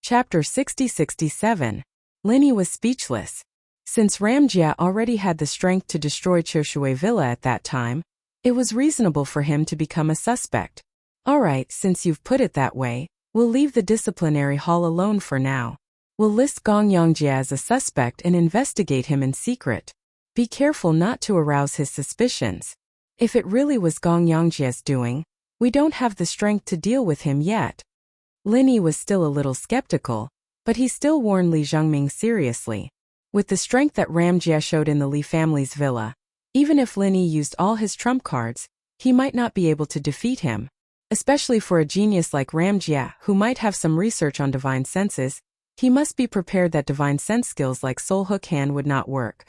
Chapter 60-67. Lini was speechless. Since Ramjia already had the strength to destroy Choshue Villa at that time, it was reasonable for him to become a suspect. Alright, since you've put it that way, we'll leave the disciplinary hall alone for now. We'll list Gong Yongjia as a suspect and investigate him in secret. Be careful not to arouse his suspicions. If it really was Gong Yongjia's doing, we don't have the strength to deal with him yet. Lini was still a little skeptical, but he still warned Li Zhengming seriously. With the strength that Ramjia showed in the Li family's villa, even if Lini used all his trump cards, he might not be able to defeat him. Especially for a genius like Ramjia, who might have some research on divine senses, he must be prepared that divine sense skills like Soul Hook Hand would not work.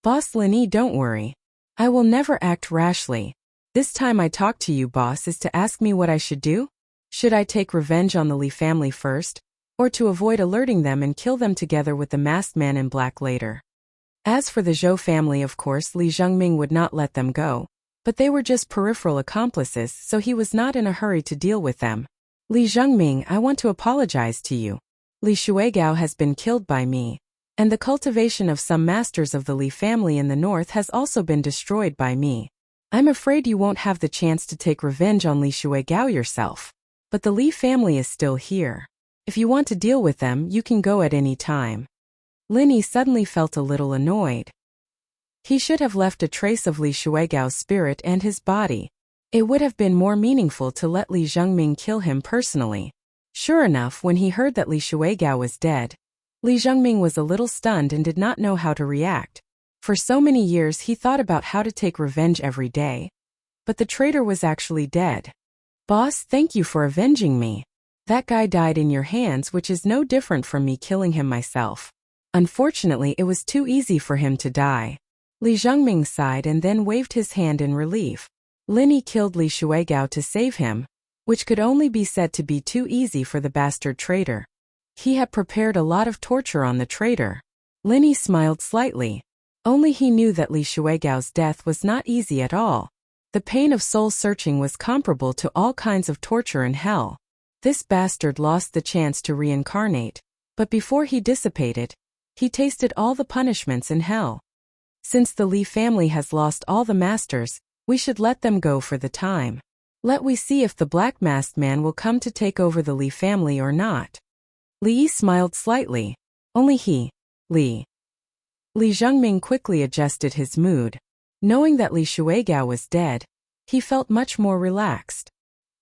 Boss Lini, don't worry. I will never act rashly. This time I talk to you, boss, is to ask me what I should do? Should I take revenge on the Li family first, or to avoid alerting them and kill them together with the masked man in black later? As for the Zhou family, of course, Li Zhengming would not let them go, but they were just peripheral accomplices, so he was not in a hurry to deal with them. Li Zhengming, I want to apologize to you. Li Shuigao has been killed by me, and the cultivation of some masters of the Li family in the north has also been destroyed by me. I'm afraid you won't have the chance to take revenge on Li Shuigao yourself. But the Li family is still here. If you want to deal with them, you can go at any time. Lini suddenly felt a little annoyed. He should have left a trace of Li Shuigao's spirit and his body. It would have been more meaningful to let Li Zhengming kill him personally. Sure enough, when he heard that Li Shuigao was dead, Li Zhengming was a little stunned and did not know how to react. For so many years he thought about how to take revenge every day. But the traitor was actually dead. Boss, thank you for avenging me. That guy died in your hands, which is no different from me killing him myself. Unfortunately, it was too easy for him to die. Li Zhengming sighed and then waved his hand in relief. Lini killed Li Shuigao to save him, which could only be said to be too easy for the bastard traitor. He had prepared a lot of torture on the traitor. Lini smiled slightly. Only he knew that Li Shuigao's death was not easy at all. The pain of soul-searching was comparable to all kinds of torture in hell. This bastard lost the chance to reincarnate, but before he dissipated, he tasted all the punishments in hell. Since the Li family has lost all the masters, we should let them go for the time. Let we see if the black masked man will come to take over the Li family or not. Li smiled slightly. Only he, Li. Li Zhengming quickly adjusted his mood. Knowing that Li Shuigao was dead, he felt much more relaxed.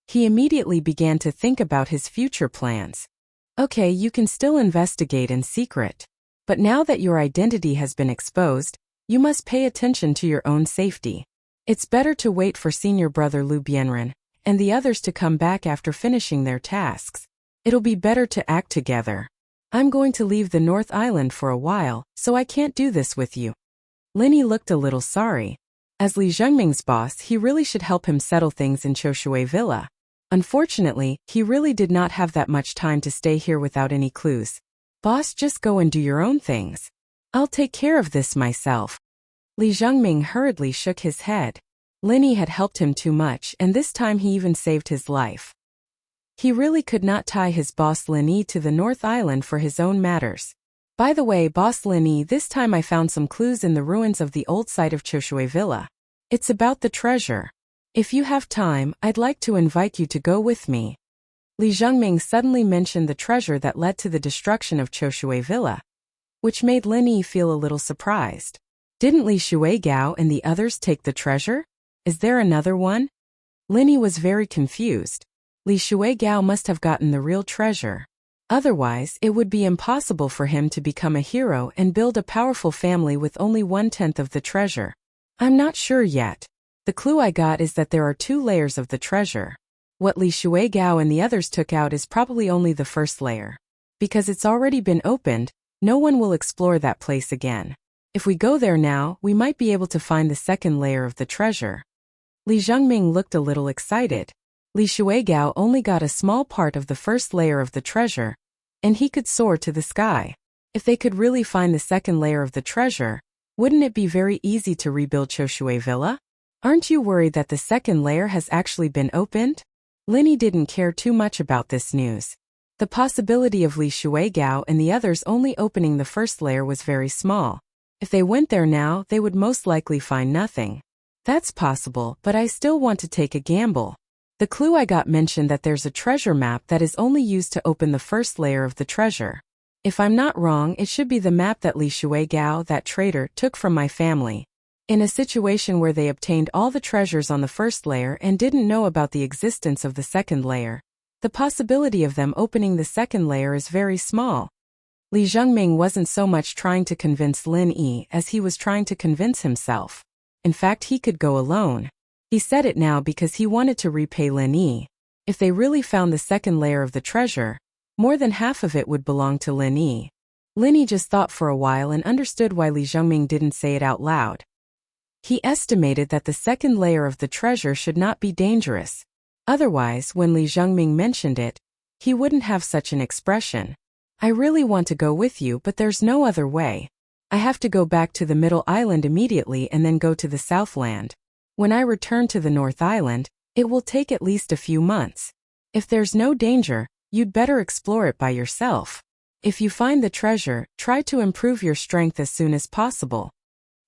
He immediately began to think about his future plans. Okay, you can still investigate in secret. But now that your identity has been exposed, you must pay attention to your own safety. It's better to wait for senior brother Lu Bianren and the others to come back after finishing their tasks. It'll be better to act together. I'm going to leave the North Island for a while, so I can't do this with you. Lini looked a little sorry. As Li Zhengming's boss, he really should help him settle things in Choshue Villa. Unfortunately, he really did not have that much time to stay here without any clues. Boss, just go and do your own things. I'll take care of this myself. Li Zhengming hurriedly shook his head. Lini had helped him too much, and this time he even saved his life. He really could not tie his boss Lini to the North Island for his own matters. By the way, boss Lini, this time I found some clues in the ruins of the old site of Choshue Villa. It's about the treasure. If you have time, I'd like to invite you to go with me. Li Zhengming suddenly mentioned the treasure that led to the destruction of Choshue Villa, which made Lini feel a little surprised. Didn't Li Shuigao and the others take the treasure? Is there another one? Lini was very confused. Li Shuigao must have gotten the real treasure. Otherwise, it would be impossible for him to become a hero and build a powerful family with only 1/10 of the treasure. I'm not sure yet. The clue I got is that there are 2 layers of the treasure. What Li Shuigao and the others took out is probably only the first layer. Because it's already been opened, no one will explore that place again. If we go there now, we might be able to find the second layer of the treasure. Li Zhengming looked a little excited. Li Shuigao only got a small part of the first layer of the treasure, and he could soar to the sky. If they could really find the second layer of the treasure, wouldn't it be very easy to rebuild Choshue Villa? Aren't you worried that the second layer has actually been opened? Lini didn't care too much about this news. The possibility of Li Shuigao and the others only opening the first layer was very small. If they went there now, they would most likely find nothing. That's possible, but I still want to take a gamble. The clue I got mentioned that there's a treasure map that is only used to open the first layer of the treasure. If I'm not wrong, it should be the map that Li Shuigao, that traitor, took from my family. In a situation where they obtained all the treasures on the first layer and didn't know about the existence of the second layer, the possibility of them opening the second layer is very small. Li Zhengming wasn't so much trying to convince Lin Yi as he was trying to convince himself. In fact, he could go alone. He said it now because he wanted to repay Lin Yi. If they really found the second layer of the treasure, more than half of it would belong to Lin Yi. Lin Yi just thought for a while and understood why Li Zhengming didn't say it out loud. He estimated that the second layer of the treasure should not be dangerous. Otherwise, when Li Zhengming mentioned it, he wouldn't have such an expression. I really want to go with you, but there's no other way. I have to go back to the Middle Island immediately and then go to the Southland. When I return to the North Island, it will take at least a few months. If there's no danger, you'd better explore it by yourself. If you find the treasure, try to improve your strength as soon as possible.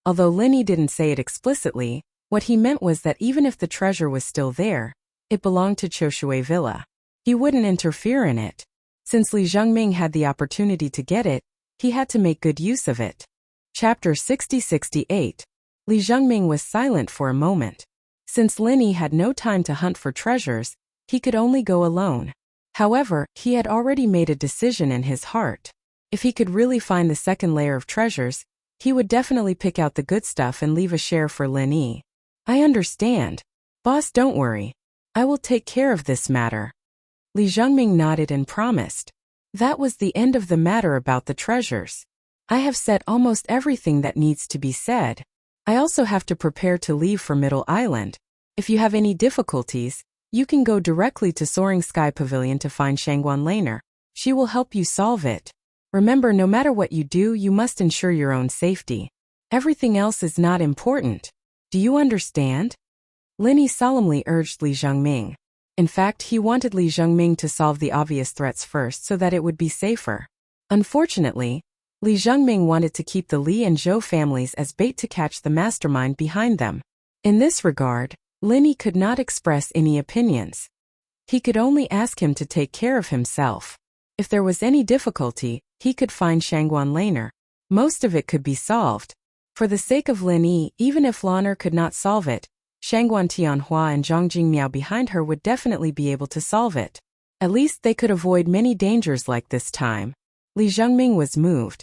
Although Lin Yi didn't say it explicitly, what he meant was that even if the treasure was still there, it belonged to Qiushui Villa. He wouldn't interfere in it. Since Li Zhengming had the opportunity to get it, he had to make good use of it. Chapter 60-68. Li Zhengming was silent for a moment. Since Lin Yi had no time to hunt for treasures, he could only go alone. However, he had already made a decision in his heart. If he could really find the second layer of treasures, he would definitely pick out the good stuff and leave a share for Lin Yi. I understand. Boss, don't worry. I will take care of this matter. Li Zhengming nodded and promised. That was the end of the matter about the treasures. I have said almost everything that needs to be said. I also have to prepare to leave for Middle Island. If you have any difficulties, you can go directly to Soaring Sky Pavilion to find Shangguan Laner. She will help you solve it. Remember, no matter what you do, you must ensure your own safety. Everything else is not important. Do you understand? Lin Yi solemnly urged Li Zhengming. In fact, he wanted Li Zhengming to solve the obvious threats first so that it would be safer. Unfortunately, Li Zhengming wanted to keep the Li and Zhou families as bait to catch the mastermind behind them. In this regard, Lin Yi could not express any opinions. He could only ask him to take care of himself. If there was any difficulty, he could find Shangguan Laner. Most of it could be solved. For the sake of Lin Yi, even if Laner could not solve it, Shangguan Tianhua and Zhang Jingmiao behind her would definitely be able to solve it. At least they could avoid many dangers like this time. Li Zhengming was moved.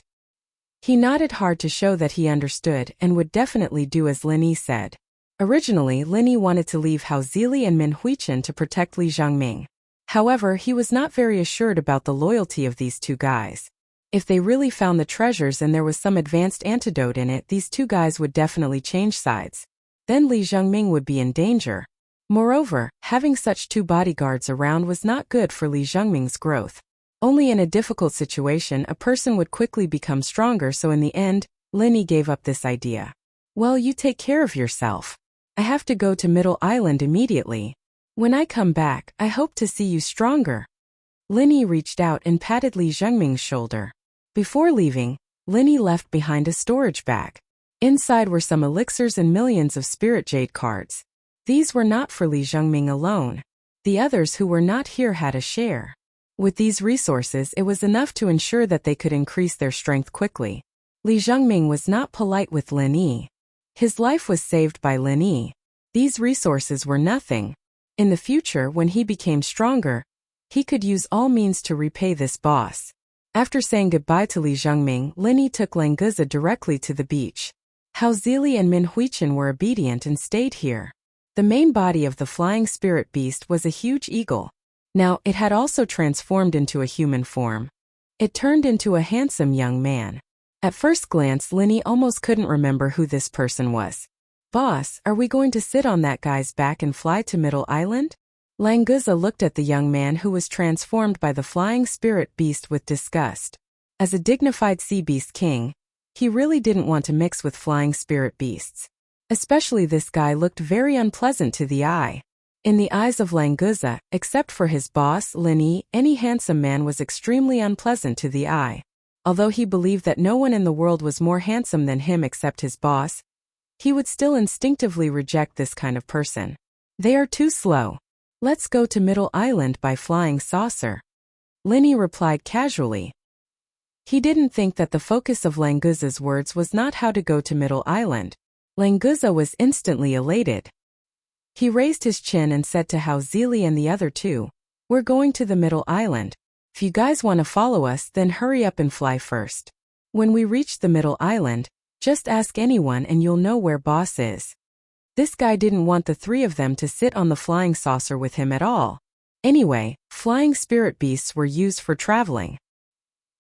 He nodded hard to show that he understood and would definitely do as Lin Yi said. Originally, Lin Yi wanted to leave Hao Zili and Min Huichen to protect Li Zhengming. However, he was not very assured about the loyalty of these two guys. If they really found the treasures and there was some advanced antidote in it, these two guys would definitely change sides. Then Li Zhengming would be in danger. Moreover, having such two bodyguards around was not good for Li Zhengming's growth. Only in a difficult situation a person would quickly become stronger, so in the end, Lin Yi gave up this idea. Well, you take care of yourself. I have to go to Middle Island immediately. When I come back, I hope to see you stronger. Lin Yi reached out and patted Li Zhengming's shoulder. Before leaving, Lin Yi left behind a storage bag. Inside were some elixirs and millions of spirit jade cards. These were not for Li Zhengming alone. The others who were not here had a share. With these resources, it was enough to ensure that they could increase their strength quickly. Li Zhengming was not polite with Lin Yi. His life was saved by Lin Yi. These resources were nothing. In the future, when he became stronger, he could use all means to repay this boss. After saying goodbye to Li Zhengming, Lin Yi took Languza directly to the beach. Hao Zili and Min Huichen were obedient and stayed here. The main body of the flying spirit beast was a huge eagle. Now, it had also transformed into a human form. It turned into a handsome young man. At first glance, Lin Yi almost couldn't remember who this person was. Boss, are we going to sit on that guy's back and fly to Middle Island? Languza looked at the young man who was transformed by the flying spirit beast with disgust. As a dignified sea beast king, he really didn't want to mix with flying spirit beasts. Especially this guy looked very unpleasant to the eye. In the eyes of Languza, except for his boss, Lin, any handsome man was extremely unpleasant to the eye. Although he believed that no one in the world was more handsome than him except his boss, he would still instinctively reject this kind of person. They are too slow. Let's go to Middle Island by flying saucer. Lin replied casually. He didn't think that the focus of Languza's words was not how to go to Middle Island. Languza was instantly elated. He raised his chin and said to Hao Zili and the other two, "We're going to the Middle Island. If you guys want to follow us, then hurry up and fly first. When we reach the Middle Island, just ask anyone and you'll know where boss is." This guy didn't want the three of them to sit on the flying saucer with him at all. Anyway, flying spirit beasts were used for traveling.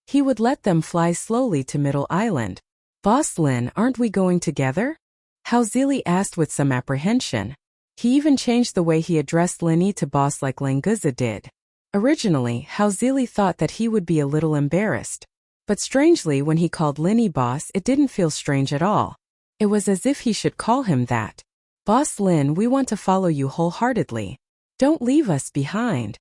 He would let them fly slowly to Middle Island. "Boss Lin, aren't we going together?" Hao Zili asked with some apprehension. He even changed the way he addressed Lin to boss like Languza did. Originally, Hao Zili thought that he would be a little embarrassed. But strangely, when he called Lin boss, it didn't feel strange at all. It was as if he should call him that. "Boss Lin, we want to follow you wholeheartedly. Don't leave us behind."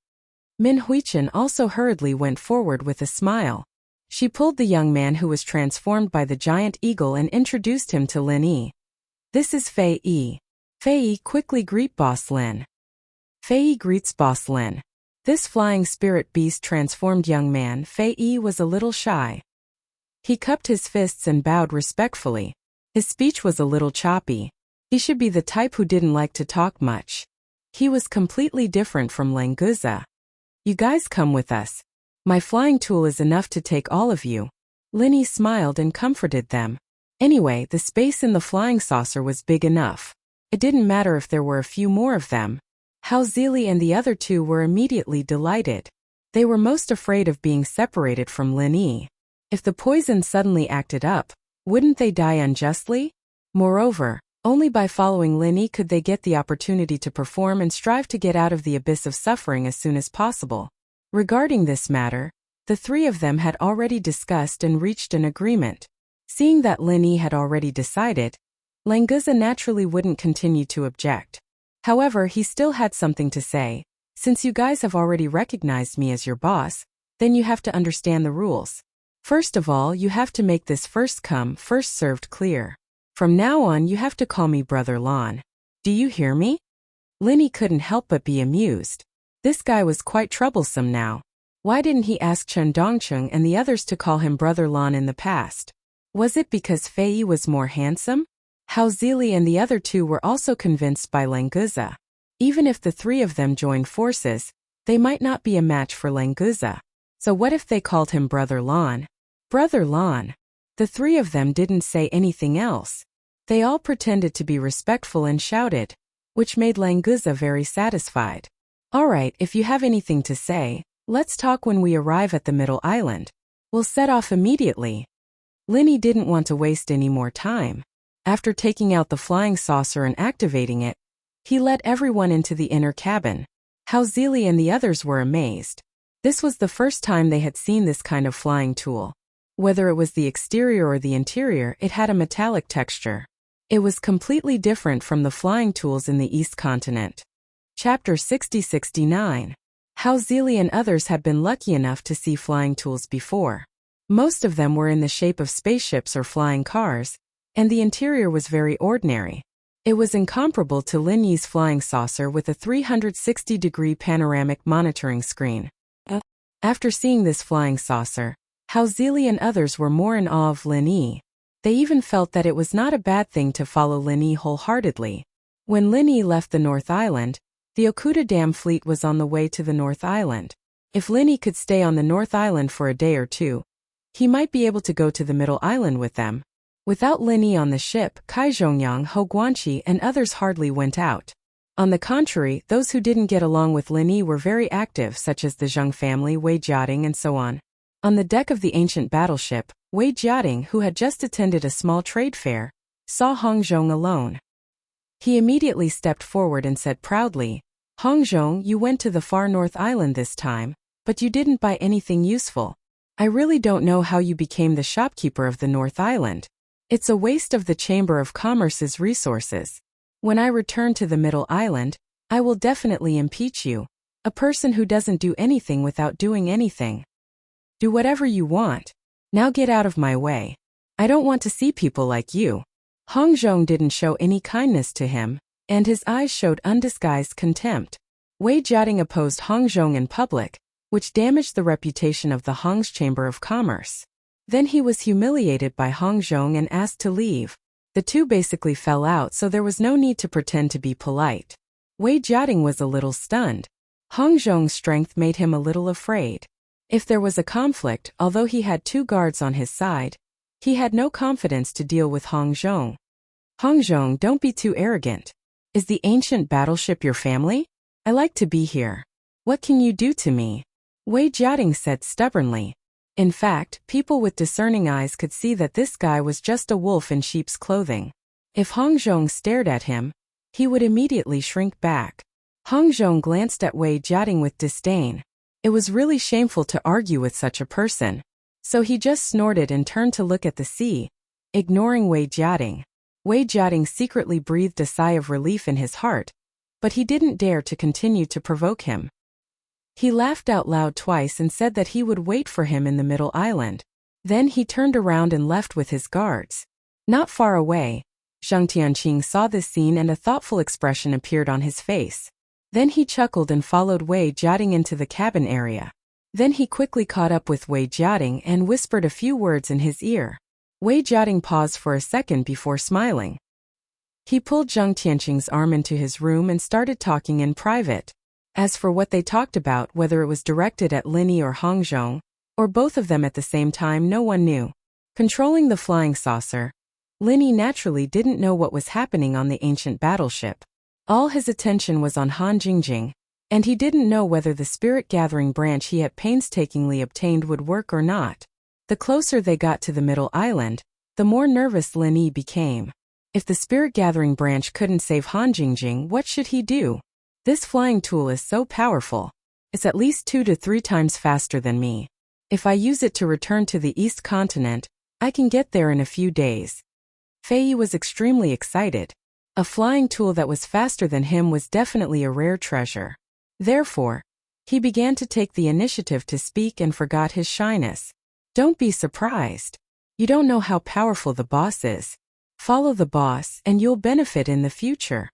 Min Huichen also hurriedly went forward with a smile. She pulled the young man who was transformed by the giant eagle and introduced him to Lin. "This is Fei Yi. Fei Yi, quickly greet Boss Lin." Fei Yi greets Boss Lin. This flying spirit beast transformed young man, Fei Yi, was a little shy. He cupped his fists and bowed respectfully. His speech was a little choppy. He should be the type who didn't like to talk much. He was completely different from Languza. "You guys come with us. My flying tool is enough to take all of you." Lin smiled and comforted them. Anyway, the space in the flying saucer was big enough. It didn't matter if there were a few more of them. Hao Zili and the other two were immediately delighted. They were most afraid of being separated from Lin. If the poison suddenly acted up, wouldn't they die unjustly? Moreover, only by following Lin could they get the opportunity to perform and strive to get out of the abyss of suffering as soon as possible. Regarding this matter, the three of them had already discussed and reached an agreement. Seeing that Lin had already decided, Languza naturally wouldn't continue to object. However, he still had something to say. "Since you guys have already recognized me as your boss, then you have to understand the rules. First of all, you have to make this first come, first served clear. From now on, you have to call me Brother Lan. Do you hear me?" Lin couldn't help but be amused. This guy was quite troublesome now. Why didn't he ask Chen Dongcheng and the others to call him Brother Lan in the past? Was it because Fei Yi was more handsome? Hao Zili and the other two were also convinced by Languza. Even if the three of them joined forces, they might not be a match for Languza. So what if they called him Brother Lan? Brother Lan. The three of them didn't say anything else. They all pretended to be respectful and shouted, which made Languza very satisfied. "Alright, if you have anything to say, let's talk when we arrive at the Middle Island. We'll set off immediately." Lin didn't want to waste any more time. After taking out the flying saucer and activating it, he led everyone into the inner cabin. Hao Zili and the others were amazed. This was the first time they had seen this kind of flying tool. Whether it was the exterior or the interior, it had a metallic texture. It was completely different from the flying tools in the East Continent. Chapter 60-69. Hao Zili and others had been lucky enough to see flying tools before. Most of them were in the shape of spaceships or flying cars, and the interior was very ordinary. It was incomparable to Lin Yi's flying saucer with a 360-degree panoramic monitoring screen. After seeing this flying saucer, Hao Zili and others were more in awe of Lin Yi. They even felt that it was not a bad thing to follow Lin Yi wholeheartedly. When Lin Yi left the North Island, the Okuda Dam fleet was on the way to the North Island. If Lin Yi could stay on the North Island for a day or two, he might be able to go to the Middle Island with them. Without Lin Yi on the ship, Kai Zhongyang, Hou Guanqi, and others hardly went out. On the contrary, those who didn't get along with Lin Yi were very active, such as the Zheng family, Wei Jiating, and so on. On the deck of the ancient battleship, Wei Jiating, who had just attended a small trade fair, saw Hongzhong alone. He immediately stepped forward and said proudly, "Hongzhong, you went to the far North Island this time, but you didn't buy anything useful. I really don't know how you became the shopkeeper of the North Island. It's a waste of the Chamber of Commerce's resources. When I return to the Middle Island, I will definitely impeach you. A person who doesn't do anything without doing anything. Do whatever you want. Now get out of my way. I don't want to see people like you. Hong Zhong didn't show any kindness to him, and his eyes showed undisguised contempt. Wei Jiating opposed Hong Zhong in public, which damaged the reputation of the Hong's Chamber of Commerce. Then he was humiliated by Hong Zhong and asked to leave. The two basically fell out, so there was no need to pretend to be polite. Wei Jiating was a little stunned. Hong Zhong's strength made him a little afraid. If there was a conflict, although he had 2 guards on his side, he had no confidence to deal with Hong Zhong. Hong Zhong, don't be too arrogant. Is the ancient battleship your family? I like to be here. What can you do to me? Wei Jiating said stubbornly. In fact, people with discerning eyes could see that this guy was just a wolf in sheep's clothing. If Hong Zhong stared at him, he would immediately shrink back. Hong Zhong glanced at Wei Jiating with disdain. It was really shameful to argue with such a person. So he just snorted and turned to look at the sea, ignoring Wei Jiating. Wei Jiating secretly breathed a sigh of relief in his heart, but he didn't dare to continue to provoke him. He laughed out loud twice and said that he would wait for him in the middle island. Then he turned around and left with his guards. Not far away, Zhang Tianqing saw this scene and a thoughtful expression appeared on his face. Then he chuckled and followed Wei Jiating into the cabin area. Then he quickly caught up with Wei Jiating and whispered a few words in his ear. Wei Jiating paused for a second before smiling. He pulled Zhang Tianqing's arm into his room and started talking in private. As for what they talked about, whether it was directed at Linny or Hong Zhong, or both of them at the same time, no one knew. Controlling the flying saucer, Linny naturally didn't know what was happening on the ancient battleship. All his attention was on Han Jingjing, and he didn't know whether the spirit-gathering branch he had painstakingly obtained would work or not. The closer they got to the middle island, the more nervous Lin Yi became. If the spirit-gathering branch couldn't save Han Jingjing, what should he do? This flying tool is so powerful. It's at least 2 to 3 times faster than me. If I use it to return to the East Continent, I can get there in a few days. Fei Yi was extremely excited. A flying tool that was faster than him was definitely a rare treasure. Therefore, he began to take the initiative to speak and forgot his shyness. Don't be surprised. You don't know how powerful the boss is. Follow the boss and you'll benefit in the future.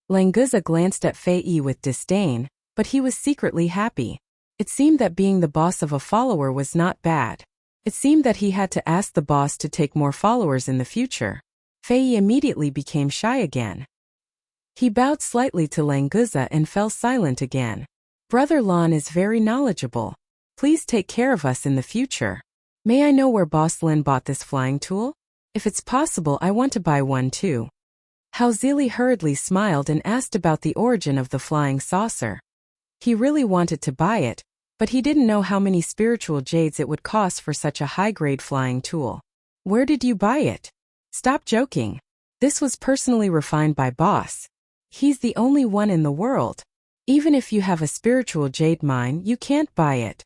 Languza glanced at Fei Yi with disdain, but he was secretly happy. It seemed that being the boss of a follower was not bad. It seemed that he had to ask the boss to take more followers in the future. Fei Yi immediately became shy again. He bowed slightly to Languza and fell silent again. Brother Lan is very knowledgeable. Please take care of us in the future. May I know where Boss Lin bought this flying tool? If it's possible, I want to buy one too. Hao Zili hurriedly smiled and asked about the origin of the flying saucer. He really wanted to buy it, but he didn't know how many spiritual jades it would cost for such a high-grade flying tool. Where did you buy it? Stop joking. This was personally refined by Boss. He's the only one in the world. Even if you have a spiritual jade mine, you can't buy it.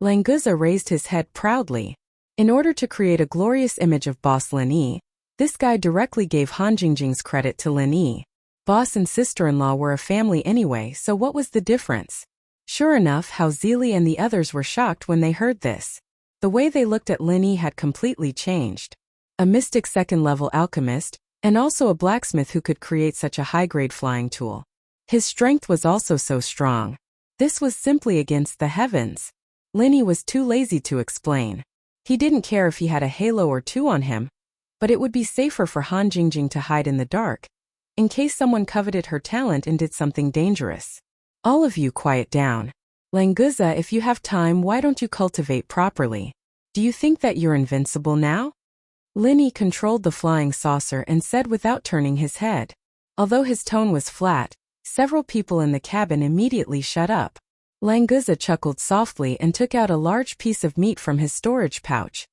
Languza raised his head proudly. In order to create a glorious image of Boss Lin Yi, this guy directly gave Han Jingjing's credit to Lin Yi. Boss and sister-in-law were a family anyway, so what was the difference? Sure enough, Hao Zili and the others were shocked when they heard this. The way they looked at Lin Yi had completely changed. A mystic second-level alchemist, and also a blacksmith who could create such a high-grade flying tool. His strength was also so strong. This was simply against the heavens. Lin Yi was too lazy to explain. He didn't care if he had a halo or 2 on him, but it would be safer for Han Jingjing to hide in the dark, in case someone coveted her talent and did something dangerous. All of you quiet down. Languza, if you have time, why don't you cultivate properly? Do you think that you're invincible now? Lin Yi controlled the flying saucer and said without turning his head. Although his tone was flat, several people in the cabin immediately shut up. Languza chuckled softly and took out a large piece of meat from his storage pouch.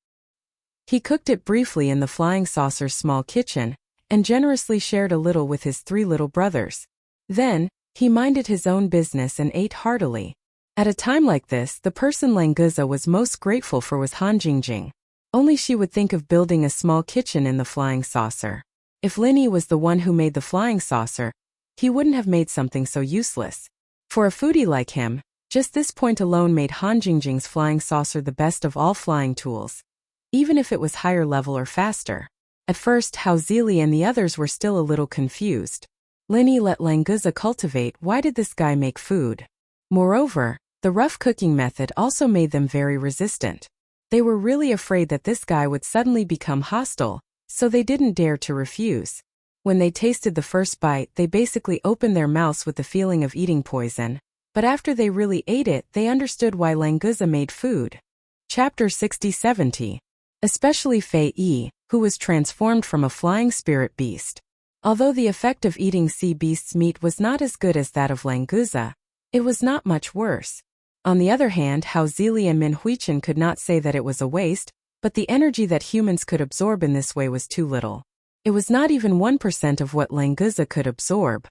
He cooked it briefly in the flying saucer's small kitchen, and generously shared a little with his 3 little brothers. Then, he minded his own business and ate heartily. At a time like this, the person Languza was most grateful for was Han Jingjing. Only she would think of building a small kitchen in the flying saucer. If Lin Yi was the one who made the flying saucer, he wouldn't have made something so useless. For a foodie like him, just this point alone made Han Jingjing's flying saucer the best of all flying tools, even if it was higher level or faster. At first, Hao Zili and the others were still a little confused. Lin let Languza cultivate. Why did this guy make food? Moreover, the rough cooking method also made them very resistant. They were really afraid that this guy would suddenly become hostile, so they didn't dare to refuse. When they tasted the first bite, they basically opened their mouths with the feeling of eating poison. But after they really ate it, they understood why Languza made food. Chapter 60-70. Especially Fei Yi, who was transformed from a flying spirit beast. Although the effect of eating sea beast's meat was not as good as that of Languza, it was not much worse. On the other hand, Hao Zili and Min Huichen could not say that it was a waste, but the energy that humans could absorb in this way was too little. It was not even 1% of what Languza could absorb.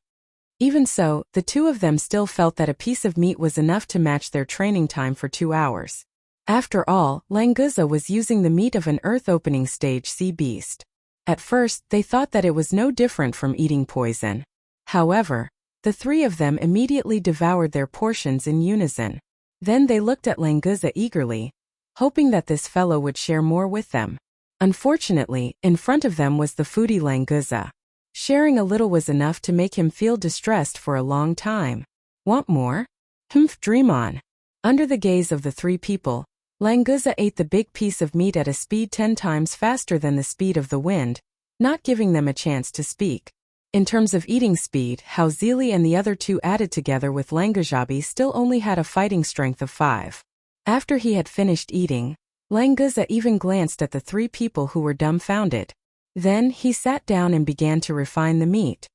Even so, the two of them still felt that a piece of meat was enough to match their training time for 2 hours. After all, Languza was using the meat of an earth-opening stage sea beast. At first, they thought that it was no different from eating poison. However, the three of them immediately devoured their portions in unison. Then they looked at Languza eagerly, hoping that this fellow would share more with them. Unfortunately, in front of them was the foodie Languza. Sharing a little was enough to make him feel distressed for a long time. Want more? Humph, dream on. Under the gaze of the three people, Languza ate the big piece of meat at a speed 10 times faster than the speed of the wind, not giving them a chance to speak. In terms of eating speed, Hao Zili and the other two added together with Languzabi still only had a fighting strength of 5. After he had finished eating, Languza even glanced at the three people who were dumbfounded. Then he sat down and began to refine the meat.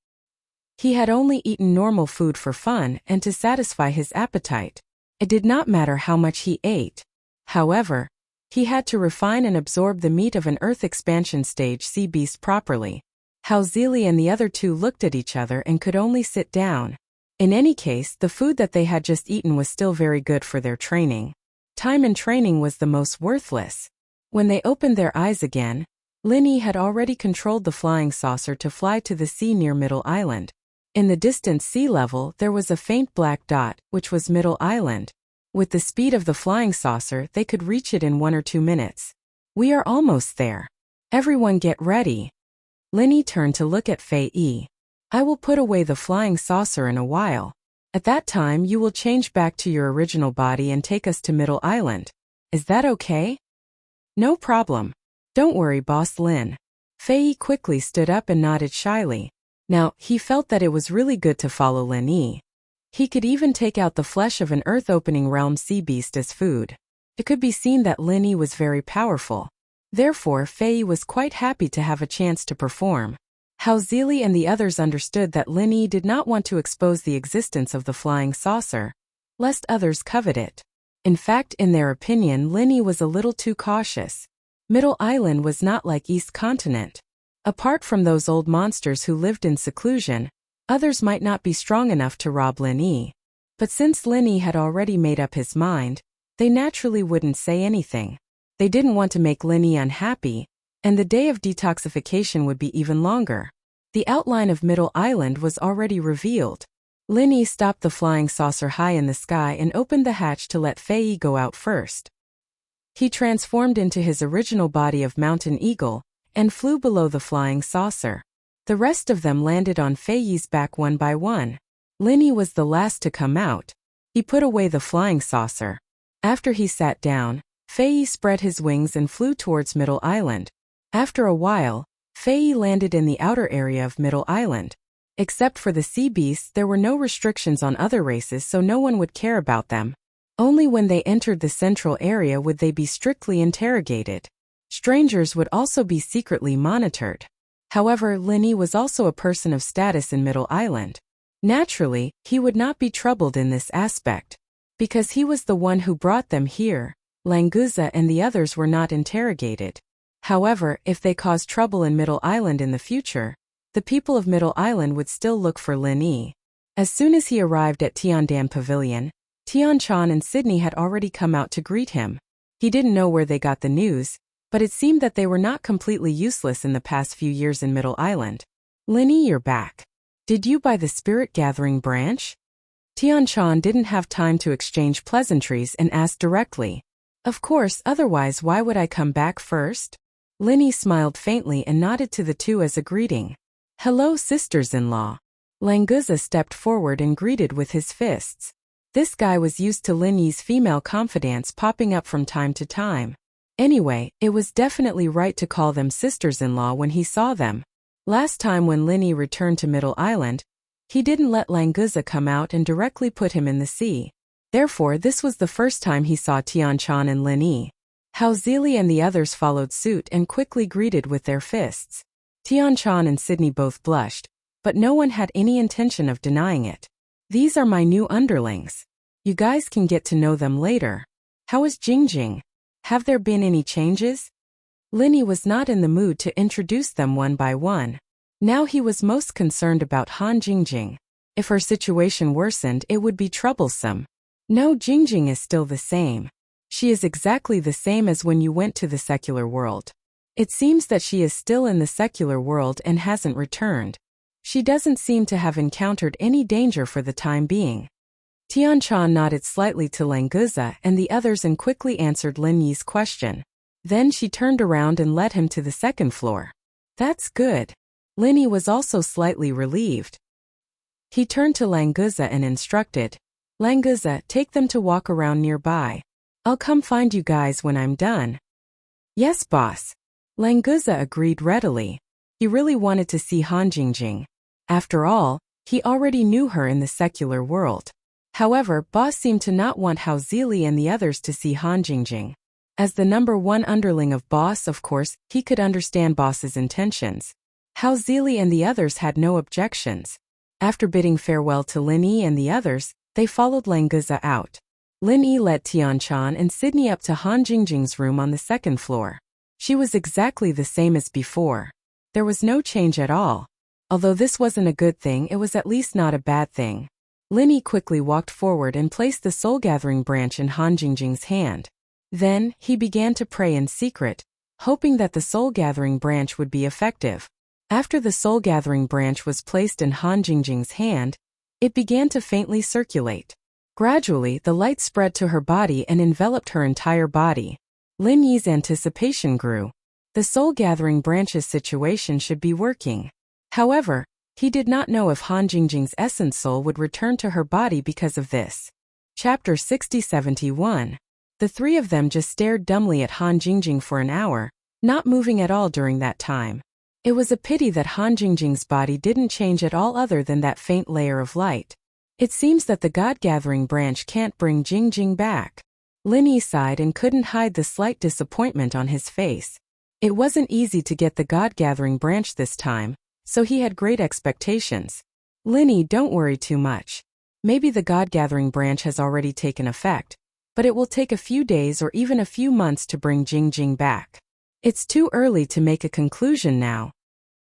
He had only eaten normal food for fun and to satisfy his appetite. It did not matter how much he ate. However, he had to refine and absorb the meat of an Earth expansion stage sea beast properly. Hao Zili and the other two looked at each other and could only sit down. In any case, the food that they had just eaten was still very good for their training. Time and training was the most worthless. When they opened their eyes again, Lin Yi had already controlled the flying saucer to fly to the sea near Middle Island. In the distant sea level, there was a faint black dot, which was Middle Island. With the speed of the flying saucer, they could reach it in 1 or 2 minutes. We are almost there. Everyone get ready. Lin Yi turned to look at Fei Yi. I will put away the flying saucer in a while. At that time you will change back to your original body and take us to Middle Island. Is that okay? No problem. Don't worry, Boss Lin. Fei Yi quickly stood up and nodded shyly. Now, he felt that it was really good to follow Lin Yi. He could even take out the flesh of an earth-opening realm sea beast as food. It could be seen that Lin Yi was very powerful. Therefore, Fei Yi was quite happy to have a chance to perform. Hao Zili and the others understood that Lin Yi did not want to expose the existence of the flying saucer, lest others covet it. In fact, in their opinion, Lin Yi was a little too cautious. Middle Island was not like East Continent. Apart from those old monsters who lived in seclusion, others might not be strong enough to rob Lin Yi. But since Lin Yi had already made up his mind, they naturally wouldn't say anything. They didn't want to make Lin Yi unhappy, and the day of detoxification would be even longer. The outline of Middle Island was already revealed. Lin Yi stopped the flying saucer high in the sky and opened the hatch to let Fei Yi go out first. He transformed into his original body of mountain eagle and flew below the flying saucer. The rest of them landed on Fei Yi's back one by one. Lin Yi was the last to come out. He put away the flying saucer. After he sat down, Fei Yi spread his wings and flew towards Middle Island. After a while, Fei Yi landed in the outer area of Middle Island. Except for the sea beasts, there were no restrictions on other races, so no one would care about them. Only when they entered the central area would they be strictly interrogated. Strangers would also be secretly monitored. However, Lin Yi was also a person of status in Middle Island. Naturally, he would not be troubled in this aspect. Because he was the one who brought them here, Languza and the others were not interrogated. However, if they caused trouble in Middle Island in the future, the people of Middle Island would still look for Lin Yi. As soon as he arrived at Tiandan Pavilion, Tian Chan and Sydney had already come out to greet him. He didn't know where they got the news, but it seemed that they were not completely useless in the past few years in Middle Island. Lin Yi, you're back. Did you buy the spirit gathering branch? Tianchan didn't have time to exchange pleasantries and asked directly. Of course, otherwise why would I come back first? Linny smiled faintly and nodded to the two as a greeting. Hello, sisters-in-law. Languza stepped forward and greeted with his fists. This guy was used to Linny's female confidants popping up from time to time. Anyway, it was definitely right to call them sisters-in-law when he saw them. Last time when Linny returned to Middle Island, he didn't let Languza come out and directly put him in the sea. Therefore, this was the first time he saw Tianchan and Linny. Hao Zili and the others followed suit and quickly greeted with their fists. Tianchan and Sydney both blushed, but no one had any intention of denying it. These are my new underlings. You guys can get to know them later. How is Jingjing? Have there been any changes? Linny was not in the mood to introduce them one by one. Now he was most concerned about Han Jingjing. If her situation worsened, it would be troublesome. No, Jingjing is still the same. She is exactly the same as when you went to the secular world. It seems that she is still in the secular world and hasn't returned. She doesn't seem to have encountered any danger for the time being. Tianchan nodded slightly to Languza and the others and quickly answered Lin Yi's question. Then she turned around and led him to the second floor. That's good. Lin Yi was also slightly relieved. He turned to Languza and instructed, Languza, take them to walk around nearby. I'll come find you guys when I'm done. Yes, boss. Languza agreed readily. He really wanted to see Han Jingjing. After all, he already knew her in the secular world. However, boss seemed to not want Hao Zili and the others to see Han Jingjing. As the number one underling of boss, of course, he could understand boss's intentions. Hao Zili and the others had no objections. After bidding farewell to Lin Yi and the others, they followed Languza out. Lin Yi led Tianchan and Sydney up to Han Jingjing's room on the second floor. She was exactly the same as before. There was no change at all. Although this wasn't a good thing, it was at least not a bad thing. Lin Yi quickly walked forward and placed the soul-gathering branch in Han Jingjing's hand. Then, he began to pray in secret, hoping that the soul-gathering branch would be effective. After the soul-gathering branch was placed in Han Jingjing's hand, it began to faintly circulate. Gradually, the light spread to her body and enveloped her entire body. Lin Yi's anticipation grew. The soul-gathering branch's situation should be working. However, he did not know if Han Jingjing's essence soul would return to her body because of this. Chapter 60-71. The three of them just stared dumbly at Han Jingjing for an hour, not moving at all during that time. It was a pity that Han Jingjing's body didn't change at all other than that faint layer of light. It seems that the God-gathering branch can't bring Jingjing back. Lin Yi sighed and couldn't hide the slight disappointment on his face. It wasn't easy to get the God-gathering branch this time, so he had great expectations. Lin Yi, don't worry too much. Maybe the God-gathering branch has already taken effect, but it will take a few days or even a few months to bring Jingjing back. It's too early to make a conclusion now.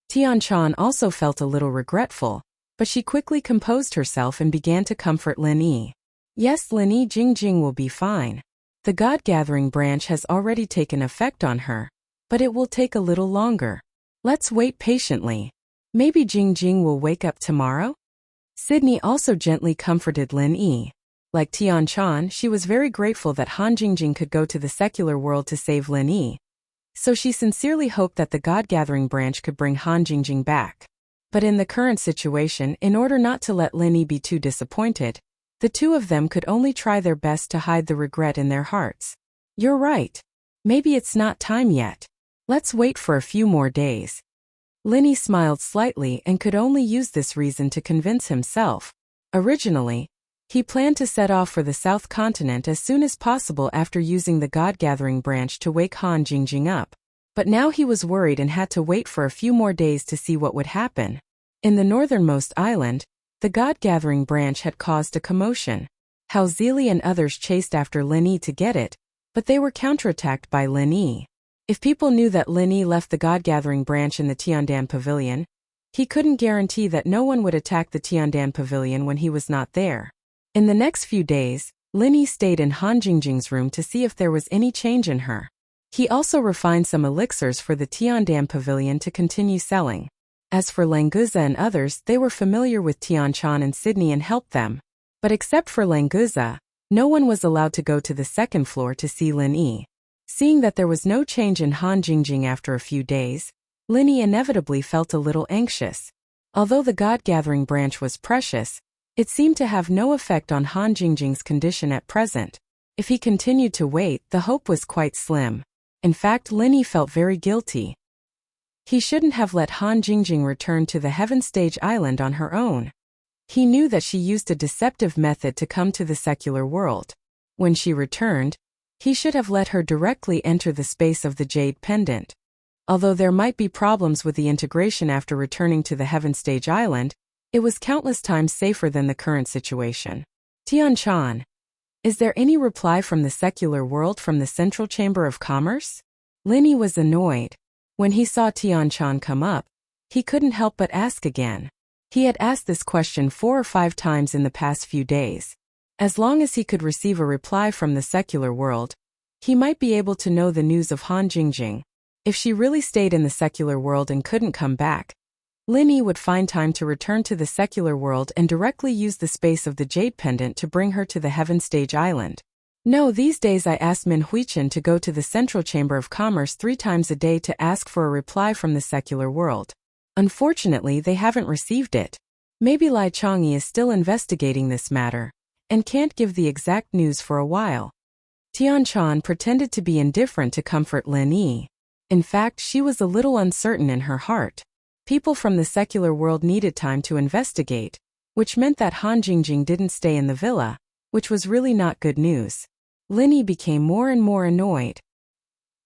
Tianchan also felt a little regretful, but she quickly composed herself and began to comfort Lin Yi. Yes, Lin Yi, Jingjing will be fine. The God-gathering branch has already taken effect on her, but it will take a little longer. Let's wait patiently. Maybe Jingjing will wake up tomorrow? Sydney also gently comforted Lin Yi. Like Tianchan, she was very grateful that Han Jingjing could go to the secular world to save Lin Yi. So she sincerely hoped that the God-gathering branch could bring Han Jingjing back. But in the current situation, in order not to let Lin Yi be too disappointed, the two of them could only try their best to hide the regret in their hearts. You're right. Maybe it's not time yet. Let's wait for a few more days. Lin Yi smiled slightly and could only use this reason to convince himself. Originally, he planned to set off for the South Continent as soon as possible after using the God-gathering branch to wake Han Jingjing up. But now he was worried and had to wait for a few more days to see what would happen. In the northernmost island, the God-gathering branch had caused a commotion. Hao Zili and others chased after Lin Yi to get it, but they were counterattacked by Lin Yi. If people knew that Lin Yi left the God-gathering branch in the Tiandan Pavilion, he couldn't guarantee that no one would attack the Tiandan Pavilion when he was not there. In the next few days, Lin Yi stayed in Han Jingjing's room to see if there was any change in her. He also refined some elixirs for the Tiandan Pavilion to continue selling. As for Languza and others, they were familiar with Tianchan and Sydney and helped them. But except for Languza, no one was allowed to go to the second floor to see Lin Yi. Seeing that there was no change in Han Jingjing after a few days, Lin Yi inevitably felt a little anxious. Although the God-gathering branch was precious, it seemed to have no effect on Han Jingjing's condition at present. If he continued to wait, the hope was quite slim. In fact, Lin Yi felt very guilty. He shouldn't have let Han Jingjing return to the Heaven Stage Island on her own. He knew that she used a deceptive method to come to the secular world. When she returned, he should have let her directly enter the space of the Jade Pendant. Although there might be problems with the integration after returning to the Heaven Stage Island, it was countless times safer than the current situation. Tianchan, is there any reply from the secular world from the Central Chamber of Commerce? Lin Yi was annoyed. When he saw Tianchan come up, he couldn't help but ask again. He had asked this question 4 or 5 times in the past few days. As long as he could receive a reply from the secular world, he might be able to know the news of Han Jingjing. If she really stayed in the secular world and couldn't come back, Lin Yi would find time to return to the secular world and directly use the space of the Jade Pendant to bring her to the Heaven Stage Island. No, these days I asked Min Huichen to go to the Central Chamber of Commerce 3 times a day to ask for a reply from the secular world. Unfortunately, they haven't received it. Maybe Lai Changyi is still investigating this matter and can't give the exact news for a while. Tianchan pretended to be indifferent to comfort Lin Yi. In fact, she was a little uncertain in her heart. People from the secular world needed time to investigate, which meant that Han Jingjing didn't stay in the villa, which was really not good news. Lin Yi became more and more annoyed.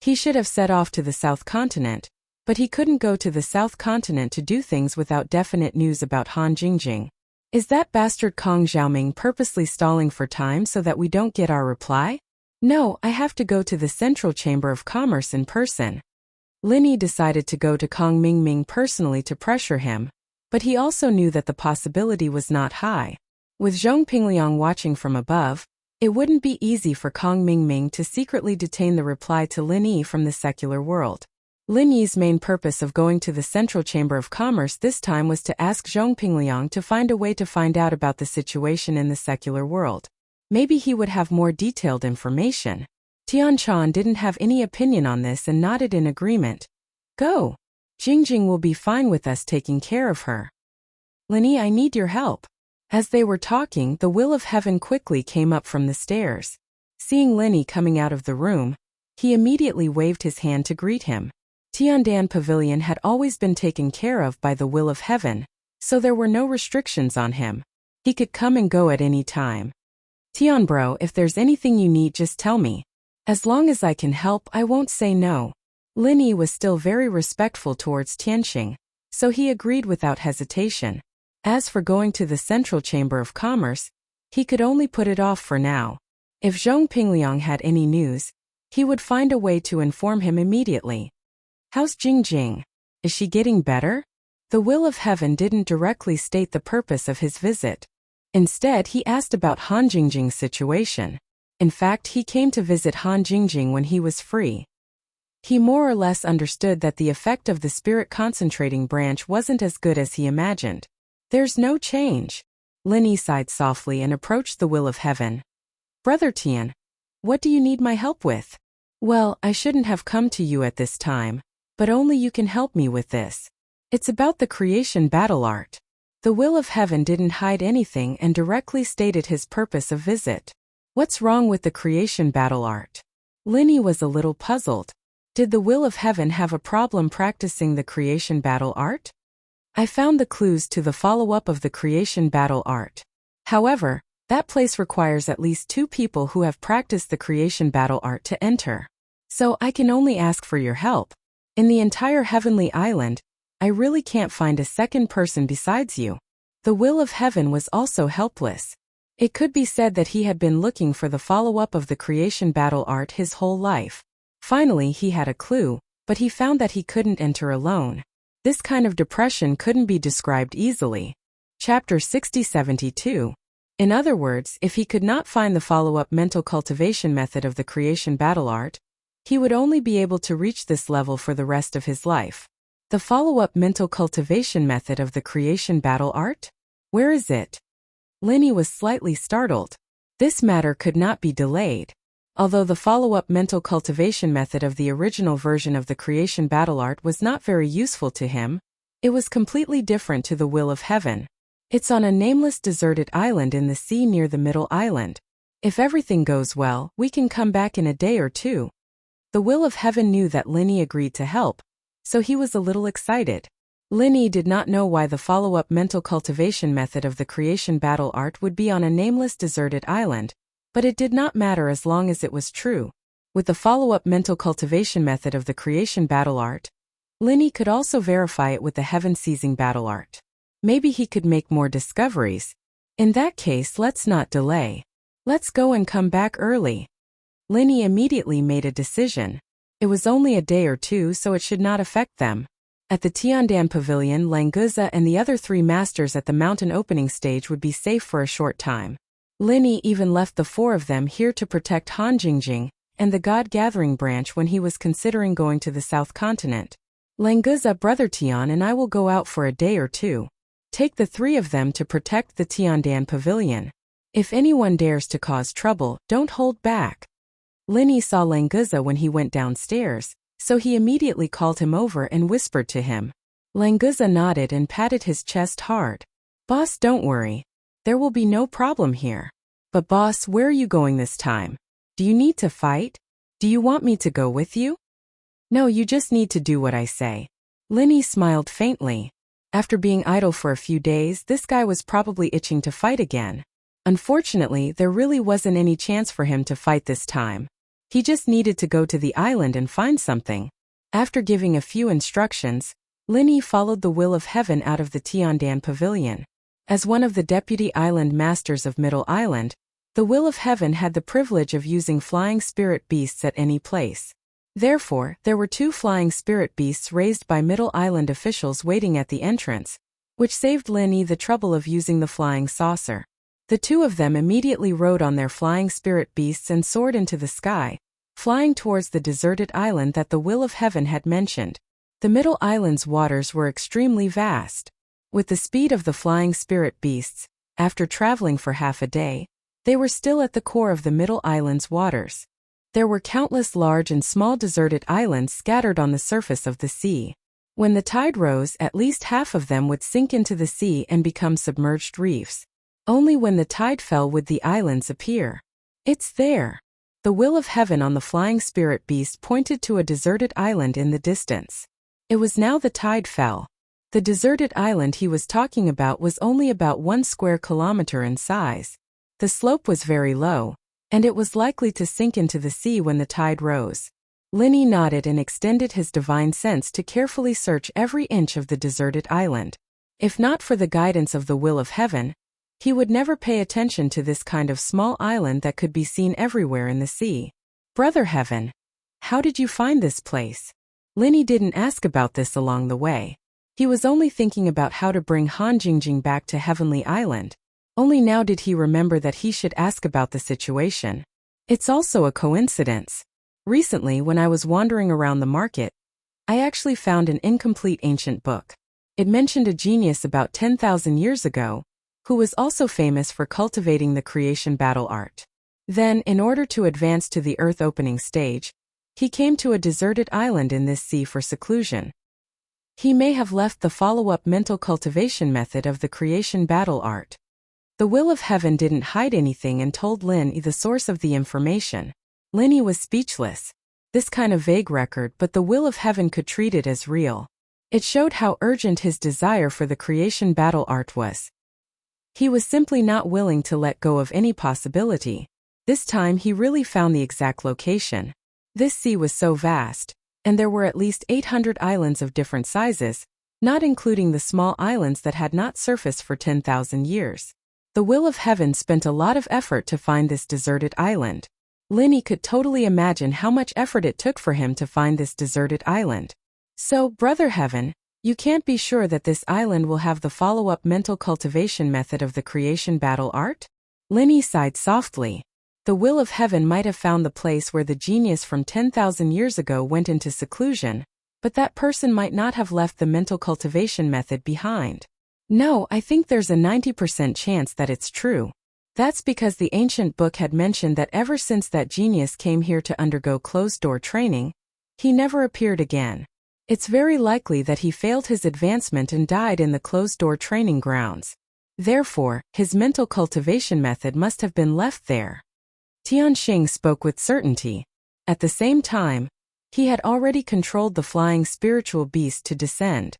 He should have set off to the South Continent, but he couldn't go to the South Continent to do things without definite news about Han Jingjing. Is that bastard Kong Xiaoming purposely stalling for time so that we don't get our reply? No, I have to go to the Central Chamber of Commerce in person. Lin Yi decided to go to Kong Mingming personally to pressure him, but he also knew that the possibility was not high. With Zhong Pingliang watching from above, it wouldn't be easy for Kong Mingming to secretly detain the reply to Lin Yi from the secular world. Lin Yi's main purpose of going to the Central Chamber of Commerce this time was to ask Zhong Pingliang to find a way to find out about the situation in the secular world. Maybe he would have more detailed information. Tianchan didn't have any opinion on this and nodded in agreement. Go. Jingjing will be fine with us taking care of her. Lin Yi, I need your help. As they were talking, the Will of Heaven quickly came up from the stairs. Seeing Lin Yi coming out of the room, he immediately waved his hand to greet him. Tiandan Pavilion had always been taken care of by the Will of Heaven, so there were no restrictions on him. He could come and go at any time. Tianbro, if there's anything you need, just tell me. As long as I can help, I won't say no. Lin Yi was still very respectful towards Tianxing, so he agreed without hesitation. As for going to the Central Chamber of Commerce, he could only put it off for now. If Zhong Pingliang had any news, he would find a way to inform him immediately. How's Jingjing? Is she getting better? The Will of Heaven didn't directly state the purpose of his visit. Instead, he asked about Han Jingjing's situation. In fact, he came to visit Han Jingjing when he was free. He more or less understood that the effect of the spirit concentrating branch wasn't as good as he imagined. There's no change. Lin Yi sighed softly and approached the Will of Heaven. Brother Tian, what do you need my help with? Well, I shouldn't have come to you at this time, but only you can help me with this. It's about the creation battle art. The Will of Heaven didn't hide anything and directly stated his purpose of visit. What's wrong with the creation battle art? Lin Yi was a little puzzled. Did the Will of Heaven have a problem practicing the creation battle art? I found the clues to the follow-up of the creation battle art. However, that place requires at least 2 people who have practiced the creation battle art to enter. So I can only ask for your help. In the entire Heavenly Island, I really can't find a second person besides you. The Will of Heaven was also helpless. It could be said that he had been looking for the follow-up of the creation battle art his whole life. Finally, he had a clue, but he found that he couldn't enter alone. This kind of depression couldn't be described easily. Chapter 60-72. In other words, if he could not find the follow-up mental cultivation method of the creation battle art, he would only be able to reach this level for the rest of his life. The follow-up mental cultivation method of the creation battle art? Where is it? Linny was slightly startled. This matter could not be delayed. Although the follow-up mental cultivation method of the original version of the creation battle art was not very useful to him, it was completely different to the will of heaven. It's on a nameless deserted island in the sea near the middle island. If everything goes well, we can come back in a day or two. The will of heaven knew that Linny agreed to help, so he was a little excited. Linny did not know why the follow-up mental cultivation method of the creation battle art would be on a nameless deserted island, but it did not matter as long as it was true. With the follow-up mental cultivation method of the creation battle art, Linny could also verify it with the heaven-seizing battle art. Maybe he could make more discoveries. In that case, let's not delay. Let's go and come back early. Linny immediately made a decision. It was only a day or two, so it should not affect them. At the Tiandan Pavilion, Languza and the other 3 masters at the mountain opening stage would be safe for a short time. Linny even left the 4 of them here to protect Han Jingjing and the God Gathering branch when he was considering going to the South Continent. Languza, Brother Tian, and I will go out for a day or two. Take the 3 of them to protect the Tiandan Pavilion. If anyone dares to cause trouble, don't hold back. Linny saw Languza when he went downstairs, so he immediately called him over and whispered to him. Languza nodded and patted his chest hard. Boss, don't worry. There will be no problem here. But boss, where are you going this time? Do you need to fight? Do you want me to go with you? No, you just need to do what I say. Linny smiled faintly. After being idle for a few days, this guy was probably itching to fight again. Unfortunately, there really wasn't any chance for him to fight this time. He just needed to go to the island and find something. After giving a few instructions, Linny followed the will of heaven out of the Tiandan Pavilion. As one of the deputy island masters of Middle Island, the will of heaven had the privilege of using flying spirit beasts at any place. Therefore, there were 2 flying spirit beasts raised by Middle Island officials waiting at the entrance, which saved Linny the trouble of using the flying saucer. The 2 of them immediately rode on their flying spirit beasts and soared into the sky, flying towards the deserted island that the will of heaven had mentioned. The Middle Island's waters were extremely vast. With the speed of the flying spirit beasts, after traveling for half a day, they were still at the core of the Middle Island's waters. There were countless large and small deserted islands scattered on the surface of the sea. When the tide rose, at least half of them would sink into the sea and become submerged reefs. Only when the tide fell would the islands appear. It's there. The will of heaven on the flying spirit beast pointed to a deserted island in the distance. It was now the tide fell. The deserted island he was talking about was only about 1 square kilometer in size. The slope was very low, and it was likely to sink into the sea when the tide rose. Linny nodded and extended his divine sense to carefully search every inch of the deserted island. If not for the guidance of the will of heaven, he would never pay attention to this kind of small island that could be seen everywhere in the sea. Brother Heaven, how did you find this place? Linny didn't ask about this along the way. He was only thinking about how to bring Han Jingjing back to Heavenly Island. Only now did he remember that he should ask about the situation. It's also a coincidence. Recently, when I was wandering around the market, I actually found an incomplete ancient book. It mentioned a genius about 10,000 years ago, who was also famous for cultivating the creation battle art. Then, in order to advance to the Earth opening stage, he came to a deserted island in this sea for seclusion. He may have left the follow-up mental cultivation method of the creation battle art. The will of heaven didn't hide anything and told Linny the source of the information. Linny was speechless. This kind of vague record, but the will of heaven could treat it as real. It showed how urgent his desire for the creation battle art was. He was simply not willing to let go of any possibility. This time he really found the exact location. This sea was so vast, and there were at least 800 islands of different sizes, not including the small islands that had not surfaced for 10,000 years. The will of heaven spent a lot of effort to find this deserted island. Linny could totally imagine how much effort it took for him to find this deserted island. So, Brother Heaven, you can't be sure that this island will have the follow-up mental cultivation method of the creation battle art? Linny sighed softly. The will of heaven might have found the place where the genius from 10,000 years ago went into seclusion, But that person might not have left the mental cultivation method behind. No, I think there's a 90% chance that it's true. That's because the ancient book had mentioned that ever since that genius came here to undergo closed-door training, he never appeared again. It's very likely that he failed his advancement and died in the closed-door training grounds. Therefore, his mental cultivation method must have been left there. Tianxing spoke with certainty. At the same time, he had already controlled the flying spiritual beast to descend.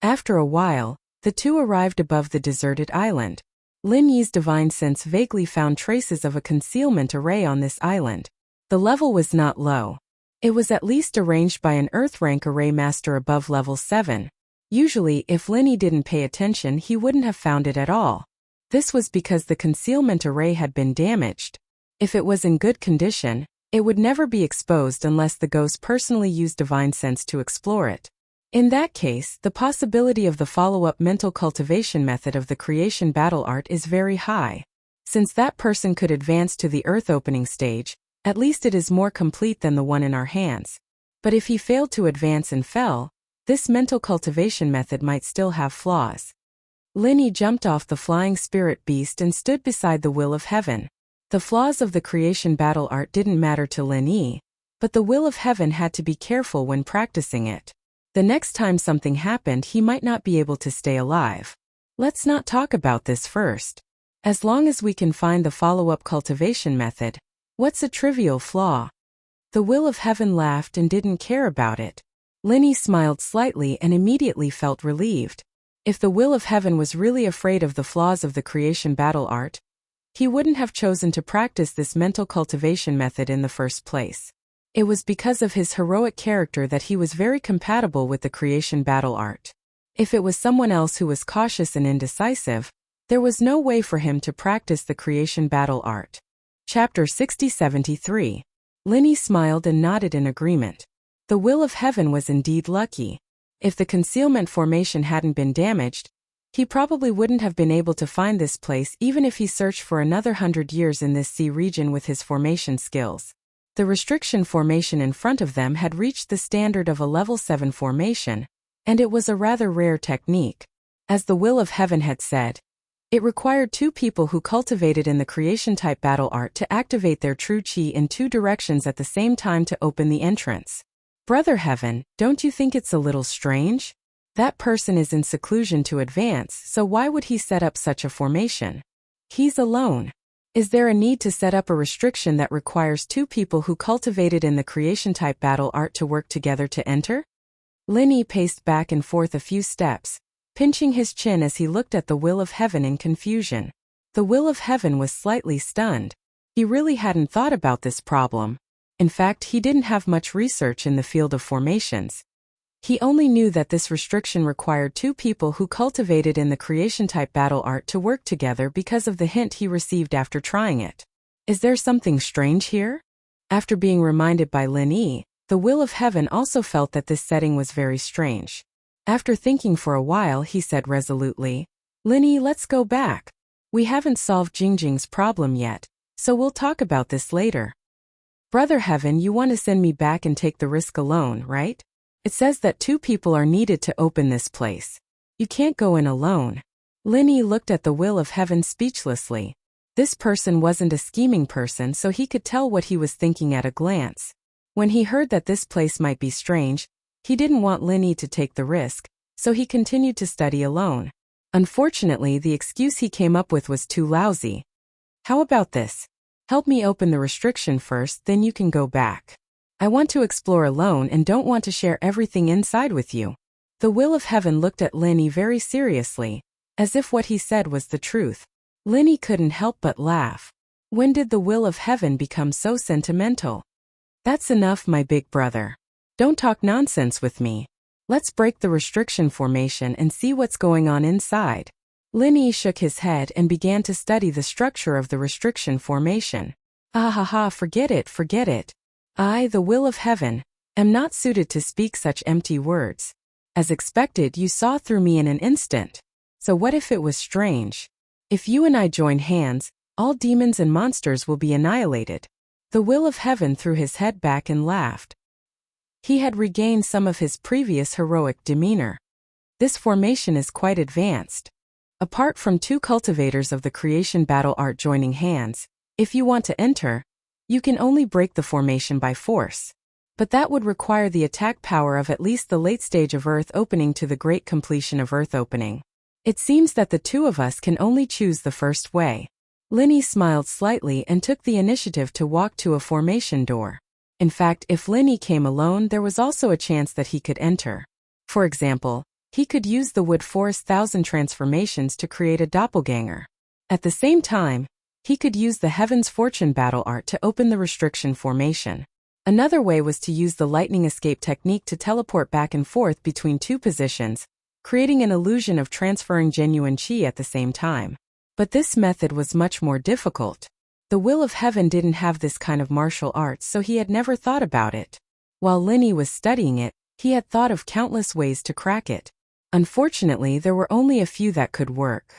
After a while, the two arrived above the deserted island. Lin Yi's divine sense vaguely found traces of a concealment array on this island. The level was not low. It was at least arranged by an Earth rank array master above level 7. Usually, if Lin Yi didn't pay attention, he wouldn't have found it at all. This was because the concealment array had been damaged. If it was in good condition, it would never be exposed unless the ghost personally used divine sense to explore it. In that case, the possibility of the follow-up mental cultivation method of the creation battle art is very high. Since that person could advance to the Earth opening stage, at least it is more complete than the one in our hands. But if he failed to advance and fell, this mental cultivation method might still have flaws. Lin Yi jumped off the flying spirit beast and stood beside the will of heaven. The flaws of the creation battle art didn't matter to Lin Yi, but the will of heaven had to be careful when practicing it. The next time something happened, he might not be able to stay alive. Let's not talk about this first. As long as we can find the follow-up cultivation method, what's a trivial flaw? The will of heaven laughed and didn't care about it. Lin Yi smiled slightly and immediately felt relieved. If the will of heaven was really afraid of the flaws of the creation battle art, he wouldn't have chosen to practice this mental cultivation method in the first place. It was because of his heroic character that he was very compatible with the creation battle art. If it was someone else who was cautious and indecisive, there was no way for him to practice the creation battle art. Chapter 60-73. Lin Yi smiled and nodded in agreement. The will of heaven was indeed lucky. If the concealment formation hadn't been damaged, he probably wouldn't have been able to find this place even if he searched for another 100 years in this sea region with his formation skills. The restriction formation in front of them had reached the standard of a level 7 formation, and it was a rather rare technique. As the will of heaven had said, it required 2 people who cultivated in the creation-type battle art to activate their true chi in 2 directions at the same time to open the entrance. Brother Heaven, don't you think it's a little strange? That person is in seclusion to advance, so why would he set up such a formation? He's alone. Is there a need to set up a restriction that requires 2 people who cultivated in the creation-type battle art to work together to enter? Lin Yi paced back and forth a few steps, pinching his chin as he looked at the will of heaven in confusion. The will of heaven was slightly stunned. He really hadn't thought about this problem. In fact, he didn't have much research in the field of formations. He only knew that this restriction required 2 people who cultivated in the creation-type battle art to work together because of the hint he received after trying it. Is there something strange here? After being reminded by Lin Yi, the will of heaven also felt that this setting was very strange. After thinking for a while, he said resolutely, Lin Yi, let's go back. We haven't solved Jingjing's problem yet, so we'll talk about this later. Brother Heaven, you want to send me back and take the risk alone, right? It says that 2 people are needed to open this place. You can't go in alone. Lin Yi looked at the will of heaven speechlessly. This person wasn't a scheming person, so he could tell what he was thinking at a glance. When he heard that this place might be strange, he didn't want Lin Yi to take the risk, so he continued to study alone. Unfortunately, the excuse he came up with was too lousy. How about this? Help me open the restriction first, then you can go back. I want to explore alone and don't want to share everything inside with you. The will of heaven looked at Lin Yi very seriously, as if what he said was the truth. Lin Yi couldn't help but laugh. When did the will of heaven become so sentimental? That's enough, my big brother. Don't talk nonsense with me. Let's break the restriction formation and see what's going on inside. Lin Yi shook his head and began to study the structure of the restriction formation. Ah ha ha, forget it. I, the will of heaven, am not suited to speak such empty words. As expected, you saw through me in an instant. So what if it was strange? If you and I join hands, all demons and monsters will be annihilated. The will of heaven threw his head back and laughed. He had regained some of his previous heroic demeanor. This formation is quite advanced. Apart from 2 cultivators of the creation battle art joining hands, if you want to enter, you can only break the formation by force. But that would require the attack power of at least the late stage of Earth opening to the great completion of Earth opening. It seems that the 2 of us can only choose the first way. Linny smiled slightly and took the initiative to walk to a formation door. In fact, if Linny came alone, there was also a chance that he could enter. For example, he could use the Wood Forest 1000 transformations to create a doppelganger. At the same time, he could use the Heaven's Fortune battle art to open the restriction formation. Another way was to use the lightning escape technique to teleport back and forth between 2 positions, creating an illusion of transferring genuine chi at the same time. But this method was much more difficult. The Will of Heaven didn't have this kind of martial arts, so he had never thought about it. While Linny was studying it, he had thought of countless ways to crack it. Unfortunately, there were only a few that could work.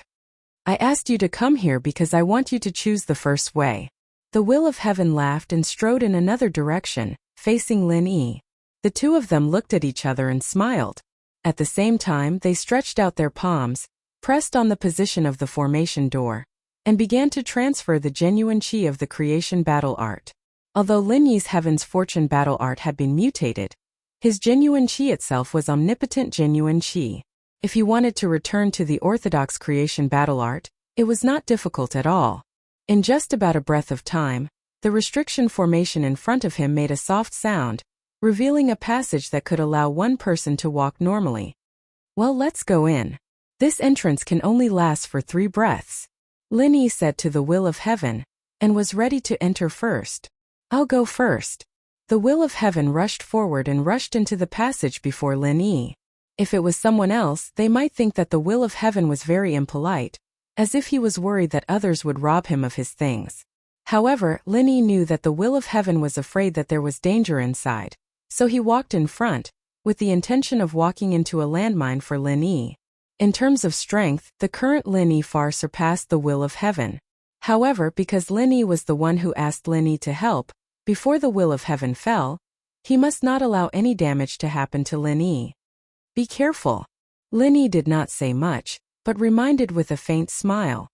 I asked you to come here because I want you to choose the first way. The Will of Heaven laughed and strode in another direction, facing Lin-Yi. The 2 of them looked at each other and smiled. At the same time, they stretched out their palms, pressed on the position of the formation door, and began to transfer the genuine chi of the creation battle art. Although Lin-Yi's Heaven's Fortune battle art had been mutated, his genuine chi itself was omnipotent genuine chi. If he wanted to return to the orthodox creation battle art, it was not difficult at all. In just about a breath of time, the restriction formation in front of him made a soft sound, revealing a passage that could allow 1 person to walk normally. Well, let's go in. This entrance can only last for 3 breaths. Lin-Yi said to the Will of Heaven, and was ready to enter first. I'll go first. The Will of Heaven rushed forward and rushed into the passage before Lin-Yi. If it was someone else, they might think that the Will of Heaven was very impolite, as if he was worried that others would rob him of his things. However, Lin-Yi knew that the Will of Heaven was afraid that there was danger inside, so he walked in front, with the intention of walking into a landmine for Lin-Yi. In terms of strength, the current Lin-Yi far surpassed the Will of Heaven. However, because Lin-Yi was the one who asked Lin-Yi to help, before the Will of Heaven fell, he must not allow any damage to happen to Lin-Yi. Be careful. Lin-Yi did not say much, but reminded with a faint smile.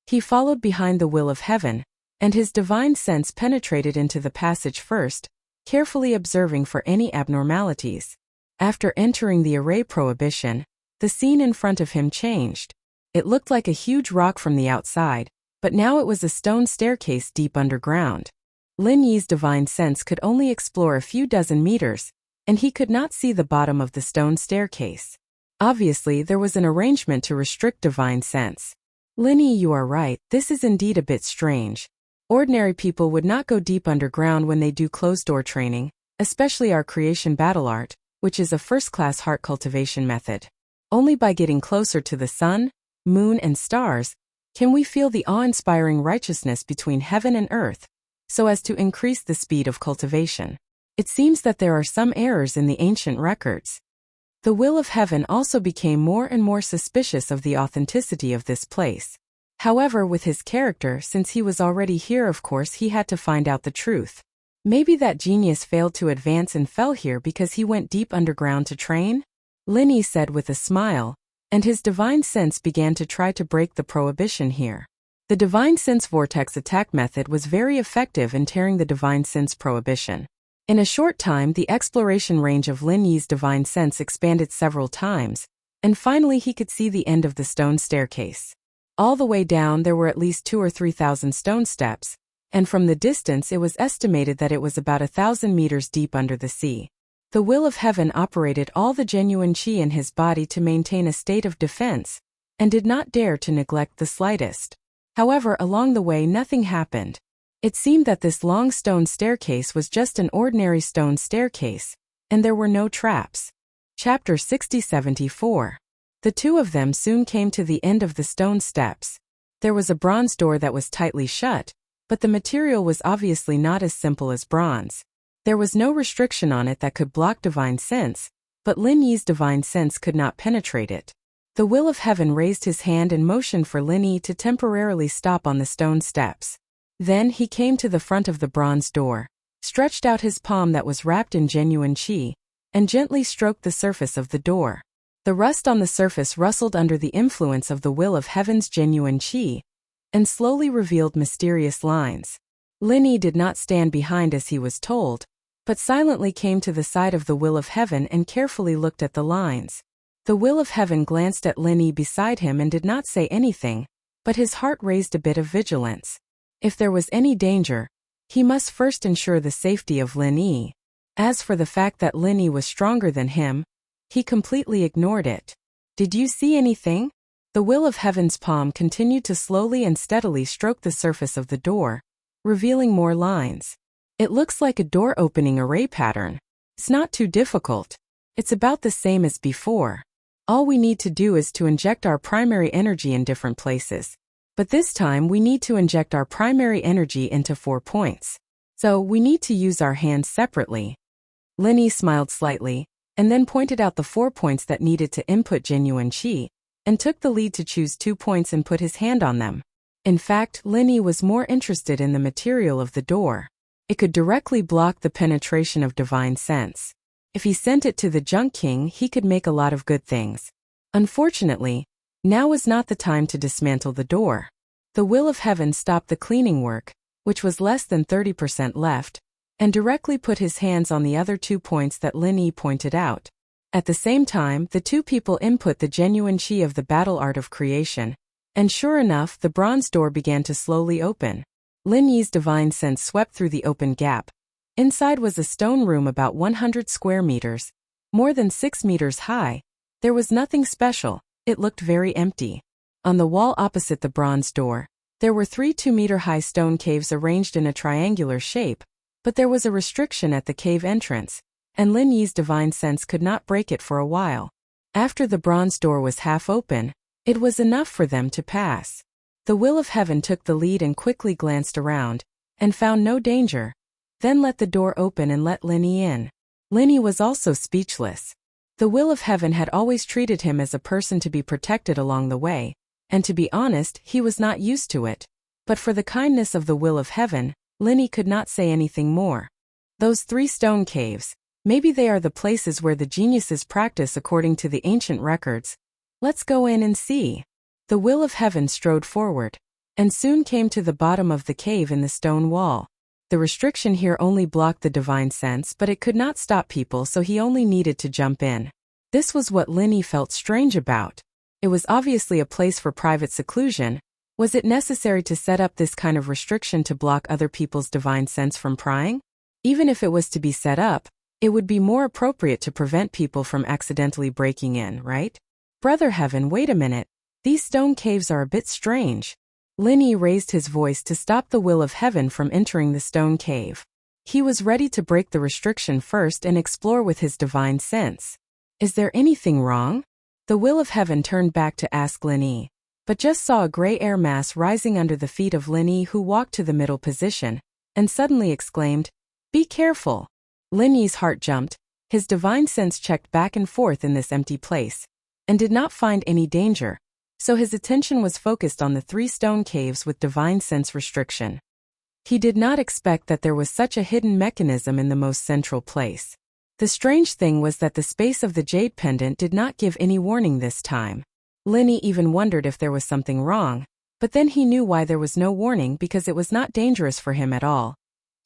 He followed behind the Will of Heaven, and his divine sense penetrated into the passage first, carefully observing for any abnormalities. After entering the array prohibition, the scene in front of him changed. It looked like a huge rock from the outside, but now it was a stone staircase deep underground. Lin-Yi's divine sense could only explore a few dozen meters, and he could not see the bottom of the stone staircase. Obviously, there was an arrangement to restrict divine sense. Lin-Yi, you are right, this is indeed a bit strange. Ordinary people would not go deep underground when they do closed-door training, especially our creation battle art, which is a first-class heart cultivation method. Only by getting closer to the sun, moon, and stars can we feel the awe-inspiring righteousness between heaven and earth, so as to increase the speed of cultivation. It seems that there are some errors in the ancient records. The Will of Heaven also became more and more suspicious of the authenticity of this place. However, with his character, since he was already here, of course he had to find out the truth. Maybe that genius failed to advance and fell here because he went deep underground to train? Lin-Yi said with a smile, and his divine sense began to try to break the prohibition here. The divine sense vortex attack method was very effective in tearing the divine sense prohibition. In a short time, the exploration range of Lin-Yi's divine sense expanded several times, and finally he could see the end of the stone staircase. All the way down there were at least 2,000 or 3,000 stone steps, and from the distance it was estimated that it was about 1,000 meters deep under the sea. The Will of Heaven operated all the genuine chi in his body to maintain a state of defense, and did not dare to neglect the slightest. However, along the way nothing happened. It seemed that this long stone staircase was just an ordinary stone staircase, and there were no traps. Chapter 60-74. The 2 of them soon came to the end of the stone steps. There was a bronze door that was tightly shut, but the material was obviously not as simple as bronze. There was no restriction on it that could block divine sense, but Lin-Yi's divine sense could not penetrate it. The Will of Heaven raised his hand and motioned for Lin-Yi to temporarily stop on the stone steps. Then he came to the front of the bronze door, stretched out his palm that was wrapped in genuine qi, and gently stroked the surface of the door. The rust on the surface rustled under the influence of the will of heaven's genuine qi, and slowly revealed mysterious lines. Lin Yi did not stand behind as he was told, but silently came to the side of the will of heaven and carefully looked at the lines. The will of heaven glanced at Lin Yi beside him and did not say anything, but his heart raised a bit of vigilance. If there was any danger, he must first ensure the safety of Lin Yi. As for the fact that Lin Yi was stronger than him, he completely ignored it. Did you see anything? The will of heaven's palm continued to slowly and steadily stroke the surface of the door, revealing more lines. It looks like a door opening array pattern. It's not too difficult. It's about the same as before. All we need to do is to inject our primary energy in different places. But this time we need to inject our primary energy into 4 points. So we need to use our hands separately. Lin Yi smiled slightly, and then pointed out the 4 points that needed to input genuine qi, and took the lead to choose 2 points and put his hand on them. In fact, Lin Yi was more interested in the material of the door. It could directly block the penetration of divine sense. If he sent it to the Junk King, he could make a lot of good things. Unfortunately, now was not the time to dismantle the door. The will of heaven stopped the cleaning work, which was less than 30% left, and directly put his hands on the other 2 points that Lin Yi pointed out. At the same time, the 2 people input the genuine qi of the battle art of creation, and sure enough, the bronze door began to slowly open. Lin Yi's divine sense swept through the open gap. Inside was a stone room about 100 square meters, more than 6 meters high. There was nothing special, it looked very empty. On the wall opposite the bronze door, there were 3 2-meter-high stone caves arranged in a triangular shape, but there was a restriction at the cave entrance, and Lin Yi's divine sense could not break it for a while. After the bronze door was half open, it was enough for them to pass. The will of heaven took the lead and quickly glanced around, and found no danger. Then let the door open and let Lin Yi in. Lin Yi was also speechless. The will of heaven had always treated him as a person to be protected along the way, and to be honest, he was not used to it. But for the kindness of the will of heaven, Lin Yi could not say anything more. Those 3 stone caves, maybe they are the places where the geniuses practice according to the ancient records. Let's go in and see. The will of heaven strode forward, and soon came to the bottom of the cave in the stone wall. The restriction here only blocked the divine sense, but it could not stop people, so he only needed to jump in. This was what Lin Yi felt strange about. It was obviously a place for private seclusion. Was it necessary to set up this kind of restriction to block other people's divine sense from prying? Even if it was to be set up, it would be more appropriate to prevent people from accidentally breaking in, right? Brother Heaven, wait a minute. These stone caves are a bit strange. Lin Yi raised his voice to stop the will of heaven from entering the stone cave. He was ready to break the restriction first and explore with his divine sense. Is there anything wrong? The will of heaven turned back to ask Lin Yi, but just saw a gray air mass rising under the feet of Lin Yi, who walked to the middle position, and suddenly exclaimed, "Be careful." Lin Yi's heart jumped. His divine sense checked back and forth in this empty place, and did not find any danger. So his attention was focused on the 3 stone caves with divine sense restriction. He did not expect that there was such a hidden mechanism in the most central place. The strange thing was that the space of the jade pendant did not give any warning this time. Lin Yi even wondered if there was something wrong, but then he knew why there was no warning, because it was not dangerous for him at all.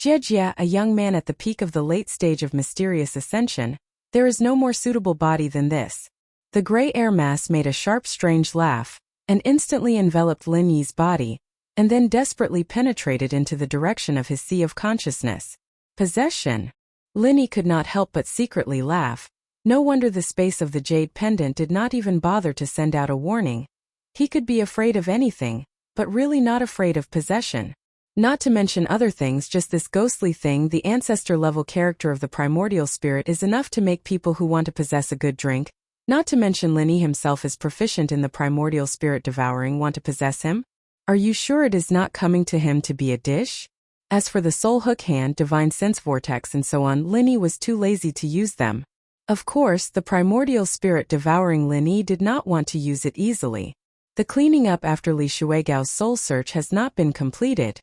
Jie, a young man at the peak of the late stage of mysterious ascension, there is no more suitable body than this. The gray air mass made a sharp, strange laugh, and instantly enveloped Lin Yi's body, and then desperately penetrated into the direction of his sea of consciousness. Possession. Lin Yi could not help but secretly laugh. No wonder the space of the jade pendant did not even bother to send out a warning. He could be afraid of anything, but really not afraid of possession. Not to mention other things, just this ghostly thing, the ancestor-level character of the primordial spirit, is enough to make people who want to possess a good drink. Not to mention Lin Yi himself is proficient in the primordial spirit devouring, want to possess him? Are you sure it is not coming to him to be a dish? As for the soul hook hand, divine sense vortex and so on, Lin Yi was too lazy to use them. Of course, the primordial spirit devouring Lin Yi did not want to use it easily. The cleaning up after Li Shuigao's soul search has not been completed.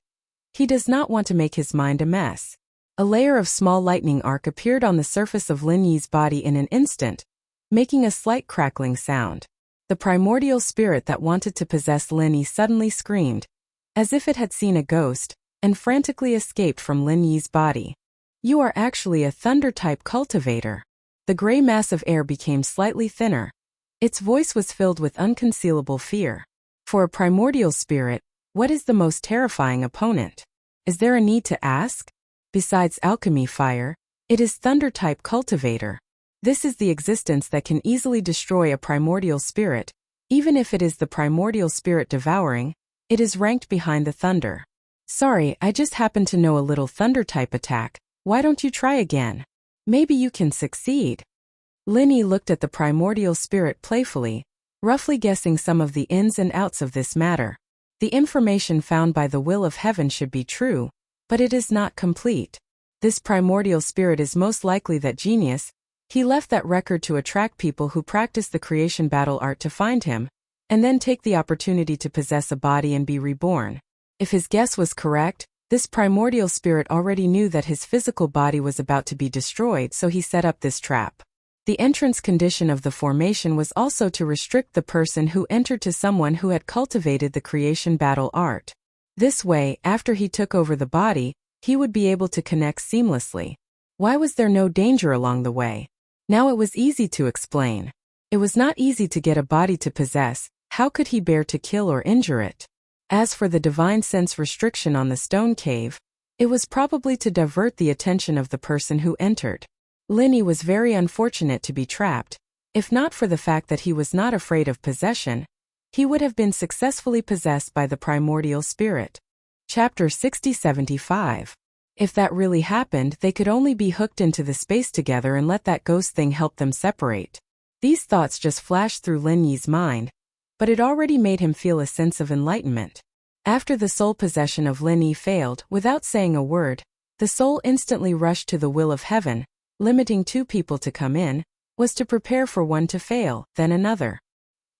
He does not want to make his mind a mess. A layer of small lightning arc appeared on the surface of Lin Yi's body in an instant, making a slight crackling sound. The primordial spirit that wanted to possess Lin Yi suddenly screamed, as if it had seen a ghost, and frantically escaped from Lin Yi's body. You are actually a thunder-type cultivator. The gray mass of air became slightly thinner. Its voice was filled with unconcealable fear. For a primordial spirit, what is the most terrifying opponent? Is there a need to ask? Besides alchemy fire, it is thunder-type cultivator. This is the existence that can easily destroy a primordial spirit. Even if it is the primordial spirit devouring, it is ranked behind the thunder. Sorry, I just happen to know a little thunder-type attack. Why don't you try again? Maybe you can succeed. Lin Yi looked at the primordial spirit playfully, roughly guessing some of the ins and outs of this matter. The information found by the will of heaven should be true, but it is not complete. This primordial spirit is most likely that genius. He left that record to attract people who practice the creation battle art to find him, and then take the opportunity to possess a body and be reborn. If his guess was correct, this primordial spirit already knew that his physical body was about to be destroyed, so he set up this trap. The entrance condition of the formation was also to restrict the person who entered to someone who had cultivated the creation battle art. This way, after he took over the body, he would be able to connect seamlessly. Why was there no danger along the way? Now it was easy to explain. It was not easy to get a body to possess. How could he bear to kill or injure it? As for the divine sense restriction on the stone cave, it was probably to divert the attention of the person who entered. Lin Yi was very unfortunate to be trapped. If not for the fact that he was not afraid of possession, he would have been successfully possessed by the primordial spirit. Chapter 60-75. If that really happened, they could only be hooked into the space together and let that ghost thing help them separate. These thoughts just flashed through Lin Yi's mind, but it already made him feel a sense of enlightenment. After the soul possession of Lin Yi failed, without saying a word, the soul instantly rushed to the will of heaven. Limiting 2 people to come in was to prepare for one to fail, then another.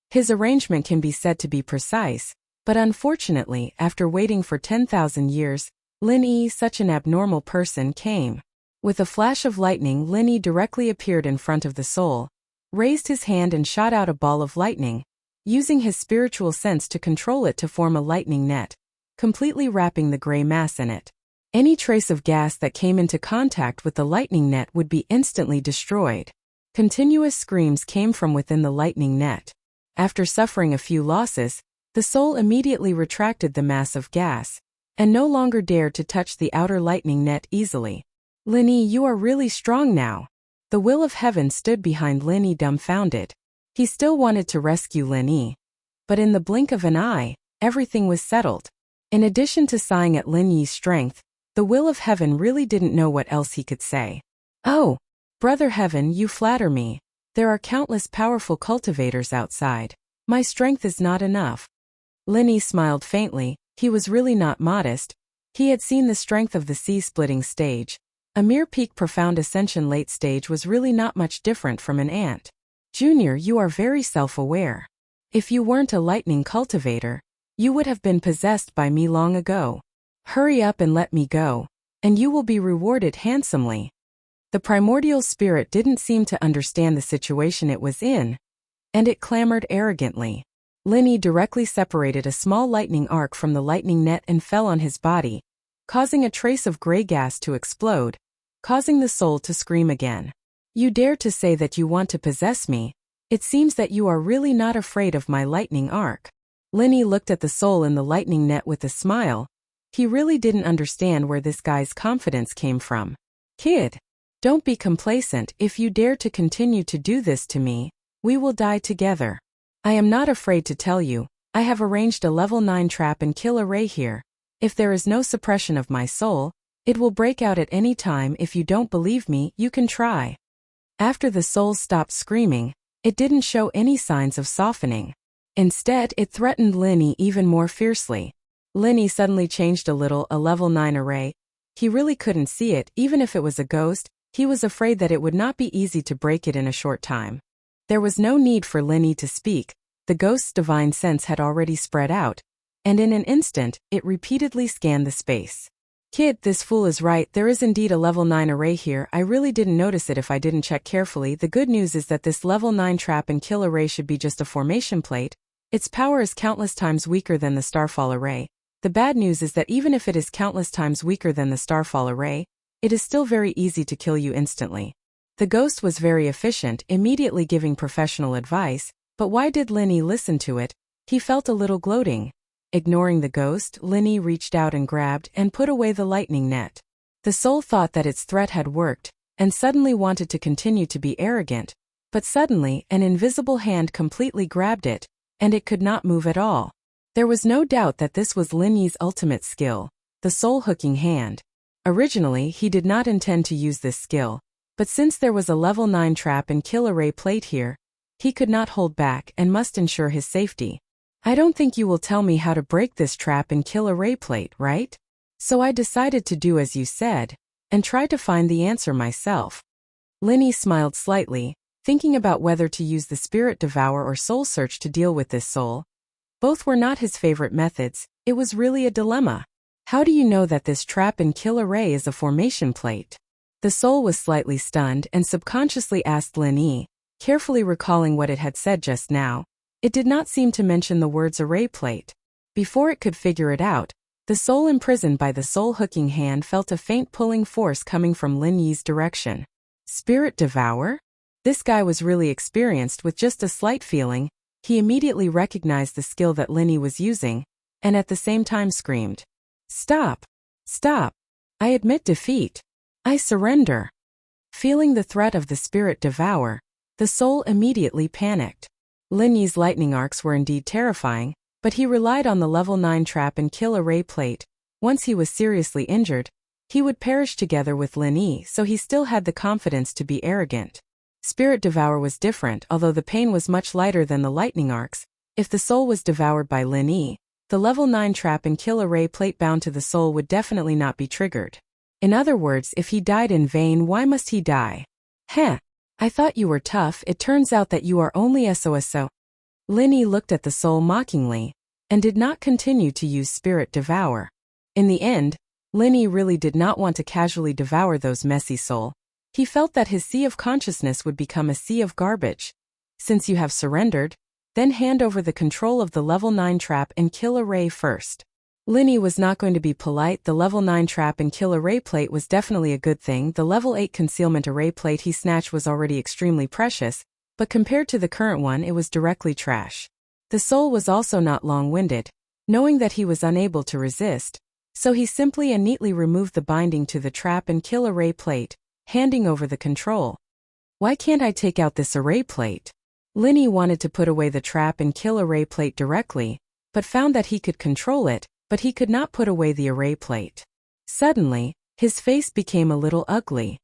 His arrangement can be said to be precise, but unfortunately, after waiting for 10,000 years, Lin Yi, such an abnormal person, came. With a flash of lightning, Lin Yi directly appeared in front of the soul, raised his hand and shot out a ball of lightning, using his spiritual sense to control it to form a lightning net, completely wrapping the gray mass in it. Any trace of gas that came into contact with the lightning net would be instantly destroyed. Continuous screams came from within the lightning net. After suffering a few losses, the soul immediately retracted the mass of gas, and no longer dared to touch the outer lightning net easily. Lin Yi, you are really strong now. The will of heaven stood behind Lin Yi dumbfounded. He still wanted to rescue Lin Yi, but in the blink of an eye, everything was settled. In addition to sighing at Lin Yi's strength, the will of heaven really didn't know what else he could say. Oh, brother heaven, you flatter me. There are countless powerful cultivators outside. My strength is not enough. Lin Yi smiled faintly. He was really not modest. He had seen the strength of the sea-splitting stage. A mere peak profound ascension late stage was really not much different from an ant. Junior, you are very self-aware. If you weren't a lightning cultivator, you would have been possessed by me long ago. Hurry up and let me go, and you will be rewarded handsomely. The primordial spirit didn't seem to understand the situation it was in, and it clamored arrogantly. Lin Yi directly separated a small lightning arc from the lightning net and fell on his body, causing a trace of gray gas to explode, causing the soul to scream again. You dare to say that you want to possess me? It seems that you are really not afraid of my lightning arc. Lin Yi looked at the soul in the lightning net with a smile. He really didn't understand where this guy's confidence came from. Kid, don't be complacent. If you dare to continue to do this to me, we will die together. I am not afraid to tell you, I have arranged a level 9 trap and kill array here. If there is no suppression of my soul, it will break out at any time. If you don't believe me, you can try. After the soul stopped screaming, it didn't show any signs of softening. Instead, it threatened Lin Yi even more fiercely. Lin Yi suddenly changed a little. A level 9 array. He really couldn't see it. Even if it was a ghost, he was afraid that it would not be easy to break it in a short time. There was no need for Lin Yi to speak. The ghost's divine sense had already spread out, and in an instant, it repeatedly scanned the space. Kid, this fool is right, there is indeed a level 9 array here, I really didn't notice it if I didn't check carefully. The good news is that this level 9 trap and kill array should be just a formation plate. Its power is countless times weaker than the starfall array. The bad news is that even if it is countless times weaker than the starfall array, it is still very easy to kill you instantly. The ghost was very efficient, immediately giving professional advice, but why did Linny listen to it? He felt a little gloating. Ignoring the ghost, Linny reached out and grabbed and put away the lightning net. The soul thought that its threat had worked, and suddenly wanted to continue to be arrogant, but suddenly an invisible hand completely grabbed it, and it could not move at all. There was no doubt that this was Linny's ultimate skill, the soul-hooking hand. Originally, he did not intend to use this skill, but since there was a level 9 trap and kill array plate here, he could not hold back and must ensure his safety. I don't think you will tell me how to break this trap and kill array plate, right? So I decided to do as you said, and try to find the answer myself. Linny smiled slightly, thinking about whether to use the spirit devour or soul search to deal with this soul. Both were not his favorite methods, it was really a dilemma. How do you know that this trap and kill array is a formation plate? The soul was slightly stunned and subconsciously asked Linny, carefully recalling what it had said just now. It did not seem to mention the words array plate. Before it could figure it out, the soul imprisoned by the soul-hooking hand felt a faint pulling force coming from Linny's direction. Spirit devour? This guy was really experienced. With just a slight feeling, he immediately recognized the skill that Linny was using, and at the same time screamed, "Stop! Stop! I admit defeat. I surrender." Feeling the threat of the spirit devour, the soul immediately panicked. Linny's lightning arcs were indeed terrifying, but he relied on the level 9 trap and kill array plate. Once he was seriously injured, he would perish together with Linny, so he still had the confidence to be arrogant. Spirit devour was different, although the pain was much lighter than the lightning arcs. If the soul was devoured by Linny, the level 9 trap and kill array plate bound to the soul would definitely not be triggered. In other words, if he died in vain, why must he die? Heh! I thought you were tough, it turns out that you are only SOSO. Linny looked at the soul mockingly, and did not continue to use spirit devour. In the end, Linny really did not want to casually devour those messy soul. He felt that his sea of consciousness would become a sea of garbage. Since you have surrendered, then hand over the control of the level 9 trap and kill array first. Linny was not going to be polite. The level 9 trap and kill array plate was definitely a good thing. The level 8 concealment array plate he snatched was already extremely precious, but compared to the current one it was directly trash. The soul was also not long-winded, knowing that he was unable to resist, so he simply and neatly removed the binding to the trap and kill array plate, handing over the control. Why can't I take out this array plate? Linny wanted to put away the trap and kill array plate directly, but found that he could control it, but he could not put away the array plate. Suddenly, his face became a little ugly.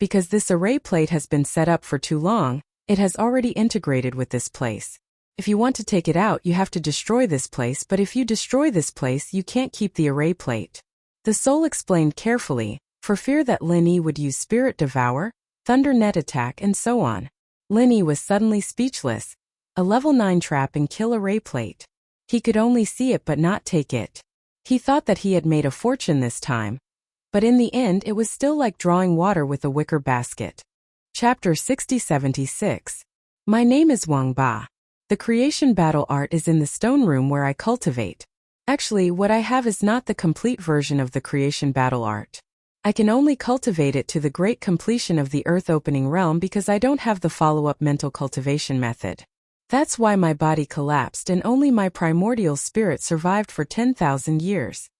Because this array plate has been set up for too long, it has already integrated with this place. If you want to take it out, you have to destroy this place, but if you destroy this place, you can't keep the array plate. The soul explained carefully, for fear that Linny would use spirit devour, thunder net attack, and so on. Linny was suddenly speechless. A level 9 trap and kill array plate. He could only see it but not take it. He thought that he had made a fortune this time. But in the end it was still like drawing water with a wicker basket. Chapter 60-76. My name is Wang Ba. The creation battle art is in the stone room where I cultivate. Actually, what I have is not the complete version of the creation battle art. I can only cultivate it to the great completion of the earth opening realm because I don't have the follow-up mental cultivation method. That's why my body collapsed and only my primordial spirit survived for 10,000 years.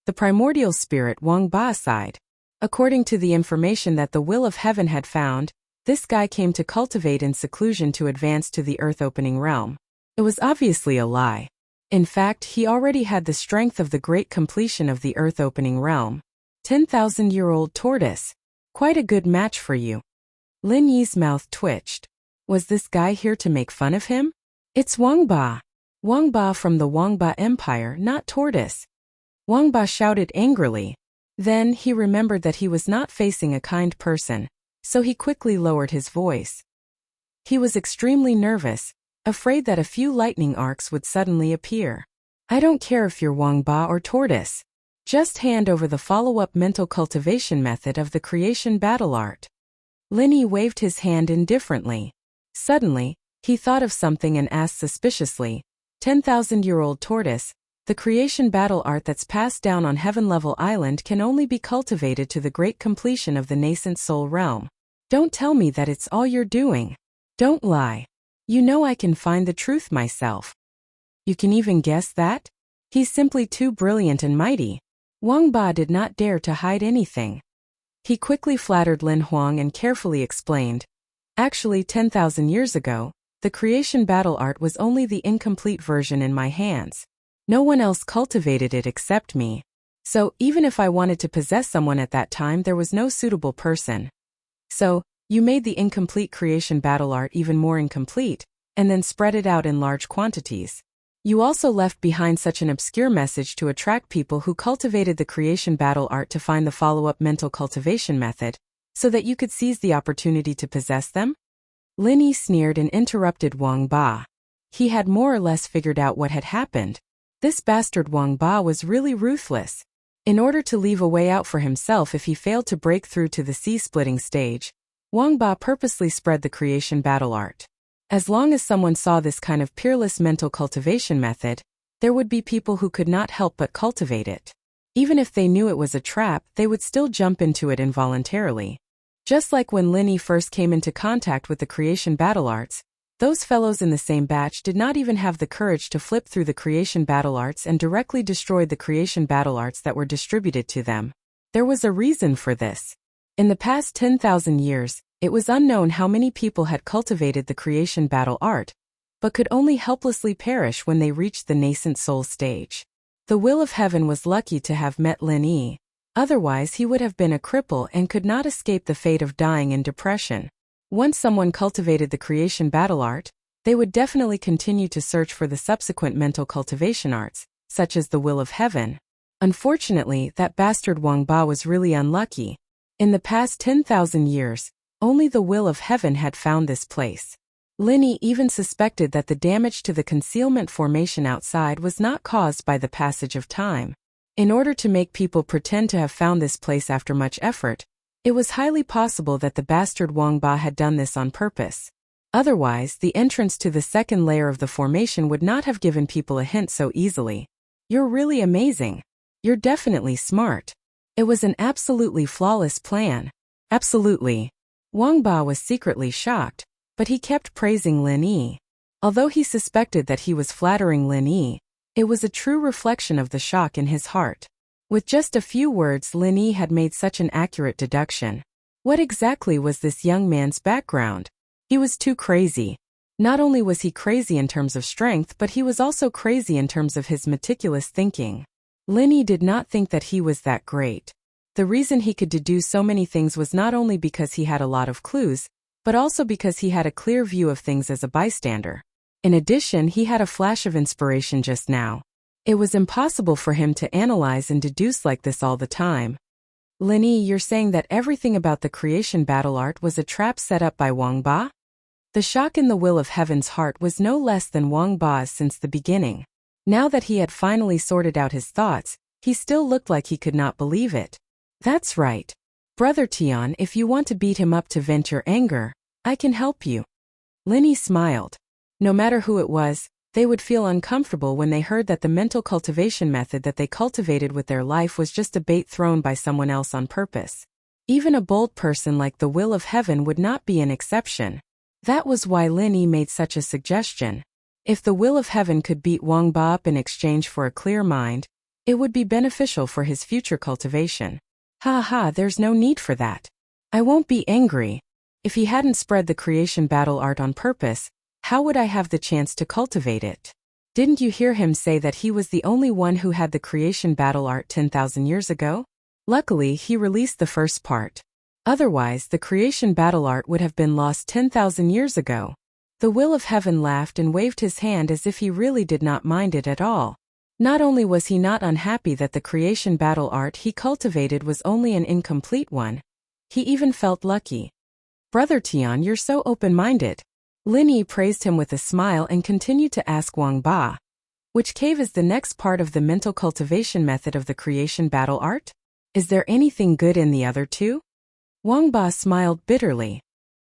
The primordial spirit Wang Ba sighed. According to the information that the will of heaven had found, this guy came to cultivate in seclusion to advance to the earth-opening realm. It was obviously a lie. In fact, he already had the strength of the great completion of the earth-opening realm. 10,000-year-old tortoise. Quite a good match for you. Lin Yi's mouth twitched. Was this guy here to make fun of him? It's Wang Ba. Wang Ba from the Wang Ba Empire, not tortoise. Wang Ba shouted angrily. Then he remembered that he was not facing a kind person, so he quickly lowered his voice. He was extremely nervous, afraid that a few lightning arcs would suddenly appear. I don't care if you're Wang Ba or tortoise. Just hand over the follow-up mental cultivation method of the creation battle art. Linny waved his hand indifferently. Suddenly, he thought of something and asked suspiciously, 10,000-year-old tortoise, the creation battle art that's passed down on Heaven Level Island can only be cultivated to the great completion of the nascent soul realm. Don't tell me that it's all you're doing. Don't lie. You know I can find the truth myself. You can even guess that? He's simply too brilliant and mighty. Wang Ba did not dare to hide anything. He quickly flattered Lin Huang and carefully explained. Actually, 10,000 years ago, the creation battle art was only the incomplete version in my hands. No one else cultivated it except me. So, even if I wanted to possess someone at that time, there was no suitable person. So, you made the incomplete creation battle art even more incomplete, and then spread it out in large quantities. You also left behind such an obscure message to attract people who cultivated the creation battle art to find the follow-up mental cultivation method, so that you could seize the opportunity to possess them? Linny sneered and interrupted Wang Ba. He had more or less figured out what had happened. This bastard Wang Ba was really ruthless. In order to leave a way out for himself if he failed to break through to the sea-splitting stage, Wang Ba purposely spread the creation battle art. As long as someone saw this kind of peerless mental cultivation method, there would be people who could not help but cultivate it. Even if they knew it was a trap, they would still jump into it involuntarily. Just like when Linny first came into contact with the creation battle arts, those fellows in the same batch did not even have the courage to flip through the creation battle arts and directly destroyed the creation battle arts that were distributed to them. There was a reason for this. In the past 10,000 years, it was unknown how many people had cultivated the creation battle art, but could only helplessly perish when they reached the nascent soul stage. The will of heaven was lucky to have met Lin Yi. Otherwise he would have been a cripple and could not escape the fate of dying in depression. Once someone cultivated the creation battle art, they would definitely continue to search for the subsequent mental cultivation arts, such as the will of heaven. Unfortunately, that bastard Wang Ba was really unlucky. In the past 10,000 years, only the will of heaven had found this place. Linny even suspected that the damage to the concealment formation outside was not caused by the passage of time. In order to make people pretend to have found this place after much effort, it was highly possible that the bastard Wang Ba had done this on purpose. Otherwise, the entrance to the second layer of the formation would not have given people a hint so easily. You're really amazing. You're definitely smart. It was an absolutely flawless plan. Absolutely. Wang Ba was secretly shocked, but he kept praising Lin Yi. Although he suspected that he was flattering Lin Yi, it was a true reflection of the shock in his heart. With just a few words, Lin Yi had made such an accurate deduction. What exactly was this young man's background? He was too crazy. Not only was he crazy in terms of strength, but he was also crazy in terms of his meticulous thinking. Lin Yi did not think that he was that great. The reason he could deduce so many things was not only because he had a lot of clues, but also because he had a clear view of things as a bystander. In addition, he had a flash of inspiration just now. It was impossible for him to analyze and deduce like this all the time. Lin Yi, you're saying that everything about the creation battle art was a trap set up by Wang Ba? The shock in the will of heaven's heart was no less than Wang Ba's since the beginning. Now that he had finally sorted out his thoughts, he still looked like he could not believe it. That's right. Brother Tian, if you want to beat him up to vent your anger, I can help you. Lin Yi smiled. No matter who it was, they would feel uncomfortable when they heard that the mental cultivation method that they cultivated with their life was just a bait thrown by someone else on purpose. Even a bold person like the will of heaven would not be an exception. That was why Lin Yi made such a suggestion. If the will of heaven could beat Wang Ba up in exchange for a clear mind, it would be beneficial for his future cultivation. There's no need for that. I won't be angry. If he hadn't spread the creation battle art on purpose, how would I have the chance to cultivate it? Didn't you hear him say that he was the only one who had the creation battle art 10,000 years ago? Luckily, he released the first part. Otherwise, the creation battle art would have been lost 10,000 years ago. The will of heaven laughed and waved his hand as if he really did not mind it at all. Not only was he not unhappy that the creation battle art he cultivated was only an incomplete one, he even felt lucky. Brother Tian, you're so open-minded. Lin Yi praised him with a smile and continued to ask Wang Ba. Which cave is the next part of the mental cultivation method of the creation battle art? Is there anything good in the other two? Wang Ba smiled bitterly.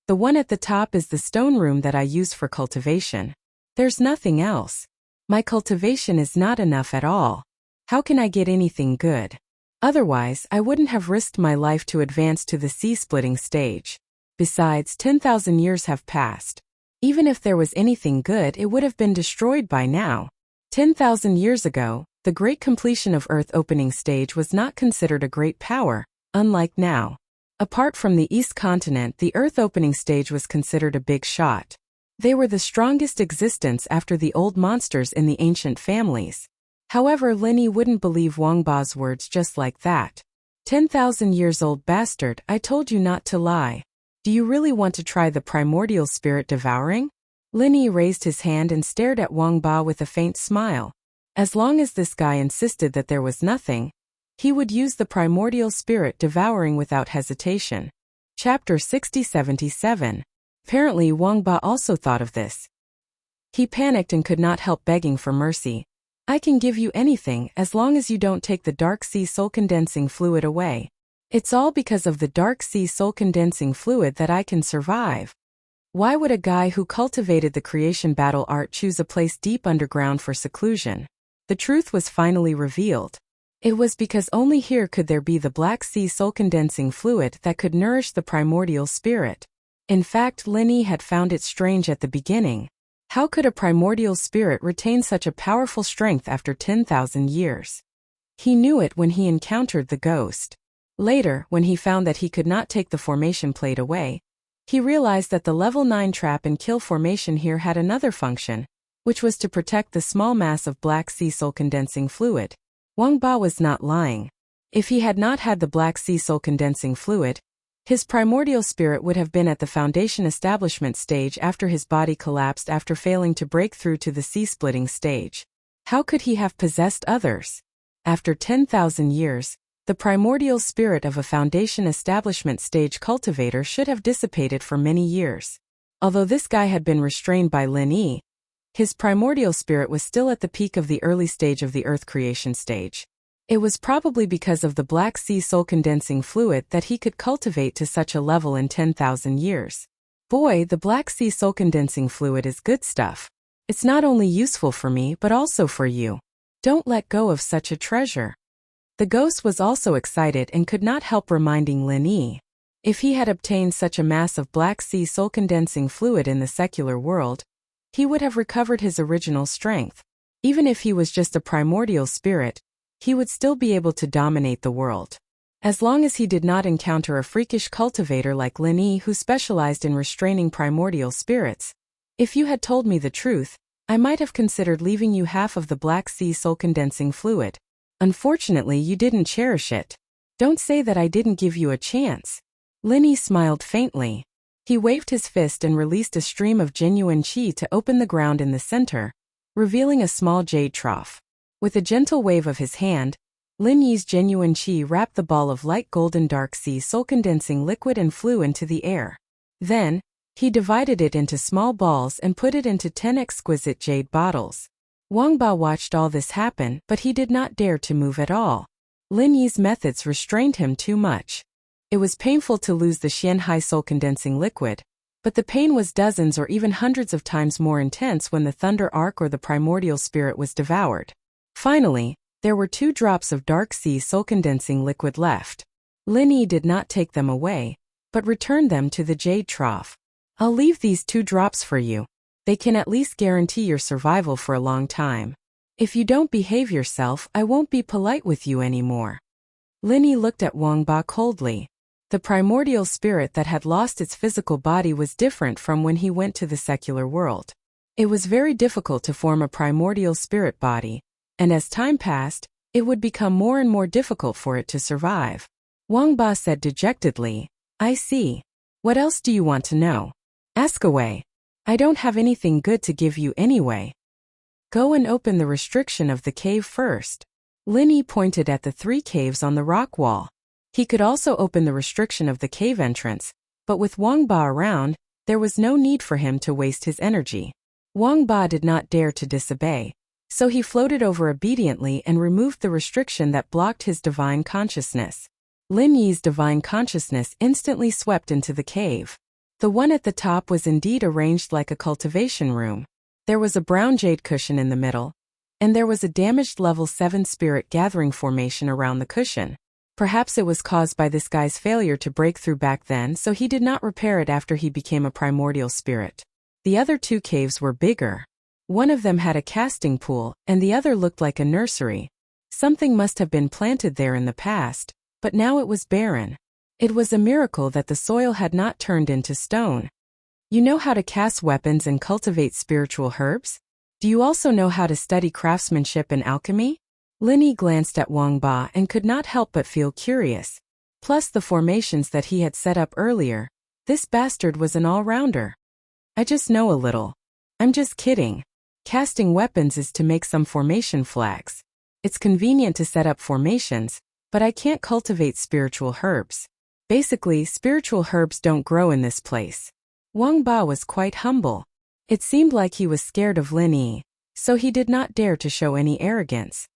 The one at the top is the stone room that I use for cultivation. There's nothing else. My cultivation is not enough at all. How can I get anything good? Otherwise, I wouldn't have risked my life to advance to the sea-splitting stage. Besides, 10,000 years have passed. Even if there was anything good, it would have been destroyed by now. 10,000 years ago, the great completion of Earth opening stage was not considered a great power, unlike now. Apart from the East continent, the Earth opening stage was considered a big shot. They were the strongest existence after the old monsters in the ancient families. However, Linny wouldn't believe Wang Ba's words just like that. 10,000 years old bastard, I told you not to lie. Do you really want to try the primordial spirit devouring? Linny raised his hand and stared at Wang Ba with a faint smile. As long as this guy insisted that there was nothing, he would use the primordial spirit devouring without hesitation. Chapter 60-77. Apparently Wang Ba also thought of this. He panicked and could not help begging for mercy. I can give you anything as long as you don't take the dark sea soul condensing fluid away. It's all because of the dark sea soul condensing fluid that I can survive. Why would a guy who cultivated the creation battle art choose a place deep underground for seclusion? The truth was finally revealed. It was because only here could there be the black sea soul condensing fluid that could nourish the primordial spirit. In fact, Linny had found it strange at the beginning. How could a primordial spirit retain such a powerful strength after 10,000 years? He knew it when he encountered the ghost. Later, when he found that he could not take the formation plate away, he realized that the level 9 trap and kill formation here had another function, which was to protect the small mass of black sea soul condensing fluid. Wang Ba was not lying. If he had not had the black sea soul condensing fluid, his primordial spirit would have been at the foundation establishment stage after his body collapsed after failing to break through to the sea-splitting stage. How could he have possessed others? After 10,000 years, the primordial spirit of a foundation establishment stage cultivator should have dissipated for many years. Although this guy had been restrained by Lin Yi, his primordial spirit was still at the peak of the early stage of the Earth creation stage. It was probably because of the black sea soul condensing fluid that he could cultivate to such a level in 10,000 years. Boy, the black sea soul condensing fluid is good stuff. It's not only useful for me but also for you. Don't let go of such a treasure. The ghost was also excited and could not help reminding Lin Yi. If he had obtained such a mass of black sea soul condensing fluid in the secular world, he would have recovered his original strength. Even if he was just a primordial spirit, he would still be able to dominate the world. As long as he did not encounter a freakish cultivator like Lin Yi who specialized in restraining primordial spirits. If you had told me the truth, I might have considered leaving you half of the black sea soul condensing fluid. Unfortunately, you didn't cherish it. Don't say that I didn't give you a chance. Lin Yi smiled faintly. He waved his fist and released a stream of genuine qi to open the ground in the center, revealing a small jade trough. With a gentle wave of his hand, Lin Yi's genuine qi wrapped the ball of light golden dark sea soul condensing liquid and flew into the air. Then, he divided it into small balls and put it into 10 exquisite jade bottles. Wang Ba watched all this happen, but he did not dare to move at all. Lin Yi's methods restrained him too much. It was painful to lose the Xianhai soul condensing liquid, but the pain was dozens or even hundreds of times more intense when the thunder arc or the primordial spirit was devoured. Finally, there were 2 drops of dark sea soul condensing liquid left. Lin Yi did not take them away, but returned them to the jade trough. I'll leave these 2 drops for you. They can at least guarantee your survival for a long time. If you don't behave yourself, I won't be polite with you anymore. Lin Yi looked at Wang Ba coldly. The primordial spirit that had lost its physical body was different from when he went to the secular world. It was very difficult to form a primordial spirit body, and as time passed, it would become more and more difficult for it to survive. Wang Ba said dejectedly, I see. What else do you want to know? Ask away. I don't have anything good to give you anyway. Go and open the restriction of the cave first. Lin Yi pointed at the 3 caves on the rock wall. He could also open the restriction of the cave entrance, but with Wang Ba around, there was no need for him to waste his energy. Wang Ba did not dare to disobey. So he floated over obediently and removed the restriction that blocked his divine consciousness. Lin Yi's divine consciousness instantly swept into the cave. The one at the top was indeed arranged like a cultivation room. There was a brown jade cushion in the middle, and there was a damaged level 7 spirit gathering formation around the cushion. Perhaps it was caused by this guy's failure to break through back then, so he did not repair it after he became a primordial spirit. The other 2 caves were bigger. One of them had a casting pool, and the other looked like a nursery. Something must have been planted there in the past, but now it was barren. It was a miracle that the soil had not turned into stone. You know how to cast weapons and cultivate spiritual herbs? Do you also know how to study craftsmanship and alchemy? Lin Yi glanced at Wang Ba and could not help but feel curious. Plus the formations that he had set up earlier, this bastard was an all-rounder. I just know a little. I'm just kidding. Casting weapons is to make some formation flags. It's convenient to set up formations, but I can't cultivate spiritual herbs. Basically, spiritual herbs don't grow in this place. Wang Ba was quite humble. It seemed like he was scared of Lin Yi, so he did not dare to show any arrogance.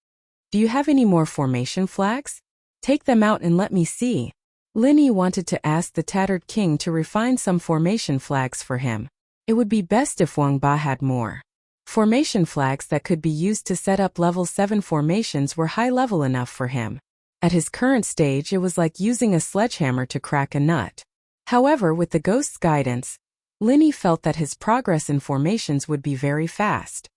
Do you have any more formation flags? Take them out and let me see. Lin Yi wanted to ask the tattered king to refine some formation flags for him. It would be best if Wang Ba had more. Formation flags that could be used to set up level 7 formations were high level enough for him. At his current stage, it was like using a sledgehammer to crack a nut. However, with the ghost's guidance, Lin Yi felt that his progress in formations would be very fast.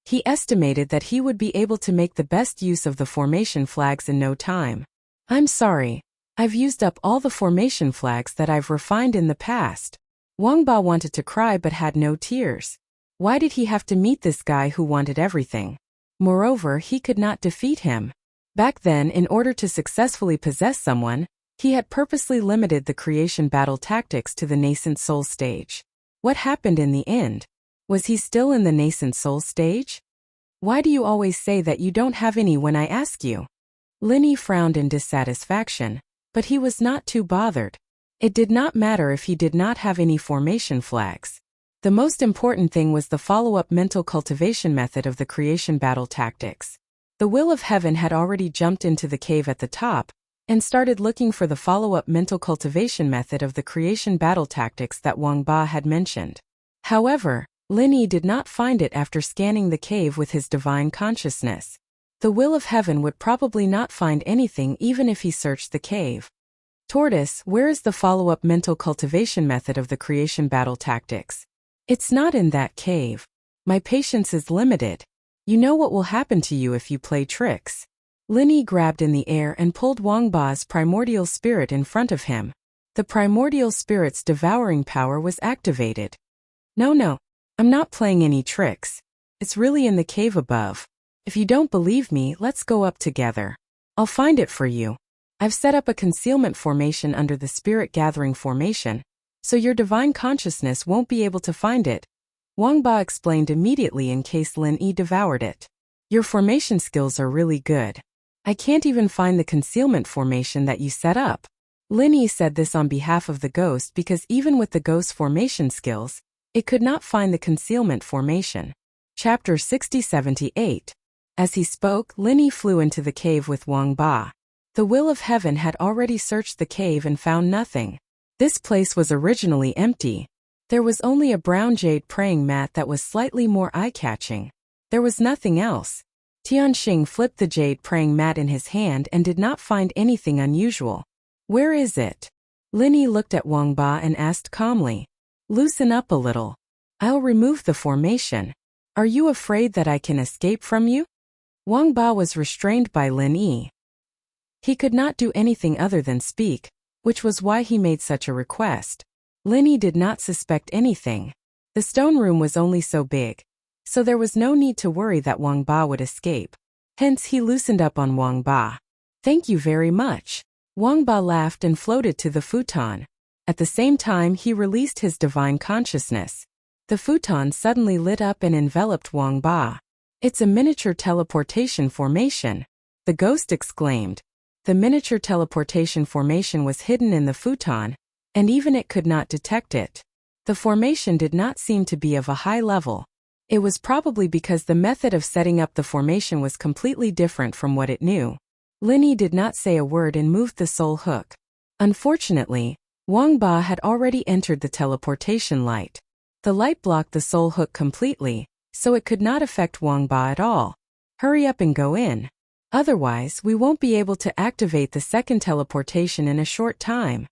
He estimated that he would be able to make the best use of the formation flags in no time. I'm sorry. I've used up all the formation flags that I've refined in the past. Wang Ba wanted to cry but had no tears. Why did he have to meet this guy who wanted everything? Moreover, he could not defeat him. Back then, in order to successfully possess someone, he had purposely limited the creation battle tactics to the nascent soul stage. What happened in the end? Was he still in the nascent soul stage? Why do you always say that you don't have any when I ask you? Lin Yi frowned in dissatisfaction, but he was not too bothered. It did not matter if he did not have any formation flags. The most important thing was the follow-up mental cultivation method of the creation battle tactics. The will of heaven had already jumped into the cave at the top and started looking for the follow-up mental cultivation method of the creation battle tactics that Wang Ba had mentioned. However, Lin Yi did not find it after scanning the cave with his divine consciousness. The will of heaven would probably not find anything even if he searched the cave. Tortoise, where is the follow-up mental cultivation method of the creation battle tactics? It's not in that cave. My patience is limited. You know what will happen to you if you play tricks. Lin Yi grabbed in the air and pulled Wang Ba's primordial spirit in front of him. The primordial spirit's devouring power was activated. No, I'm not playing any tricks. It's really in the cave above. If you don't believe me, let's go up together. I'll find it for you. I've set up a concealment formation under the spirit gathering formation, so your divine consciousness won't be able to find it. Wang Ba explained immediately in case Lin Yi devoured it. Your formation skills are really good. I can't even find the concealment formation that you set up. Lin Yi said this on behalf of the ghost because even with the ghost's formation skills, it could not find the concealment formation. Chapter 60-78. As he spoke, Lin Yi flew into the cave with Wang Ba. The will of heaven had already searched the cave and found nothing. This place was originally empty. There was only a brown jade praying mat that was slightly more eye-catching. There was nothing else. Tianxing flipped the jade praying mat in his hand and did not find anything unusual. Where is it? Lin Yi looked at Wang Ba and asked calmly. Loosen up a little. I'll remove the formation. Are you afraid that I can escape from you? Wang Ba was restrained by Lin Yi. He could not do anything other than speak, which was why he made such a request. Lin Yi did not suspect anything. The stone room was only so big, so there was no need to worry that Wang Ba would escape. Hence he loosened up on Wang Ba. Thank you very much. Wang Ba laughed and floated to the futon. At the same time he released his divine consciousness. The futon suddenly lit up and enveloped Wang Ba. It's a miniature teleportation formation. The ghost exclaimed. The miniature teleportation formation was hidden in the futon, and even it could not detect it. The formation did not seem to be of a high level. It was probably because the method of setting up the formation was completely different from what it knew. Linny did not say a word and moved the soul hook. Unfortunately, Wang Ba had already entered the teleportation light. The light blocked the soul hook completely, so it could not affect Wang Ba at all. Hurry up and go in. Otherwise, we won't be able to activate the second teleportation in a short time.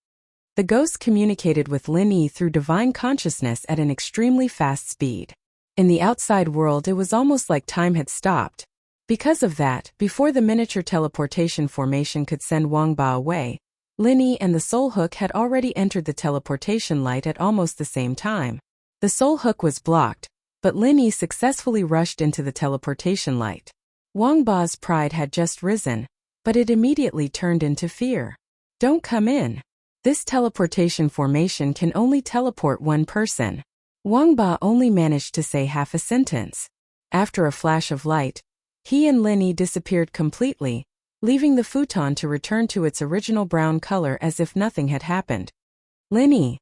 The ghost communicated with Linny through divine consciousness at an extremely fast speed. In the outside world, it was almost like time had stopped. Because of that, before the miniature teleportation formation could send Wang Ba away, Linny and the soul hook had already entered the teleportation light at almost the same time. The soul hook was blocked, but Linny successfully rushed into the teleportation light. Wang Ba's pride had just risen, but it immediately turned into fear. Don't come in. This teleportation formation can only teleport one person. Wang Ba only managed to say half a sentence. After a flash of light, he and Linny disappeared completely, leaving the futon to return to its original brown color as if nothing had happened. Linny.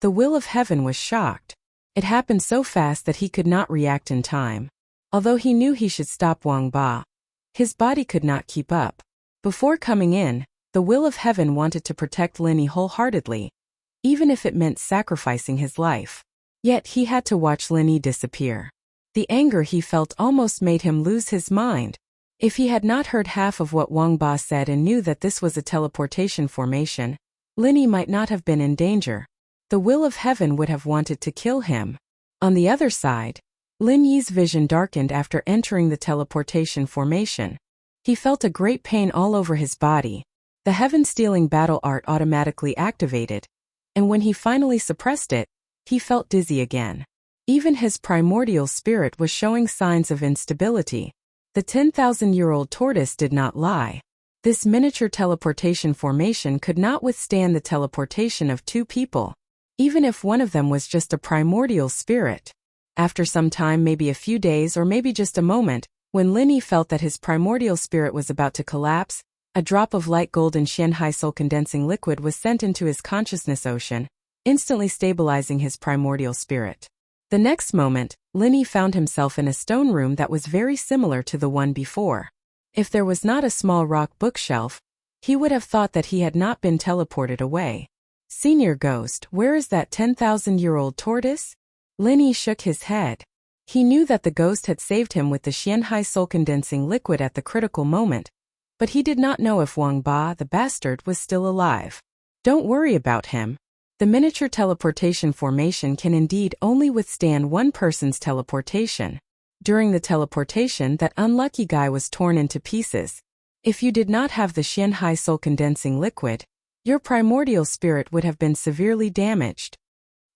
The will of heaven was shocked. It happened so fast that he could not react in time. Although he knew he should stop Wang Ba, his body could not keep up. Before coming in, the will of heaven wanted to protect Linny wholeheartedly, even if it meant sacrificing his life. Yet he had to watch Linny disappear. The anger he felt almost made him lose his mind. If he had not heard half of what Wang Ba said and knew that this was a teleportation formation, Linny might not have been in danger. The will of heaven would have wanted to kill him. On the other side, Lin Yi's vision darkened after entering the teleportation formation. He felt a great pain all over his body. The heaven-stealing battle art automatically activated, and when he finally suppressed it, he felt dizzy again. Even his primordial spirit was showing signs of instability. The 10,000-year-old tortoise did not lie. This miniature teleportation formation could not withstand the teleportation of two people, even if one of them was just a primordial spirit. After some time, maybe a few days or maybe just a moment, when Linny felt that his primordial spirit was about to collapse, a drop of light golden Xianhai soul condensing liquid was sent into his consciousness ocean, instantly stabilizing his primordial spirit. The next moment, Linny found himself in a stone room that was very similar to the one before. If there was not a small rock bookshelf, he would have thought that he had not been teleported away. Senior Ghost, where is that 10,000-year-old tortoise? Linny shook his head. He knew that the ghost had saved him with the Xianhai soul condensing liquid at the critical moment, but he did not know if Wang Ba, the bastard, was still alive. Don't worry about him. The miniature teleportation formation can indeed only withstand one person's teleportation. During the teleportation, that unlucky guy was torn into pieces. If you did not have the Xianhai soul condensing liquid, your primordial spirit would have been severely damaged.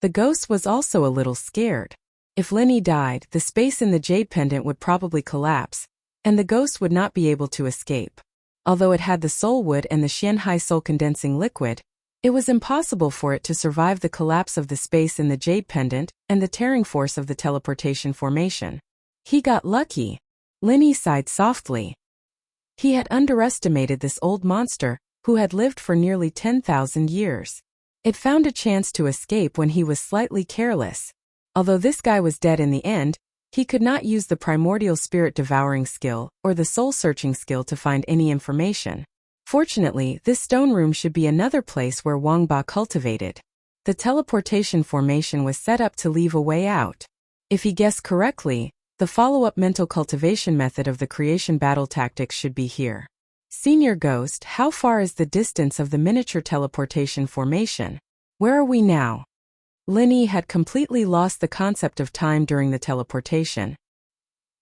The ghost was also a little scared. If Linny died, the space in the jade pendant would probably collapse, and the ghost would not be able to escape. Although it had the soul wood and the Xianhai soul condensing liquid, it was impossible for it to survive the collapse of the space in the jade pendant and the tearing force of the teleportation formation. He got lucky. Linny sighed softly. He had underestimated this old monster, who had lived for nearly 10,000 years. It found a chance to escape when he was slightly careless. Although this guy was dead in the end, he could not use the primordial spirit devouring skill or the soul searching skill to find any information. Fortunately, this stone room should be another place where Wang Ba cultivated. The teleportation formation was set up to leave a way out. If he guessed correctly, the follow-up mental cultivation method of the creation battle tactics should be here. Senior Ghost, how far is the distance of the miniature teleportation formation? Where are we now? Linny had completely lost the concept of time during the teleportation.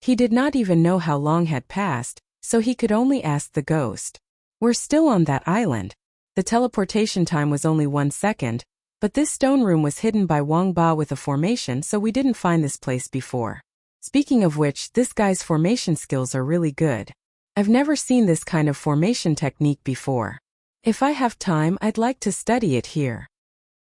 He did not even know how long had passed, so he could only ask the ghost. We're still on that island. The teleportation time was only 1 second, but this stone room was hidden by Wang Ba with a formation, so we didn't find this place before. Speaking of which, this guy's formation skills are really good. I've never seen this kind of formation technique before. If I have time, I'd like to study it here.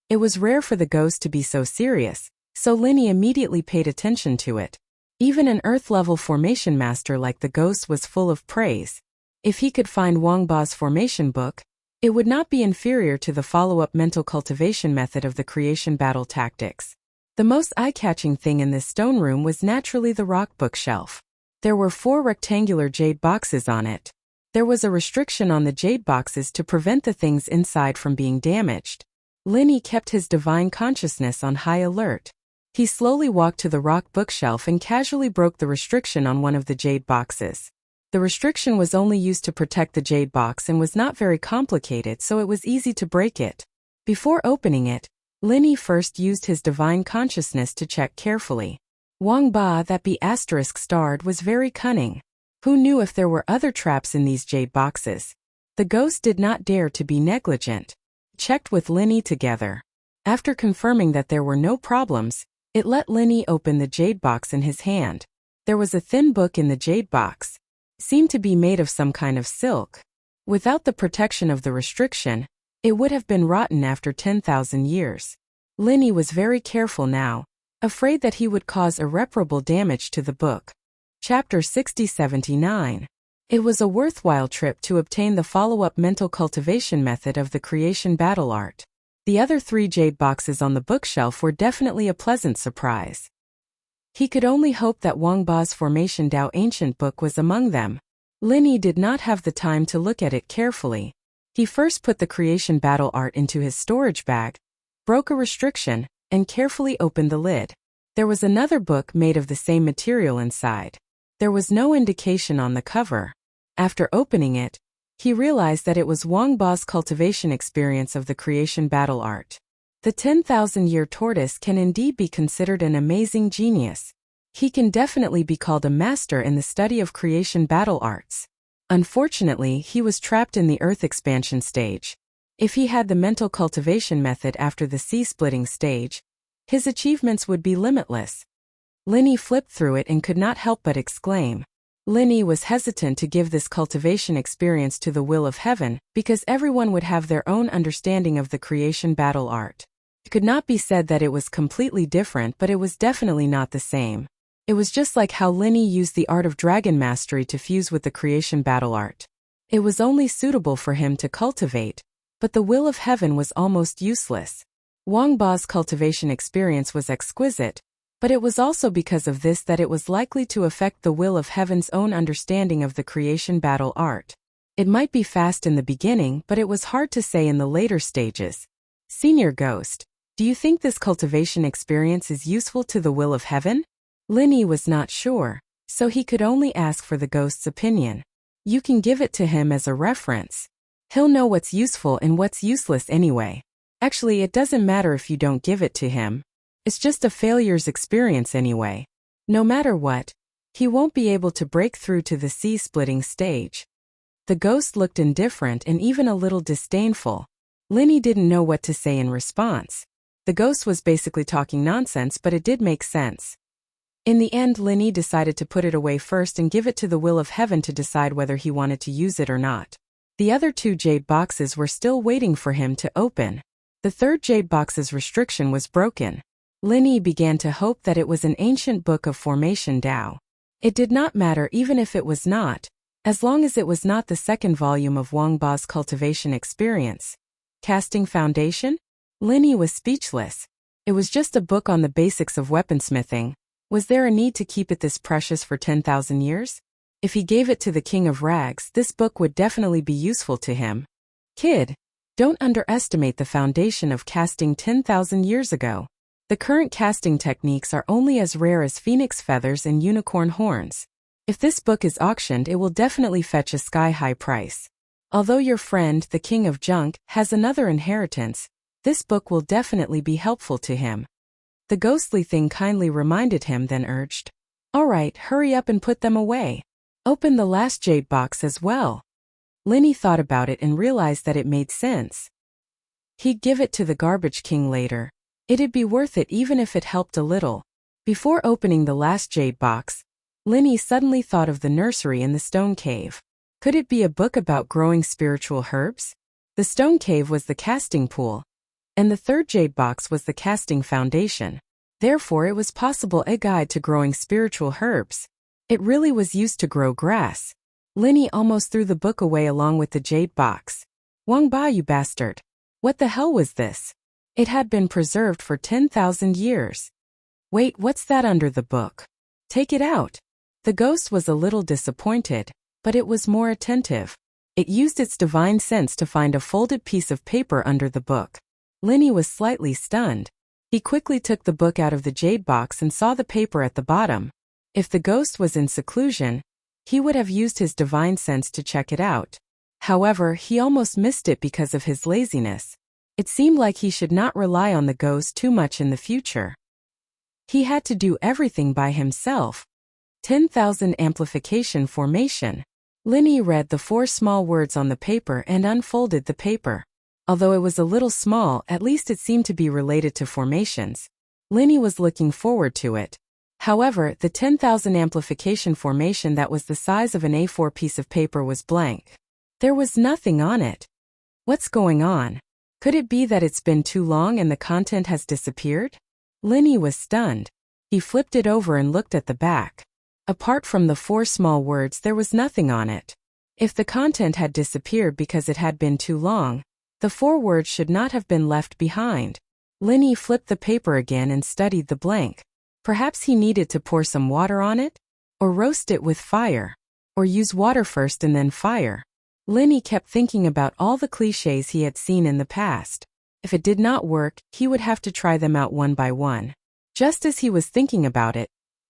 It was rare for the ghost to be so serious, so Linny immediately paid attention to it. Even an Earth-level formation master like the ghost was full of praise. If he could find Wang Ba's formation book, it would not be inferior to the follow-up mental cultivation method of the creation battle tactics. The most eye-catching thing in this stone room was naturally the rock bookshelf. There were 4 rectangular jade boxes on it. There was a restriction on the jade boxes to prevent the things inside from being damaged. Linny kept his divine consciousness on high alert. He slowly walked to the rock bookshelf and casually broke the restriction on one of the jade boxes. The restriction was only used to protect the jade box and was not very complicated, so it was easy to break it. Before opening it, Linny first used his divine consciousness to check carefully. Wang Ba, that be *starred, was very cunning. Who knew if there were other traps in these jade boxes? The ghost did not dare to be negligent. Checked with Linny together. After confirming that there were no problems, it let Linny open the jade box in his hand. There was a thin book in the jade box. Seemed to be made of some kind of silk. Without the protection of the restriction, it would have been rotten after 10,000 years. Linny was very careful now, afraid that he would cause irreparable damage to the book. Chapter 6079. It was a worthwhile trip to obtain the follow-up mental cultivation method of the creation battle art. The other 3 jade boxes on the bookshelf were definitely a pleasant surprise. He could only hope that Wang Ba's Formation Dao ancient book was among them. Linny did not have the time to look at it carefully. He first put the creation battle art into his storage bag, broke a restriction, and carefully opened the lid. There was another book made of the same material inside. There was no indication on the cover. After opening it, he realized that it was Wang Ba's cultivation experience of the creation battle art. The 10,000-year tortoise can indeed be considered an amazing genius. He can definitely be called a master in the study of creation battle arts. Unfortunately, he was trapped in the Earth expansion stage. If he had the mental cultivation method after the sea-splitting stage, his achievements would be limitless. Linny flipped through it and could not help but exclaim. Linny was hesitant to give this cultivation experience to the will of heaven, because everyone would have their own understanding of the creation battle art. It could not be said that it was completely different, but it was definitely not the same. It was just like how Linny used the art of dragon mastery to fuse with the creation battle art. It was only suitable for him to cultivate, but the will of heaven was almost useless. Wang Ba's cultivation experience was exquisite, but it was also because of this that it was likely to affect the will of heaven's own understanding of the creation battle art. It might be fast in the beginning, but it was hard to say in the later stages. Senior Ghost, do you think this cultivation experience is useful to the will of heaven? Linny was not sure, so he could only ask for the ghost's opinion. You can give it to him as a reference. He'll know what's useful and what's useless anyway. Actually, it doesn't matter if you don't give it to him. It's just a failure's experience anyway. No matter what, he won't be able to break through to the sea-splitting stage. The ghost looked indifferent and even a little disdainful. Linny didn't know what to say in response. The ghost was basically talking nonsense, but it did make sense. In the end, Linny decided to put it away first and give it to the will of heaven to decide whether he wanted to use it or not. The other 2 jade boxes were still waiting for him to open. The 3rd jade box's restriction was broken. Linny began to hope that it was an ancient book of Formation Dao. It did not matter even if it was not, as long as it was not the 2nd volume of Wang Ba's cultivation experience. Casting Foundation? Linny was speechless. It was just a book on the basics of weaponsmithing. Was there a need to keep it this precious for 10,000 years? If he gave it to the King of Rags, this book would definitely be useful to him. Kid, don't underestimate the foundation of casting 10,000 years ago. The current casting techniques are only as rare as phoenix feathers and unicorn horns. If this book is auctioned, it will definitely fetch a sky-high price. Although your friend, the King of Junk, has another inheritance, this book will definitely be helpful to him. The ghostly thing kindly reminded him, then urged, "All right, hurry up and put them away. Open the last jade box as well." Linny thought about it and realized that it made sense. He'd give it to the Garbage King later. It'd be worth it even if it helped a little. Before opening the last jade box, Linny suddenly thought of the nursery in the stone cave. Could it be a book about growing spiritual herbs? The stone cave was the casting pool, and the 3rd jade box was the casting foundation. Therefore, it was possible a guide to growing spiritual herbs. It really was used to grow grass. Linny almost threw the book away along with the jade box. Wang Ba, you bastard. What the hell was this? It had been preserved for 10,000 years. Wait, what's that under the book? Take it out. The ghost was a little disappointed, but it was more attentive. It used its divine sense to find a folded piece of paper under the book. Linny was slightly stunned. He quickly took the book out of the jade box and saw the paper at the bottom. If the ghost was in seclusion, he would have used his divine sense to check it out. However, he almost missed it because of his laziness. It seemed like he should not rely on the ghost too much in the future. He had to do everything by himself. 10,000 amplification formation. Linny read the 4 small words on the paper and unfolded the paper. Although it was a little small, at least it seemed to be related to formations. Linny was looking forward to it. However, the 10,000 amplification formation that was the size of an A4 piece of paper was blank. There was nothing on it. What's going on? Could it be that it's been too long and the content has disappeared? Linny was stunned. He flipped it over and looked at the back. Apart from the 4 small words, there was nothing on it. If the content had disappeared because it had been too long, the 4 words should not have been left behind. Linny flipped the paper again and studied the blank. Perhaps he needed to pour some water on it? Or roast it with fire? Or use water first and then fire? Linny kept thinking about all the clichés he had seen in the past. If it did not work, he would have to try them out one by one. Just as he was thinking about it,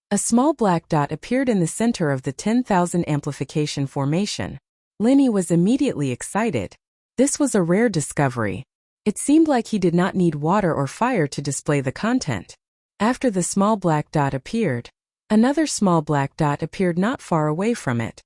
a small black dot appeared in the center of the 10,000 amplification formation. Linny was immediately excited. This was a rare discovery. It seemed like he did not need water or fire to display the content. After the small black dot appeared, another small black dot appeared not far away from it.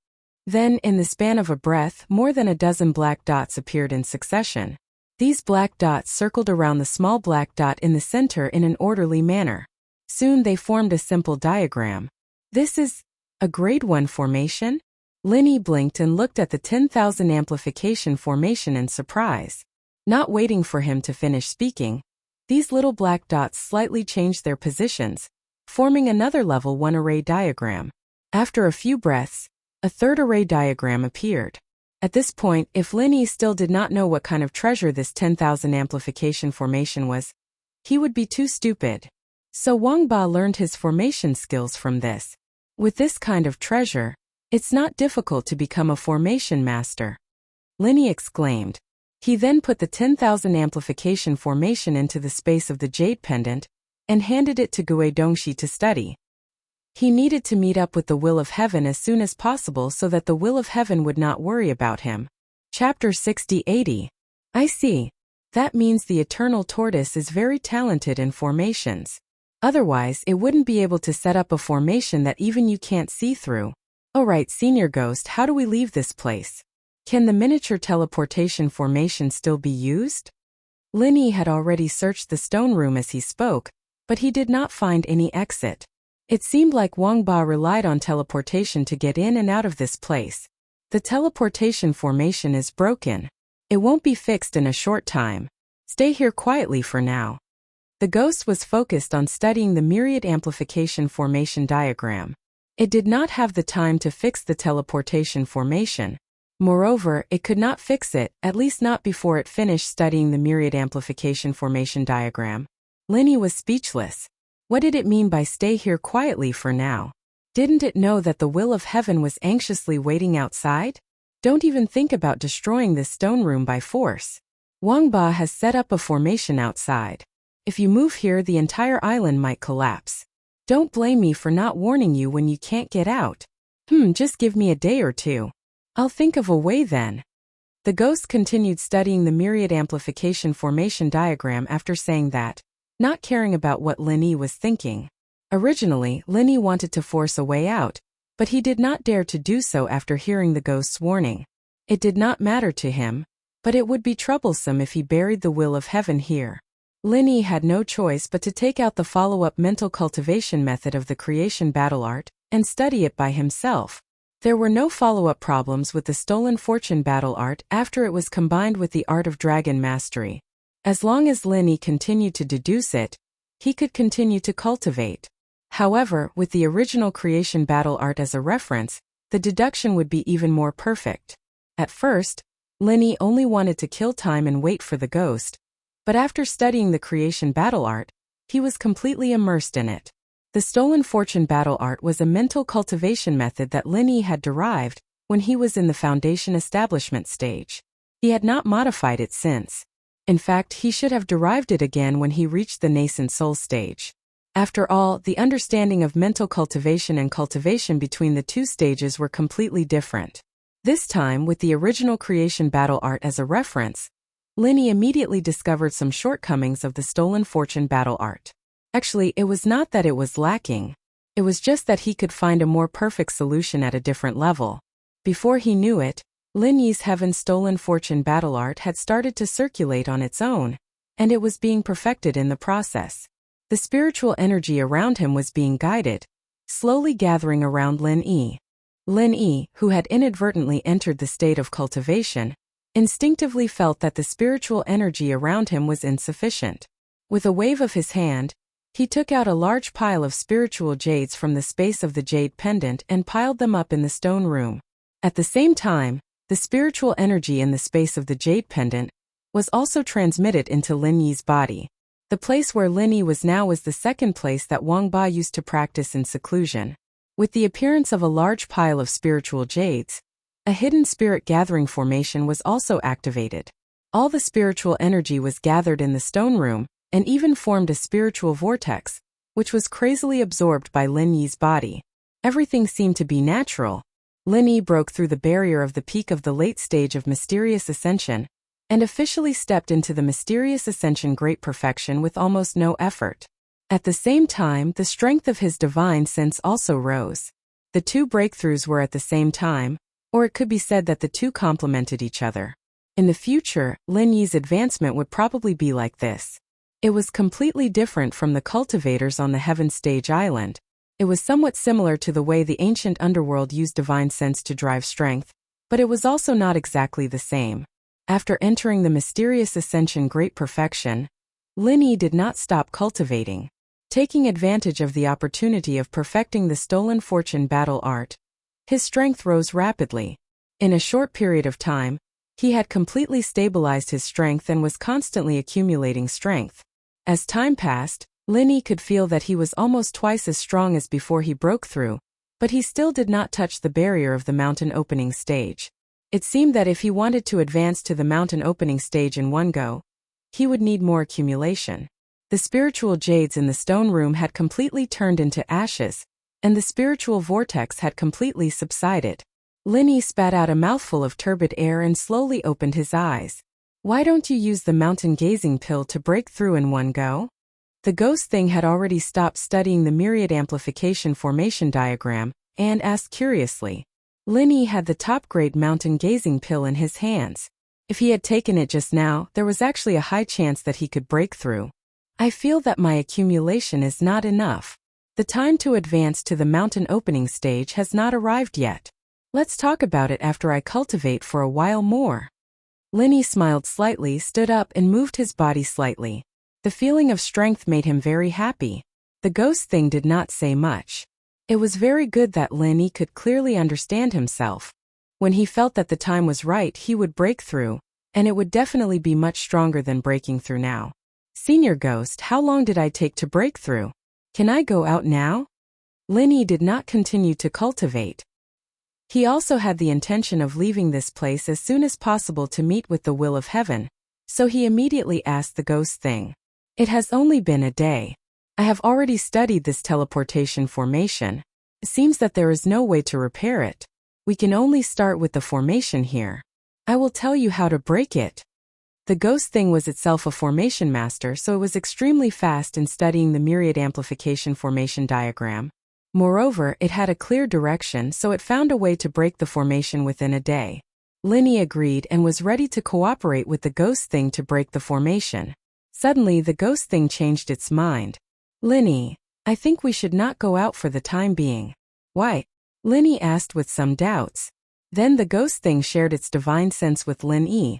Then, in the span of a breath, more than a dozen black dots appeared in succession. These black dots circled around the small black dot in the center in an orderly manner. Soon they formed a simple diagram. This is a grade 1 formation? Linny blinked and looked at the 10,000 amplification formation in surprise. Not waiting for him to finish speaking, these little black dots slightly changed their positions, forming another level 1 array diagram. After a few breaths, a third array diagram appeared. At this point, if Linny still did not know what kind of treasure this 10,000 amplification formation was, he would be too stupid. So Wang Ba learned his formation skills from this. With this kind of treasure, it's not difficult to become a formation master. Linny exclaimed. He then put the 10,000 amplification formation into the space of the jade pendant and handed it to Gue Dongxi to study. He needed to meet up with the will of heaven as soon as possible so that the will of heaven would not worry about him. Chapter 60-80. I see. That means the eternal tortoise is very talented in formations. Otherwise, it wouldn't be able to set up a formation that even you can't see through. Alright, Senior Ghost, how do we leave this place? Can the miniature teleportation formation still be used? Linny had already searched the stone room as he spoke, but he did not find any exit. It seemed like Wang Ba relied on teleportation to get in and out of this place. The teleportation formation is broken. It won't be fixed in a short time. Stay here quietly for now. The ghost was focused on studying the myriad amplification formation diagram. It did not have the time to fix the teleportation formation. Moreover, it could not fix it, at least not before it finished studying the myriad amplification formation diagram. Linny was speechless. What did it mean by stay here quietly for now? Didn't it know that the will of heaven was anxiously waiting outside? Don't even think about destroying this stone room by force. Wang Ba has set up a formation outside. If you move here, the entire island might collapse. Don't blame me for not warning you when you can't get out. Just give me a day or two. I'll think of a way then. The ghost continued studying the myriad amplification formation diagram after saying that, not caring about what Linny was thinking. Originally, Linny wanted to force a way out, but he did not dare to do so after hearing the ghost's warning. It did not matter to him, but it would be troublesome if he buried the will of heaven here. Linny had no choice but to take out the follow-up mental cultivation method of the creation battle art and study it by himself. There were no follow-up problems with the stolen fortune battle art after it was combined with the art of dragon mastery. As long as Linny continued to deduce it, he could continue to cultivate. However, with the original creation battle art as a reference, the deduction would be even more perfect. At first, Linny only wanted to kill time and wait for the ghost, but after studying the creation battle art, he was completely immersed in it. The stolen fortune battle art was a mental cultivation method that Lin Yi had derived when he was in the foundation establishment stage. He had not modified it since. In fact, he should have derived it again when he reached the nascent soul stage. After all, the understanding of mental cultivation and cultivation between the two stages were completely different. This time, with the original creation battle art as a reference, Lin Yi immediately discovered some shortcomings of the stolen fortune battle art. Actually, it was not that it was lacking. It was just that he could find a more perfect solution at a different level. Before he knew it, Lin Yi's Heaven Stolen Fortune battle art had started to circulate on its own, and it was being perfected in the process. The spiritual energy around him was being guided, slowly gathering around Lin Yi. Lin Yi, who had inadvertently entered the state of cultivation, instinctively felt that the spiritual energy around him was insufficient. With a wave of his hand, he took out a large pile of spiritual jades from the space of the jade pendant and piled them up in the stone room. At the same time, the spiritual energy in the space of the jade pendant was also transmitted into Lin Yi's body. The place where Lin Yi was now was the second place that Wang Ba used to practice in seclusion. With the appearance of a large pile of spiritual jades, a hidden spirit gathering formation was also activated. All the spiritual energy was gathered in the stone room, and even formed a spiritual vortex, which was crazily absorbed by Lin Yi's body. Everything seemed to be natural. Lin Yi broke through the barrier of the peak of the late stage of mysterious ascension, and officially stepped into the mysterious ascension great perfection with almost no effort. At the same time, the strength of his divine sense also rose. The two breakthroughs were at the same time, or it could be said that the two complemented each other. In the future, Lin Yi's advancement would probably be like this. It was completely different from the cultivators on the Heaven Stage Island. It was somewhat similar to the way the ancient underworld used divine sense to drive strength, but it was also not exactly the same. After entering the mysterious ascension great perfection, Lin Yi did not stop cultivating. Taking advantage of the opportunity of perfecting the stolen fortune battle art, his strength rose rapidly. In a short period of time, he had completely stabilized his strength and was constantly accumulating strength. As time passed, Lin Yi could feel that he was almost twice as strong as before he broke through, but he still did not touch the barrier of the mountain opening stage. It seemed that if he wanted to advance to the mountain opening stage in one go, he would need more accumulation. The spiritual jades in the stone room had completely turned into ashes, and the spiritual vortex had completely subsided. Lin Yi spat out a mouthful of turbid air and slowly opened his eyes. Why don't you use the mountain gazing pill to break through in one go? The ghost thing had already stopped studying the myriad amplification formation diagram, and asked curiously. Lin Yi had the top-grade mountain gazing pill in his hands. If he had taken it just now, there was actually a high chance that he could break through. I feel that my accumulation is not enough. The time to advance to the mountain opening stage has not arrived yet. Let's talk about it after I cultivate for a while more. Lin Yi smiled slightly, stood up and moved his body slightly. The feeling of strength made him very happy. The ghost thing did not say much. It was very good that Lin Yi could clearly understand himself. When he felt that the time was right, he would break through, and it would definitely be much stronger than breaking through now. Senior Ghost, how long did I take to break through? Can I go out now? Lin Yi did not continue to cultivate. He also had the intention of leaving this place as soon as possible to meet with the will of heaven, so he immediately asked the ghost thing. It has only been a day. I have already studied this teleportation formation. It seems that there is no way to repair it. We can only start with the formation here. I will tell you how to break it. The ghost thing was itself a formation master, so it was extremely fast in studying the myriad amplification formation diagram. Moreover, it had a clear direction, so it found a way to break the formation within a day. Lin Yi agreed and was ready to cooperate with the ghost thing to break the formation. Suddenly, the ghost thing changed its mind. Lin Yi, I think we should not go out for the time being. Why? Lin Yi asked with some doubts. Then the ghost thing shared its divine sense with Lin Yi,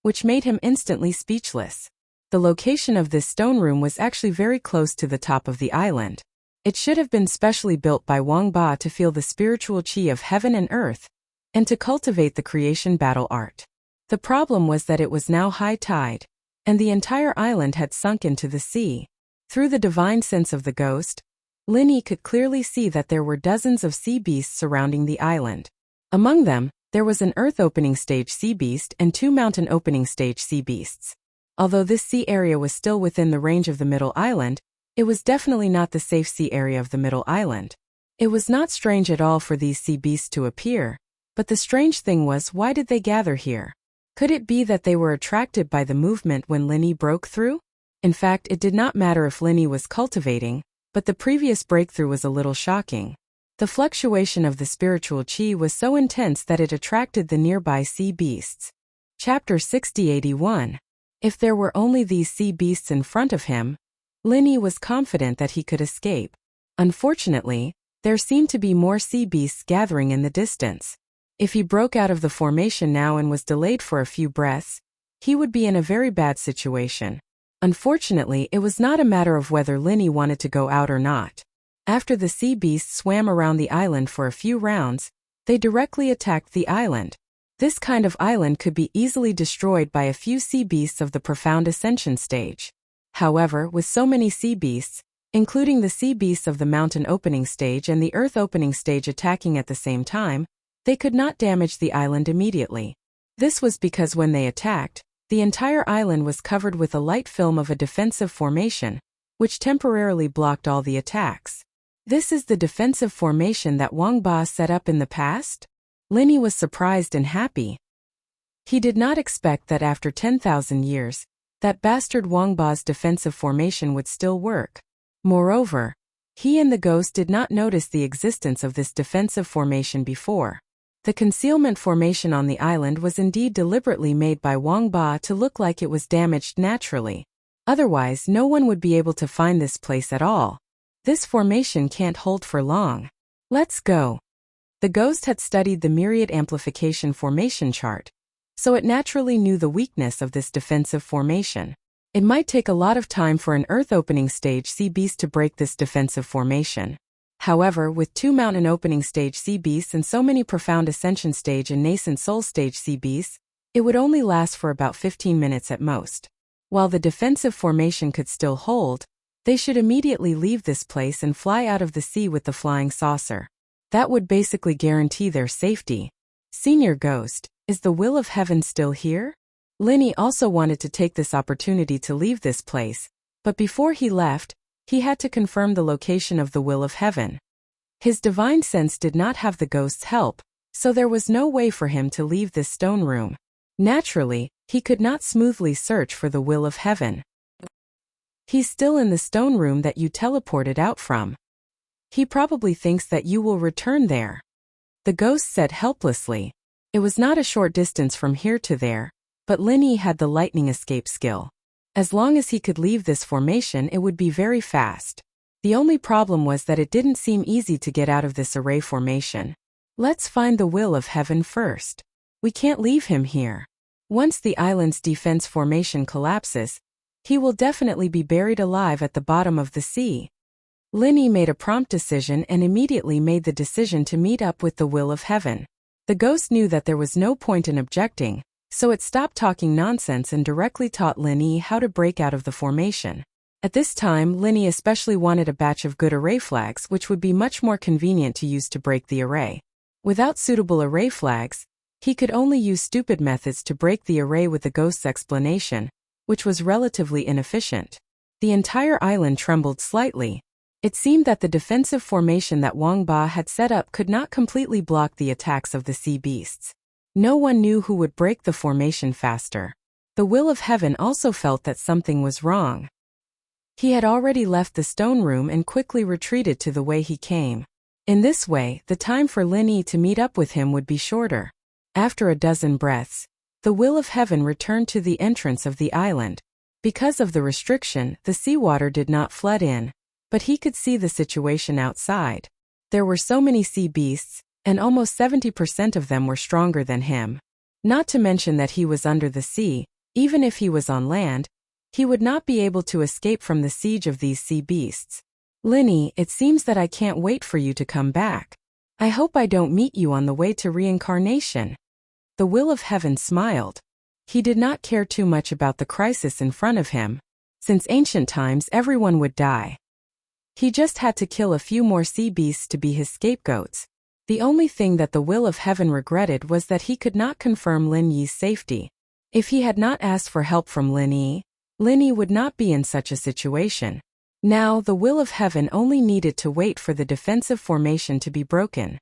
which made him instantly speechless. The location of this stone room was actually very close to the top of the island. It should have been specially built by Wang Ba to feel the spiritual chi of heaven and earth, and to cultivate the creation battle art. The problem was that it was now high tide, and the entire island had sunk into the sea. Through the divine sense of the ghost, Linny could clearly see that there were dozens of sea beasts surrounding the island. Among them, there was an earth opening stage sea beast and 2 mountain opening stage sea beasts. Although this sea area was still within the range of the middle island, it was definitely not the safe sea area of the middle island. It was not strange at all for these sea beasts to appear, but the strange thing was, why did they gather here? Could it be that they were attracted by the movement when Linny broke through? In fact, it did not matter if Linny was cultivating, but the previous breakthrough was a little shocking. The fluctuation of the spiritual chi was so intense that it attracted the nearby sea beasts. Chapter 60-81. If there were only these sea beasts in front of him, Linny was confident that he could escape. Unfortunately, there seemed to be more sea beasts gathering in the distance. If he broke out of the formation now and was delayed for a few breaths, he would be in a very bad situation. Unfortunately, it was not a matter of whether Linny wanted to go out or not. After the sea beasts swam around the island for a few rounds, they directly attacked the island. This kind of island could be easily destroyed by a few sea beasts of the profound ascension stage. However, with so many sea beasts, including the sea beasts of the mountain opening stage and the earth opening stage attacking at the same time, they could not damage the island immediately. This was because when they attacked, the entire island was covered with a light film of a defensive formation, which temporarily blocked all the attacks. This is the defensive formation that Wang Ba set up in the past? Linny was surprised and happy. He did not expect that after 10,000 years, that bastard Wang Ba's defensive formation would still work. Moreover, he and the ghost did not notice the existence of this defensive formation before. The concealment formation on the island was indeed deliberately made by Wang Ba to look like it was damaged naturally. Otherwise, no one would be able to find this place at all. This formation can't hold for long. Let's go. The ghost had studied the myriad amplification formation chart, so it naturally knew the weakness of this defensive formation. It might take a lot of time for an earth opening stage sea beast to break this defensive formation. However, with 2 mountain opening stage sea beasts and so many profound ascension stage and nascent soul stage sea beasts, it would only last for about 15 minutes at most. While the defensive formation could still hold, they should immediately leave this place and fly out of the sea with the flying saucer. That would basically guarantee their safety. Senior Ghost, is the will of heaven still here? Linny also wanted to take this opportunity to leave this place, but before he left, he had to confirm the location of the will of heaven. His divine sense did not have the ghost's help, so there was no way for him to leave this stone room. Naturally, he could not smoothly search for the will of heaven. He's still in the stone room that you teleported out from. He probably thinks that you will return there. The ghost said helplessly. It was not a short distance from here to there, but Linny had the lightning escape skill. As long as he could leave this formation, it would be very fast. The only problem was that it didn't seem easy to get out of this array formation. Let's find the will of heaven first. We can't leave him here. Once the island's defense formation collapses, he will definitely be buried alive at the bottom of the sea. Linny made a prompt decision and immediately made the decision to meet up with the will of heaven. The ghost knew that there was no point in objecting, so it stopped talking nonsense and directly taught Linny how to break out of the formation. At this time, Linny especially wanted a batch of good array flags, which would be much more convenient to use to break the array. Without suitable array flags, he could only use stupid methods to break the array with the ghost's explanation, which was relatively inefficient. The entire island trembled slightly. It seemed that the defensive formation that Wang Ba had set up could not completely block the attacks of the sea beasts. No one knew who would break the formation faster. The will of heaven also felt that something was wrong. He had already left the stone room and quickly retreated to the way he came. In this way, the time for Linny to meet up with him would be shorter. After a dozen breaths, the will of heaven returned to the entrance of the island. Because of the restriction, the seawater did not flood in, but he could see the situation outside. There were so many sea beasts, and almost 70% of them were stronger than him. Not to mention that he was under the sea. Even if he was on land, he would not be able to escape from the siege of these sea beasts. Linny, it seems that I can't wait for you to come back. I hope I don't meet you on the way to reincarnation. The will of heaven smiled. He did not care too much about the crisis in front of him. Since ancient times, everyone would die. He just had to kill a few more sea beasts to be his scapegoats. The only thing that the will of heaven regretted was that he could not confirm Lin Yi's safety. If he had not asked for help from Lin Yi would not be in such a situation. Now, the will of heaven only needed to wait for the defensive formation to be broken.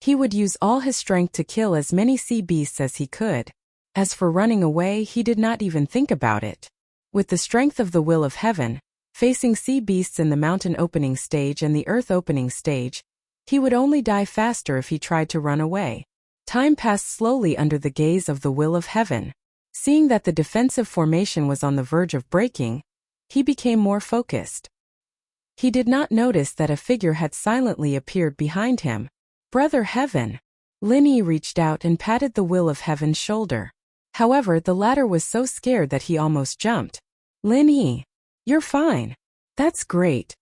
He would use all his strength to kill as many sea beasts as he could. As for running away, he did not even think about it. With the strength of the will of heaven, facing sea beasts in the mountain opening stage and the earth opening stage, he would only die faster if he tried to run away. Time passed slowly under the gaze of the will of heaven. Seeing that the defensive formation was on the verge of breaking, he became more focused. He did not notice that a figure had silently appeared behind him. Brother Heaven! Lin Yi reached out and patted the will of heaven's shoulder. However, the latter was so scared that he almost jumped. Lin Yi, you're fine. That's great.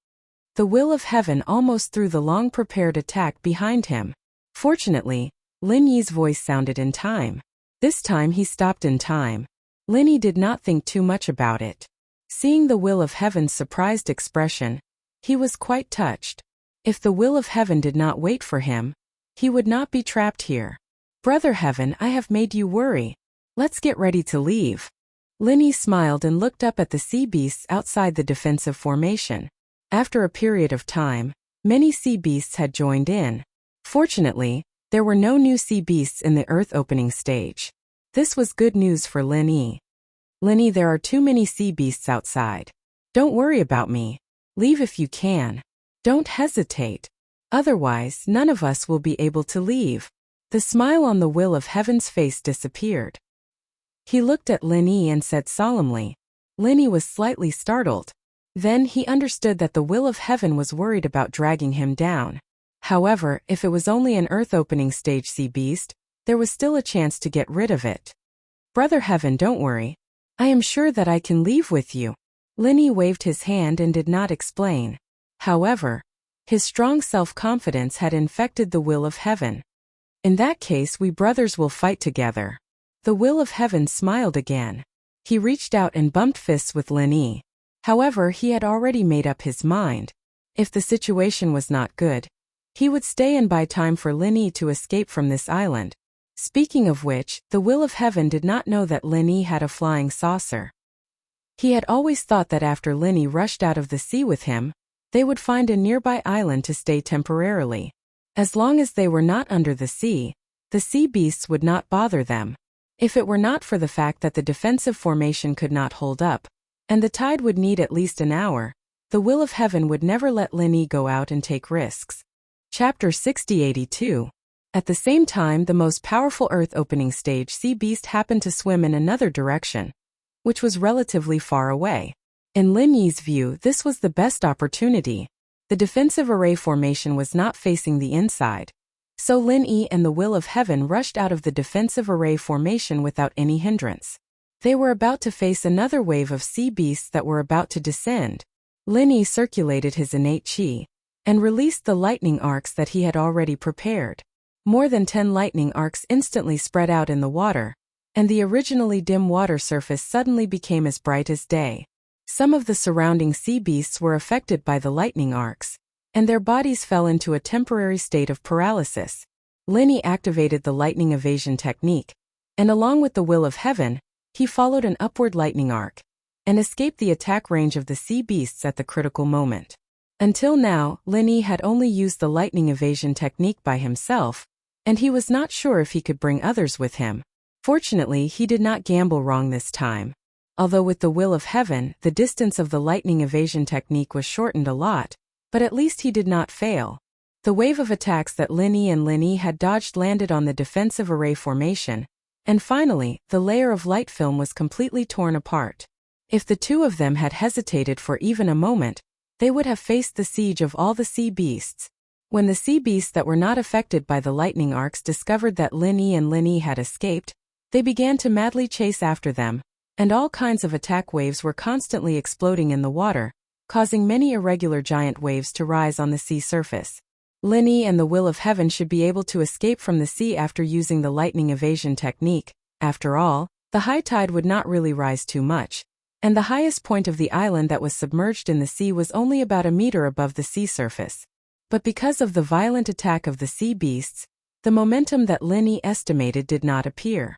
The will of heaven almost threw the long-prepared attack behind him. Fortunately, Lin Yi's voice sounded in time. This time he stopped in time. Lin Yi did not think too much about it. Seeing the will of heaven's surprised expression, he was quite touched. If the will of heaven did not wait for him, he would not be trapped here. Brother Heaven, I have made you worry. Let's get ready to leave. Lin Yi smiled and looked up at the sea beasts outside the defensive formation. After a period of time, many sea beasts had joined in. Fortunately, there were no new sea beasts in the earth opening stage. This was good news for Lin Yi. Lin Yi, there are too many sea beasts outside. Don't worry about me. Leave if you can. Don't hesitate. Otherwise, none of us will be able to leave. The smile on the will of heaven's face disappeared. He looked at Lin Yi and said solemnly. Lin Yi was slightly startled. Then he understood that the will of heaven was worried about dragging him down. However, if it was only an earth-opening stage sea beast, there was still a chance to get rid of it. Brother Heaven, don't worry. I am sure that I can leave with you. Lin Yi waved his hand and did not explain. However, his strong self-confidence had infected the will of heaven. In that case, we brothers will fight together. The will of heaven smiled again. He reached out and bumped fists with Lin Yi. However, he had already made up his mind. If the situation was not good, he would stay and buy time for Lin Yi to escape from this island. Speaking of which, the will of heaven did not know that Lin Yi had a flying saucer. He had always thought that after Lin Yi rushed out of the sea with him, they would find a nearby island to stay temporarily. As long as they were not under the sea beasts would not bother them. If it were not for the fact that the defensive formation could not hold up, and the tide would need at least an hour, the will of heaven would never let Lin Yi go out and take risks. Chapter 6082. At the same time, the most powerful earth-opening stage sea beast happened to swim in another direction, which was relatively far away. In Lin Yi's view, this was the best opportunity. The defensive array formation was not facing the inside. So Lin Yi and the will of heaven rushed out of the defensive array formation without any hindrance. They were about to face another wave of sea beasts that were about to descend. Lin Yi circulated his innate qi and released the lightning arcs that he had already prepared. More than 10 lightning arcs instantly spread out in the water, and the originally dim water surface suddenly became as bright as day. Some of the surrounding sea beasts were affected by the lightning arcs, and their bodies fell into a temporary state of paralysis. Lin Yi activated the lightning evasion technique, and along with the will of heaven, he followed an upward lightning arc, and escaped the attack range of the sea beasts at the critical moment. Until now, Lin Yi had only used the lightning evasion technique by himself, and he was not sure if he could bring others with him. Fortunately, he did not gamble wrong this time. Although with the will of heaven, the distance of the lightning evasion technique was shortened a lot, but at least he did not fail. The wave of attacks that Lin Yi had dodged landed on the defensive array formation, and finally, the layer of light film was completely torn apart. If the two of them had hesitated for even a moment, they would have faced the siege of all the sea beasts. When the sea beasts that were not affected by the lightning arcs discovered that Lin Yi had escaped, they began to madly chase after them, and all kinds of attack waves were constantly exploding in the water, causing many irregular giant waves to rise on the sea surface. Lin Yi and the will of heaven should be able to escape from the sea after using the lightning evasion technique. After all, the high tide would not really rise too much, and the highest point of the island that was submerged in the sea was only about a meter above the sea surface. But because of the violent attack of the sea beasts, the momentum that Linny estimated did not appear.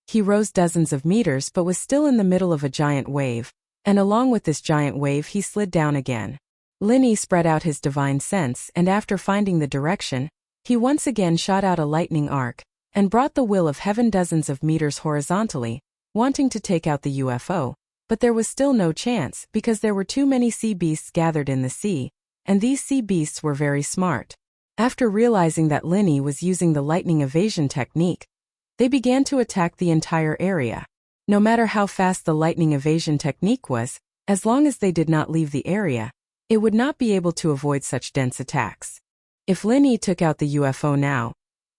He rose dozens of meters but was still in the middle of a giant wave, and along with this giant wave he slid down again. Linny spread out his divine sense, and after finding the direction, he once again shot out a lightning arc, and brought the will of heaven dozens of meters horizontally, wanting to take out the UFO, but there was still no chance because there were too many sea beasts gathered in the sea, and these sea beasts were very smart. After realizing that Linny was using the lightning evasion technique, they began to attack the entire area. No matter how fast the lightning evasion technique was, as long as they did not leave the area, it would not be able to avoid such dense attacks. If Linny took out the UFO now,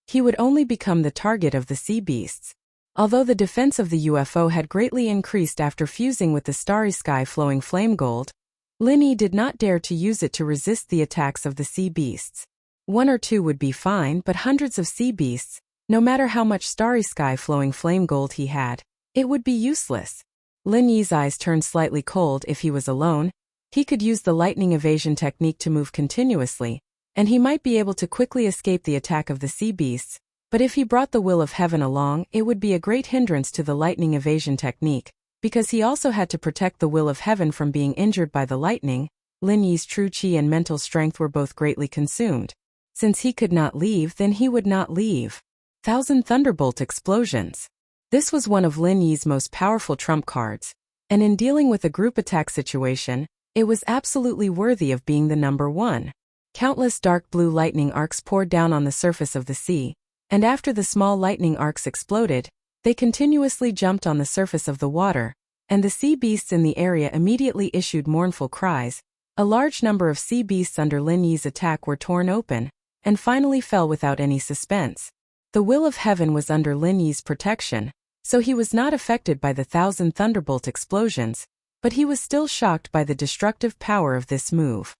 he would only become the target of the sea beasts. Although the defense of the UFO had greatly increased after fusing with the starry sky flowing flame gold, Linny did not dare to use it to resist the attacks of the sea beasts. One or two would be fine, but hundreds of sea beasts, no matter how much starry sky flowing flame gold he had, it would be useless. Linny's eyes turned slightly cold. If he was alone, he could use the lightning evasion technique to move continuously, and he might be able to quickly escape the attack of the sea beasts, but if he brought the will of heaven along, it would be a great hindrance to the lightning evasion technique, because he also had to protect the will of heaven from being injured by the lightning. Linny's true chi and mental strength were both greatly consumed. Since he could not leave, then he would not leave. 1,000 thunderbolt explosions. This was one of Linny's most powerful trump cards, and in dealing with a group attack situation, it was absolutely worthy of being the number one. Countless dark blue lightning arcs poured down on the surface of the sea, and after the small lightning arcs exploded, they continuously jumped on the surface of the water, and the sea beasts in the area immediately issued mournful cries. A large number of sea beasts under Linny's attack were torn open, and finally fell without any suspense. The will of heaven was under Linny's protection, so he was not affected by the 1,000 thunderbolt explosions, but he was still shocked by the destructive power of this move.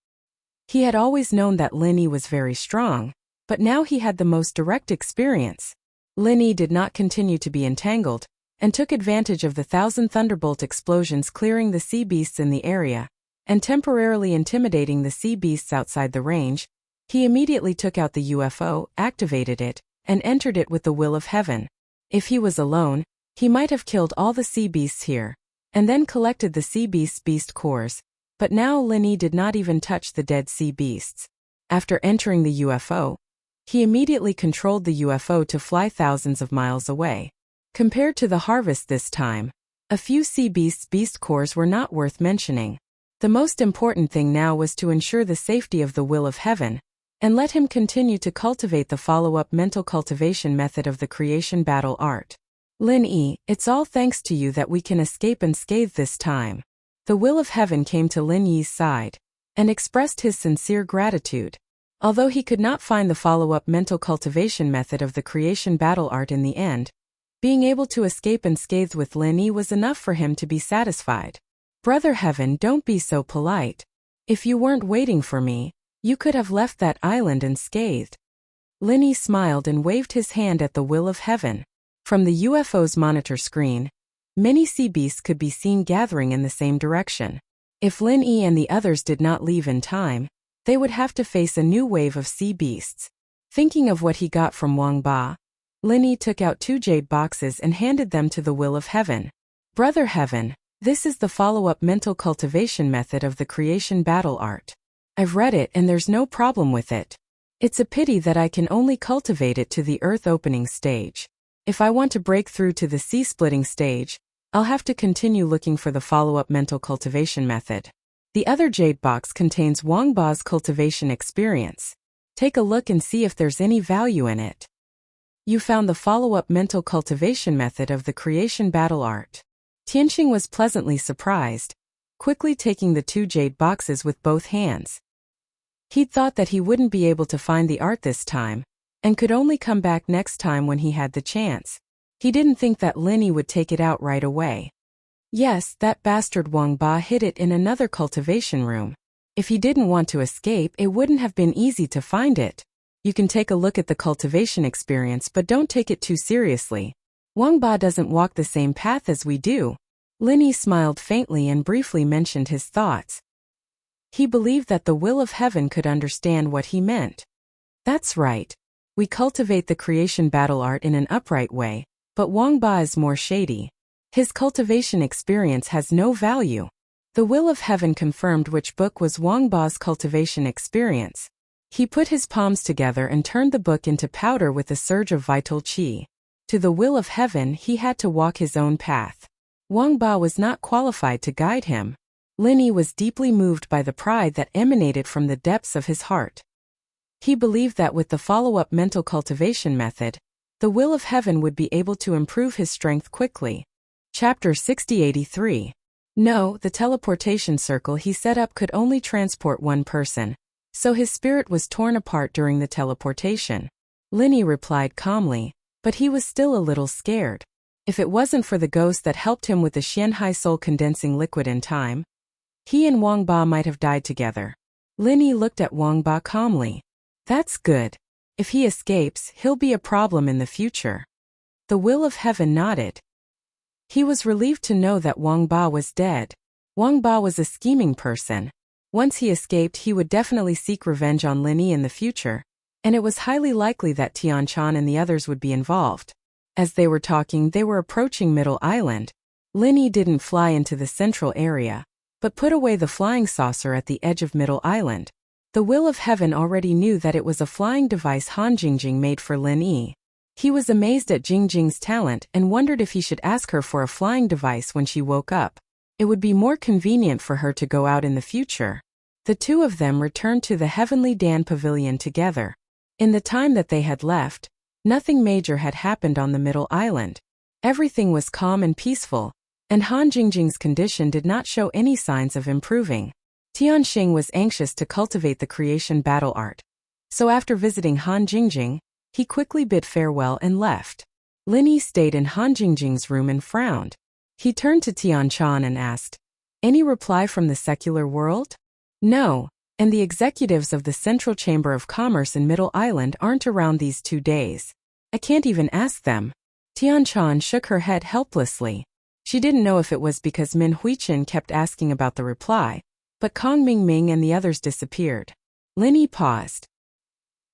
He had always known that Linny was very strong, but now he had the most direct experience. Linny did not continue to be entangled, and took advantage of the 1,000 thunderbolt explosions, clearing the sea beasts in the area, and temporarily intimidating the sea beasts outside the range. He immediately took out the UFO, activated it, and entered it with the will of heaven. If he was alone, he might have killed all the sea beasts here, and then collected the sea beasts' beast cores, but now Linny did not even touch the dead sea beasts. After entering the UFO, he immediately controlled the UFO to fly thousands of miles away. Compared to the harvest this time, a few sea beasts' beast cores were not worth mentioning. The most important thing now was to ensure the safety of the will of heaven, and let him continue to cultivate the follow-up mental cultivation method of the creation battle art. Linny, it's all thanks to you that we can escape unscathed this time. The will of heaven came to Linny's side, and expressed his sincere gratitude. Although he could not find the follow-up mental cultivation method of the creation battle art in the end, being able to escape unscathed with Linny was enough for him to be satisfied. Brother Heaven, don't be so polite. If you weren't waiting for me, you could have left that island unscathed. Linny smiled and waved his hand at the will of heaven. From the UFO's monitor screen, many sea beasts could be seen gathering in the same direction. If Linny and the others did not leave in time, they would have to face a new wave of sea beasts. Thinking of what he got from Wang Ba, Linny took out 2 jade boxes and handed them to the will of heaven. Brother Heaven, this is the follow-up mental cultivation method of the creation battle art. I've read it and there's no problem with it. It's a pity that I can only cultivate it to the earth opening stage. If I want to break through to the sea splitting stage, I'll have to continue looking for the follow-up mental cultivation method. The other jade box contains Wang Ba's cultivation experience. Take a look and see if there's any value in it. You found the follow-up mental cultivation method of the creation battle art. Tianxing was pleasantly surprised, quickly taking the 2 jade boxes with both hands. He'd thought that he wouldn't be able to find the art this time, and could only come back next time when he had the chance. He didn't think that Linny would take it out right away. Yes, that bastard Wang Ba hid it in another cultivation room. If he didn't want to escape, it wouldn't have been easy to find it. You can take a look at the cultivation experience, but don't take it too seriously. Wang Ba doesn't walk the same path as we do. Linny smiled faintly and briefly mentioned his thoughts. He believed that the will of heaven could understand what he meant. That's right. We cultivate the creation battle art in an upright way, but Wang Ba is more shady. His cultivation experience has no value. The will of heaven confirmed which book was Wang Ba's cultivation experience. He put his palms together and turned the book into powder with a surge of vital qi. To the will of heaven he had to walk his own path. Wang Ba was not qualified to guide him. Linny was deeply moved by the pride that emanated from the depths of his heart. He believed that with the follow-up mental cultivation method, the will of heaven would be able to improve his strength quickly. Chapter 6083. No, the teleportation circle he set up could only transport one person, so his spirit was torn apart during the teleportation. Linny replied calmly, but he was still a little scared. If it wasn't for the ghost that helped him with the Xianhai soul condensing liquid in time, he and Wang Ba might have died together. Linny looked at Wang Ba calmly. That's good. If he escapes, he'll be a problem in the future. The will of heaven nodded. He was relieved to know that Wang Ba was dead. Wang Ba was a scheming person. Once he escaped, he would definitely seek revenge on Linny in the future, and it was highly likely that Tian Chan and the others would be involved. As they were talking, they were approaching Middle Island. Linny didn't fly into the central area, but put away the flying saucer at the edge of Middle Island. The will of heaven already knew that it was a flying device Han Jingjing made for Linny. He was amazed at Jingjing's talent and wondered if he should ask her for a flying device when she woke up. It would be more convenient for her to go out in the future. The two of them returned to the Heavenly Dan Pavilion together. In the time that they had left, nothing major had happened on the Middle Island. Everything was calm and peaceful, and Han Jingjing's condition did not show any signs of improving. Tianxing was anxious to cultivate the creation battle art. So after visiting Han Jingjing, he quickly bid farewell and left. Linny stayed in Han Jingjing's room and frowned. He turned to Tian Chan and asked, "Any reply from the secular world?" "No, and the executives of the Central Chamber of Commerce in Middle Island aren't around these 2 days. I can't even ask them." Tian Chan shook her head helplessly. She didn't know if it was because Min Huichen kept asking about the reply, but Kong Mingming and the others disappeared. Linny paused.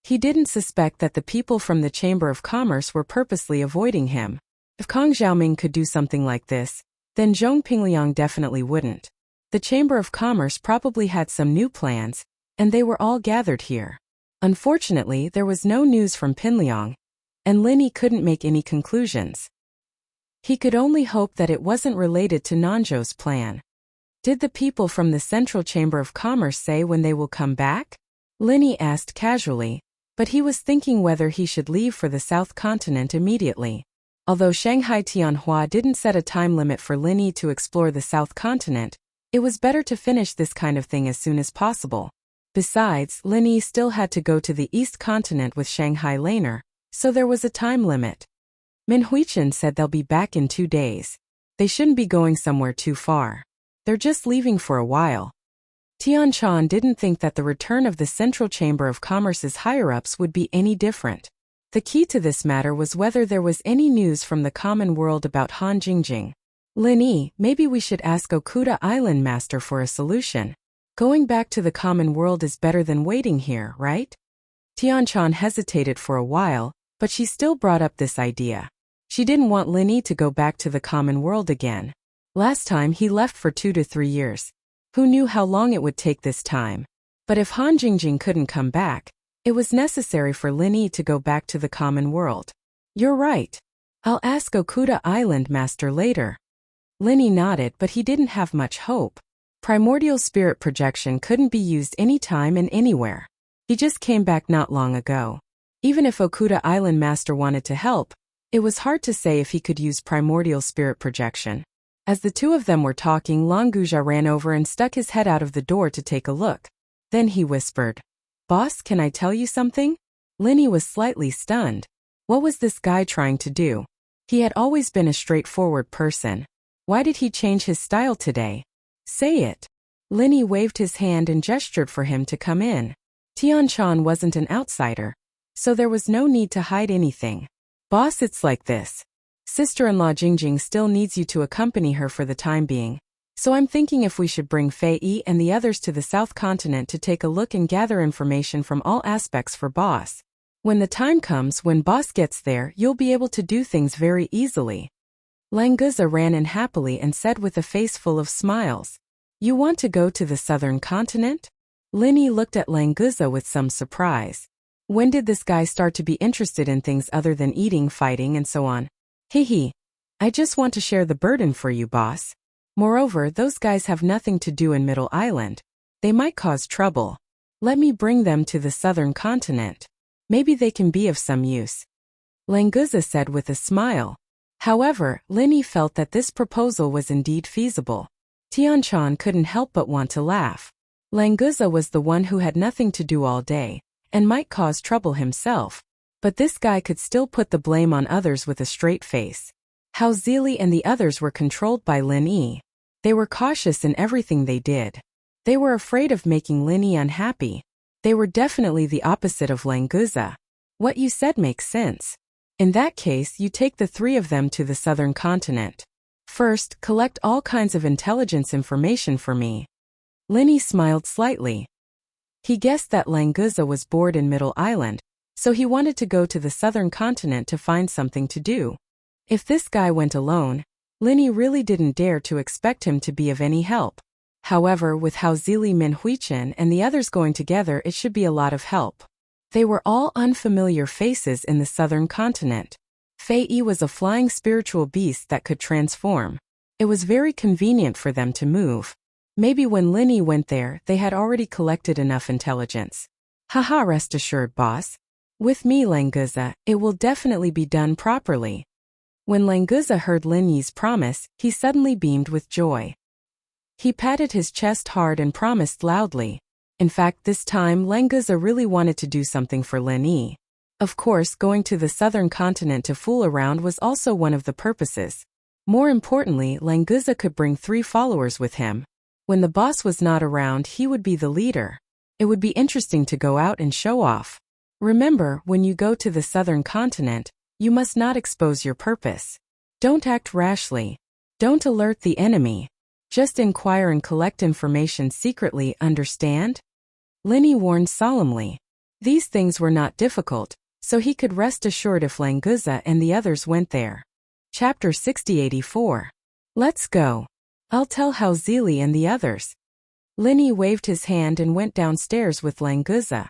He didn't suspect that the people from the Chamber of Commerce were purposely avoiding him. If Kong Xiaoming could do something like this, then Zhong Pingliang definitely wouldn't. The Chamber of Commerce probably had some new plans, and they were all gathered here. Unfortunately, there was no news from Pinliang, and Linny couldn't make any conclusions. He could only hope that it wasn't related to Nanzhou's plan. Did the people from the Central Chamber of Commerce say when they will come back? Linny asked casually, but he was thinking whether he should leave for the South Continent immediately. Although Shanghai Tianhua didn't set a time limit for Linny to explore the South Continent, it was better to finish this kind of thing as soon as possible. Besides, Linny still had to go to the East Continent with Shanghai Laner, so there was a time limit. Min Huichen said they'll be back in 2 days. They shouldn't be going somewhere too far. They're just leaving for a while. Tian Chan didn't think that the return of the Central Chamber of Commerce's higher-ups would be any different. The key to this matter was whether there was any news from the common world about Han Jingjing. Linny, maybe we should ask Okuda Island Master for a solution. Going back to the common world is better than waiting here, right? Tian Chan hesitated for a while, but she still brought up this idea. She didn't want Linny to go back to the common world again. Last time he left for 2 to 3 years. Who knew how long it would take this time? But if Han Jingjing couldn't come back, it was necessary for Linny to go back to the common world. You're right. I'll ask Okuda Island Master later. Linny nodded, but he didn't have much hope. Primordial spirit projection couldn't be used anytime and anywhere. He just came back not long ago. Even if Okuda Island Master wanted to help, it was hard to say if he could use primordial spirit projection. As the two of them were talking, Longuja ran over and stuck his head out of the door to take a look. Then he whispered, "Boss, can I tell you something?" Linny was slightly stunned. What was this guy trying to do? He had always been a straightforward person. Why did he change his style today? Say it. Linny waved his hand and gestured for him to come in. Tian Chan wasn't an outsider, so there was no need to hide anything. "Boss, it's like this. Sister-in-law Jingjing still needs you to accompany her for the time being, so I'm thinking if we should bring Fei Yi and the others to the South Continent to take a look and gather information from all aspects for boss. When the time comes when boss gets there, you'll be able to do things very easily. Languza ran in happily and said with a face full of smiles, "You want to go to the Southern Continent?" Linny looked at Languza with some surprise. When did this guy start to be interested in things other than eating, fighting, and so on? Hehe. I just want to share the burden for you, boss. Moreover, those guys have nothing to do in Middle Island. They might cause trouble. Let me bring them to the Southern Continent. Maybe they can be of some use. Languza said with a smile. However, Linny felt that this proposal was indeed feasible. Tianchan couldn't help but want to laugh. Languza was the one who had nothing to do all day, and might cause trouble himself. But this guy could still put the blame on others with a straight face. Hao Zili and the others were controlled by Lin Yi. They were cautious in everything they did. They were afraid of making Lin Yi unhappy. They were definitely the opposite of Languza. What you said makes sense. In that case, you take the three of them to the Southern Continent. First, collect all kinds of intelligence information for me. Lin Yi smiled slightly. He guessed that Languza was bored in Middle Island, so he wanted to go to the Southern Continent to find something to do. If this guy went alone, Lin Yi really didn't dare to expect him to be of any help. However, with Hao Zili, Min Huichen, and the others going together, it should be a lot of help. They were all unfamiliar faces in the Southern Continent. Fei Yi was a flying spiritual beast that could transform. It was very convenient for them to move. Maybe when Lin Yi went there, they had already collected enough intelligence. Haha, rest assured, boss. With me, Languza, it will definitely be done properly. When Languza heard Lin Yi's promise, he suddenly beamed with joy. He patted his chest hard and promised loudly. In fact, this time Languza really wanted to do something for Lin Yi. Of course, going to the Southern Continent to fool around was also one of the purposes. More importantly, Languza could bring 3 followers with him. When the boss was not around, he would be the leader. It would be interesting to go out and show off. Remember, when you go to the Southern Continent, you must not expose your purpose. Don't act rashly. Don't alert the enemy. Just inquire and collect information secretly, understand? Lin Yi warned solemnly. These things were not difficult, so he could rest assured if Languza and the others went there. Chapter 6084. Let's go. I'll tell Hao Zili and the others. Lin Yi waved his hand and went downstairs with Languza.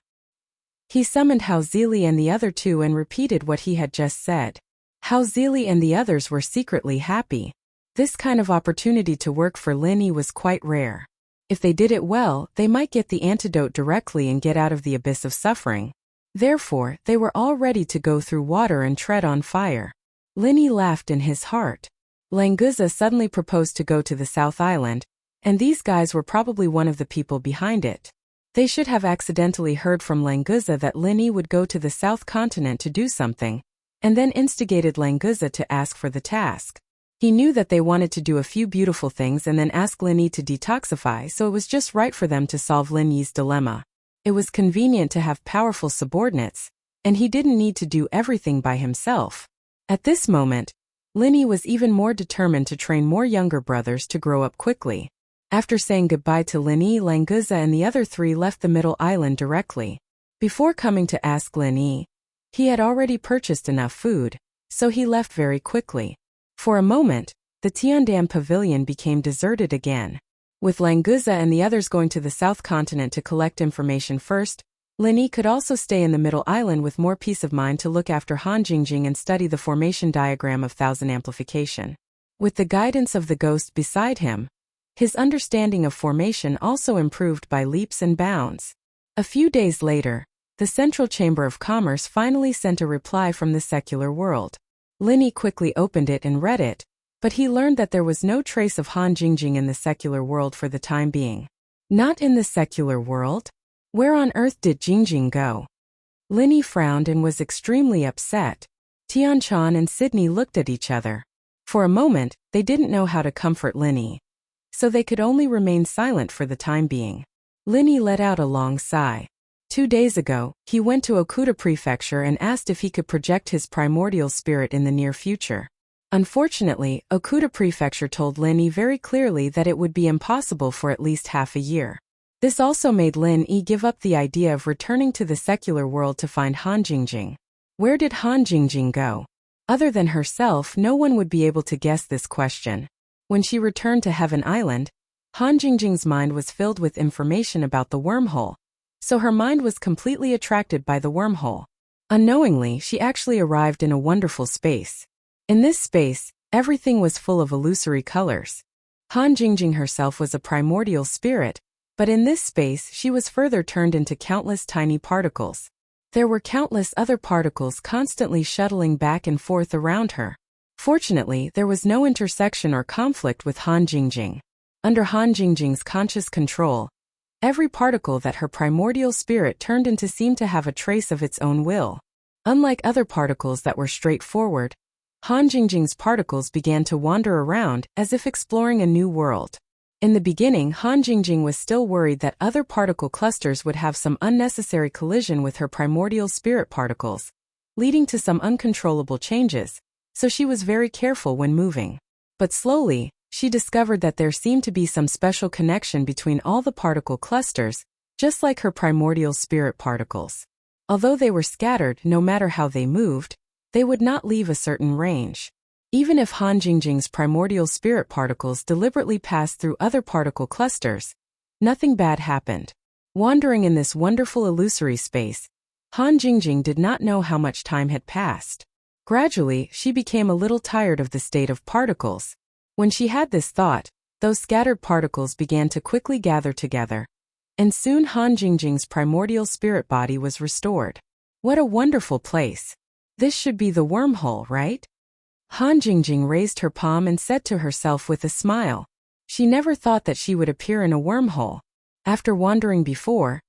He summoned Hao Zili and the other 2 and repeated what he had just said. Hao Zili and the others were secretly happy. This kind of opportunity to work for Lin Yi was quite rare. If they did it well, they might get the antidote directly and get out of the abyss of suffering. Therefore, they were all ready to go through water and tread on fire. Lin Yi laughed in his heart. Languza suddenly proposed to go to the South Island, and these guys were probably one of the people behind it. They should have accidentally heard from Languza that Lin Yi would go to the South Continent to do something, and then instigated Languza to ask for the task. He knew that they wanted to do a few beautiful things and then ask Lin Yi to detoxify, so it was just right for them to solve Lin Yi's dilemma. It was convenient to have powerful subordinates, and he didn't need to do everything by himself. At this moment, Lin Yi was even more determined to train more younger brothers to grow up quickly. After saying goodbye to Lin Yi, Languza and the other 3 left the Middle Island directly. Before coming to ask Lin Yi, he had already purchased enough food, so he left very quickly. For a moment, the Tiandam Pavilion became deserted again. With Languza and the others going to the South Continent to collect information first, Lin Yi could also stay in the Middle Island with more peace of mind to look after Han Jingjing and study the formation diagram of Thousand Amplification. With the guidance of the ghost beside him, his understanding of formation also improved by leaps and bounds. A few days later, the Central Chamber of Commerce finally sent a reply from the secular world. Lin Yi quickly opened it and read it, but he learned that there was no trace of Han Jingjing in the secular world for the time being. Not in the secular world? Where on earth did Jingjing go? Lin Yi frowned and was extremely upset. Tianchan and Sydney looked at each other. For a moment, they didn't know how to comfort Lin Yi, so they could only remain silent for the time being. Lin Yi let out a long sigh. 2 days ago, he went to Okuda Prefecture and asked if he could project his primordial spirit in the near future. Unfortunately, Okuda Prefecture told Lin Yi very clearly that it would be impossible for at least half a year. This also made Lin Yi give up the idea of returning to the secular world to find Han Jingjing. Where did Han Jingjing go? Other than herself, no one would be able to guess this question. When she returned to Heaven Island, Han Jingjing's mind was filled with information about the wormhole, so her mind was completely attracted by the wormhole. Unknowingly, she actually arrived in a wonderful space. In this space, everything was full of illusory colors. Han Jingjing herself was a primordial spirit, but in this space she was further turned into countless tiny particles. There were countless other particles constantly shuttling back and forth around her. Fortunately, there was no intersection or conflict with Han Jingjing. Under Han Jingjing's conscious control, every particle that her primordial spirit turned into seemed to have a trace of its own will. Unlike other particles that were straightforward, Han Jingjing's particles began to wander around as if exploring a new world. In the beginning, Han Jingjing was still worried that other particle clusters would have some unnecessary collision with her primordial spirit particles, leading to some uncontrollable changes, so she was very careful when moving. But slowly, she discovered that there seemed to be some special connection between all the particle clusters, just like her primordial spirit particles. Although they were scattered, no matter how they moved, they would not leave a certain range. Even if Han Jingjing's primordial spirit particles deliberately passed through other particle clusters, nothing bad happened. Wandering in this wonderful illusory space, Han Jingjing did not know how much time had passed. Gradually, she became a little tired of the state of particles. When she had this thought, those scattered particles began to quickly gather together, and soon Han Jingjing's primordial spirit body was restored. What a wonderful place! This should be the wormhole, right? Han Jingjing raised her palm and said to herself with a smile. She never thought that she would appear in a wormhole. After wandering before,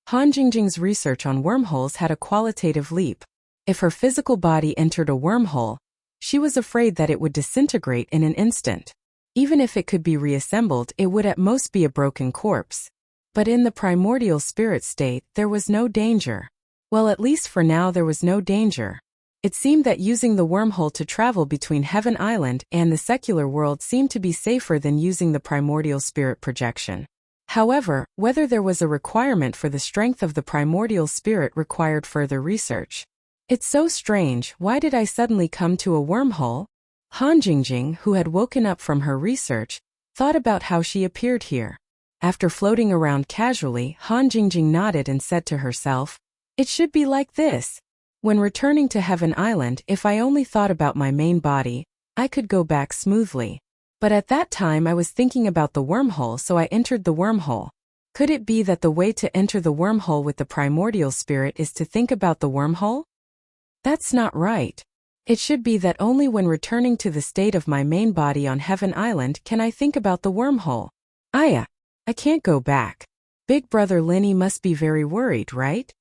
Han Jingjing's research on wormholes had a qualitative leap. If her physical body entered a wormhole, she was afraid that it would disintegrate in an instant. Even if it could be reassembled, it would at most be a broken corpse. But in the primordial spirit state, there was no danger. Well, at least for now there was no danger. It seemed that using the wormhole to travel between Heaven Island and the secular world seemed to be safer than using the primordial spirit projection. However, whether there was a requirement for the strength of the primordial spirit required further research. It's so strange, why did I suddenly come to a wormhole? Han Jingjing, who had woken up from her research, thought about how she appeared here. After floating around casually, Han Jingjing nodded and said to herself, "It should be like this. When returning to Heaven Island, if I only thought about my main body, I could go back smoothly. But at that time I was thinking about the wormhole, so I entered the wormhole. Could it be that the way to enter the wormhole with the primordial spirit is to think about the wormhole? That's not right. It should be that only when returning to the state of my main body on Heaven Island can I think about the wormhole. I can't go back. Big brother Lin Yi must be very worried, right?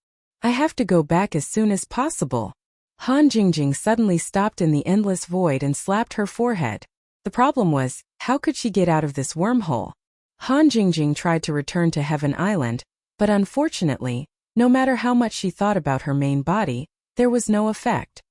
I have to go back as soon as possible." Han Jingjing suddenly stopped in the endless void and slapped her forehead. The problem was, how could she get out of this wormhole? Han Jingjing tried to return to Heaven Island, but unfortunately, no matter how much she thought about her main body, there was no effect.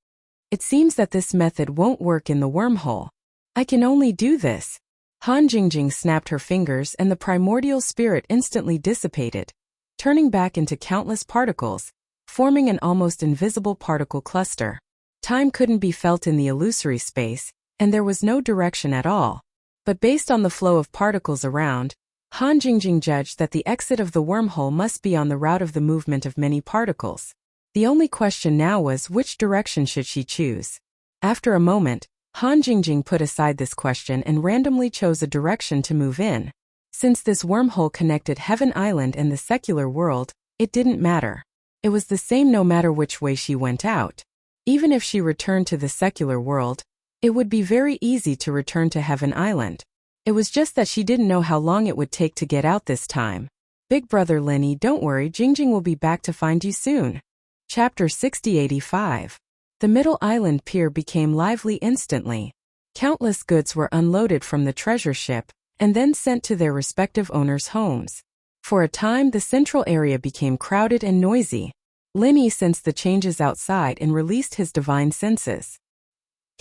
It seems that this method won't work in the wormhole. I can only do this. Han Jingjing snapped her fingers and the primordial spirit instantly dissipated, turning back into countless particles, forming an almost invisible particle cluster. Time couldn't be felt in the illusory space, and there was no direction at all. But based on the flow of particles around, Han Jingjing judged that the exit of the wormhole must be on the route of the movement of many particles. The only question now was which direction should she choose. After a moment, Han Jingjing put aside this question and randomly chose a direction to move in. Since this wormhole connected Heaven Island and the secular world, it didn't matter. It was the same no matter which way she went out. Even if she returned to the secular world, it would be very easy to return to Heaven Island. It was just that she didn't know how long it would take to get out this time. Big brother Lin Yi, don't worry, Jingjing will be back to find you soon. Chapter 6085. The middle island pier became lively instantly. Countless goods were unloaded from the treasure ship and then sent to their respective owners' homes. For a time, the central area became crowded and noisy. Lin Yi sensed the changes outside and released his divine senses.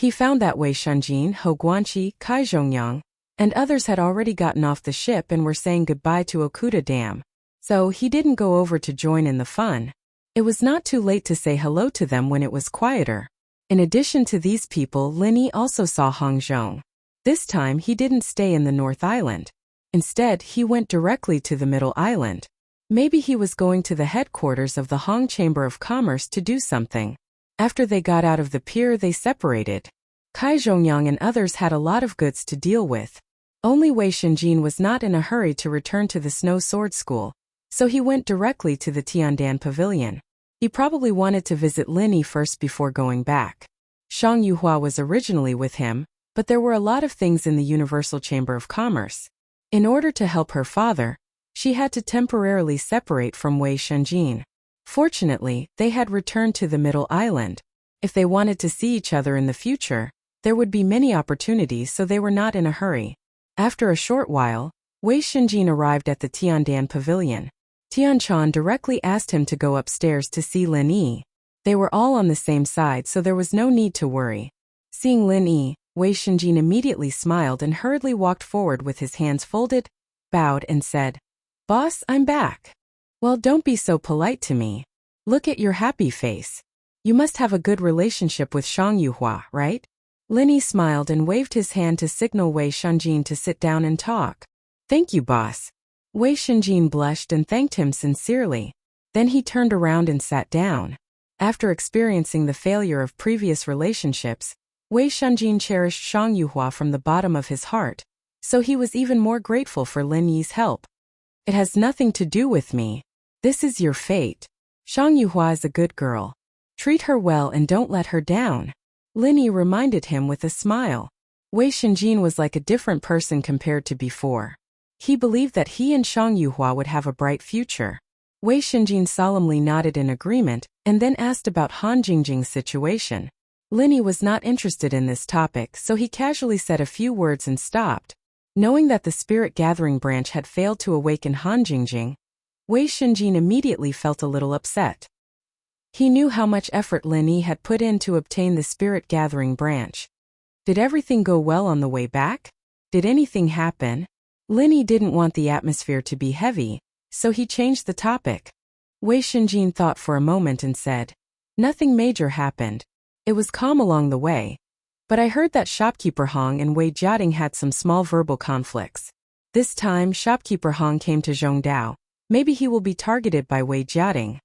He found that Wei Shunjin, Hou Guanqi, Kai Zhongyang, and others had already gotten off the ship and were saying goodbye to Okuda Dam, so he didn't go over to join in the fun. It was not too late to say hello to them when it was quieter. In addition to these people, Lin Yi also saw Hong Zhong. This time he didn't stay in the North Island. Instead, he went directly to the Middle Island. Maybe he was going to the headquarters of the Hong Chamber of Commerce to do something. After they got out of the pier, they separated. Kai Zhongyang and others had a lot of goods to deal with. Only Wei Shunjin was not in a hurry to return to the Snow Sword School, so he went directly to the Tiandan Pavilion. He probably wanted to visit Lin Yi first before going back. Shang Yuhua was originally with him, but there were a lot of things in the Universal Chamber of Commerce. In order to help her father, she had to temporarily separate from Wei Shunjin. Fortunately, they had returned to the Middle Island. If they wanted to see each other in the future, there would be many opportunities, so they were not in a hurry. After a short while, Wei Shunjin arrived at the Tiandan Pavilion. Tianchan directly asked him to go upstairs to see Lin Yi. They were all on the same side, so there was no need to worry. Seeing Lin Yi, Wei Shunjin immediately smiled and hurriedly walked forward with his hands folded, bowed and said, "Boss, I'm back." "Well, don't be so polite to me. Look at your happy face. You must have a good relationship with Shang Yuhua, right?" Lin Yi smiled and waved his hand to signal Wei Shunjin to sit down and talk. "Thank you, boss." Wei Shunjin blushed and thanked him sincerely. Then he turned around and sat down. After experiencing the failure of previous relationships, Wei Shunjin cherished Shang Yuhua from the bottom of his heart, so he was even more grateful for Lin Yi's help. "It has nothing to do with me. This is your fate. Shang Yuhua is a good girl. Treat her well and don't let her down," Lin Yi reminded him with a smile. Wei Shunjin was like a different person compared to before. He believed that he and Shang Yuhua would have a bright future. Wei Shunjin solemnly nodded in agreement and then asked about Han Jingjing's situation. Lin Yi was not interested in this topic, so he casually said a few words and stopped. Knowing that the Spirit Gathering branch had failed to awaken Han Jingjing, Wei Shunjin immediately felt a little upset. He knew how much effort Lin Yi had put in to obtain the Spirit Gathering branch. Did everything go well on the way back? Did anything happen? Lin Yi didn't want the atmosphere to be heavy, so he changed the topic. Wei Shunjin thought for a moment and said, "Nothing major happened. It was calm along the way. But I heard that shopkeeper Hong and Wei Jiating had some small verbal conflicts. This time, shopkeeper Hong came to Zhongdao. Maybe he will be targeted by Wei Jiating.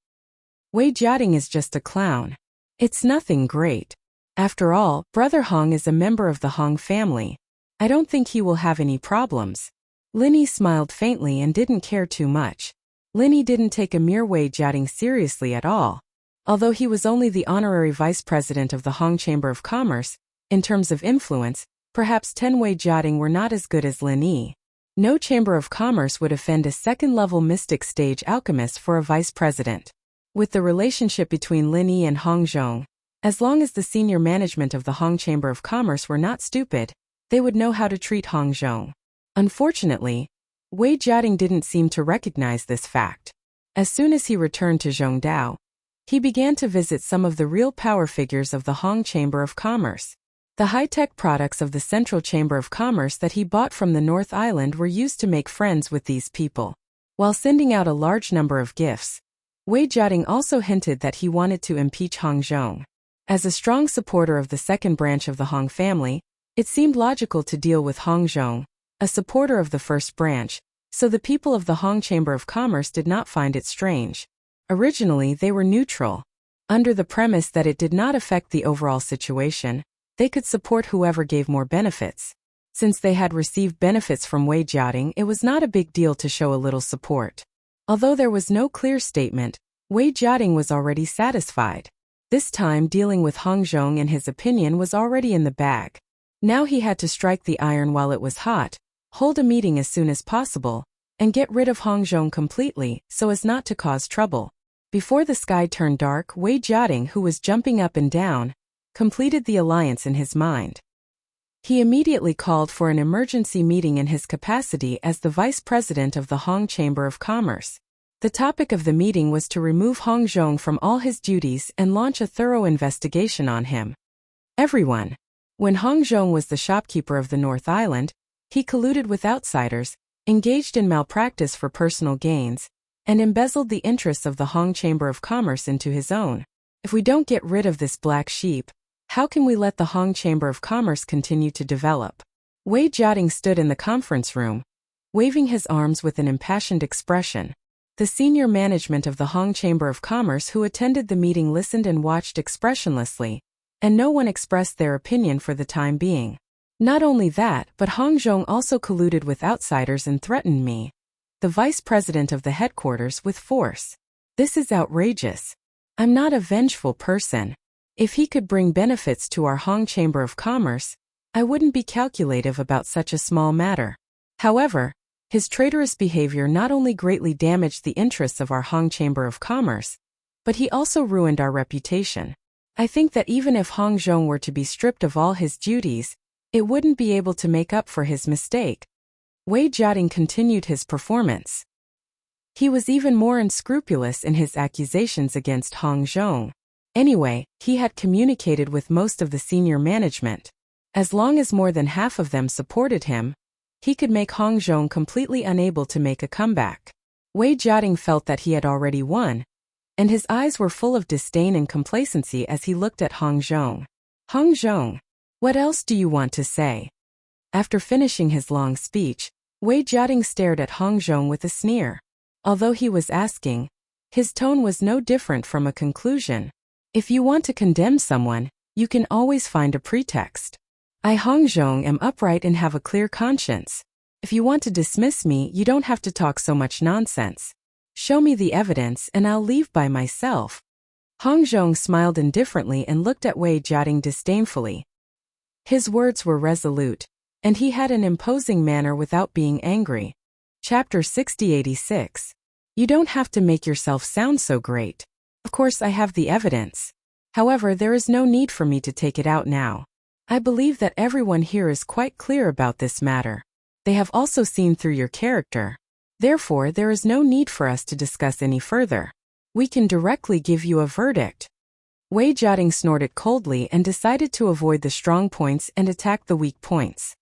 Wei Jiating is just a clown. It's nothing great. After all, Brother Hong is a member of the Hong family. I don't think he will have any problems." Lin Yi smiled faintly and didn't care too much. Lin Yi didn't take Emir Wei Jiating seriously at all. Although he was only the honorary vice president of the Hong Chamber of Commerce, in terms of influence, perhaps 10 Wei Jiating were not as good as Lin Yi. No Chamber of Commerce would offend a second-level mystic stage alchemist for a vice president. With the relationship between Lin Yi and Hong Zhong, as long as the senior management of the Hong Chamber of Commerce were not stupid, they would know how to treat Hong Zhong. Unfortunately, Wei Jiating didn't seem to recognize this fact. As soon as he returned to Zhongdao, he began to visit some of the real power figures of the Hong Chamber of Commerce. The high-tech products of the Central Chamber of Commerce that he bought from the North Island were used to make friends with these people. While sending out a large number of gifts, Wei Jiating also hinted that he wanted to impeach Hong Zhong. As a strong supporter of the second branch of the Hong family, it seemed logical to deal with Hong Zhong, a supporter of the first branch, so the people of the Hong Chamber of Commerce did not find it strange. Originally, they were neutral. Under the premise that it did not affect the overall situation, they could support whoever gave more benefits. Since they had received benefits from Wei Jiating, it was not a big deal to show a little support. Although there was no clear statement, Wei Jiating was already satisfied. This time, dealing with Hong Zhong and his opinion was already in the bag. Now he had to strike the iron while it was hot, hold a meeting as soon as possible, and get rid of Hong Zhong completely, so as not to cause trouble. Before the sky turned dark, Wei Jiating, who was jumping up and down, completed the alliance in his mind. He immediately called for an emergency meeting in his capacity as the vice president of the Hong Chamber of Commerce. The topic of the meeting was to remove Hong Zhong from all his duties and launch a thorough investigation on him. "Everyone, When Hong Zhong was the shopkeeper of the North Island, he colluded with outsiders, engaged in malpractice for personal gains, and embezzled the interests of the Hong Chamber of Commerce into his own. If we don't get rid of this black sheep, how can we let the Hong Chamber of Commerce continue to develop? Wei Jiating stood in the conference room, waving his arms with an impassioned expression. The senior management of the Hong Chamber of Commerce who attended the meeting listened and watched expressionlessly, and no one expressed their opinion for the time being. Not only that, but Hong Zhong also colluded with outsiders and threatened me, the vice president of the headquarters, with force. This is outrageous. I'm not a vengeful person. If he could bring benefits to our Hong Chamber of Commerce, I wouldn't be calculative about such a small matter. However, his traitorous behavior not only greatly damaged the interests of our Hong Chamber of Commerce, but he also ruined our reputation. I think that even if Hong Zhong were to be stripped of all his duties, it wouldn't be able to make up for his mistake. Wei Jiating continued his performance. He was even more unscrupulous in his accusations against Hong Zhong. Anyway, he had communicated with most of the senior management. As long as more than half of them supported him, he could make Hong Zhong completely unable to make a comeback. Wei Jiating felt that he had already won, and his eyes were full of disdain and complacency as he looked at Hong Zhong. Hong Zhong, what else do you want to say? After finishing his long speech, Wei Jiating stared at Hong Zhong with a sneer. Although he was asking, his tone was no different from a conclusion. If you want to condemn someone, you can always find a pretext. I, Hong Zhong, am upright and have a clear conscience. If you want to dismiss me, you don't have to talk so much nonsense. Show me the evidence and I'll leave by myself. Hong Zhong smiled indifferently and looked at Wei Jiating disdainfully. His words were resolute, and he had an imposing manner without being angry. Chapter 6086. You don't have to make yourself sound so great. Of course I have the evidence. However, there is no need for me to take it out now. I believe that everyone here is quite clear about this matter. They have also seen through your character. Therefore, there is no need for us to discuss any further. We can directly give you a verdict. Wei Jiating snorted coldly and decided to avoid the strong points and attack the weak points.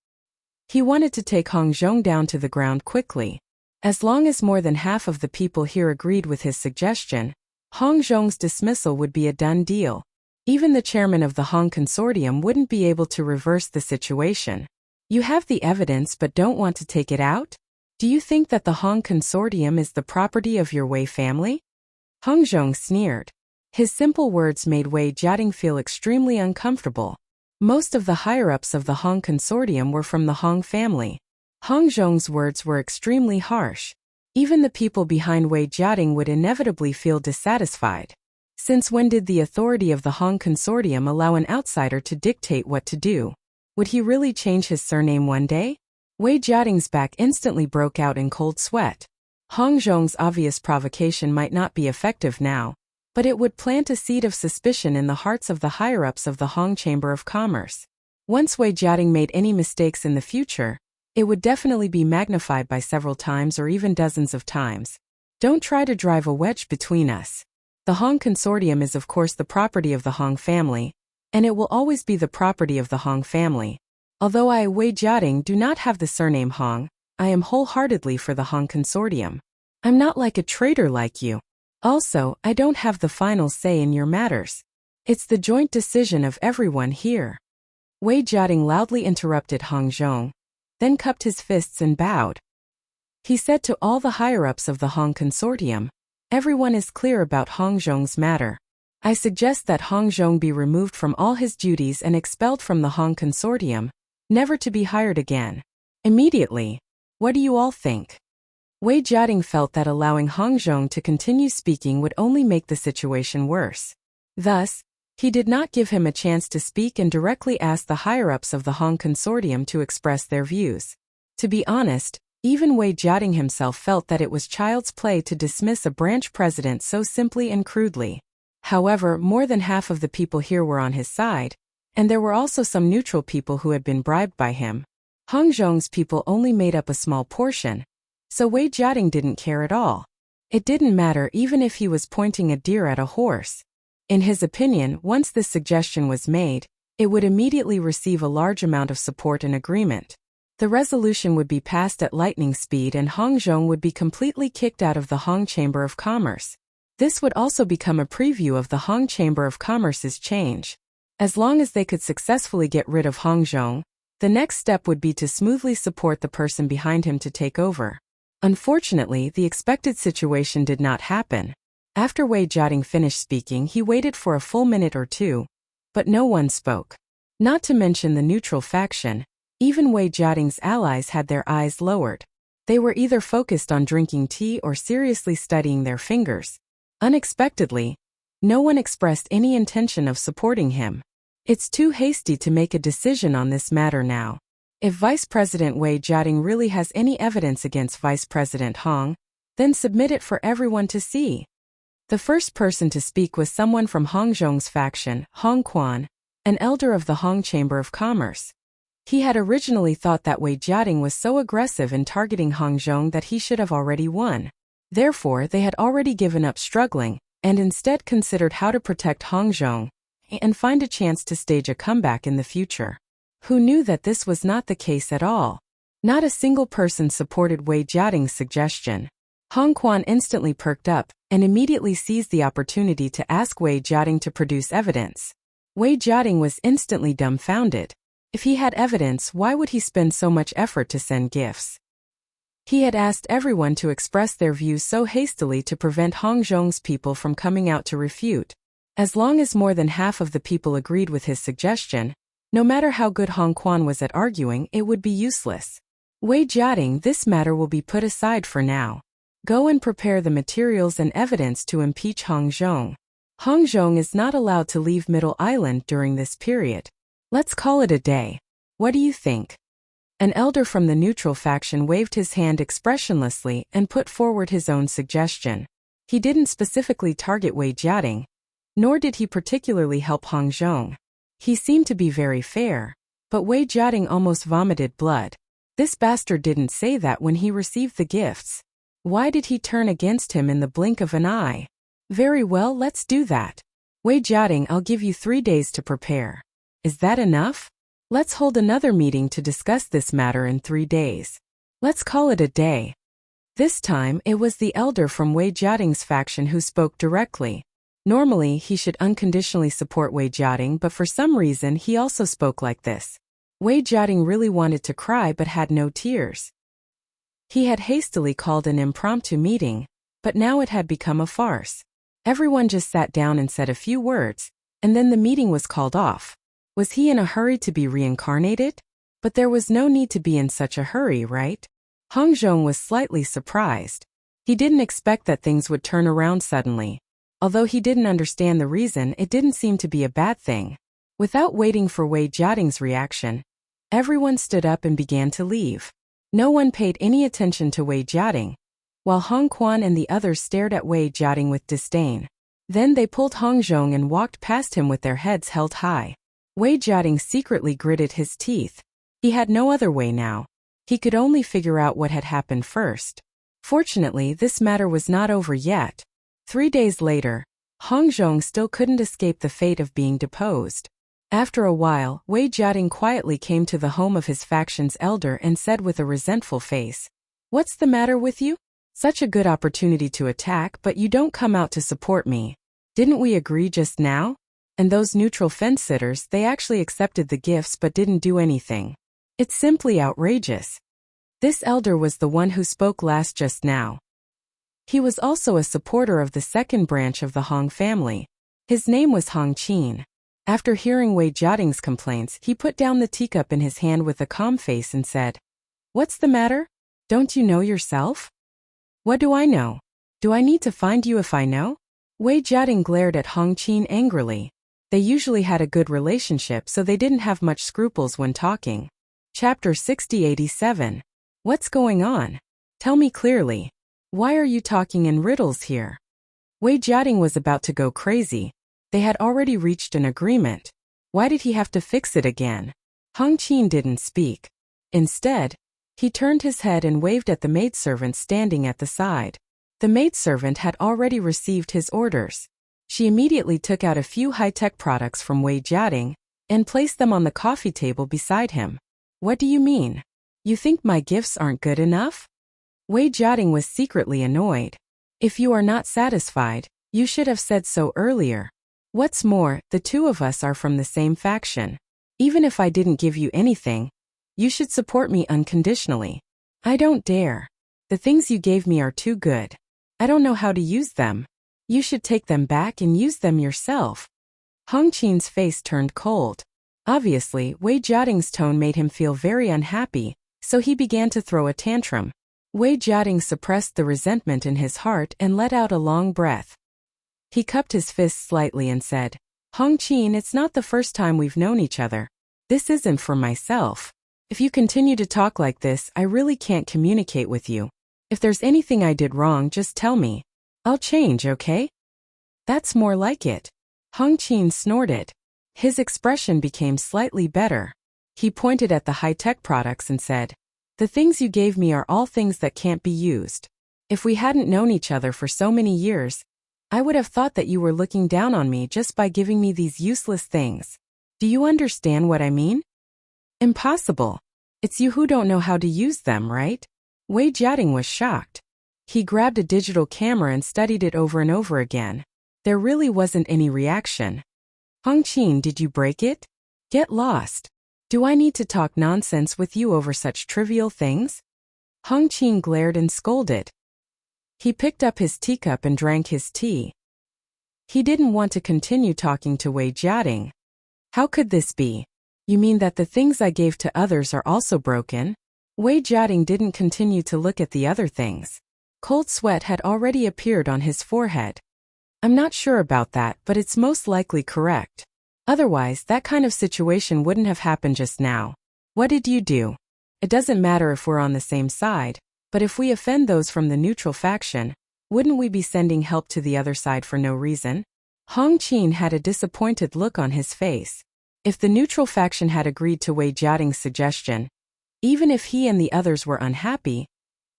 He wanted to take Hong Zhong down to the ground quickly. As long as more than half of the people here agreed with his suggestion, Hong Zhong's dismissal would be a done deal. Even the chairman of the Hong Consortium wouldn't be able to reverse the situation. You have the evidence but don't want to take it out? Do you think that the Hong Consortium is the property of your Wei family? Hong Zhong sneered. His simple words made Wei Jiating feel extremely uncomfortable. Most of the higher-ups of the Hong Consortium were from the Hong family. Hong Zhong's words were extremely harsh. Even the people behind Wei Jiating would inevitably feel dissatisfied. Since when did the authority of the Hong Consortium allow an outsider to dictate what to do? Would he really change his surname one day? Wei Jiating's back instantly broke out in cold sweat. Hong Zhong's obvious provocation might not be effective now, but it would plant a seed of suspicion in the hearts of the higher-ups of the Hong Chamber of Commerce. Once Wei Jiating made any mistakes in the future, it would definitely be magnified by several times or even dozens of times. Don't try to drive a wedge between us. The Hong Consortium is of course the property of the Hong family, and it will always be the property of the Hong family. Although I, Wei Jiating, do not have the surname Hong, I am wholeheartedly for the Hong Consortium. I'm not like a traitor like you. Also, I don't have the final say in your matters. It's the joint decision of everyone here. Wei Jiating loudly interrupted Hong Zhong, then cupped his fists and bowed. He said to all the higher-ups of the Hong Consortium, everyone is clear about Hong Zhong's matter. I suggest that Hong Zhong be removed from all his duties and expelled from the Hong Consortium, never to be hired again. Immediately. What do you all think? Wei Jiating felt that allowing Hong Zhong to continue speaking would only make the situation worse. Thus, he did not give him a chance to speak and directly asked the higher-ups of the Hong Consortium to express their views. To be honest, even Wei Jiating himself felt that it was child's play to dismiss a branch president so simply and crudely. However, more than half of the people here were on his side, and there were also some neutral people who had been bribed by him. Hong Zhong's people only made up a small portion, so Wei Jiating didn't care at all. It didn't matter even if he was pointing a deer at a horse. In his opinion, once this suggestion was made, it would immediately receive a large amount of support and agreement. The resolution would be passed at lightning speed and Hong Zhong would be completely kicked out of the Hong Chamber of Commerce. This would also become a preview of the Hong Chamber of Commerce's change. As long as they could successfully get rid of Hong Zhong, the next step would be to smoothly support the person behind him to take over. Unfortunately, the expected situation did not happen. After Wei Jiating finished speaking, he waited for a full minute or two, but no one spoke. Not to mention the neutral faction, even Wei Jiating's allies had their eyes lowered. They were either focused on drinking tea or seriously studying their fingers. Unexpectedly, no one expressed any intention of supporting him. It's too hasty to make a decision on this matter now. If Vice President Wei Jiating really has any evidence against Vice President Hong, then submit it for everyone to see. The first person to speak was someone from Hong Zhong's faction, Hong Quan, an elder of the Hong Chamber of Commerce. He had originally thought that Wei Jiating was so aggressive in targeting Hong Zhong that he should have already won. Therefore, they had already given up struggling, and instead considered how to protect Hong Zhong and find a chance to stage a comeback in the future. Who knew that this was not the case at all? Not a single person supported Wei Jiating's suggestion. Hong Quan instantly perked up and immediately seized the opportunity to ask Wei Jiating to produce evidence. Wei Jiating was instantly dumbfounded. If he had evidence, why would he spend so much effort to send gifts? He had asked everyone to express their views so hastily to prevent Hong Zhong's people from coming out to refute. As long as more than half of the people agreed with his suggestion, no matter how good Hong Quan was at arguing, it would be useless. Wei Jiating, this matter will be put aside for now. Go and prepare the materials and evidence to impeach Hong Zhong. Hong Zhong is not allowed to leave Middle Island during this period. Let's call it a day. What do you think? An elder from the neutral faction waved his hand expressionlessly and put forward his own suggestion. He didn't specifically target Wei Jiating, nor did he particularly help Hong Zhong. He seemed to be very fair, but Wei Jiating almost vomited blood. This bastard didn't say that when he received the gifts. Why did he turn against him in the blink of an eye? Very well, let's do that. Wei Jiating, I'll give you 3 days to prepare. Is that enough? Let's hold another meeting to discuss this matter in 3 days. Let's call it a day. This time, it was the elder from Wei Jiating's faction who spoke directly. Normally, he should unconditionally support Wei Jiating, but for some reason he also spoke like this. Wei Jiating really wanted to cry but had no tears. He had hastily called an impromptu meeting, but now it had become a farce. Everyone just sat down and said a few words, and then the meeting was called off. Was he in a hurry to be reincarnated? But there was no need to be in such a hurry, right? Hong Zhong was slightly surprised. He didn't expect that things would turn around suddenly. Although he didn't understand the reason, it didn't seem to be a bad thing. Without waiting for Wei Jiating's reaction, everyone stood up and began to leave. No one paid any attention to Wei Jiating, while Hong Quan and the others stared at Wei Jiating with disdain. Then they pulled Hong Zhong and walked past him with their heads held high. Wei Jiating secretly gritted his teeth. He had no other way now. He could only figure out what had happened first. Fortunately, this matter was not over yet. 3 days later, Hong Zhong still couldn't escape the fate of being deposed. After a while, Wei Jiating quietly came to the home of his faction's elder and said with a resentful face, "What's the matter with you? Such a good opportunity to attack, but you don't come out to support me. Didn't we agree just now? And those neutral fence-sitters, they actually accepted the gifts but didn't do anything. It's simply outrageous." This elder was the one who spoke last just now. He was also a supporter of the second branch of the Hong family. His name was Hong Qin. After hearing Wei Jiating's complaints, he put down the teacup in his hand with a calm face and said, "What's the matter? Don't you know yourself?" "What do I know? Do I need to find you if I know?" Wei Jiating glared at Hong Qin angrily. They usually had a good relationship, so they didn't have much scruples when talking. Chapter 6087. What's going on? Tell me clearly. Why are you talking in riddles here? Wei Jiating was about to go crazy. They had already reached an agreement. Why did he have to fix it again? Hong Qin didn't speak. Instead, he turned his head and waved at the maidservant standing at the side. The maidservant had already received his orders. She immediately took out a few high-tech products from Wei Jiating and placed them on the coffee table beside him. What do you mean? You think my gifts aren't good enough? Wei Jiating was secretly annoyed. If you are not satisfied, you should have said so earlier. What's more, the two of us are from the same faction. Even if I didn't give you anything, you should support me unconditionally. I don't dare. The things you gave me are too good. I don't know how to use them. You should take them back and use them yourself. Hong Qin's face turned cold. Obviously, Wei Jiating's tone made him feel very unhappy, so he began to throw a tantrum. Wei Jiating suppressed the resentment in his heart and let out a long breath. He cupped his fists slightly and said, Hong Qin, it's not the first time we've known each other. This isn't for myself. If you continue to talk like this, I really can't communicate with you. If there's anything I did wrong, just tell me. I'll change, okay? That's more like it. Hong Qin snorted. His expression became slightly better. He pointed at the high-tech products and said, The things you gave me are all things that can't be used. If we hadn't known each other for so many years, I would have thought that you were looking down on me just by giving me these useless things. Do you understand what I mean? Impossible. It's you who don't know how to use them, right? Wei Jiating was shocked. He grabbed a digital camera and studied it over and over again. There really wasn't any reaction. Hong Qin, did you break it? Get lost. Do I need to talk nonsense with you over such trivial things? Hong Qin glared and scolded. He picked up his teacup and drank his tea. He didn't want to continue talking to Wei Jiating. How could this be? You mean that the things I gave to others are also broken? Wei Jiating didn't continue to look at the other things. Cold sweat had already appeared on his forehead. I'm not sure about that, but it's most likely correct. Otherwise, that kind of situation wouldn't have happened just now. What did you do? It doesn't matter if we're on the same side, but if we offend those from the neutral faction, wouldn't we be sending help to the other side for no reason? Hong Qin had a disappointed look on his face. If the neutral faction had agreed to Wei Jiating's suggestion, even if he and the others were unhappy,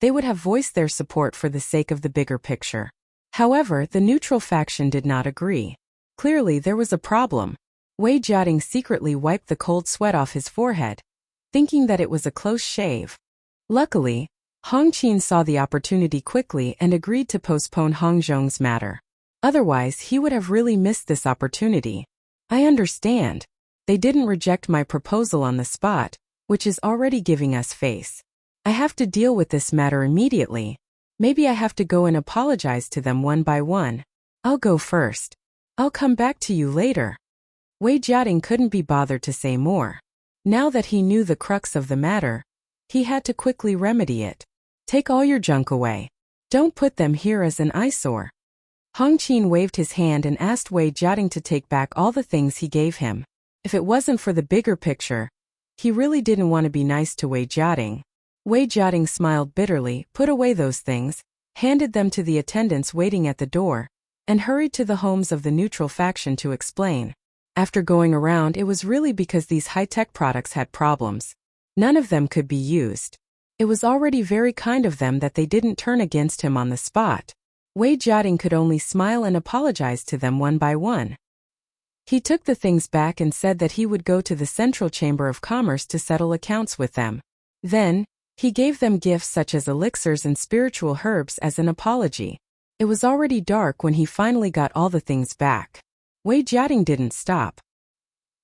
they would have voiced their support for the sake of the bigger picture. However, the neutral faction did not agree. Clearly, there was a problem. Wei Jiating secretly wiped the cold sweat off his forehead, thinking that it was a close shave. Luckily, Hong Qin saw the opportunity quickly and agreed to postpone Hong Zhong's matter. Otherwise, he would have really missed this opportunity. I understand. They didn't reject my proposal on the spot, which is already giving us face. I have to deal with this matter immediately. Maybe I have to go and apologize to them one by one. I'll go first. I'll come back to you later. Wei Jiating couldn't be bothered to say more. Now that he knew the crux of the matter, he had to quickly remedy it. Take all your junk away. Don't put them here as an eyesore. Hong Qin waved his hand and asked Wei Jiating to take back all the things he gave him. If it wasn't for the bigger picture, he really didn't want to be nice to Wei Jiating. Wei Jiating smiled bitterly, put away those things, handed them to the attendants waiting at the door, and hurried to the homes of the neutral faction to explain. After going around, it was really because these high-tech products had problems. None of them could be used. It was already very kind of them that they didn't turn against him on the spot. Wei Jiating could only smile and apologize to them one by one. He took the things back and said that he would go to the Central Chamber of Commerce to settle accounts with them. Then, he gave them gifts such as elixirs and spiritual herbs as an apology. It was already dark when he finally got all the things back. Wei Jiating didn't stop.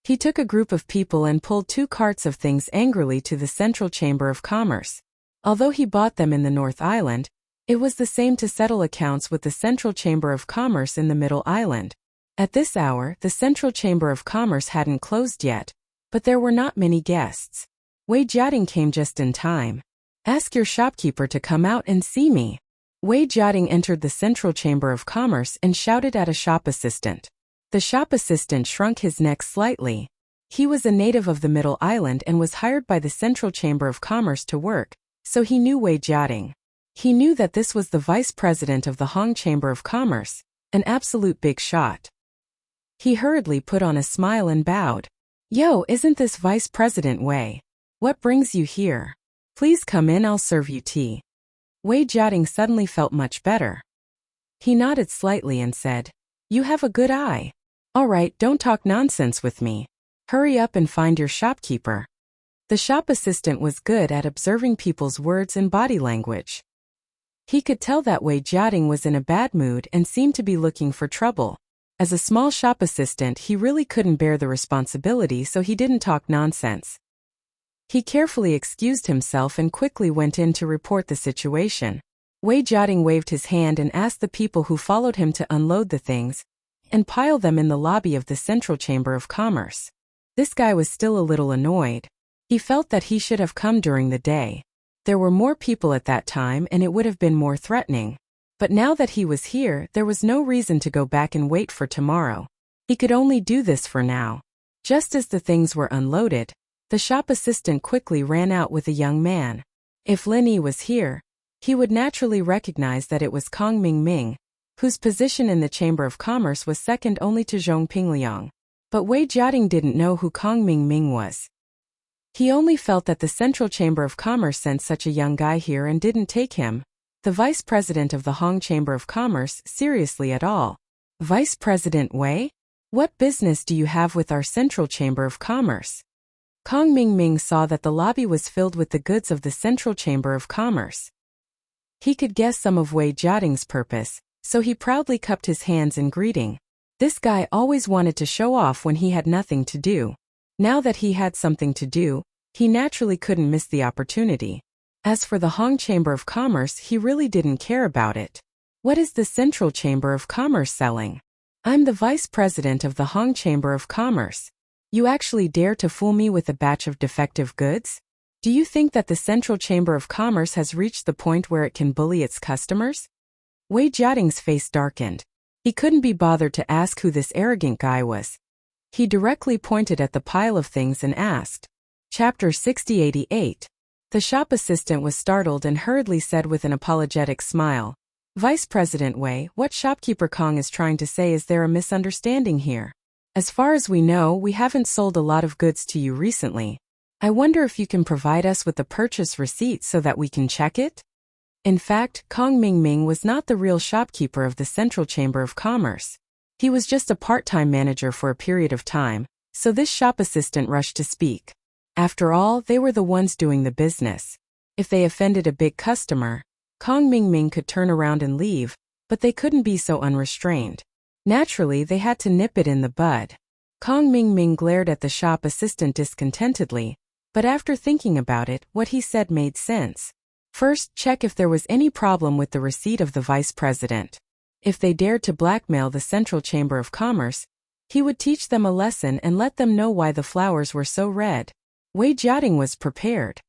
He took a group of people and pulled 2 carts of things angrily to the Central Chamber of Commerce. Although he bought them in the North Island, it was the same to settle accounts with the Central Chamber of Commerce in the Middle Island. At this hour, the Central Chamber of Commerce hadn't closed yet, but there were not many guests. Wei Jiating came just in time. Ask your shopkeeper to come out and see me. Wei Jiating entered the Central Chamber of Commerce and shouted at a shop assistant. The shop assistant shrunk his neck slightly. He was a native of the Middle Island and was hired by the Central Chamber of Commerce to work, so he knew Wei Jiating. He knew that this was the vice president of the Hong Chamber of Commerce, an absolute big shot. He hurriedly put on a smile and bowed. Yo, isn't this Vice President Wei? What brings you here? Please come in, I'll serve you tea. Wei Jiating suddenly felt much better. He nodded slightly and said, You have a good eye. All right, don't talk nonsense with me. Hurry up and find your shopkeeper. The shop assistant was good at observing people's words and body language. He could tell that Wei Jiating was in a bad mood and seemed to be looking for trouble. As a small shop assistant, he really couldn't bear the responsibility, so he didn't talk nonsense. He carefully excused himself and quickly went in to report the situation. Wei Jiating waved his hand and asked the people who followed him to unload the things and pile them in the lobby of the Central Chamber of Commerce. This guy was still a little annoyed. He felt that he should have come during the day. There were more people at that time and it would have been more threatening. But now that he was here, there was no reason to go back and wait for tomorrow. He could only do this for now. Just as the things were unloaded, the shop assistant quickly ran out with a young man. If Lin Yi was here, he would naturally recognize that it was Kong Mingming, whose position in the Chamber of Commerce was second only to Zhong Pingliang. But Wei Jiating didn't know who Kong Mingming was. He only felt that the Central Chamber of Commerce sent such a young guy here and didn't take him, the vice president of the Hong Chamber of Commerce, seriously at all. Vice President Wei? What business do you have with our Central Chamber of Commerce? Kong Mingming saw that the lobby was filled with the goods of the Central Chamber of Commerce. He could guess some of Wei Jiating's purpose, so he proudly cupped his hands in greeting. This guy always wanted to show off when he had nothing to do. Now that he had something to do, he naturally couldn't miss the opportunity. As for the Hong Chamber of Commerce, he really didn't care about it. What is the Central Chamber of Commerce selling? I'm the vice president of the Hong Chamber of Commerce. You actually dare to fool me with a batch of defective goods? Do you think that the Central Chamber of Commerce has reached the point where it can bully its customers? Wei Jiating's face darkened. He couldn't be bothered to ask who this arrogant guy was. He directly pointed at the pile of things and asked. Chapter 6088. The shop assistant was startled and hurriedly said with an apologetic smile, Vice President Wei, what shopkeeper Kong is trying to say is there a misunderstanding here? As far as we know, we haven't sold a lot of goods to you recently. I wonder if you can provide us with the purchase receipt so that we can check it? In fact, Kong Mingming was not the real shopkeeper of the Central Chamber of Commerce. He was just a part-time manager for a period of time, so this shop assistant rushed to speak. After all, they were the ones doing the business. If they offended a big customer, Kong Mingming could turn around and leave, but they couldn't be so unrestrained. Naturally, they had to nip it in the bud. Kong Mingming glared at the shop assistant discontentedly, but after thinking about it, what he said made sense. First, check if there was any problem with the receipt of the vice president. If they dared to blackmail the Central Chamber of Commerce, he would teach them a lesson and let them know why the flowers were so red. Wei Jiating was prepared.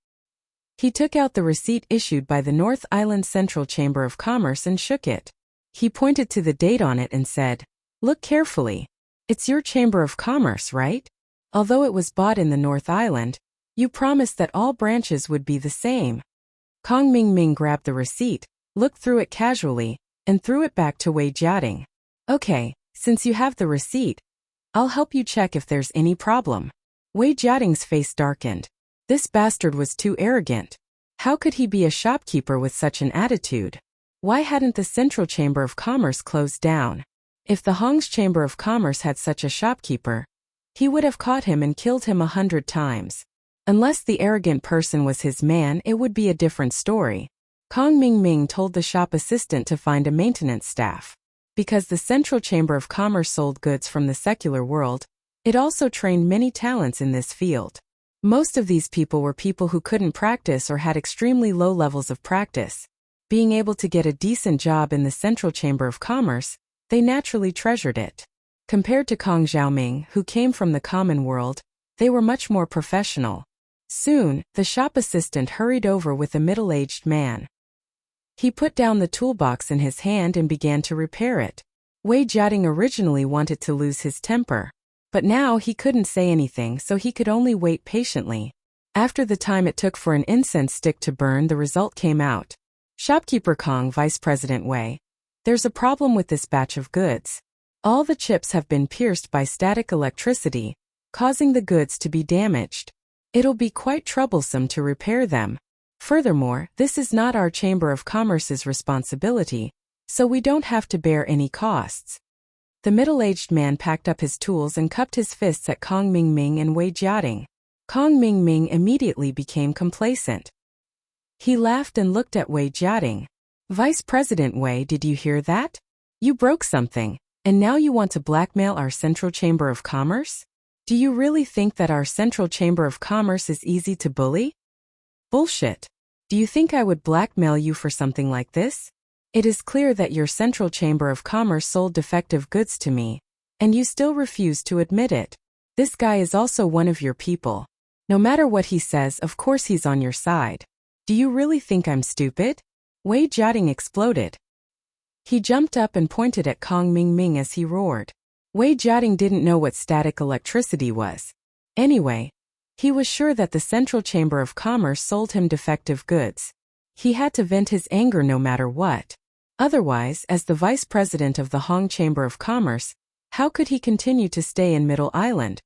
He took out the receipt issued by the North Island Central Chamber of Commerce and shook it. He pointed to the date on it and said, Look carefully. It's your Chamber of Commerce, right? Although it was bought in the North Island, you promised that all branches would be the same. Kong Mingming grabbed the receipt, looked through it casually, and threw it back to Wei Jiating. Okay, since you have the receipt, I'll help you check if there's any problem. Wei Jiating's face darkened. This bastard was too arrogant. How could he be a shopkeeper with such an attitude? Why hadn't the Central Chamber of Commerce closed down? If the Hong's Chamber of Commerce had such a shopkeeper, he would have caught him and killed him 100 times. Unless the arrogant person was his man, it would be a different story. Kong Mingming told the shop assistant to find a maintenance staff. Because the Central Chamber of Commerce sold goods from the secular world, it also trained many talents in this field. Most of these people were people who couldn't practice or had extremely low levels of practice. Being able to get a decent job in the Central Chamber of Commerce, they naturally treasured it. Compared to Kong Xiaoming, who came from the common world, they were much more professional. Soon, the shop assistant hurried over with a middle-aged man. He put down the toolbox in his hand and began to repair it. Wei Jiating originally wanted to lose his temper, but now he couldn't say anything, so he could only wait patiently. After the time it took for an incense stick to burn, the result came out. Shopkeeper Kong, Vice President Wei, there's a problem with this batch of goods. All the chips have been pierced by static electricity, causing the goods to be damaged. It'll be quite troublesome to repair them. Furthermore, this is not our Chamber of Commerce's responsibility, so we don't have to bear any costs. The middle-aged man packed up his tools and cupped his fists at Kong Mingming and Wei Jiating. Kong Mingming immediately became complacent. He laughed and looked at Wei Jiating. Vice President Wei, did you hear that? You broke something, and now you want to blackmail our Central Chamber of Commerce? Do you really think that our Central Chamber of Commerce is easy to bully? Bullshit. Do you think I would blackmail you for something like this? It is clear that your Central Chamber of Commerce sold defective goods to me, and you still refuse to admit it. This guy is also one of your people. No matter what he says, of course he's on your side. Do you really think I'm stupid? Wei Jiating exploded. He jumped up and pointed at Kong Mingming as he roared. Wei Jiating didn't know what static electricity was. Anyway, he was sure that the Central Chamber of Commerce sold him defective goods. He had to vent his anger no matter what. Otherwise, as the vice president of the Hong Chamber of Commerce, how could he continue to stay in Middle Island?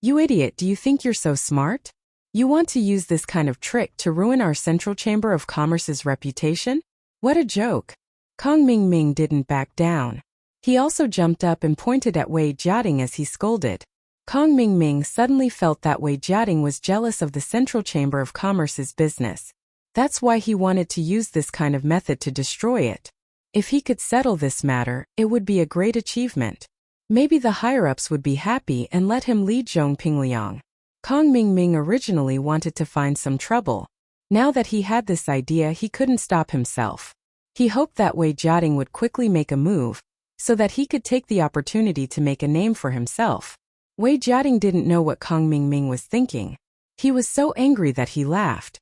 You idiot, do you think you're so smart? You want to use this kind of trick to ruin our Central Chamber of Commerce's reputation? What a joke. Kong Mingming didn't back down. He also jumped up and pointed at Wei Jiating as he scolded. Kong Mingming suddenly felt that Wei Jiating was jealous of the Central Chamber of Commerce's business. That's why he wanted to use this kind of method to destroy it. If he could settle this matter, it would be a great achievement. Maybe the higher-ups would be happy and let him lead Zhongpingliang. Kong Mingming originally wanted to find some trouble. Now that he had this idea, he couldn't stop himself. He hoped that Wei Jiating would quickly make a move, so that he could take the opportunity to make a name for himself. Wei Jiating didn't know what Kong Mingming was thinking. He was so angry that he laughed.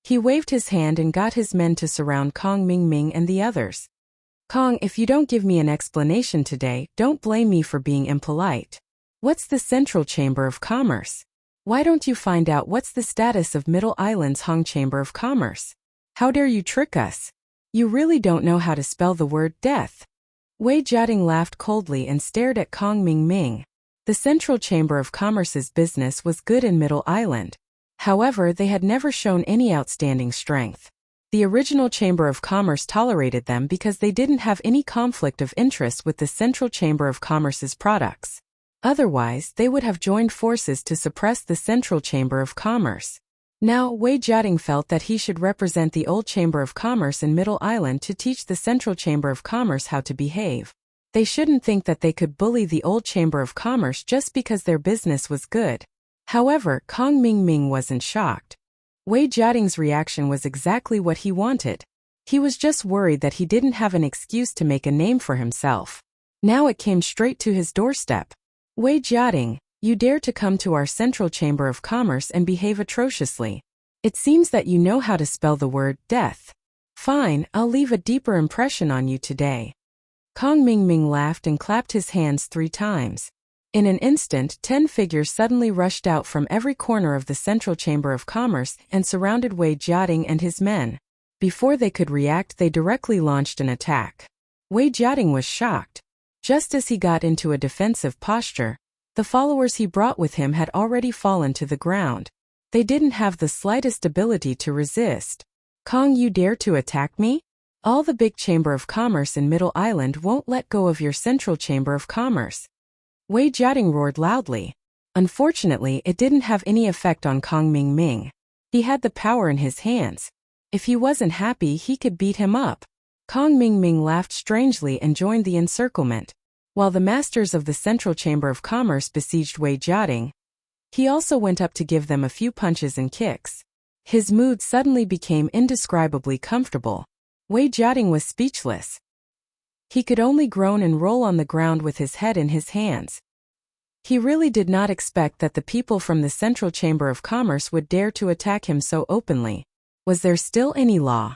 He waved his hand and got his men to surround Kong Mingming and the others. Kong, if you don't give me an explanation today, don't blame me for being impolite. What's the Central Chamber of Commerce? Why don't you find out what's the status of Middle Island's Hong Chamber of Commerce? How dare you trick us? You really don't know how to spell the word death. Wei Jiating laughed coldly and stared at Kong Mingming. The Central Chamber of Commerce's business was good in Middle Island. However, they had never shown any outstanding strength. The original Chamber of Commerce tolerated them because they didn't have any conflict of interest with the Central Chamber of Commerce's products. Otherwise, they would have joined forces to suppress the Central Chamber of Commerce. Now, Wei Jiating felt that he should represent the old Chamber of Commerce in Middle Island to teach the Central Chamber of Commerce how to behave. They shouldn't think that they could bully the old Chamber of Commerce just because their business was good. However, Kong Mingming wasn't shocked. Wei Jiating's reaction was exactly what he wanted. He was just worried that he didn't have an excuse to make a name for himself. Now it came straight to his doorstep. Wei Jiating, you dare to come to our Central Chamber of Commerce and behave atrociously. It seems that you know how to spell the word death. Fine, I'll leave a deeper impression on you today. Kong Mingming laughed and clapped his hands 3 times. In an instant, 10 figures suddenly rushed out from every corner of the Central Chamber of Commerce and surrounded Wei Jiating and his men. Before they could react, they directly launched an attack. Wei Jiating was shocked. Just as he got into a defensive posture, the followers he brought with him had already fallen to the ground. They didn't have the slightest ability to resist. Kong, you dare to attack me? All the big Chamber of Commerce in Middle Island won't let go of your Central Chamber of Commerce. Wei Jiating roared loudly. Unfortunately, it didn't have any effect on Kong Mingming. He had the power in his hands. If he wasn't happy, he could beat him up. Kong Mingming laughed strangely and joined the encirclement. While the masters of the Central Chamber of Commerce besieged Wei Jiating, he also went up to give them a few punches and kicks. His mood suddenly became indescribably comfortable. Wei Jiating was speechless. He could only groan and roll on the ground with his head in his hands. He really did not expect that the people from the Central Chamber of Commerce would dare to attack him so openly. Was there still any law?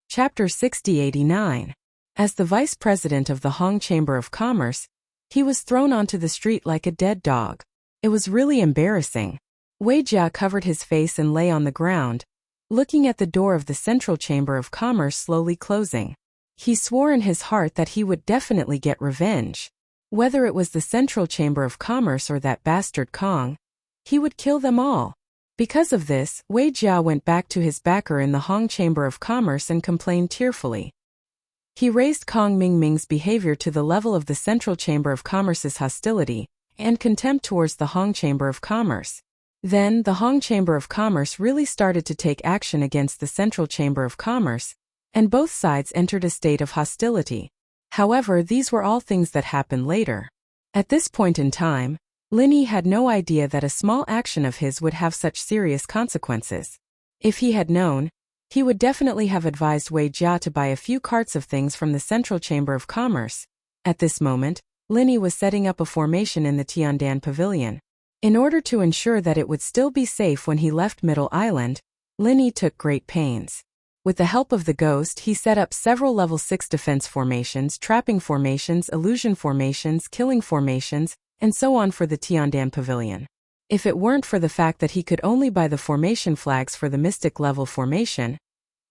Chapter 6089. As the vice president of the Hong Chamber of Commerce, he was thrown onto the street like a dead dog. It was really embarrassing. Wei Jia covered his face and lay on the ground, looking at the door of the Central Chamber of Commerce slowly closing. He swore in his heart that he would definitely get revenge. Whether it was the Central Chamber of Commerce or that bastard Kong, he would kill them all. Because of this, Wei Jia went back to his backer in the Hong Chamber of Commerce and complained tearfully. He raised Kong Mingming's behavior to the level of the Central Chamber of Commerce's hostility and contempt towards the Hong Chamber of Commerce. Then, the Hong Chamber of Commerce really started to take action against the Central Chamber of Commerce, and both sides entered a state of hostility. However, these were all things that happened later. At this point in time, Lin Yi had no idea that a small action of his would have such serious consequences. If he had known, he would definitely have advised Wei Jia to buy a few carts of things from the Central Chamber of Commerce. At this moment, Lin Yi was setting up a formation in the Tiandan Pavilion. In order to ensure that it would still be safe when he left Middle Island, Lin Yi took great pains. With the help of the ghost, he set up several level 6 defense formations, trapping formations, illusion formations, killing formations, and so on for the Tiandan Pavilion. If it weren't for the fact that he could only buy the formation flags for the mystic level formation,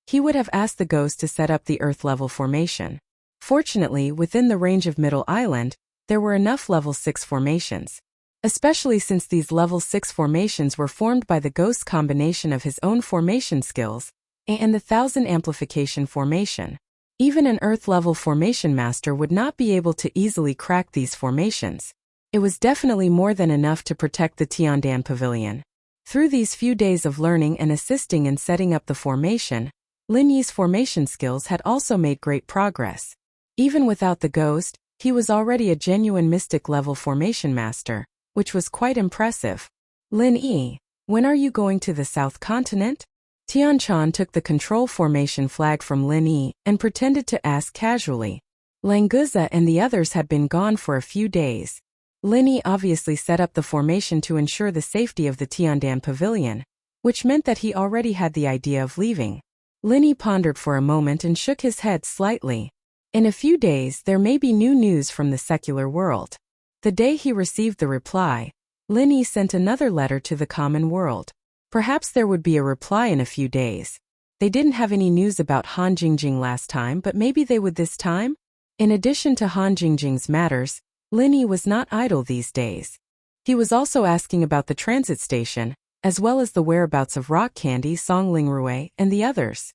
he would have asked the ghost to set up the earth level formation. Fortunately, within the range of Middle Island, there were enough level 6 formations. Especially since these level 6 formations were formed by the ghost's combination of his own formation skills and the 1000 amplification formation. Even an earth level formation master would not be able to easily crack these formations. It was definitely more than enough to protect the Tiandan Pavilion. Through these few days of learning and assisting in setting up the formation, Lin Yi's formation skills had also made great progress. Even without the ghost, he was already a genuine mystic level formation master, which was quite impressive. Lin Yi, when are you going to the South Continent? Tian Chan took the control formation flag from Lin Yi and pretended to ask casually. Languza and the others had been gone for a few days. Lin Yi obviously set up the formation to ensure the safety of the Tiandan Pavilion, which meant that he already had the idea of leaving. Lin Yi pondered for a moment and shook his head slightly. In a few days there may be new news from the secular world. The day he received the reply, Lin Yi sent another letter to the common world. Perhaps there would be a reply in a few days. They didn't have any news about Han Jingjing last time, but maybe they would this time? In addition to Han Jingjing's matters, Lin Yi was not idle these days. He was also asking about the transit station, as well as the whereabouts of Rock Candy, Song Lingrui, and the others.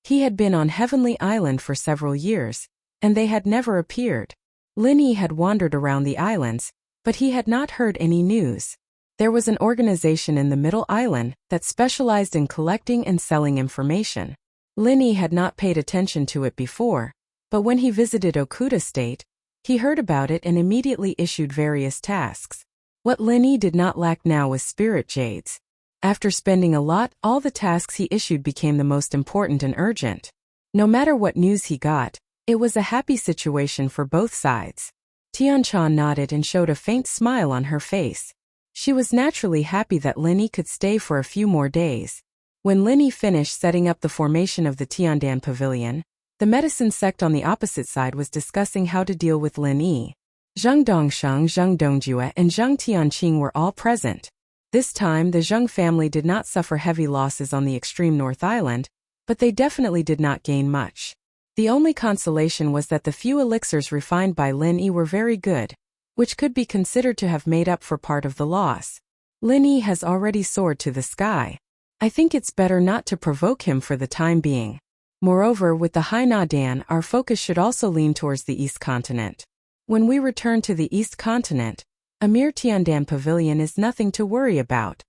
He had been on Heavenly Island for several years, and they had never appeared. Lin Yi had wandered around the islands, but he had not heard any news. There was an organization in the Middle Island that specialized in collecting and selling information. Lin Yi had not paid attention to it before, but when he visited Okuda State, he heard about it and immediately issued various tasks. What Lin Yi did not lack now was spirit jades. After spending a lot, all the tasks he issued became the most important and urgent. No matter what news he got, it was a happy situation for both sides. Tian Chan nodded and showed a faint smile on her face. She was naturally happy that Lin Yi could stay for a few more days. When Lin Yi finished setting up the formation of the Tiandan Pavilion, the medicine sect on the opposite side was discussing how to deal with Lin Yi. Zheng Dongsheng, Zheng Dongjue, and Zheng Tianqing were all present. This time, the Zheng family did not suffer heavy losses on the extreme North Island, but they definitely did not gain much. The only consolation was that the few elixirs refined by Lin Yi were very good, which could be considered to have made up for part of the loss. Lin Yi has already soared to the sky. I think it's better not to provoke him for the time being. Moreover, with the Hainan, our focus should also lean towards the East Continent. When we return to the East Continent, a mere Tiandan Pavilion is nothing to worry about.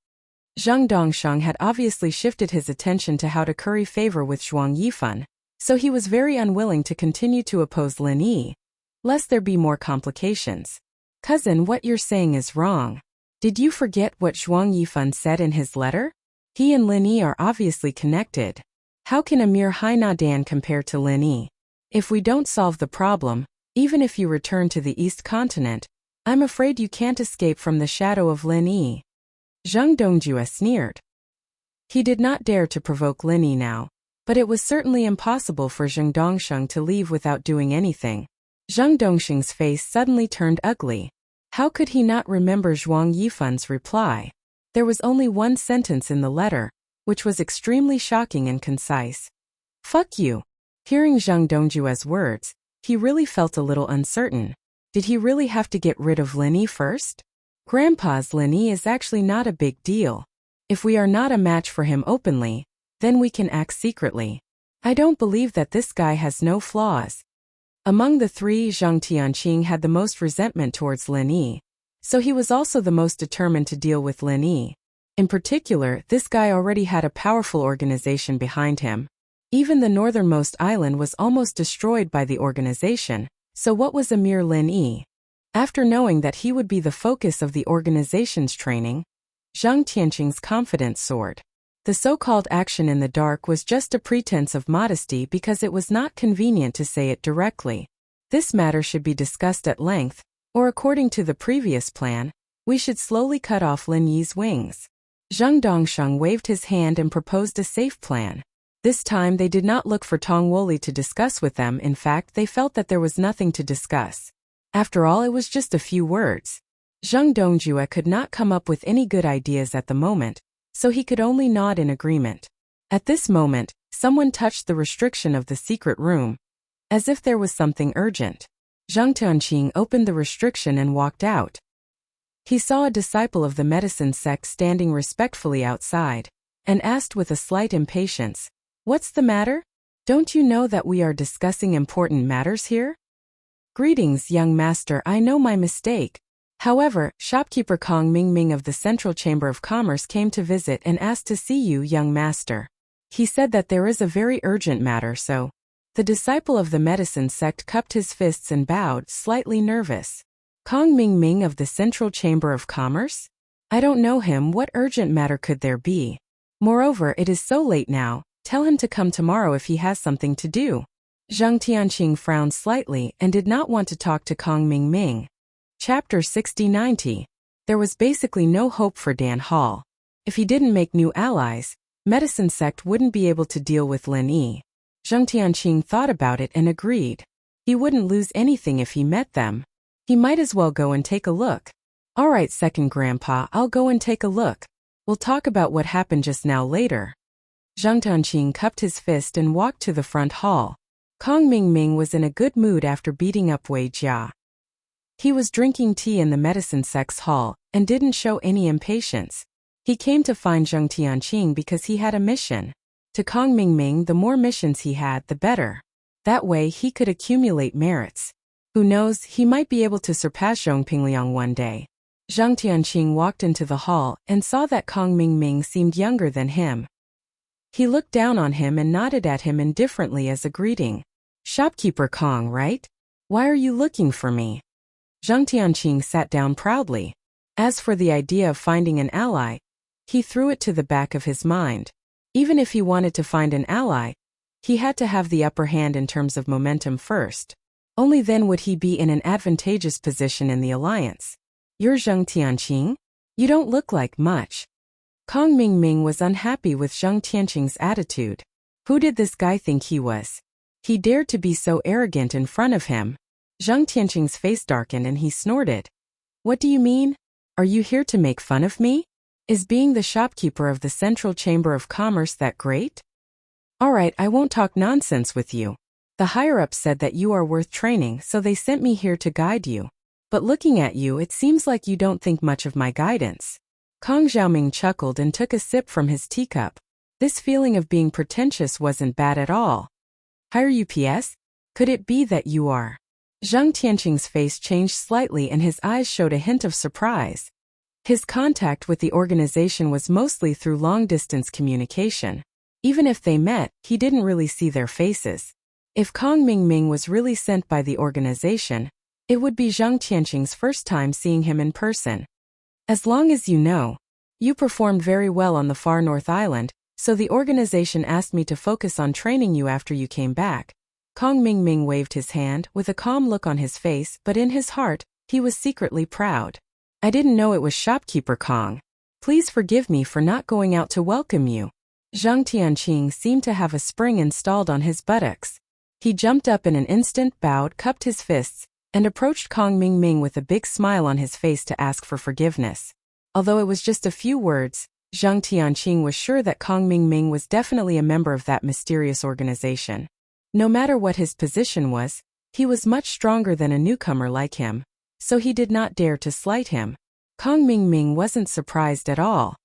Zheng Dongsheng had obviously shifted his attention to how to curry favor with Zhuang Yifan, so he was very unwilling to continue to oppose Lin Yi, lest there be more complications. Cousin, what you're saying is wrong. Did you forget what Zhuang Yifan said in his letter? He and Lin Yi are obviously connected. How can a mere Hainan compare to Lin Yi? If we don't solve the problem, even if you return to the East Continent, I'm afraid you can't escape from the shadow of Lin Yi. Zheng Dongjue sneered. He did not dare to provoke Lin Yi now, but it was certainly impossible for Zheng Dongsheng to leave without doing anything. Zheng Dongsheng's face suddenly turned ugly. How could he not remember Zhuang Yifan's reply? There was only one sentence in the letter, which was extremely shocking and concise. Fuck you. Hearing Zheng Dongjue's words, he really felt a little uncertain. Did he really have to get rid of Lin Yi first? Grandpa's Lin Yi is actually not a big deal. If we are not a match for him openly, then we can act secretly. I don't believe that this guy has no flaws. Among the three, Zhang Tianqing had the most resentment towards Lin Yi, so he was also the most determined to deal with Lin Yi. In particular, this guy already had a powerful organization behind him. Even the northernmost island was almost destroyed by the organization, so what was a mere Lin Yi? After knowing that he would be the focus of the organization's training, Zhang Tianqing's confidence soared. The so-called action in the dark was just a pretense of modesty because it was not convenient to say it directly. This matter should be discussed at length, or according to the previous plan, we should slowly cut off Lin Yi's wings. Zhang Dongsheng waved his hand and proposed a safe plan. This time they did not look for Tong Woli to discuss with them. In fact, they felt that there was nothing to discuss. After all, it was just a few words. Zhang Dongjue could not come up with any good ideas at the moment, so he could only nod in agreement. At this moment, someone touched the restriction of the secret room, as if there was something urgent. Zhang Tianqing opened the restriction and walked out. He saw a disciple of the medicine sect standing respectfully outside, and asked with a slight impatience, "What's the matter? Don't you know that we are discussing important matters here?" "Greetings, young master, I know my mistake. However, shopkeeper Kong Mingming of the Central Chamber of Commerce came to visit and asked to see you, young master. He said that there is a very urgent matter, so..." The disciple of the medicine sect cupped his fists and bowed, slightly nervous. "Kong Mingming of the Central Chamber of Commerce? I don't know him. What urgent matter could there be? Moreover, it is so late now. Tell him to come tomorrow if he has something to do." Zhang Tianqing frowned slightly and did not want to talk to Kong Mingming. Chapter 60-90. There was basically no hope for Dan Hall. If he didn't make new allies, medicine sect wouldn't be able to deal with Lin Yi. Zhang Tianqing thought about it and agreed. He wouldn't lose anything if he met them. He might as well go and take a look. "All right, second grandpa, I'll go and take a look. We'll talk about what happened just now later." Zhang Tianqing cupped his fist and walked to the front hall. Kong Mingming was in a good mood after beating up Wei Jia. He was drinking tea in the medicine sect's hall and didn't show any impatience. He came to find Zhang Tianqing because he had a mission. To Kong Mingming, the more missions he had, the better. That way he could accumulate merits. Who knows, he might be able to surpass Zhong Pingliang one day. Zhang Tianqing walked into the hall and saw that Kong Mingming seemed younger than him. He looked down on him and nodded at him indifferently as a greeting. "Shopkeeper Kong, right? Why are you looking for me?" Zhang Tianqing sat down proudly. As for the idea of finding an ally, he threw it to the back of his mind. Even if he wanted to find an ally, he had to have the upper hand in terms of momentum first. Only then would he be in an advantageous position in the alliance. "You're Zhang Tianqing? You don't look like much." Kong Mingming was unhappy with Zhang Tianqing's attitude. Who did this guy think he was? He dared to be so arrogant in front of him. Zhang Tianqing's face darkened and he snorted. "What do you mean? Are you here to make fun of me? Is being the shopkeeper of the Central Chamber of Commerce that great? All right, I won't talk nonsense with you. The higher-ups said that you are worth training, so they sent me here to guide you. But looking at you, it seems like you don't think much of my guidance." Kong Xiaoming chuckled and took a sip from his teacup. This feeling of being pretentious wasn't bad at all. "Higher UPS? Could it be that you are?" Zhang Tianqing's face changed slightly and his eyes showed a hint of surprise. His contact with the organization was mostly through long-distance communication. Even if they met, he didn't really see their faces. If Kong Mingming was really sent by the organization, it would be Zhang Tianqing's first time seeing him in person. "As long as you know, you performed very well on the far north island, so the organization asked me to focus on training you after you came back." Kong Mingming waved his hand with a calm look on his face, but in his heart, he was secretly proud. "I didn't know it was shopkeeper Kong. Please forgive me for not going out to welcome you." Zhang Tianqing seemed to have a spring installed on his buttocks. He jumped up in an instant, bowed, cupped his fists, and approached Kong Mingming with a big smile on his face to ask for forgiveness. Although it was just a few words, Zhang Tianqing was sure that Kong Mingming was definitely a member of that mysterious organization. No matter what his position was, he was much stronger than a newcomer like him, so he did not dare to slight him. Kong Mingming wasn't surprised at all.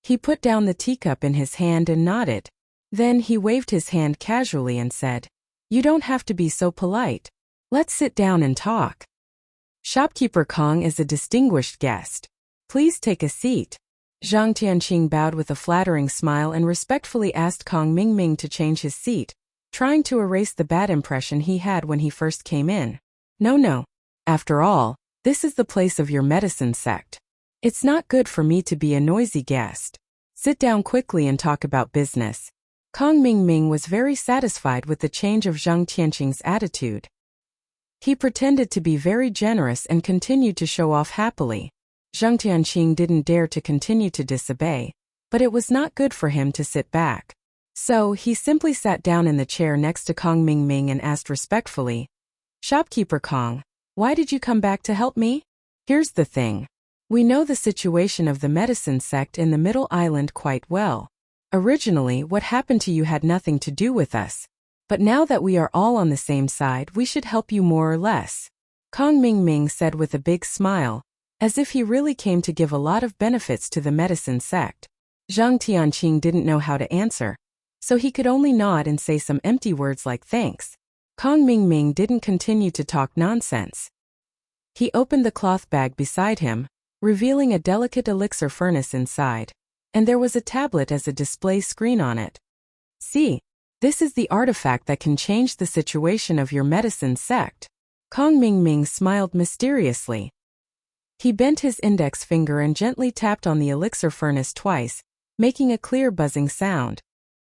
He put down the teacup in his hand and nodded. Then he waved his hand casually and said, "You don't have to be so polite. Let's sit down and talk. Shopkeeper Kong is a distinguished guest. Please take a seat." Zhang Tianqing bowed with a flattering smile and respectfully asked Kong Mingming to change his seat, trying to erase the bad impression he had when he first came in. No. After all, this is the place of your medicine sect. It's not good for me to be a noisy guest. Sit down quickly and talk about business. Kong Mingming was very satisfied with the change of Zhang Tianqing's attitude. He pretended to be very generous and continued to show off happily. Zhang Tianqing didn't dare to continue to disobey, but it was not good for him to sit back. So he simply sat down in the chair next to Kong Mingming and asked respectfully, "Shopkeeper Kong, why did you come back to help me?" "Here's the thing. We know the situation of the medicine sect in the Middle Island quite well. Originally, what happened to you had nothing to do with us. But now that we are all on the same side, we should help you more or less," Kong Mingming said with a big smile, as if he really came to give a lot of benefits to the medicine sect. Zhang Tianqing didn't know how to answer, so he could only nod and say some empty words like thanks. Kong Mingming didn't continue to talk nonsense. He opened the cloth bag beside him, revealing a delicate elixir furnace inside, and there was a tablet as a display screen on it. "See, this is the artifact that can change the situation of your medicine sect." Kong Mingming smiled mysteriously. He bent his index finger and gently tapped on the elixir furnace twice, making a clear buzzing sound.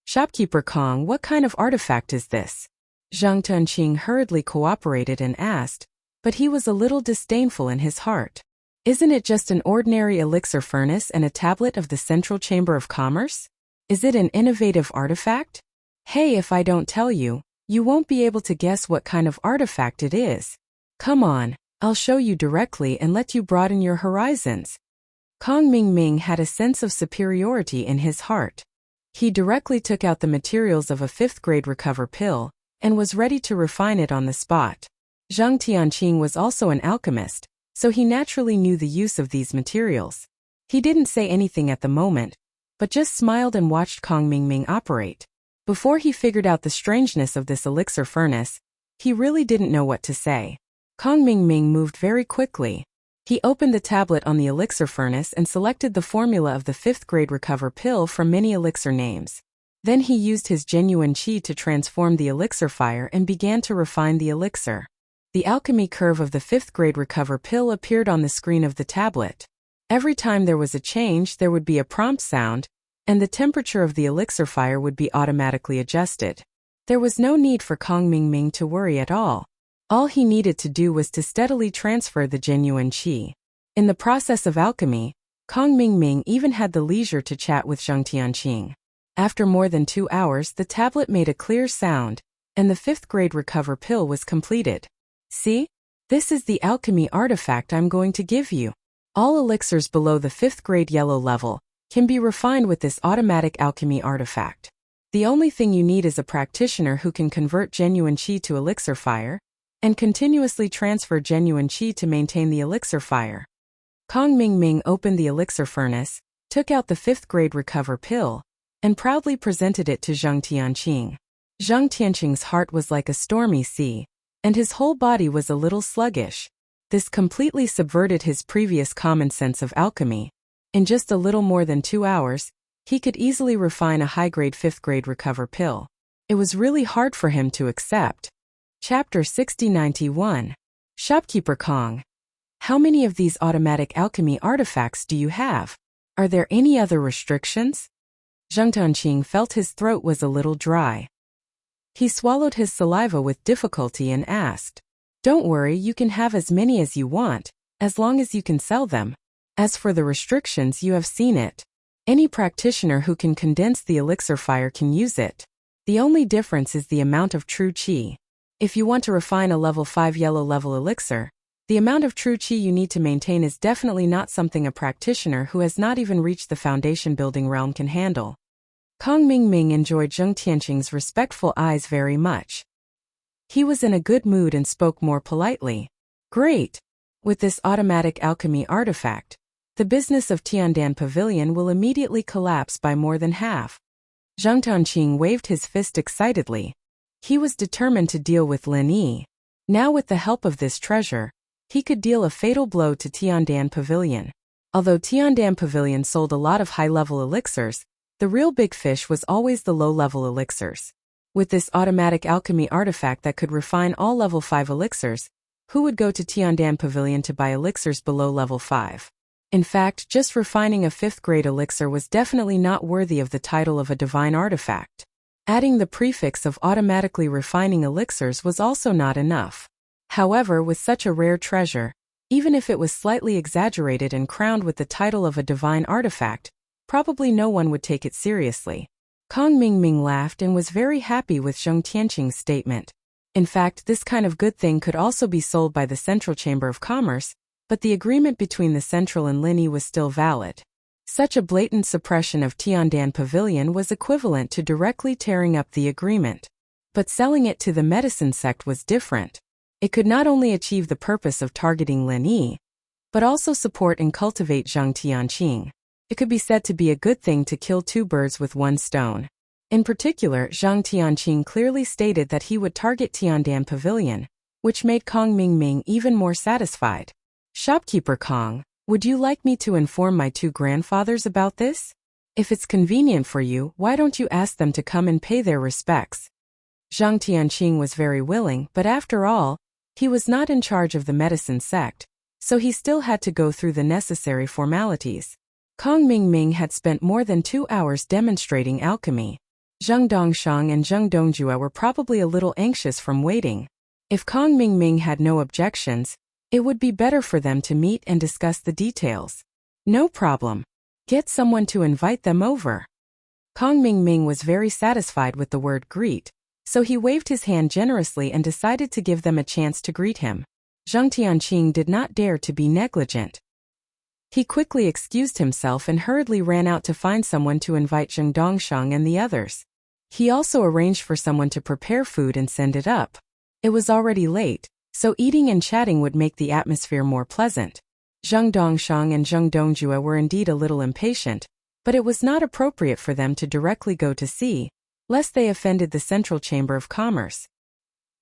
"Shopkeeper Kong, what kind of artifact is this?" Zhang Tianqing hurriedly cooperated and asked, but he was a little disdainful in his heart. "Isn't it just an ordinary elixir furnace and a tablet of the Central Chamber of Commerce? Is it an innovative artifact? Hey, if I don't tell you, you won't be able to guess what kind of artifact it is. Come on, I'll show you directly and let you broaden your horizons." Kong Mingming had a sense of superiority in his heart. He directly took out the materials of a 5th-grade recover pill and was ready to refine it on the spot. Zhang Tianqing was also an alchemist, so he naturally knew the use of these materials. He didn't say anything at the moment, but just smiled and watched Kong Mingming operate. Before he figured out the strangeness of this elixir furnace, he really didn't know what to say. Kong Mingming moved very quickly. He opened the tablet on the elixir furnace and selected the formula of the 5th-grade recover pill from many elixir names. Then he used his genuine qi to transform the elixir fire and began to refine the elixir. The alchemy curve of the 5th-grade recover pill appeared on the screen of the tablet. Every time there was a change, there would be a prompt sound, and the temperature of the elixir fire would be automatically adjusted. There was no need for Kong Mingming to worry at all. All he needed to do was to steadily transfer the genuine qi. In the process of alchemy, Kong Mingming even had the leisure to chat with Zhang Tianqing. After more than 2 hours, the tablet made a clear sound, and the 5th-grade recover pill was completed. "See? This is the alchemy artifact I'm going to give you. All elixirs below the 5th-grade yellow level can be refined with this automatic alchemy artifact. The only thing you need is a practitioner who can convert genuine qi to elixir fire, and continuously transfer genuine qi to maintain the elixir fire." Kong Mingming opened the elixir furnace, took out the 5th-grade recover pill, and proudly presented it to Zhang Tianqing. Zhang Tianqing's heart was like a stormy sea, and his whole body was a little sluggish. This completely subverted his previous common sense of alchemy. In just a little more than 2 hours, he could easily refine a high-grade 5th-grade recover pill. It was really hard for him to accept. Chapter 6091. Shopkeeper Kong. How many of these automatic alchemy artifacts do you have? Are there any other restrictions? Zhang Tianqing felt his throat was a little dry. He swallowed his saliva with difficulty and asked, "Don't worry, you can have as many as you want, as long as you can sell them. As for the restrictions, you have seen it. Any practitioner who can condense the elixir fire can use it. The only difference is the amount of true qi. If you want to refine a level 5 yellow level elixir, the amount of true qi you need to maintain is definitely not something a practitioner who has not even reached the foundation building realm can handle." Kong Mingming enjoyed Zhang Tianqing's respectful eyes very much. He was in a good mood and spoke more politely. "Great! With this automatic alchemy artifact, the business of Tiandan Pavilion will immediately collapse by more than half." Zhang Tianqing waved his fist excitedly. He was determined to deal with Lin Yi. Now with the help of this treasure, he could deal a fatal blow to Tiandan Pavilion. Although Tiandan Pavilion sold a lot of high-level elixirs, the real big fish was always the low-level elixirs. With this automatic alchemy artifact that could refine all level 5 elixirs, who would go to Tiandan Pavilion to buy elixirs below level 5? In fact, just refining a 5th grade elixir was definitely not worthy of the title of a divine artifact. Adding the prefix of automatically refining elixirs was also not enough. However, with such a rare treasure, even if it was slightly exaggerated and crowned with the title of a divine artifact, probably no one would take it seriously. Kong Mingming laughed and was very happy with Zhang Tianqing's statement. In fact, this kind of good thing could also be sold by the Central Chamber of Commerce, but the agreement between the Central and Lin Yi was still valid. Such a blatant suppression of Tiandan Pavilion was equivalent to directly tearing up the agreement. But selling it to the medicine sect was different. It could not only achieve the purpose of targeting Lin Yi, but also support and cultivate Zhang Tianqing. It could be said to be a good thing to kill 2 birds with 1 stone. In particular, Zhang Tianqing clearly stated that he would target Tiandan Pavilion, which made Kong Mingming even more satisfied. Shopkeeper Kong, would you like me to inform my 2 grandfathers about this? If it's convenient for you, why don't you ask them to come and pay their respects? Zhang Tianqing was very willing, but after all, he was not in charge of the medicine sect, so he still had to go through the necessary formalities. Kong Mingming had spent more than 2 hours demonstrating alchemy. Zheng Dongshang and Zheng Dongjue were probably a little anxious from waiting. If Kong Mingming had no objections, it would be better for them to meet and discuss the details. No problem. Get someone to invite them over. Kong Mingming was very satisfied with the word greet, so he waved his hand generously and decided to give them a chance to greet him. Zhang Tianqing did not dare to be negligent. He quickly excused himself and hurriedly ran out to find someone to invite Zheng Dongshang and the others. He also arranged for someone to prepare food and send it up. It was already late, so eating and chatting would make the atmosphere more pleasant. Zheng Dongshang and Zheng Dongjue were indeed a little impatient, but it was not appropriate for them to directly go to see, lest they offended the Central Chamber of Commerce.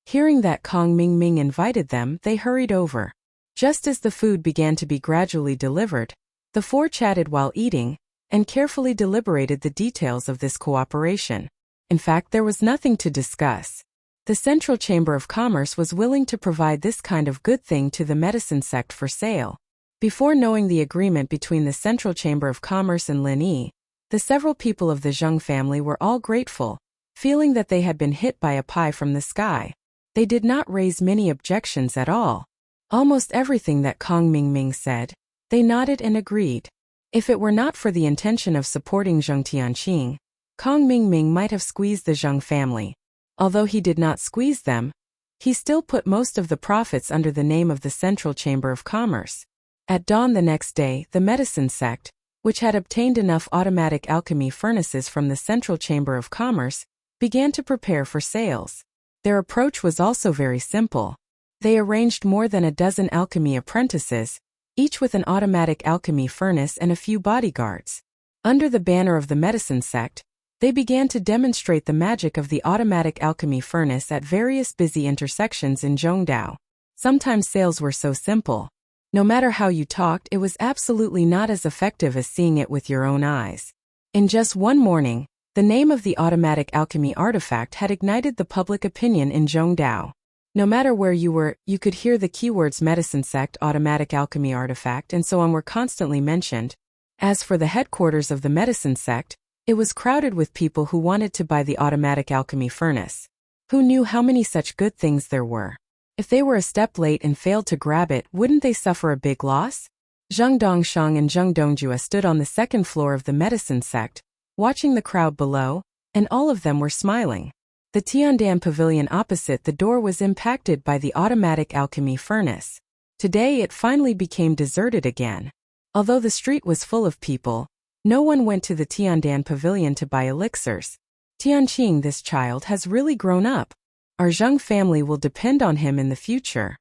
Hearing that Kong Mingming invited them, they hurried over. Just as the food began to be gradually delivered, the 4 chatted while eating, and carefully deliberated the details of this cooperation. In fact, there was nothing to discuss. The Central Chamber of Commerce was willing to provide this kind of good thing to the medicine sect for sale. Before knowing the agreement between the Central Chamber of Commerce and Lin Yi, the several people of the Zheng family were all grateful, feeling that they had been hit by a pie from the sky. They did not raise many objections at all. Almost everything that Kong Mingming said, they nodded and agreed. If it were not for the intention of supporting Zhang Tianqing, Kong Mingming might have squeezed the Zheng family. Although he did not squeeze them, he still put most of the profits under the name of the Central Chamber of Commerce. At dawn the next day, the medicine sect, which had obtained enough automatic alchemy furnaces from the Central Chamber of Commerce, began to prepare for sales. Their approach was also very simple. They arranged more than a dozen alchemy apprentices, each with an automatic alchemy furnace and a few bodyguards. Under the banner of the medicine sect, they began to demonstrate the magic of the automatic alchemy furnace at various busy intersections in Zhongdao. Sometimes sales were so simple. No matter how you talked, it was absolutely not as effective as seeing it with your own eyes. In just one morning, the name of the automatic alchemy artifact had ignited the public opinion in Zhongdao. No matter where you were, you could hear the keywords medicine sect, automatic alchemy artifact, and so on were constantly mentioned. As for the headquarters of the medicine sect, it was crowded with people who wanted to buy the automatic alchemy furnace. Who knew how many such good things there were? If they were a step late and failed to grab it, wouldn't they suffer a big loss? Zheng Dongshang and Zheng Dongjue stood on the 2nd floor of the medicine sect, watching the crowd below, and all of them were smiling. The Tiandan Pavilion opposite the door was impacted by the automatic alchemy furnace. Today it finally became deserted again. Although the street was full of people, no one went to the Tiandan Pavilion to buy elixirs. Tianqing, this child, has really grown up. Our Zheng family will depend on him in the future.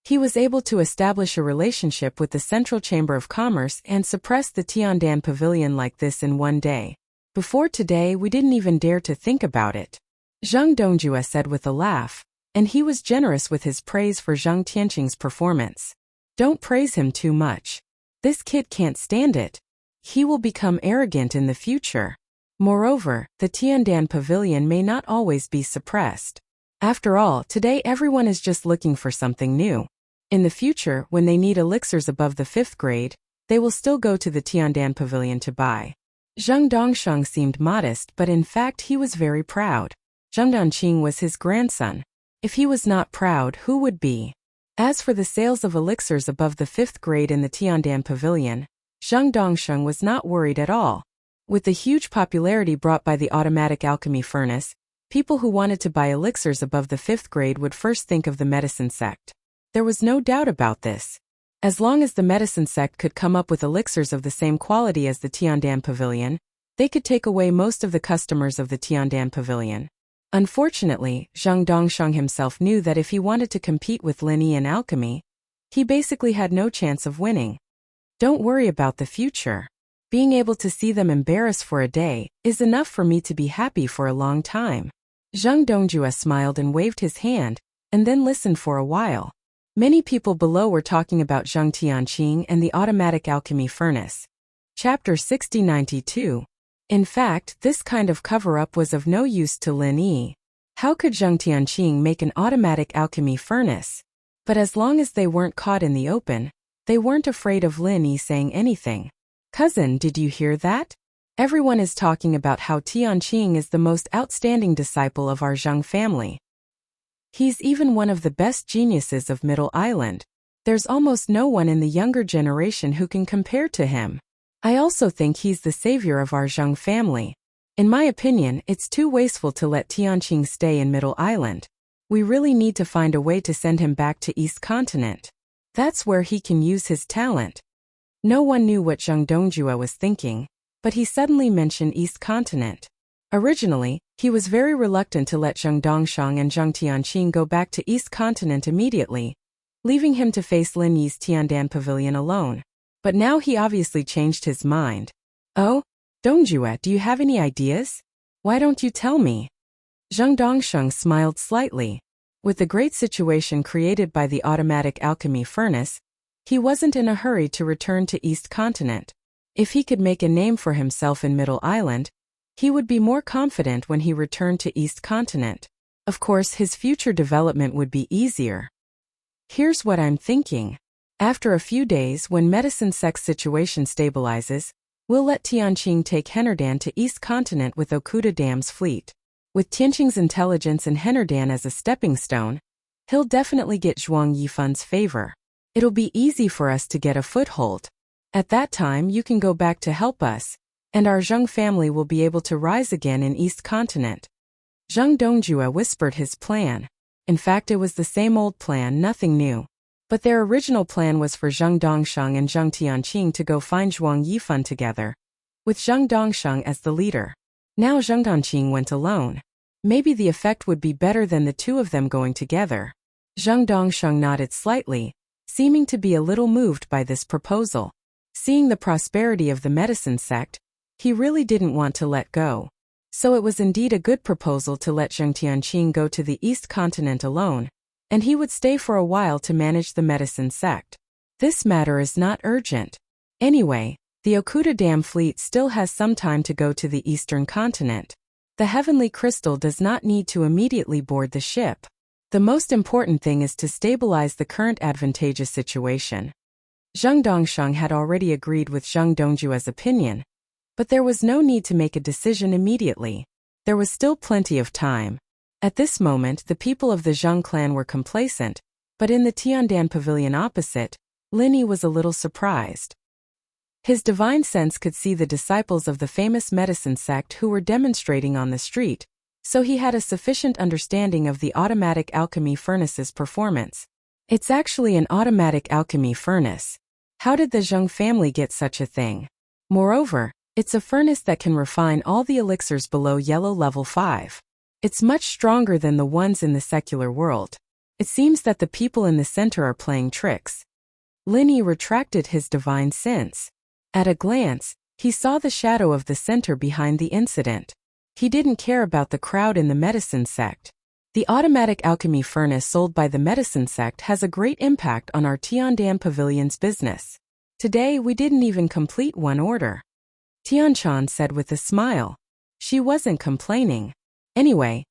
He was able to establish a relationship with the Central Chamber of Commerce and suppress the Tiandan Pavilion like this in one day. Before today, we didn't even dare to think about it. Zhang Dongjue said with a laugh, and he was generous with his praise for Zhang Tianqing's performance. Don't praise him too much. This kid can't stand it. He will become arrogant in the future. Moreover, the Tiandan Pavilion may not always be suppressed. After all, today everyone is just looking for something new. In the future, when they need elixirs above the 5th grade, they will still go to the Tiandan Pavilion to buy. Zhang Dongsheng seemed modest, but in fact he was very proud. Zhang Donqing was his grandson. If he was not proud, who would be? As for the sales of elixirs above the 5th grade in the Tiandan Pavilion, Zhang Dongsheng was not worried at all. With the huge popularity brought by the automatic alchemy furnace, people who wanted to buy elixirs above the 5th grade would first think of the medicine sect. There was no doubt about this. As long as the medicine sect could come up with elixirs of the same quality as the Tiandan Pavilion, they could take away most of the customers of the Tiandan Pavilion. Unfortunately, Zhang Dongsheng himself knew that if he wanted to compete with Lin Yi in alchemy, he basically had no chance of winning. Don't worry about the future. Being able to see them embarrassed for a day is enough for me to be happy for a long time. Zhang Dongjue smiled and waved his hand, and then listened for a while. Many people below were talking about Zhang Tianqing and the automatic alchemy furnace. Chapter 6092. In fact, this kind of cover-up was of no use to Lin Yi. How could Zhang Tianqing make an automatic alchemy furnace? But as long as they weren't caught in the open, they weren't afraid of Lin Yi saying anything. Cousin, did you hear that? Everyone is talking about how Tianqing is the most outstanding disciple of our Zhang family. He's even one of the best geniuses of Middle Island. There's almost no one in the younger generation who can compare to him. I also think he's the savior of our Zhang family. In my opinion, it's too wasteful to let Tianqing stay in Middle Island. We really need to find a way to send him back to East Continent. That's where he can use his talent. No one knew what Zhang Dongjue was thinking, but he suddenly mentioned East Continent. Originally, he was very reluctant to let Zhang Dongsheng and Zhang Tianqing go back to East Continent immediately, leaving him to face Lin Yi's Tiandan Pavilion alone. But now he obviously changed his mind. Oh, Dongjue, do you have any ideas? Why don't you tell me? Zhang Dongsheng smiled slightly. With the great situation created by the automatic alchemy furnace, he wasn't in a hurry to return to East Continent. If he could make a name for himself in Middle Island, he would be more confident when he returned to East Continent. Of course, his future development would be easier. Here's what I'm thinking. After a few days, when medicine sect's situation stabilizes, we'll let Tianqing take Hennerdan to East Continent with Okuda Dam's fleet. With Tianqing's intelligence and Hennerdan as a stepping stone, he'll definitely get Zhuang Yifan's favor. It'll be easy for us to get a foothold. At that time, you can go back to help us, and our Zhang family will be able to rise again in East Continent. Zhang Dongjue whispered his plan. In fact, it was the same old plan, nothing new. But their original plan was for Zhang Dongsheng and Zhang Tianqing to go find Zhuang Yifan together, with Zhang Dongsheng as the leader. Now Zhang Donqing went alone. Maybe the effect would be better than the two of them going together. Zhang Dongsheng nodded slightly, seeming to be a little moved by this proposal. Seeing the prosperity of the medicine sect, he really didn't want to let go. So it was indeed a good proposal to let Zhang Tianqing go to the East Continent alone, and he would stay for a while to manage the medicine sect. This matter is not urgent. Anyway, the Okuda Dam fleet still has some time to go to the Eastern Continent. The heavenly crystal does not need to immediately board the ship. The most important thing is to stabilize the current advantageous situation. Zhang Dongsheng had already agreed with Zhang Dongjue's opinion, but there was no need to make a decision immediately. There was still plenty of time. At this moment, the people of the Zhang clan were complacent, but in the Tiandan pavilion opposite, Lin Yi was a little surprised. His divine sense could see the disciples of the famous medicine sect who were demonstrating on the street, so he had a sufficient understanding of the automatic alchemy furnace's performance. It's actually an automatic alchemy furnace. How did the Zhang family get such a thing? Moreover, it's a furnace that can refine all the elixirs below yellow level 5. It's much stronger than the ones in the secular world. It seems that the people in the center are playing tricks. Lin Yi retracted his divine sense. At a glance, He saw the shadow of the center behind the incident. He didn't care about the crowd in the medicine sect. The automatic alchemy furnace sold by the medicine sect has a great impact on our Tiandan Pavilion's business. Today we didn't even complete one order. Tianshan said with a smile. She wasn't complaining. Anyway,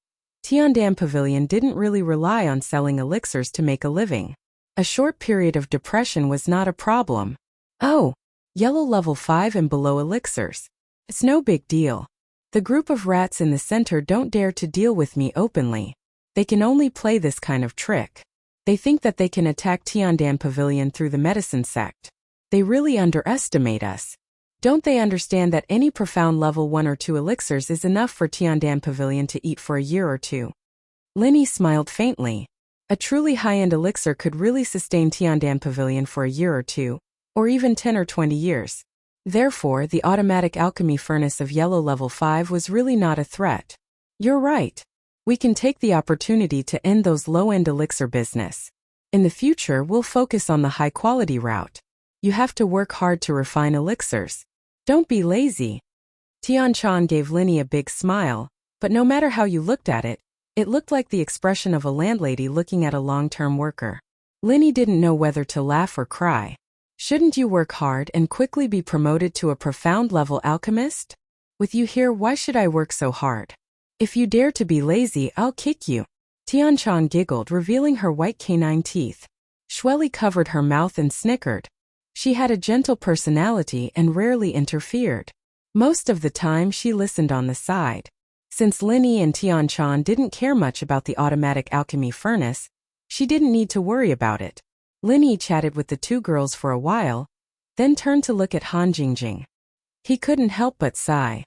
Tiandan Pavilion didn't really rely on selling elixirs to make a living. A short period of depression was not a problem. Oh, yellow level 5 and below elixirs. It's no big deal. The group of rats in the center don't dare to deal with me openly. They can only play this kind of trick. They think that they can attack Tiandan Pavilion through the medicine sect. They really underestimate us. Don't they understand that any profound level 1 or 2 elixirs is enough for Tiandan Pavilion to eat for a year or two? Linny smiled faintly. A truly high-end elixir could really sustain Tiandan Pavilion for a year or two, or even 10 or 20 years. Therefore, the automatic alchemy furnace of yellow level 5 was really not a threat. You're right. We can take the opportunity to end those low-end elixir business. In the future, we'll focus on the high-quality route. You have to work hard to refine elixirs. Don't be lazy. Tianshan gave Linny a big smile, but no matter how you looked at it, it looked like the expression of a landlady looking at a long-term worker. Linny didn't know whether to laugh or cry. Shouldn't you work hard and quickly be promoted to a profound level alchemist? With you here, why should I work so hard? If you dare to be lazy, I'll kick you. Tianshan giggled, revealing her white canine teeth. Shueli covered her mouth and snickered. She had a gentle personality and rarely interfered. Most of the time she listened on the side. Since Linny and Tianshan didn't care much about the automatic alchemy furnace, she didn't need to worry about it. Linny chatted with the two girls for a while, then turned to look at Han Jingjing. He couldn't help but sigh.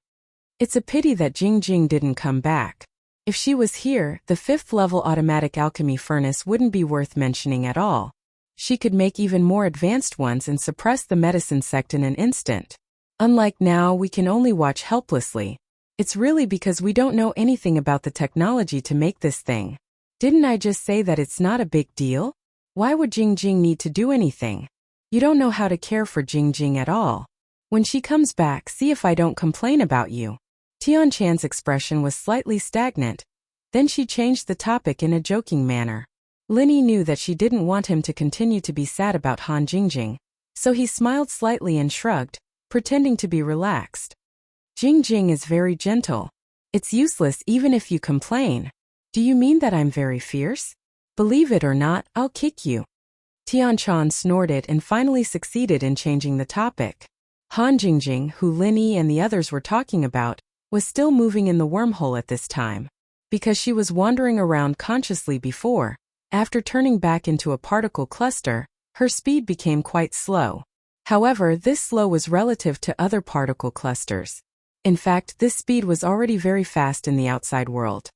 It's a pity that Jingjing didn't come back. If she was here, the 5th level automatic alchemy furnace wouldn't be worth mentioning at all. She could make even more advanced ones and suppress the medicine sect in an instant. Unlike now, we can only watch helplessly. It's really because we don't know anything about the technology to make this thing. Didn't I just say that it's not a big deal? Why would Jingjing need to do anything? You don't know how to care for Jingjing at all. When she comes back, see if I don't complain about you. Tianshan's expression was slightly stagnant. Then she changed the topic in a joking manner. Linny knew that she didn't want him to continue to be sad about Han Jingjing, so he smiled slightly and shrugged, pretending to be relaxed. Jingjing is very gentle. It's useless even if you complain. Do you mean that I'm very fierce? Believe it or not, I'll kick you. Tianshan snorted and finally succeeded in changing the topic. Han Jingjing, who Linny and the others were talking about, was still moving in the wormhole at this time. Because she was wandering around consciously before, after turning back into a particle cluster, her speed became quite slow. However, this slow was relative to other particle clusters. In fact, this speed was already very fast in the outside world.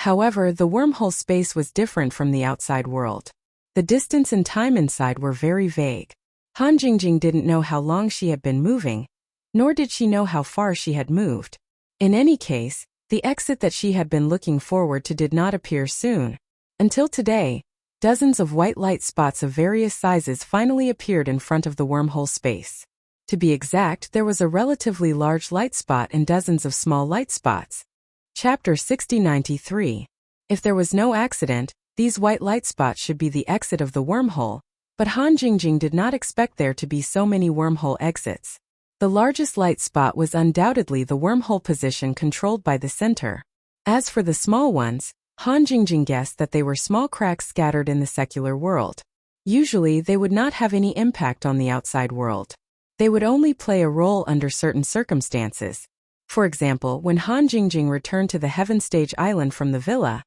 However, the wormhole space was different from the outside world. The distance and time inside were very vague. Han Jingjing didn't know how long she had been moving, nor did she know how far she had moved. In any case, the exit that she had been looking forward to did not appear soon. Until today, dozens of white light spots of various sizes finally appeared in front of the wormhole space. To be exact, there was a relatively large light spot and dozens of small light spots. Chapter 6093. If there was no accident, these white light spots should be the exit of the wormhole, but Han Jingjing did not expect there to be so many wormhole exits. The largest light spot was undoubtedly the wormhole position controlled by the center. As for the small ones, Han Jingjing guessed that they were small cracks scattered in the secular world. Usually, they would not have any impact on the outside world. They would only play a role under certain circumstances. For example, when Han Jingjing returned to the Heaven Stage Island from the villa,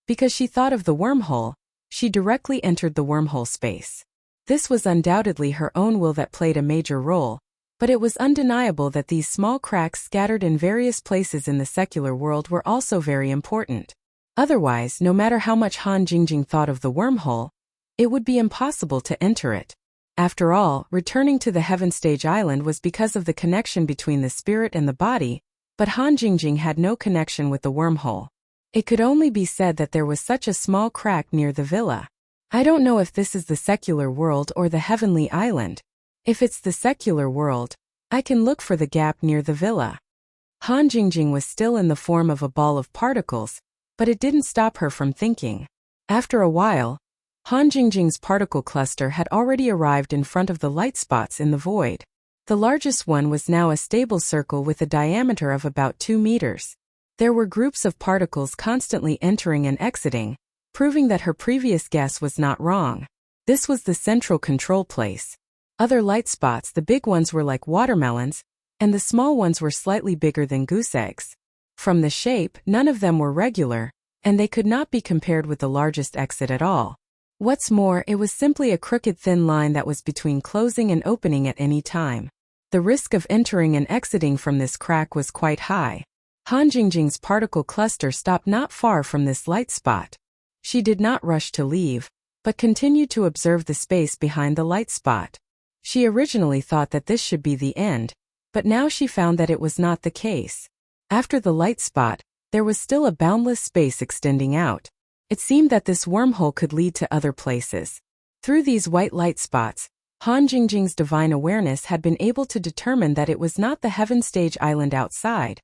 because she thought of the wormhole, she directly entered the wormhole space. This was undoubtedly her own will that played a major role, but it was undeniable that these small cracks scattered in various places in the secular world were also very important. Otherwise, no matter how much Han Jingjing thought of the wormhole, it would be impossible to enter it. After all, returning to the Heaven Stage Island was because of the connection between the spirit and the body, but Han Jingjing had no connection with the wormhole. It could only be said that there was such a small crack near the villa. I don't know if this is the secular world or the heavenly island. If it's the secular world, I can look for the gap near the villa. Han Jingjing was still in the form of a ball of particles, but it didn't stop her from thinking. After a while, Han Jingjing's particle cluster had already arrived in front of the light spots in the void. The largest one was now a stable circle with a diameter of about 2 meters. There were groups of particles constantly entering and exiting, proving that her previous guess was not wrong. This was the central control place. Other light spots, the big ones were like watermelons, and the small ones were slightly bigger than goose eggs. From the shape, none of them were regular, and they could not be compared with the largest exit at all. What's more, it was simply a crooked thin line that was between closing and opening at any time. The risk of entering and exiting from this crack was quite high. Han Jingjing's particle cluster stopped not far from this light spot. She did not rush to leave, but continued to observe the space behind the light spot. She originally thought that this should be the end, but now she found that it was not the case. After the light spot, there was still a boundless space extending out. It seemed that this wormhole could lead to other places. Through these white light spots, Han Jingjing's divine awareness had been able to determine that it was not the heaven stage island outside,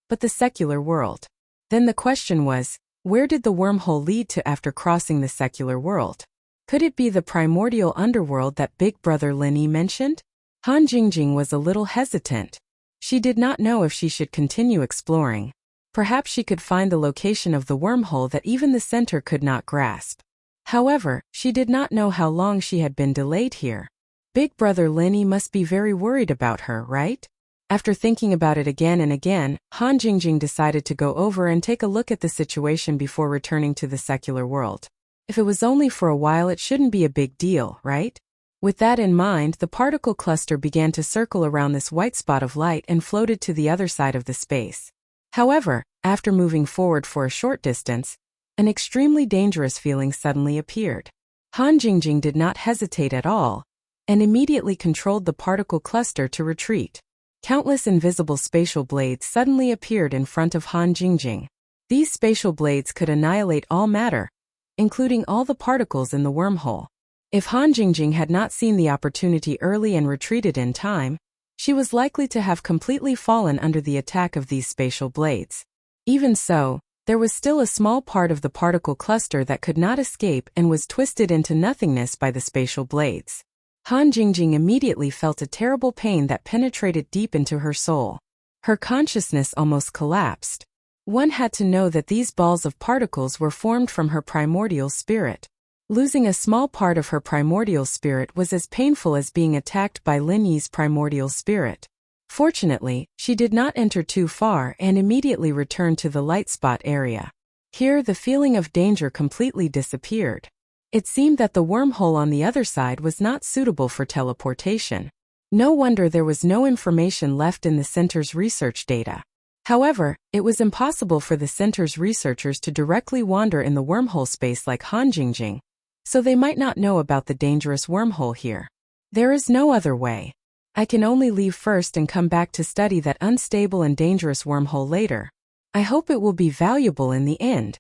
but the secular world. Then the question was, where did the wormhole lead to after crossing the secular world? Could it be the primordial underworld that Big Brother Linny mentioned? Han Jingjing was a little hesitant. She did not know if she should continue exploring. Perhaps she could find the location of the wormhole that even the center could not grasp. However, she did not know how long she had been delayed here. Big Brother Linny must be very worried about her, right? After thinking about it again and again, Han Jingjing decided to go over and take a look at the situation before returning to the secular world. If it was only for a while, it shouldn't be a big deal, right? With that in mind, the particle cluster began to circle around this white spot of light and floated to the other side of the space. However, after moving forward for a short distance, an extremely dangerous feeling suddenly appeared. Han Jingjing did not hesitate at all, and immediately controlled the particle cluster to retreat. Countless invisible spatial blades suddenly appeared in front of Han Jingjing. These spatial blades could annihilate all matter, including all the particles in the wormhole. If Han Jingjing had not seen the opportunity early and retreated in time, she was likely to have completely fallen under the attack of these spatial blades. Even so, there was still a small part of the particle cluster that could not escape and was twisted into nothingness by the spatial blades. Han Jingjing immediately felt a terrible pain that penetrated deep into her soul. Her consciousness almost collapsed. One had to know that these balls of particles were formed from her primordial spirit. Losing a small part of her primordial spirit was as painful as being attacked by Lin Yi's primordial spirit. Fortunately, she did not enter too far and immediately returned to the light spot area. Here, the feeling of danger completely disappeared. It seemed that the wormhole on the other side was not suitable for teleportation. No wonder there was no information left in the center's research data. However, it was impossible for the center's researchers to directly wander in the wormhole space like Han Jingjing, so they might not know about the dangerous wormhole here. There is no other way. I can only leave first and come back to study that unstable and dangerous wormhole later. I hope it will be valuable in the end.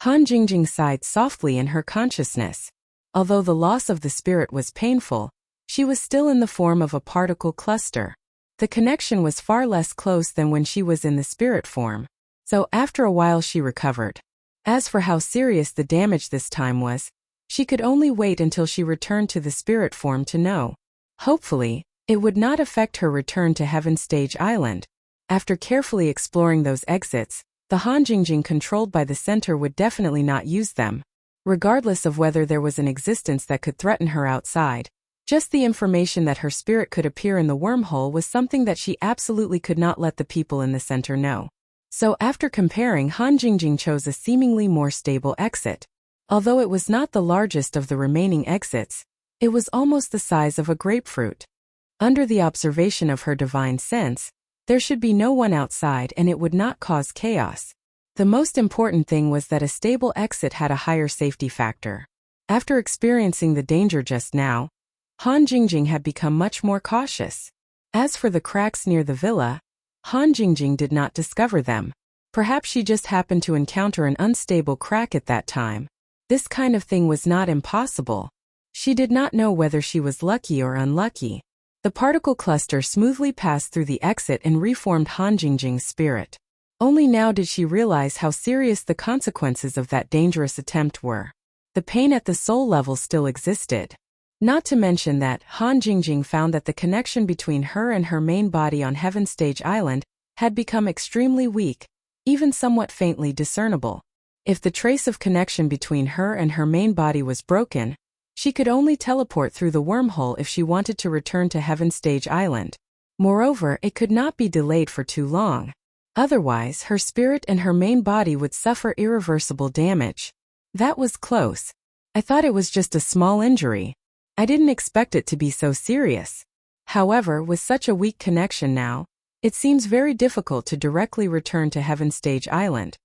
Han Jingjing sighed softly in her consciousness. Although the loss of the spirit was painful, she was still in the form of a particle cluster. The connection was far less close than when she was in the spirit form, so after a while she recovered. As for how serious the damage this time was, she could only wait until she returned to the spirit form to know. Hopefully, it would not affect her return to Heaven Stage Island. After carefully exploring those exits, the Han Jingjing controlled by the center would definitely not use them, regardless of whether there was an existence that could threaten her outside. Just the information that her spirit could appear in the wormhole was something that she absolutely could not let the people in the center know. So after comparing, Han Jingjing chose a seemingly more stable exit. Although it was not the largest of the remaining exits, it was almost the size of a grapefruit. Under the observation of her divine sense, there should be no one outside and it would not cause chaos. The most important thing was that a stable exit had a higher safety factor. After experiencing the danger just now, Han Jingjing had become much more cautious. As for the cracks near the villa, Han Jingjing did not discover them. Perhaps she just happened to encounter an unstable crack at that time. This kind of thing was not impossible. She did not know whether she was lucky or unlucky. The particle cluster smoothly passed through the exit and reformed Han Jingjing's spirit. Only now did she realize how serious the consequences of that dangerous attempt were. The pain at the soul level still existed. Not to mention that Han Jingjing found that the connection between her and her main body on Heaven Stage Island had become extremely weak, even somewhat faintly discernible. If the trace of connection between her and her main body was broken, she could only teleport through the wormhole if she wanted to return to Heaven Stage Island. Moreover, it could not be delayed for too long. Otherwise, her spirit and her main body would suffer irreversible damage. That was close. I thought it was just a small injury. I didn't expect it to be so serious. However, with such a weak connection now, it seems very difficult to directly return to Heaven Stage Island.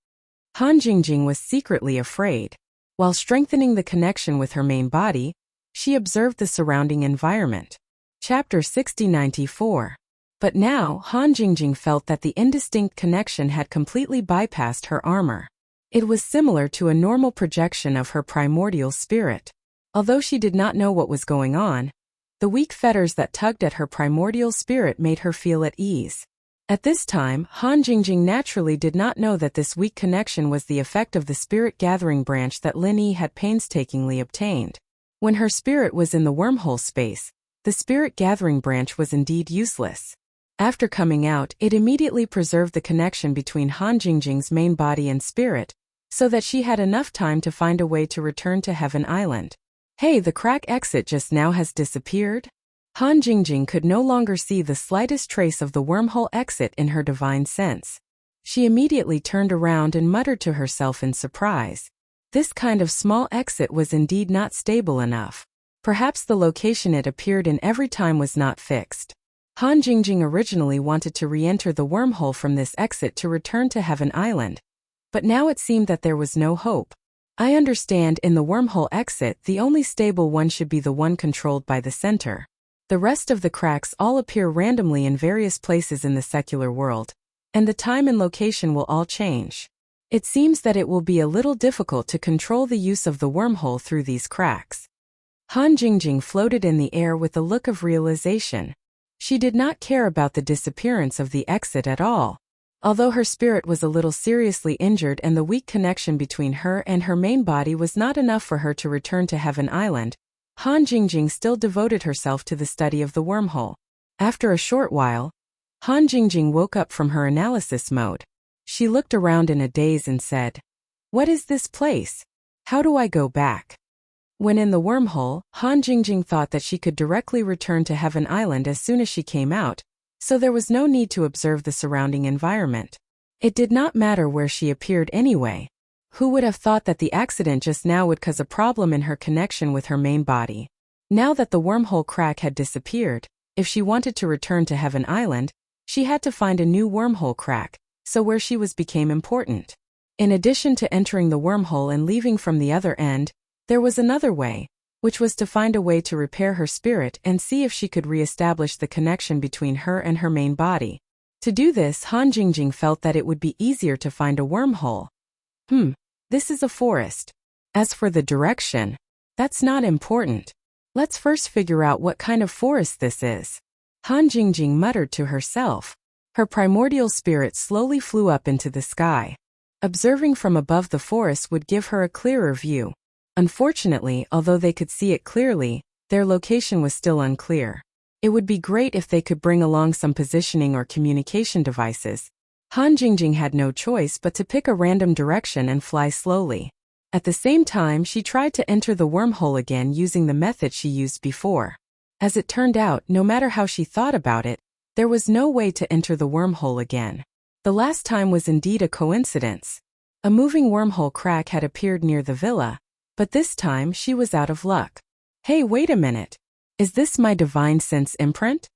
Han Jingjing was secretly afraid. While strengthening the connection with her main body, she observed the surrounding environment. Chapter 6094. But now, Han Jingjing felt that the indistinct connection had completely bypassed her armor. It was similar to a normal projection of her primordial spirit. Although she did not know what was going on, the weak fetters that tugged at her primordial spirit made her feel at ease. At this time, Han Jingjing naturally did not know that this weak connection was the effect of the spirit gathering branch that Lin Yi had painstakingly obtained. When her spirit was in the wormhole space, the spirit gathering branch was indeed useless. After coming out, it immediately preserved the connection between Han Jingjing's main body and spirit, so that she had enough time to find a way to return to Heaven Island. Hey, the crack exit just now has disappeared? Han Jingjing could no longer see the slightest trace of the wormhole exit in her divine sense. She immediately turned around and muttered to herself in surprise. This kind of small exit was indeed not stable enough. Perhaps the location it appeared in every time was not fixed. Han Jingjing originally wanted to re-enter the wormhole from this exit to return to Heaven Island. But now it seemed that there was no hope. I understand in the wormhole exit the only stable one should be the one controlled by the center. The rest of the cracks all appear randomly in various places in the secular world, and the time and location will all change. It seems that it will be a little difficult to control the use of the wormhole through these cracks. Han Jingjing floated in the air with a look of realization. She did not care about the disappearance of the exit at all. Although her spirit was a little seriously injured and the weak connection between her and her main body was not enough for her to return to Heaven Island, Han Jingjing still devoted herself to the study of the wormhole. After a short while, Han Jingjing woke up from her analysis mode. She looked around in a daze and said, "What is this place? How do I go back?" When in the wormhole, Han Jingjing thought that she could directly return to Heaven Island as soon as she came out, so there was no need to observe the surrounding environment. It did not matter where she appeared anyway. Who would have thought that the accident just now would cause a problem in her connection with her main body? Now that the wormhole crack had disappeared, if she wanted to return to Heaven Island, she had to find a new wormhole crack, so where she was became important. In addition to entering the wormhole and leaving from the other end, there was another way, which was to find a way to repair her spirit and see if she could re-establish the connection between her and her main body. To do this, Han Jingjing felt that it would be easier to find a wormhole. This is a forest. As for the direction, that's not important. Let's first figure out what kind of forest this is. Han Jingjing muttered to herself. Her primordial spirit slowly flew up into the sky. Observing from above the forest would give her a clearer view. Unfortunately, although they could see it clearly, their location was still unclear. It would be great if they could bring along some positioning or communication devices. Han Jingjing had no choice but to pick a random direction and fly slowly. At the same time, she tried to enter the wormhole again using the method she used before. As it turned out, no matter how she thought about it, there was no way to enter the wormhole again. The last time was indeed a coincidence. A moving wormhole crack had appeared near the villa, but this time she was out of luck. Hey, wait a minute. Is this my divine sense imprint?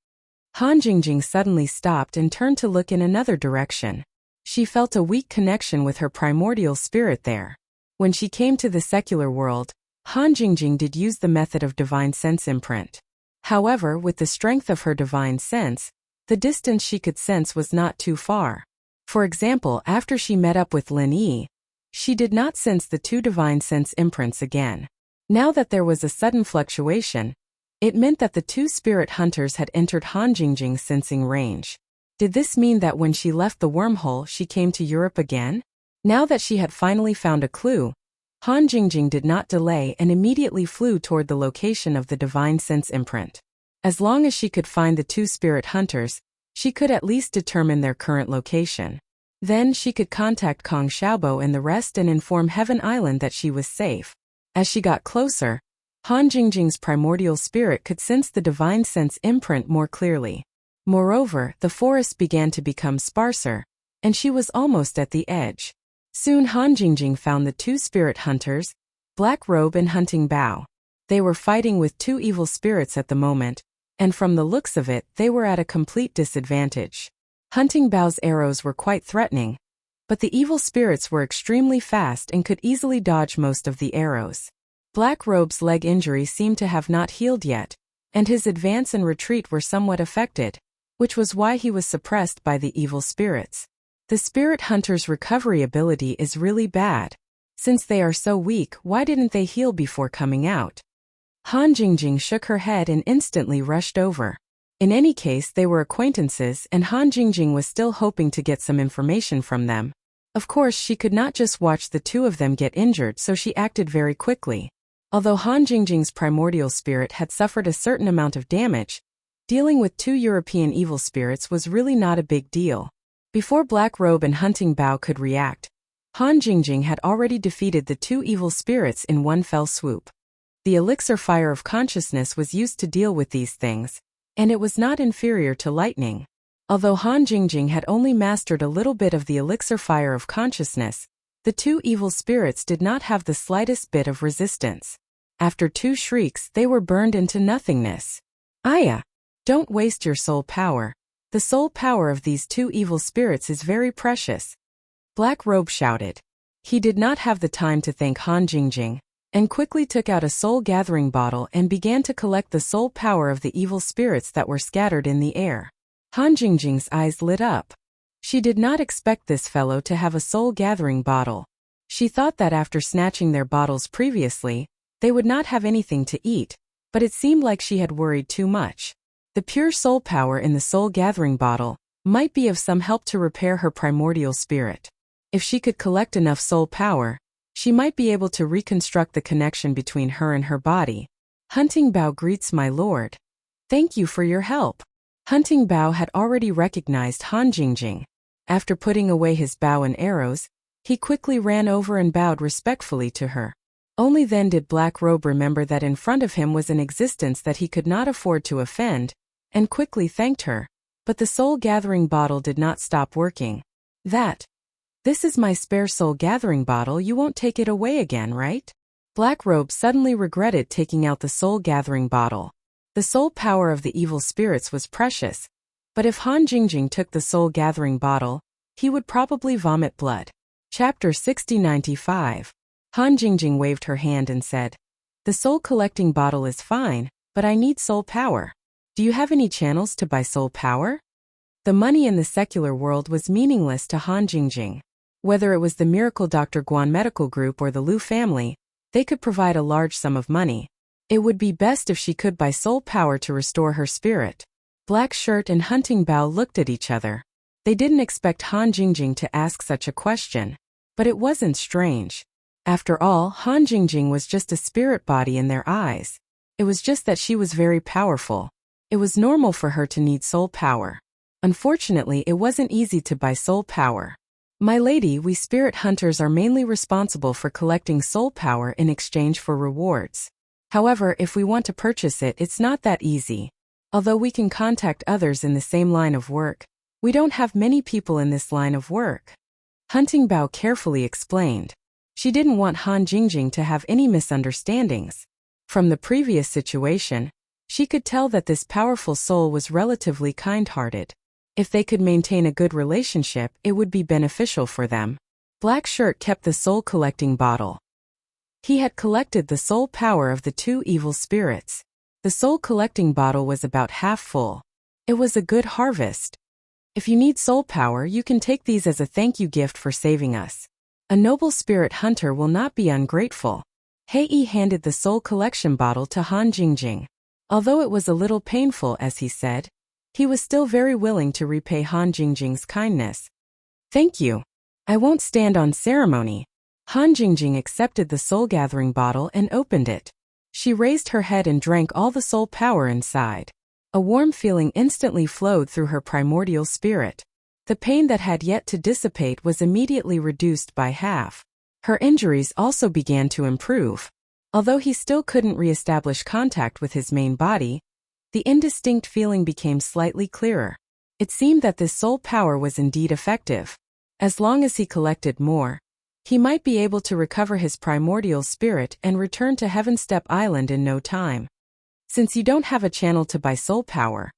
Han Jingjing suddenly stopped and turned to look in another direction. She felt a weak connection with her primordial spirit there. When she came to the secular world, Han Jingjing did use the method of divine sense imprint. However, with the strength of her divine sense, the distance she could sense was not too far. For example, after she met up with Lin Yi, she did not sense the two divine sense imprints again. Now that there was a sudden fluctuation, It meant that the two spirit hunters had entered Han Jingjing's sensing range. Did this mean that when she left the wormhole she came to Europe again? Now that she had finally found a clue, Han Jingjing did not delay and immediately flew toward the location of the divine sense imprint. As long as she could find the two spirit hunters, she could at least determine their current location. Then she could contact Kong Xiaobo and the rest and inform Heaven Island that she was safe. As she got closer, Han Jingjing's primordial spirit could sense the divine sense imprint more clearly. Moreover, the forest began to become sparser, and she was almost at the edge. Soon Han Jingjing found the two spirit hunters, Black Robe and Hunting Bao. They were fighting with two evil spirits at the moment, and from the looks of it, they were at a complete disadvantage. Hunting Bao's arrows were quite threatening, but the evil spirits were extremely fast and could easily dodge most of the arrows. Black Robe's leg injury seemed to have not healed yet, and his advance and retreat were somewhat affected, which was why he was suppressed by the evil spirits. The spirit hunter's recovery ability is really bad. Since they are so weak, why didn't they heal before coming out? Han Jingjing shook her head and instantly rushed over. In any case, they were acquaintances and Han Jingjing was still hoping to get some information from them. Of course, she could not just watch the two of them get injured, so she acted very quickly. Although Han Jingjing's primordial spirit had suffered a certain amount of damage, dealing with two European evil spirits was really not a big deal. Before Black Robe and Hunting Bao could react, Han Jingjing had already defeated the two evil spirits in one fell swoop. The elixir fire of consciousness was used to deal with these things, and it was not inferior to lightning. Although Han Jingjing had only mastered a little bit of the elixir fire of consciousness, the two evil spirits did not have the slightest bit of resistance. After two shrieks, they were burned into nothingness. Aya! Don't waste your soul power. The soul power of these two evil spirits is very precious. Black Robe shouted. He did not have the time to thank Han Jingjing, and quickly took out a soul-gathering bottle and began to collect the soul power of the evil spirits that were scattered in the air. Han Jingjing's eyes lit up. She did not expect this fellow to have a soul-gathering bottle. She thought that after snatching their bottles previously, they would not have anything to eat, but it seemed like she had worried too much. The pure soul power in the soul-gathering bottle might be of some help to repair her primordial spirit. If she could collect enough soul power, she might be able to reconstruct the connection between her and her body. Hunting Bao greets my lord. Thank you for your help. Hunting Bao had already recognized Han Jingjing. After putting away his bow and arrows, he quickly ran over and bowed respectfully to her. Only then did Black Robe remember that in front of him was an existence that he could not afford to offend, and quickly thanked her. But the soul-gathering bottle did not stop working. This is my spare soul-gathering bottle, you won't take it away again, right? Black Robe suddenly regretted taking out the soul-gathering bottle. The soul power of the evil spirits was precious, but if Han Jingjing took the soul-gathering bottle, he would probably vomit blood. Chapter 6095. Han Jingjing waved her hand and said, "The soul-collecting bottle is fine, but I need soul power. Do you have any channels to buy soul power?" The money in the secular world was meaningless to Han Jingjing. Whether it was the Miracle Dr. Guan Medical Group or the Liu family, they could provide a large sum of money. It would be best if she could buy soul power to restore her spirit. Black Shirt and Hunting Bao looked at each other. They didn't expect Han Jingjing to ask such a question, but it wasn't strange. After all, Han Jingjing was just a spirit body in their eyes. It was just that she was very powerful. It was normal for her to need soul power. Unfortunately, it wasn't easy to buy soul power. My lady, we spirit hunters are mainly responsible for collecting soul power in exchange for rewards. However, if we want to purchase it, it's not that easy. Although we can contact others in the same line of work, we don't have many people in this line of work. Hunting Bao carefully explained. She didn't want Han Jingjing to have any misunderstandings. From the previous situation, she could tell that this powerful soul was relatively kind-hearted. If they could maintain a good relationship, it would be beneficial for them. Black Shirt kept the soul-collecting bottle. He had collected the soul power of the two evil spirits. The soul-collecting bottle was about half full. It was a good harvest. If you need soul power, you can take these as a thank you gift for saving us. A noble spirit hunter will not be ungrateful. Hei handed the soul collection bottle to Han Jingjing. Although it was a little painful, as he said, he was still very willing to repay Han Jingjing's kindness. "Thank you. I won't stand on ceremony." Han Jingjing accepted the soul-gathering bottle and opened it. She raised her head and drank all the soul power inside. A warm feeling instantly flowed through her primordial spirit. The pain that had yet to dissipate was immediately reduced by half. Her injuries also began to improve. Although he still couldn't re-establish contact with his main body, the indistinct feeling became slightly clearer. It seemed that this soul power was indeed effective. As long as he collected more, he might be able to recover his primordial spirit and return to Heavenstep Island in no time. "Since you don't have a channel to buy soul power,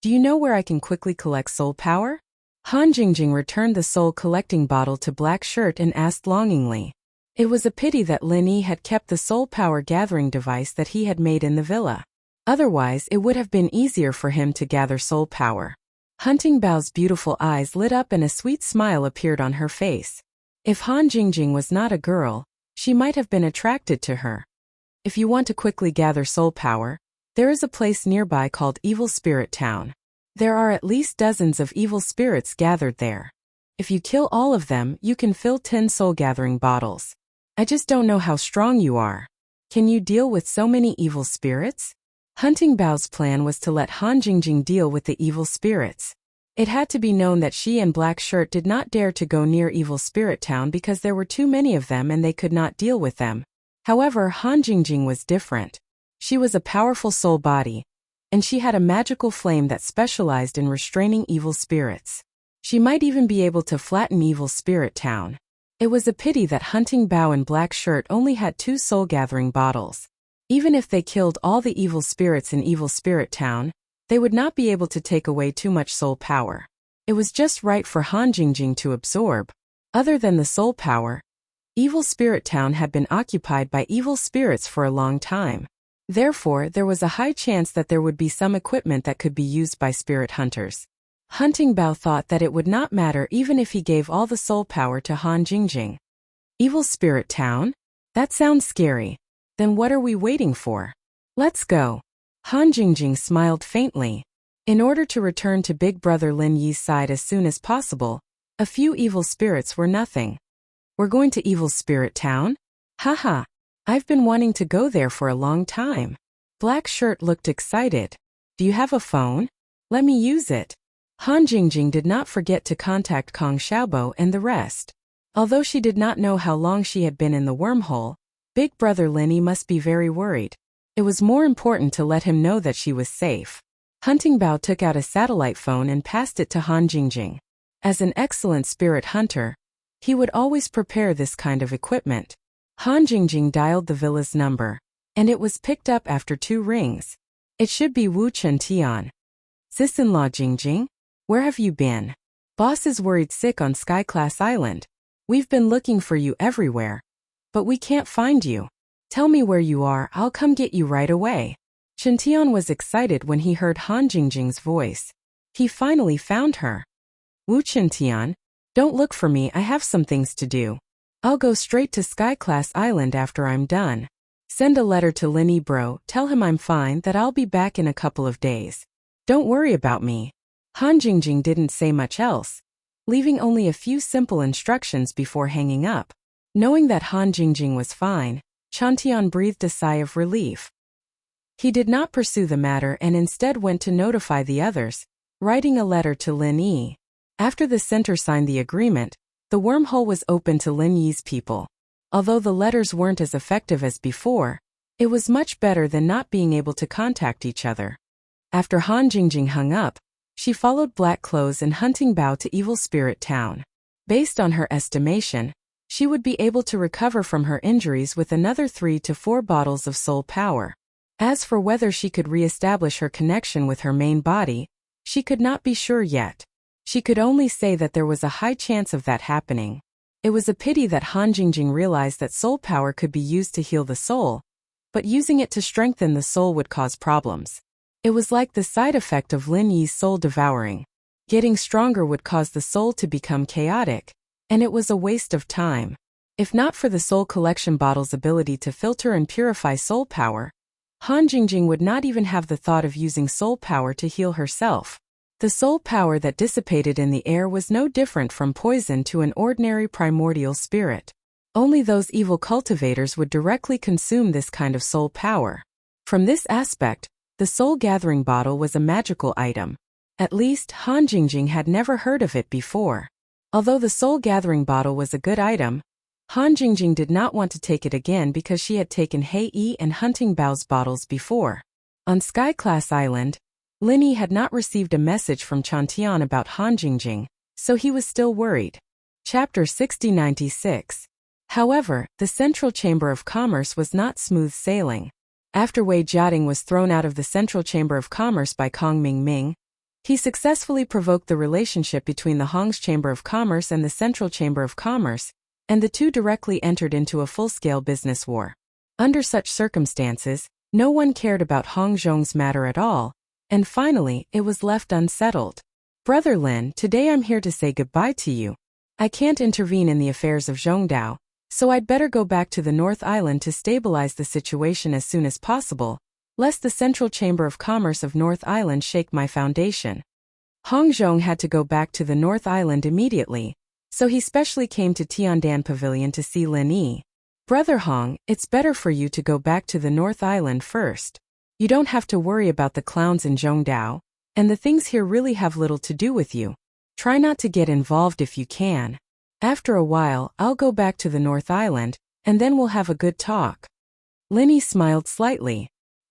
do you know where I can quickly collect soul power?" Han Jingjing returned the soul-collecting bottle to Black Shirt and asked longingly. It was a pity that Lin Yi had kept the soul power gathering device that he had made in the villa. Otherwise, it would have been easier for him to gather soul power. Hunting Bao's beautiful eyes lit up and a sweet smile appeared on her face. If Han Jingjing was not a girl, she might have been attracted to her. If you want to quickly gather soul power, there is a place nearby called Evil Spirit Town. There are at least dozens of evil spirits gathered there. If you kill all of them, you can fill 10 soul-gathering bottles. I just don't know how strong you are. Can you deal with so many evil spirits? Hunting Bao's plan was to let Han Jingjing deal with the evil spirits. It had to be known that she and Black Shirt did not dare to go near Evil Spirit Town because there were too many of them and they could not deal with them. However, Han Jingjing was different. She was a powerful soul body, and she had a magical flame that specialized in restraining evil spirits. She might even be able to flatten Evil Spirit Town. It was a pity that Hunting Bao and Black Shirt only had 2 soul-gathering bottles. Even if they killed all the evil spirits in Evil Spirit Town, they would not be able to take away too much soul power. It was just right for Han Jingjing to absorb. Other than the soul power, Evil Spirit Town had been occupied by evil spirits for a long time. Therefore, there was a high chance that there would be some equipment that could be used by spirit hunters. Hunting Bao thought that it would not matter even if he gave all the soul power to Han Jingjing. Evil Spirit Town? That sounds scary. Then what are we waiting for? Let's go. Han Jingjing smiled faintly. In order to return to Big Brother Lin Yi's side as soon as possible, a few evil spirits were nothing. We're going to Evil Spirit Town? Haha. I've been wanting to go there for a long time. Black Shirt looked excited. Do you have a phone? Let me use it. Han Jingjing did not forget to contact Kong Xiaobo and the rest. Although she did not know how long she had been in the wormhole, Big Brother Lin Yi must be very worried. It was more important to let him know that she was safe. Hunting Bao took out a satellite phone and passed it to Han Jingjing. As an excellent spirit hunter, he would always prepare this kind of equipment. Han Jingjing dialed the villa's number, and it was picked up after 2 rings. It should be Wu Chentian. Sis-in-law Jingjing? Where have you been? Boss is worried sick on Sky Class Island. We've been looking for you everywhere, but we can't find you. Tell me where you are, I'll come get you right away. Chentian was excited when he heard Han Jingjing's voice. He finally found her. Wu Chentian, don't look for me, I have some things to do. I'll go straight to Sky Class Island after I'm done. Send a letter to Lin Yi bro, tell him I'm fine, that I'll be back in a couple of days. Don't worry about me. Han Jingjing didn't say much else, leaving only a few simple instructions before hanging up. Knowing that Han Jingjing was fine, Chentian breathed a sigh of relief. He did not pursue the matter and instead went to notify the others, writing a letter to Lin Yi. After the center signed the agreement, the wormhole was open to Lin Yi's people. Although the letters weren't as effective as before, it was much better than not being able to contact each other. After Han Jingjing hung up, she followed Black Clothes and Hunting Bao to Evil Spirit Town. Based on her estimation, she would be able to recover from her injuries with another 3 to 4 bottles of soul power. As for whether she could re-establish her connection with her main body, she could not be sure yet. She could only say that there was a high chance of that happening. It was a pity that Han Jingjing realized that soul power could be used to heal the soul, but using it to strengthen the soul would cause problems. It was like the side effect of Lin Yi's soul devouring. Getting stronger would cause the soul to become chaotic, and it was a waste of time. If not for the soul collection bottle's ability to filter and purify soul power, Han Jingjing would not even have the thought of using soul power to heal herself. The soul power that dissipated in the air was no different from poison to an ordinary primordial spirit. Only those evil cultivators would directly consume this kind of soul power. From this aspect, the soul-gathering bottle was a magical item. At least, Han Jingjing had never heard of it before. Although the soul-gathering bottle was a good item, Han Jingjing did not want to take it again because she had taken Hei and Hunting Bao's bottles before. On Sky Class Island, Lin Yi had not received a message from Chantian about Han Jingjing, so he was still worried. Chapter 6096. However, the Central Chamber of Commerce was not smooth sailing. After Wei Jiating was thrown out of the Central Chamber of Commerce by Kong Mingming, he successfully provoked the relationship between the Hong's Chamber of Commerce and the Central Chamber of Commerce, and the two directly entered into a full-scale business war. Under such circumstances, no one cared about Hong Zhong's matter at all, and finally, it was left unsettled. Brother Lin, today I'm here to say goodbye to you. I can't intervene in the affairs of Zhongdao, so I'd better go back to the North Island to stabilize the situation as soon as possible, lest the Central Chamber of Commerce of North Island shake my foundation. Hong Zhong had to go back to the North Island immediately, so he specially came to Tiandan Pavilion to see Lin Yi. Brother Hong, it's better for you to go back to the North Island first. You don't have to worry about the clowns in Zhongdao, and the things here really have little to do with you. Try not to get involved if you can. After a while, I'll go back to the North Island, and then we'll have a good talk. Lin Yi smiled slightly.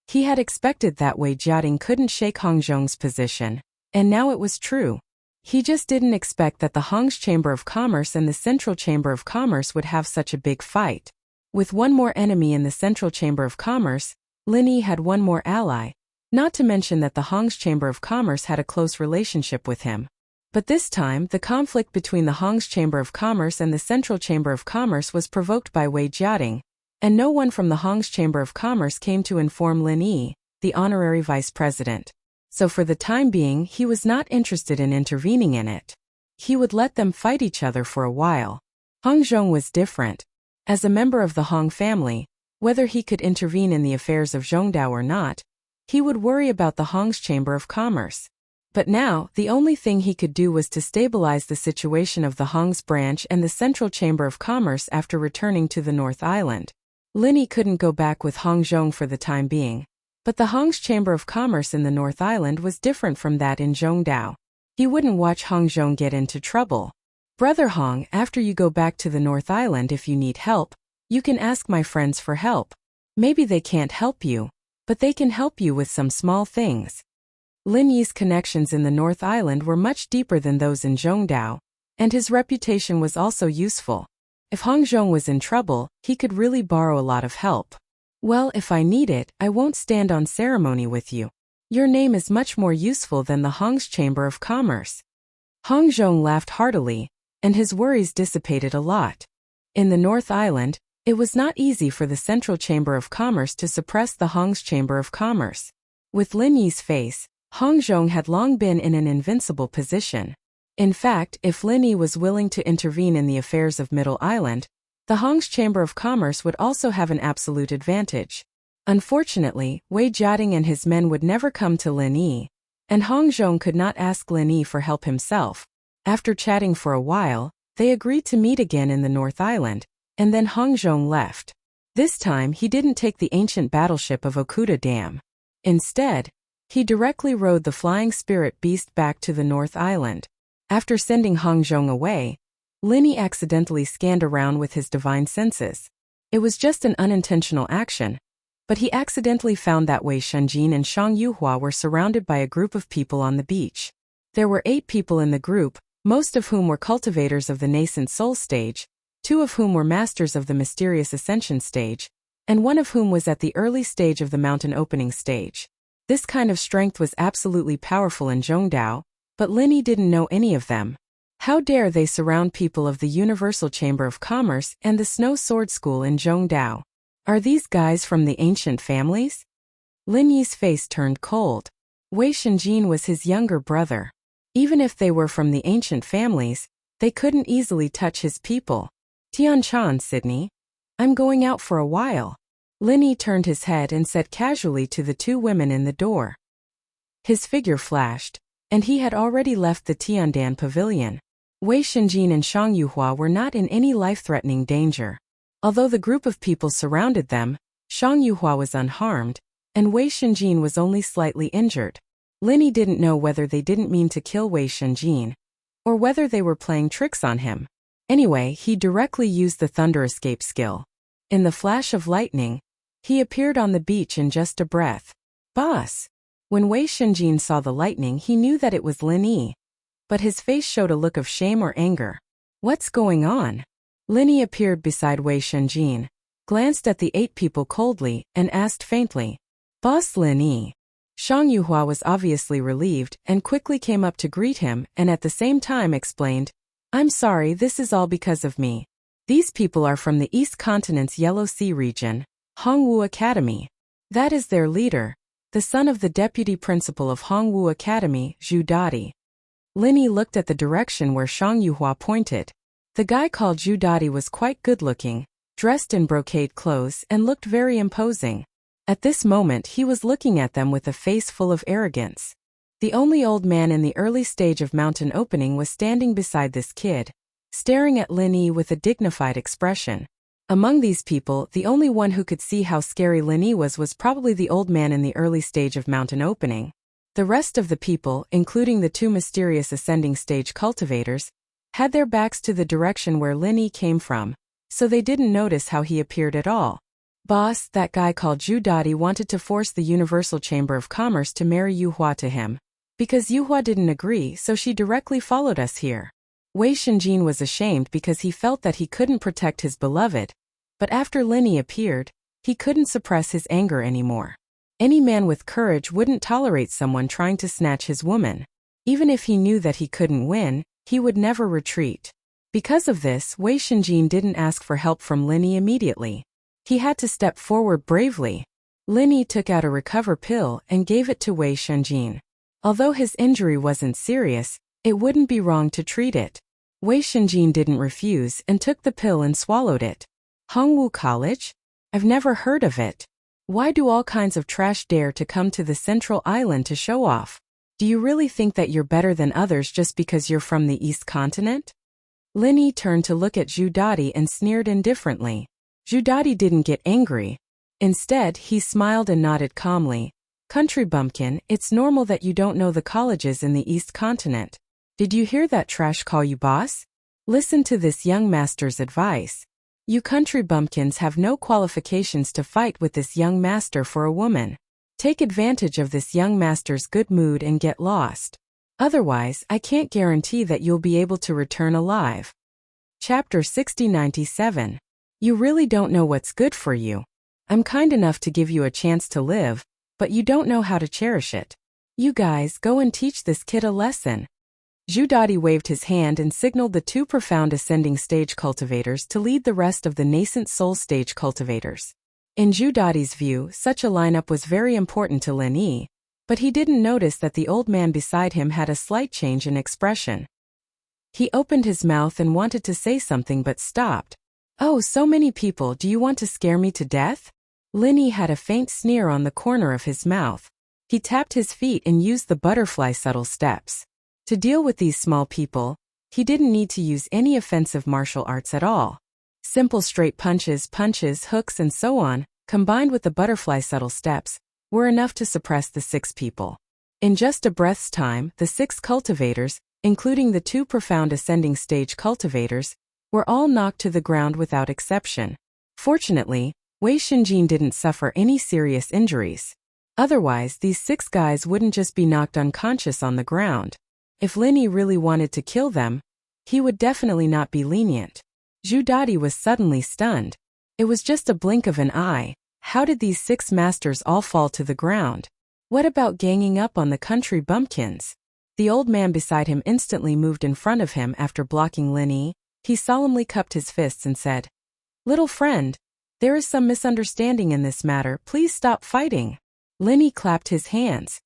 He had expected that Wei Jiating couldn't shake Hong Zhong's position, and now it was true. He just didn't expect that the Hong's Chamber of Commerce and the Central Chamber of Commerce would have such a big fight. With one more enemy in the Central Chamber of Commerce, Lin Yi had one more ally, not to mention that the Hong's Chamber of Commerce had a close relationship with him. But this time, the conflict between the Hong's Chamber of Commerce and the Central Chamber of Commerce was provoked by Wei Jiating, and no one from the Hong's Chamber of Commerce came to inform Lin Yi, the honorary vice president. So for the time being, he was not interested in intervening in it. He would let them fight each other for a while. Hong Zhong was different. As a member of the Hong family, whether he could intervene in the affairs of Zhongdao or not, he would worry about the Hong's Chamber of Commerce. But now, the only thing he could do was to stabilize the situation of the Hong's branch and the Central Chamber of Commerce after returning to the North Island. Lin Yi couldn't go back with Hong Zhong for the time being. But the Hong's Chamber of Commerce in the North Island was different from that in Zhongdao. He wouldn't watch Hong Zhong get into trouble. Brother Hong, after you go back to the North Island if you need help, you can ask my friends for help. Maybe they can't help you, but they can help you with some small things. Lin Yi's connections in the North Island were much deeper than those in Zhongdao, and his reputation was also useful. If Hong Zhong was in trouble, he could really borrow a lot of help. Well, if I need it, I won't stand on ceremony with you. Your name is much more useful than the Hong's Chamber of Commerce. Hong Zhong laughed heartily, and his worries dissipated a lot. In the North Island, it was not easy for the Central Chamber of Commerce to suppress the Hong's Chamber of Commerce. With Lin Yi's face, Hong Zhong had long been in an invincible position. In fact, if Lin Yi was willing to intervene in the affairs of Middle Island, the Hong's Chamber of Commerce would also have an absolute advantage. Unfortunately, Wei Jiating and his men would never come to Lin Yi, and Hong Zhong could not ask Lin Yi for help himself. After chatting for a while, they agreed to meet again in the North Island, and then Hong Zhong left. This time he didn't take the ancient battleship of Okuda Dam. Instead, he directly rode the flying spirit beast back to the North Island. After sending Hong Zhong away, Lin Yi accidentally scanned around with his divine senses. It was just an unintentional action, but he accidentally found that Wei Shunjin and Shang Yuhua were surrounded by a group of people on the beach. There were 8 people in the group, most of whom were cultivators of the nascent soul stage, 2 of whom were masters of the mysterious ascension stage, and 1 of whom was at the early stage of the mountain opening stage. This kind of strength was absolutely powerful in Zhongdao, but Lin Yi didn't know any of them. How dare they surround people of the Universal Chamber of Commerce and the Snow Sword School in Zhongdao? Are these guys from the ancient families? Lin Yi's face turned cold. Wei Shunjin was his younger brother. Even if they were from the ancient families, they couldn't easily touch his people. Tianchan, Sydney. I'm going out for a while. Linny turned his head and said casually to the two women in the door. His figure flashed, and he had already left the Tiandan pavilion. Wei Shenjin and Shang Yuhua were not in any life-threatening danger. Although the group of people surrounded them, Shang Yuhua was unharmed, and Wei Shenjin was only slightly injured. Linny didn't know whether they didn't mean to kill Wei Shenjin, or whether they were playing tricks on him. Anyway, he directly used the thunder escape skill. In the flash of lightning, he appeared on the beach in just a breath. Boss! When Wei Shenjin saw the lightning, he knew that it was Linny, but his face showed a look of shame or anger. What's going on? Linny appeared beside Wei Shenjin, glanced at the 8 people coldly, and asked faintly, Boss Linny. Shang Yuhua was obviously relieved and quickly came up to greet him and at the same time explained, I'm sorry, this is all because of me. These people are from the East Continent's Yellow Sea region, Hongwu Academy. That is their leader, the son of the deputy principal of Hongwu Academy, Zhu Dadi. Linny looked at the direction where Shang Yuhua pointed. The guy called Zhu Dadi was quite good-looking, dressed in brocade clothes and looked very imposing. At this moment he was looking at them with a face full of arrogance. The only old man in the early stage of mountain opening was standing beside this kid, staring at Linny with a dignified expression. Among these people, the only one who could see how scary Linny was probably the old man in the early stage of mountain opening. The rest of the people, including the 2 mysterious ascending stage cultivators, had their backs to the direction where Linny came from, so they didn't notice how he appeared at all. Boss, that guy called Zhu Dadi wanted to force the Universal Chamber of Commerce to marry Yuhua to him. Because Yuhua didn't agree, so she directly followed us here. Wei Shenjin was ashamed because he felt that he couldn't protect his beloved, but after Linny appeared, he couldn't suppress his anger anymore. Any man with courage wouldn't tolerate someone trying to snatch his woman. Even if he knew that he couldn't win, he would never retreat. Because of this, Wei Shenjin didn't ask for help from Linny immediately. He had to step forward bravely. Linny took out a recover pill and gave it to Wei Shenjin. Although his injury wasn't serious, it wouldn't be wrong to treat it. Wei Shenjin didn't refuse and took the pill and swallowed it. Hongwu College? I've never heard of it. Why do all kinds of trash dare to come to the central island to show off? Do you really think that you're better than others just because you're from the East Continent? Linny turned to look at Zhu Dadi and sneered indifferently. Zhu Dadi didn't get angry. Instead, he smiled and nodded calmly. Country bumpkin, it's normal that you don't know the colleges in the East Continent. Did you hear that trash call you boss? Listen to this young master's advice. You country bumpkins have no qualifications to fight with this young master for a woman. Take advantage of this young master's good mood and get lost. Otherwise, I can't guarantee that you'll be able to return alive. Chapter 6097. You really don't know what's good for you. I'm kind enough to give you a chance to live, but you don't know how to cherish it. You guys go and teach this kid a lesson. Zhu Dadi waved his hand and signaled the 2 profound ascending stage cultivators to lead the rest of the nascent soul stage cultivators. In Zhu Dadi's view, such a lineup was very important to Linny, but he didn't notice that the old man beside him had a slight change in expression. He opened his mouth and wanted to say something but stopped. Oh, so many people, do you want to scare me to death? Linny had a faint sneer on the corner of his mouth. He tapped his feet and used the butterfly subtle steps. To deal with these small people, he didn't need to use any offensive martial arts at all. Simple straight punches, hooks and so on, combined with the butterfly subtle steps, were enough to suppress the 6 people. In just a breath's time, the 6 cultivators, including the 2 profound ascending stage cultivators, were all knocked to the ground without exception. Fortunately, Wei Shenjin didn't suffer any serious injuries. Otherwise, these 6 guys wouldn't just be knocked unconscious on the ground. If Linny really wanted to kill them, he would definitely not be lenient. Zhu Dadi was suddenly stunned. It was just a blink of an eye. How did these 6 masters all fall to the ground? What about ganging up on the country bumpkins? The old man beside him instantly moved in front of him after blocking Linny. He solemnly cupped his fists and said, Little friend, there is some misunderstanding in this matter. Please stop fighting. Linny clapped his hands.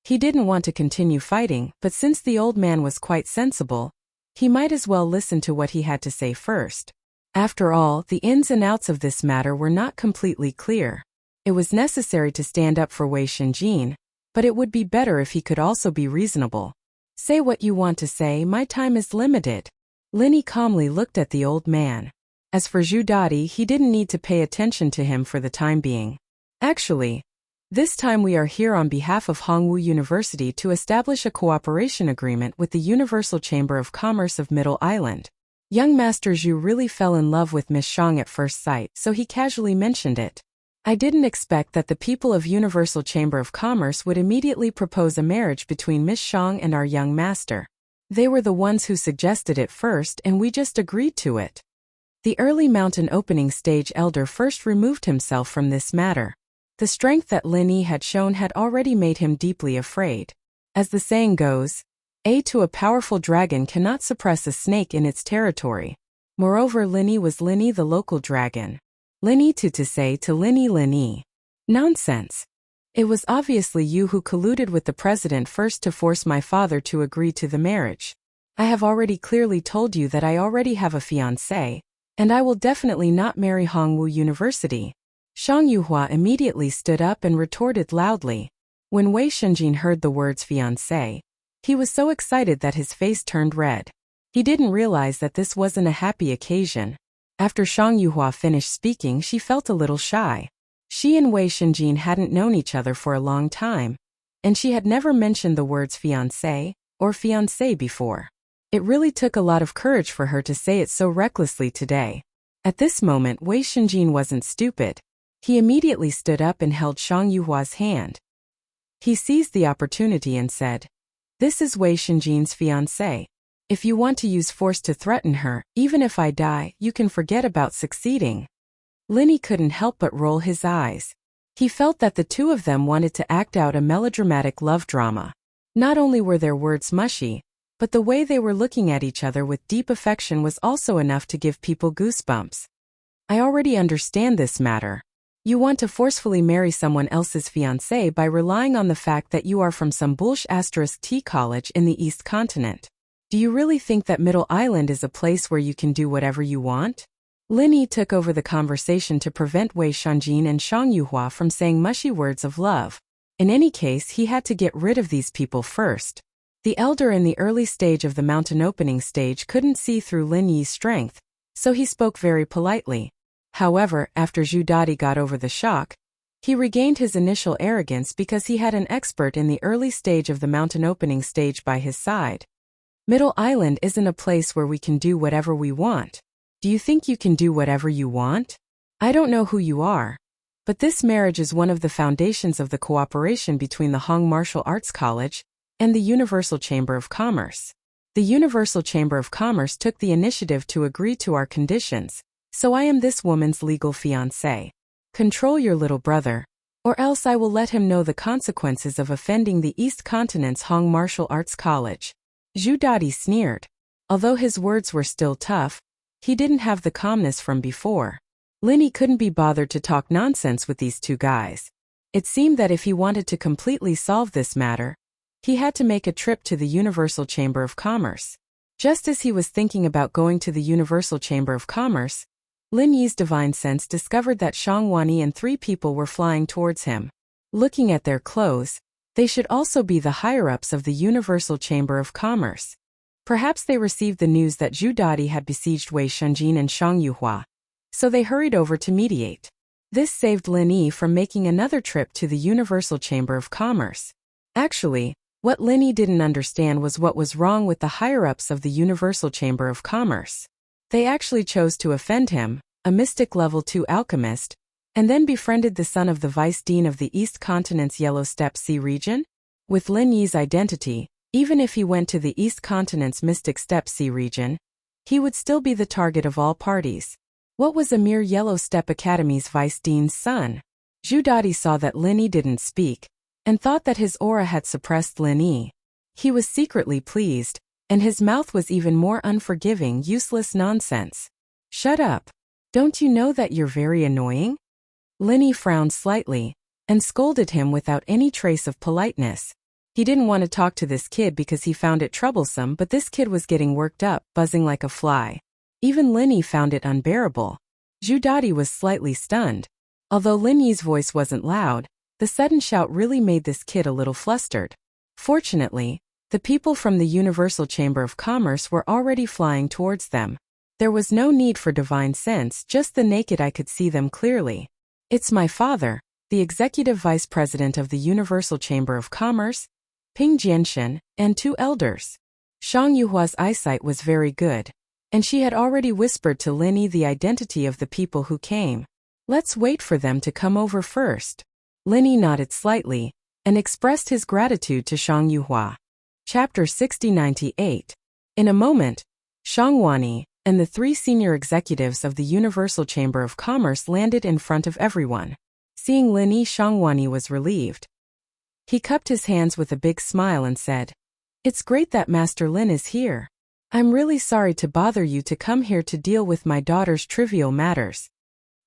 He didn't want to continue fighting, but since the old man was quite sensible, he might as well listen to what he had to say first. After all, the ins and outs of this matter were not completely clear. It was necessary to stand up for Wei Shenjin, but it would be better if he could also be reasonable. Say what you want to say, my time is limited. Linny calmly looked at the old man. As for Zhu Dadi, he didn't need to pay attention to him for the time being. Actually, this time we are here on behalf of Hongwu University to establish a cooperation agreement with the Universal Chamber of Commerce of Middle Island. Young Master Zhu really fell in love with Miss Shang at first sight, so he casually mentioned it. I didn't expect that the people of Universal Chamber of Commerce would immediately propose a marriage between Miss Shang and our young master. They were the ones who suggested it first and we just agreed to it. The early mountain opening stage elder first removed himself from this matter. The strength that Lin Yi had shown had already made him deeply afraid. As the saying goes, a powerful dragon cannot suppress a snake in its territory. Moreover, Lin Yi was Lin Yi the local dragon. Lin Yi to say to Lin Yi. Nonsense. It was obviously you who colluded with the president first to force my father to agree to the marriage. I have already clearly told you that I already have a fiancé, and I will definitely not marry Hongwu University. Shang Yuhua immediately stood up and retorted loudly. When Wei Shenjin heard the words fiancé, he was so excited that his face turned red. He didn't realize that this wasn't a happy occasion. After Shang Yuhua finished speaking, she felt a little shy. She and Wei Shenjin hadn't known each other for a long time, and she had never mentioned the words fiancé or fiancé before. It really took a lot of courage for her to say it so recklessly today. At this moment, Wei Shenjin wasn't stupid. He immediately stood up and held Shang Yuhua's hand. He seized the opportunity and said, "This is Wei Shenjin's fiancé. If you want to use force to threaten her, even if I die, you can forget about succeeding." Lin Yi couldn't help but roll his eyes. He felt that the two of them wanted to act out a melodramatic love drama. Not only were their words mushy, but the way they were looking at each other with deep affection was also enough to give people goosebumps. I already understand this matter. You want to forcefully marry someone else's fiancé by relying on the fact that you are from some *T college in the East Continent. Do you really think that Middle Island is a place where you can do whatever you want? Lin Yi took over the conversation to prevent Wei Shenjin and Shang Yuhua from saying mushy words of love. In any case, he had to get rid of these people first. The elder in the early stage of the mountain opening stage couldn't see through Lin Yi's strength, so he spoke very politely. However, after Zhu Dadi got over the shock, he regained his initial arrogance because he had an expert in the early stage of the mountain opening stage by his side. Middle Island isn't a place where we can do whatever we want. Do you think you can do whatever you want? I don't know who you are, but this marriage is one of the foundations of the cooperation between the Hong Martial Arts College and the Universal Chamber of Commerce. The Universal Chamber of Commerce took the initiative to agree to our conditions, so I am this woman's legal fiancé. Control your little brother, or else I will let him know the consequences of offending the East Continent's Hong Martial Arts College. Zhu Dadi sneered. Although his words were still tough, he didn't have the calmness from before. Lin Yi couldn't be bothered to talk nonsense with these two guys. It seemed that if he wanted to completely solve this matter, he had to make a trip to the Universal Chamber of Commerce. Just as he was thinking about going to the Universal Chamber of Commerce, Lin Yi's divine sense discovered that Shang Wanyi and 3 people were flying towards him. Looking at their clothes, they should also be the higher-ups of the Universal Chamber of Commerce. Perhaps they received the news that Zhu Dadi had besieged Wei Shenjin and Shang Yuhua, so they hurried over to mediate. This saved Lin Yi from making another trip to the Universal Chamber of Commerce. Actually, what Lin Yi didn't understand was what was wrong with the higher-ups of the Universal Chamber of Commerce. They actually chose to offend him, a mystic level 2 alchemist, and then befriended the son of the vice dean of the East Continent's Yellow Steppe Sea region? With Lin Yi's identity, even if he went to the East Continent's Mystic Steppe Sea region, he would still be the target of all parties. What was a mere Yellow Steppe Academy's vice dean's son? Zhu Dadi saw that Lin Yi didn't speak, and thought that his aura had suppressed Lin Yi. He was secretly pleased, and his mouth was even more unforgiving. Useless nonsense. Shut up. Don't you know that you're very annoying? Lin Yi frowned slightly, and scolded him without any trace of politeness. He didn't want to talk to this kid because he found it troublesome, but this kid was getting worked up, buzzing like a fly. Even Lin Yi found it unbearable. Zhu Dadi was slightly stunned. Although Lin Yi's voice wasn't loud, the sudden shout really made this kid a little flustered. Fortunately, the people from the Universal Chamber of Commerce were already flying towards them. There was no need for divine sense, just the naked eye could see them clearly. It's my father, the Executive Vice President of the Universal Chamber of Commerce, Ping Jianshan, and 2 elders. Shang Yuhua's eyesight was very good, and she had already whispered to Lin Yi the identity of the people who came. Let's wait for them to come over first. Lin Yi nodded slightly and expressed his gratitude to Shang Yuhua. Chapter 6098. In a moment, Shang Wani and the 3 senior executives of the Universal Chamber of Commerce landed in front of everyone. Seeing Lin Yi, Shang Wani was relieved. He cupped his hands with a big smile and said, "It's great that Master Lin is here. I'm really sorry to bother you to come here to deal with my daughter's trivial matters."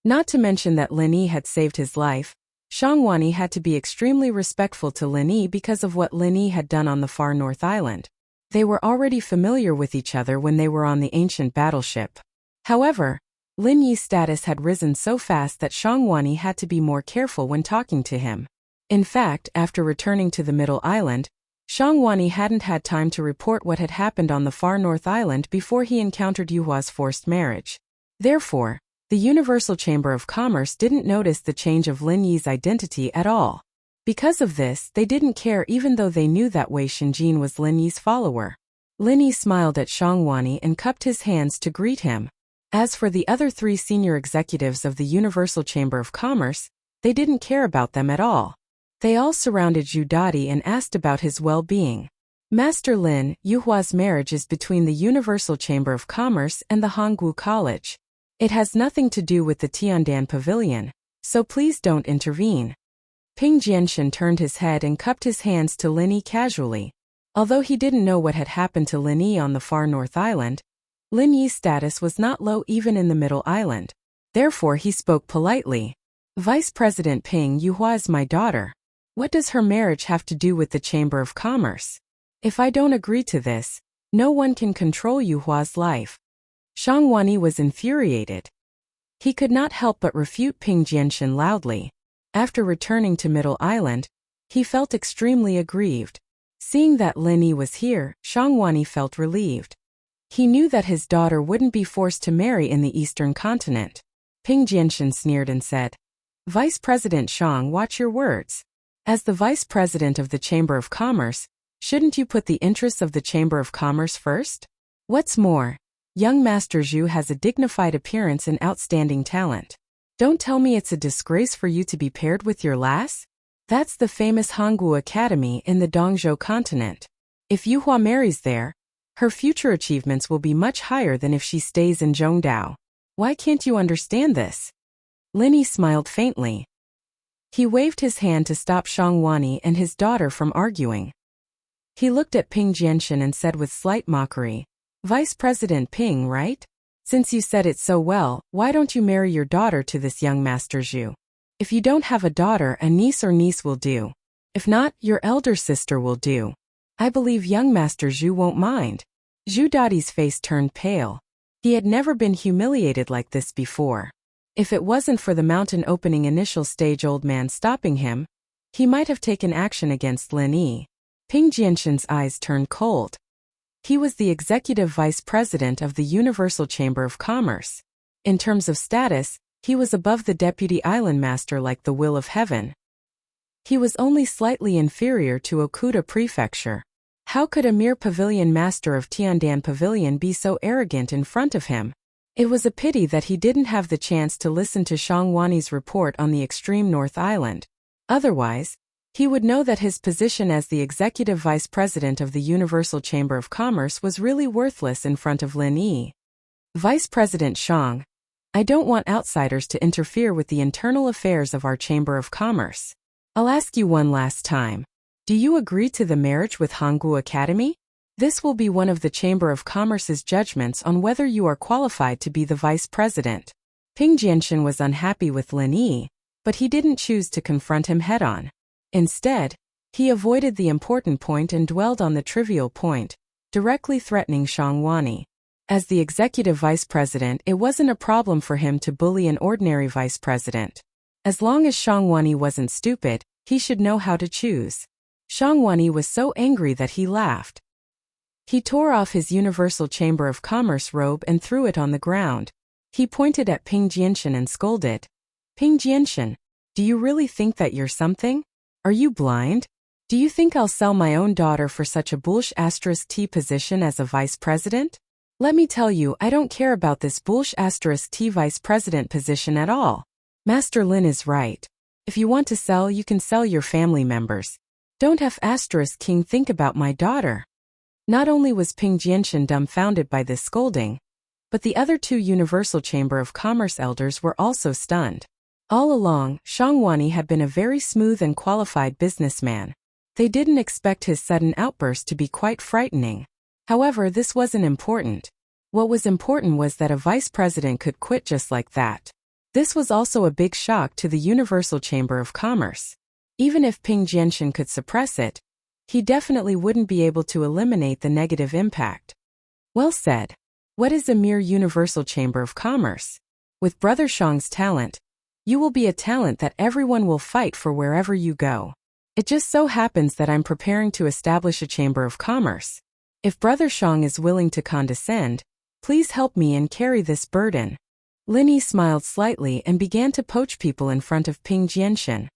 Not to mention that Lin Yi had saved his life, Shang Wani had to be extremely respectful to Lin Yi because of what Lin Yi had done on the far north island. They were already familiar with each other when they were on the ancient battleship. However, Lin Yi's status had risen so fast that Shang Wani had to be more careful when talking to him. In fact, after returning to the Middle Island, Shang Wani hadn't had time to report what had happened on the far north island before he encountered Yuhua's forced marriage. Therefore, the Universal Chamber of Commerce didn't notice the change of Lin Yi's identity at all. Because of this, they didn't care even though they knew that Wei Shinjin was Lin Yi's follower. Lin Yi smiled at Shang Wani and cupped his hands to greet him. As for the other 3 senior executives of the Universal Chamber of Commerce, they didn't care about them at all. They all surrounded Zhu Dadi and asked about his well-being. Master Lin, Yuhua's marriage is between the Universal Chamber of Commerce and the Hongwu College. It has nothing to do with the Tiandan Pavilion, so please don't intervene. Ping Jianshan turned his head and cupped his hands to Lin Yi casually. Although he didn't know what had happened to Lin Yi on the far north island, Lin Yi's status was not low even in the Middle Island. Therefore he spoke politely. "Vice President Ping Yuhua is my daughter. What does her marriage have to do with the Chamber of Commerce? If I don't agree to this, no one can control Yuhua's life." Shang Wani was infuriated. He could not help but refute Ping Jianshan loudly. After returning to Middle Island, he felt extremely aggrieved. Seeing that Lin Yi was here, Shang Wani felt relieved. He knew that his daughter wouldn't be forced to marry in the Eastern continent. Ping Jianshan sneered and said, "Vice President Shang, watch your words. As the Vice President of the Chamber of Commerce, shouldn't you put the interests of the Chamber of Commerce first? What's more, young Master Zhu has a dignified appearance and outstanding talent. Don't tell me it's a disgrace for you to be paired with your lass? That's the famous Hongwu Academy in the Dongzhou continent. If Yuhua marries there, her future achievements will be much higher than if she stays in Zhongdao. Why can't you understand this?" Lin Yi smiled faintly. He waved his hand to stop Shang Wani and his daughter from arguing. He looked at Ping Jianshan and said with slight mockery, "Vice President Ping, right? Since you said it so well, why don't you marry your daughter to this young Master Zhu? If you don't have a daughter, a niece or niece will do. If not, your elder sister will do. I believe young Master Zhu won't mind." Zhu Dadi's face turned pale. He had never been humiliated like this before. If it wasn't for the mountain opening initial stage old man stopping him, he might have taken action against Lin Yi. Ping Jianshan's eyes turned cold. He was the executive vice president of the Universal Chamber of Commerce. In terms of status, he was above the deputy island master like the will of heaven. He was only slightly inferior to Okuda Prefecture. How could a mere pavilion master of Tiandan Pavilion be so arrogant in front of him? It was a pity that he didn't have the chance to listen to Shang Wani's report on the extreme North Island. Otherwise, he would know that his position as the executive vice president of the Universal Chamber of Commerce was really worthless in front of Lin Yi. "Vice President Shang, I don't want outsiders to interfere with the internal affairs of our Chamber of Commerce. I'll ask you one last time. Do you agree to the marriage with Hongwu Academy? This will be one of the Chamber of Commerce's judgments on whether you are qualified to be the vice president." Ping Jianshan was unhappy with Lin Yi, but he didn't choose to confront him head-on. Instead, he avoided the important point and dwelled on the trivial point, directly threatening Shang Wani. As the executive vice president, it wasn't a problem for him to bully an ordinary vice president. As long as Shangwani wasn't stupid, he should know how to choose. Shangwani was so angry that he laughed. He tore off his Universal Chamber of Commerce robe and threw it on the ground. He pointed at Ping Jianshan and scolded. Ping Jianshan, do you really think that you're something? Are you blind? Do you think I'll sell my own daughter for such a bullsh*t position as a vice president? Let me tell you, I don't care about this bullsh*t vice president position at all. Master Lin is right. If you want to sell, you can sell your family members. Don't have *king think about my daughter. Not only was Ping Jianshan dumbfounded by this scolding, but the other two Universal Chamber of Commerce elders were also stunned. All along, Shangwani had been a very smooth and qualified businessman. They didn't expect his sudden outburst to be quite frightening. However, this wasn't important. What was important was that a vice president could quit just like that. This was also a big shock to the Universal Chamber of Commerce. Even if Ping Jianshan could suppress it, he definitely wouldn't be able to eliminate the negative impact. Well said. What is a mere Universal Chamber of Commerce? With Brother Shang's talent, you will be a talent that everyone will fight for wherever you go. It just so happens that I'm preparing to establish a Chamber of Commerce. If Brother Shang is willing to condescend, please help me and carry this burden. Linny smiled slightly and began to poach people in front of Ping Jianshan.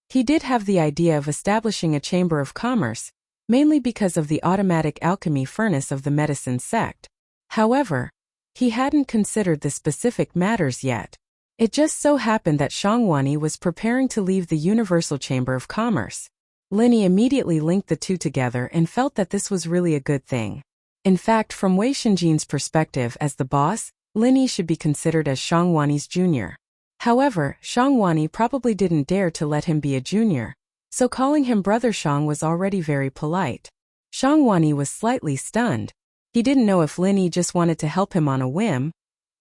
He did have the idea of establishing a Chamber of Commerce, mainly because of the automatic alchemy furnace of the medicine sect. However, he hadn't considered the specific matters yet. It just so happened that Shangwani was preparing to leave the Universal Chamber of Commerce. Linny immediately linked the two together and felt that this was really a good thing. In fact, from Wei Shenjin's perspective as the boss, Linny should be considered as Shangwani's junior. However, Shangwani probably didn't dare to let him be a junior, so calling him Brother Shang was already very polite. Shangwani was slightly stunned. He didn't know if Linny just wanted to help him on a whim,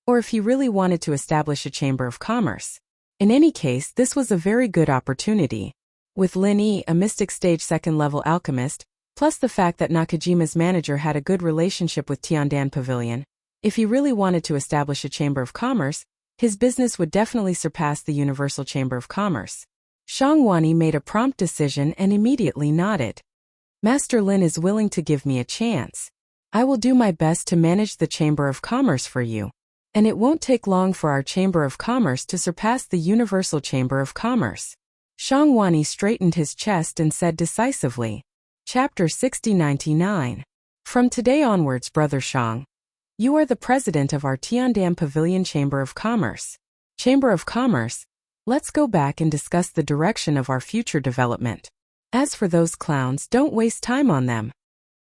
or if he really wanted to establish a Chamber of Commerce. In any case, this was a very good opportunity. With Linny, a Mystic Stage 2nd level alchemist, plus the fact that Nakajima's manager had a good relationship with Tiandan Pavilion, if he really wanted to establish a Chamber of Commerce, his business would definitely surpass the Universal Chamber of Commerce. Shangwani made a prompt decision and immediately nodded. Master Lin is willing to give me a chance. I will do my best to manage the Chamber of Commerce for you. And it won't take long for our Chamber of Commerce to surpass the Universal Chamber of Commerce. Shangwani straightened his chest and said decisively. Chapter 6099. From today onwards, Brother Shang, you are the president of our Tiandan Pavilion Chamber of Commerce. Chamber of Commerce, let's go back and discuss the direction of our future development. As for those clowns, don't waste time on them.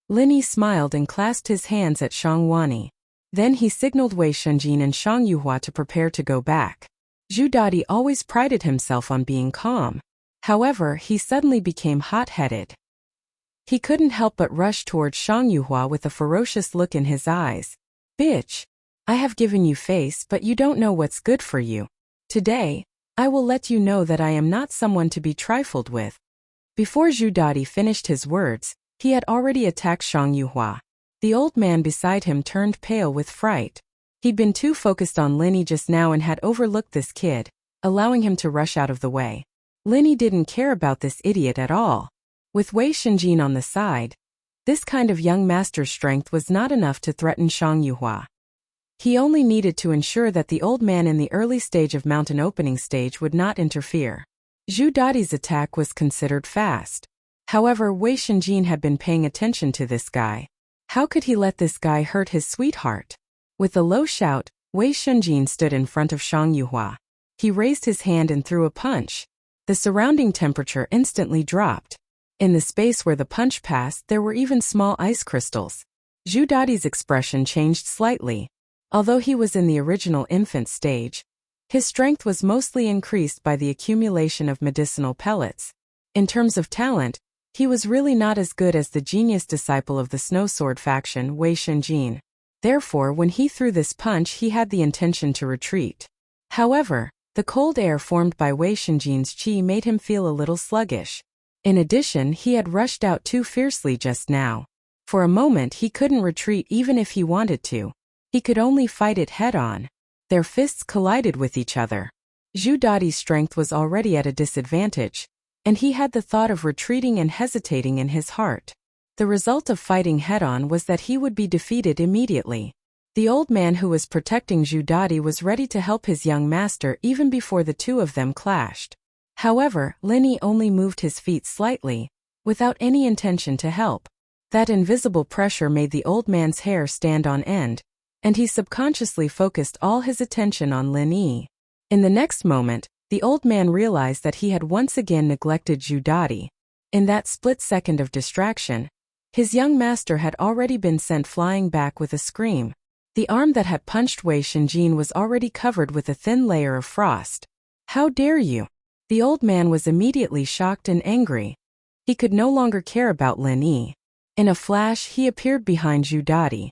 Linny smiled and clasped his hands at Shangwani. Then he signaled Wei Shenjin and Shang Yuhua to prepare to go back. Zhu Dadi always prided himself on being calm. However, he suddenly became hot-headed. He couldn't help but rush towards Shang Yuhua with a ferocious look in his eyes. Bitch! I have given you face, but you don't know what's good for you. Today, I will let you know that I am not someone to be trifled with. Before Zhu Dadi finished his words, he had already attacked Shang Yuhua. The old man beside him turned pale with fright. He'd been too focused on Linny just now and had overlooked this kid, allowing him to rush out of the way. Linny didn't care about this idiot at all. With Wei Shenjin on the side, this kind of young master's strength was not enough to threaten Shang Yuhua. He only needed to ensure that the old man in the early stage of mountain opening stage would not interfere. Zhu Dadi's attack was considered fast. However, Wei Shenjin had been paying attention to this guy. How could he let this guy hurt his sweetheart? With a low shout, Wei Shenjin stood in front of Shang Yuhua. He raised his hand and threw a punch. The surrounding temperature instantly dropped. In the space where the punch passed, there were even small ice crystals. Zhu Dadi's expression changed slightly. Although he was in the original infant stage, his strength was mostly increased by the accumulation of medicinal pellets. In terms of talent, he was really not as good as the genius disciple of the Snow Sword faction, Wei Shenjin. Therefore, when he threw this punch, he had the intention to retreat. However, the cold air formed by Wei Shenjin's chi made him feel a little sluggish. In addition, he had rushed out too fiercely just now. For a moment he couldn't retreat even if he wanted to. He could only fight it head-on. Their fists collided with each other. Zhu Dadi's strength was already at a disadvantage, and he had the thought of retreating and hesitating in his heart. The result of fighting head-on was that he would be defeated immediately. The old man who was protecting Zhu Dadi was ready to help his young master even before the two of them clashed. However, Lin Yi only moved his feet slightly, without any intention to help. That invisible pressure made the old man's hair stand on end, and he subconsciously focused all his attention on Lin Yi. In the next moment, the old man realized that he had once again neglected Zhu Dadi. In that split second of distraction, his young master had already been sent flying back with a scream. The arm that had punched Wei Shenjin was already covered with a thin layer of frost. "How dare you?" The old man was immediately shocked and angry. He could no longer care about Lin Yi. In a flash, he appeared behind Zhu Dadi.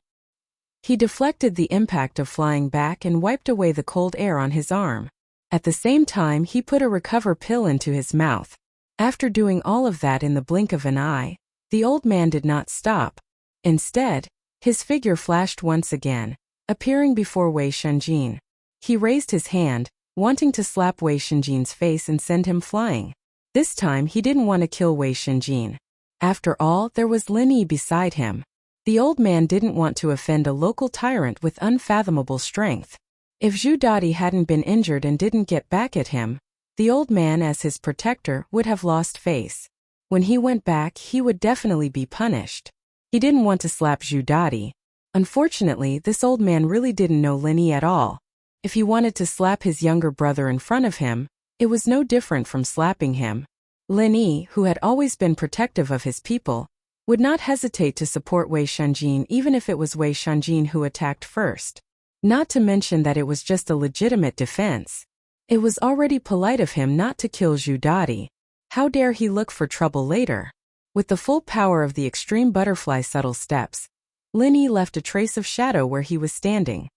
He deflected the impact of flying back and wiped away the cold air on his arm. At the same time, he put a recover pill into his mouth. After doing all of that in the blink of an eye, the old man did not stop. Instead, his figure flashed once again, appearing before Wei Shenjin. He raised his hand, wanting to slap Wei Shenjin's face and send him flying. This time he didn't want to kill Wei Shenjin. After all, there was Lin Yi beside him. The old man didn't want to offend a local tyrant with unfathomable strength. If Zhu Dadi hadn't been injured and didn't get back at him, the old man as his protector would have lost face. When he went back, he would definitely be punished. He didn't want to slap Zhu Dadi. Unfortunately, this old man really didn't know Lin Yi at all. If he wanted to slap his younger brother in front of him, it was no different from slapping him. Lin Yi, who had always been protective of his people, would not hesitate to support Wei Shenjin even if it was Wei Shenjin who attacked first. Not to mention that it was just a legitimate defense. It was already polite of him not to kill Zhu Dadi. How dare he look for trouble later? With the full power of the extreme butterfly subtle steps, Lin Yi left a trace of shadow where he was standing.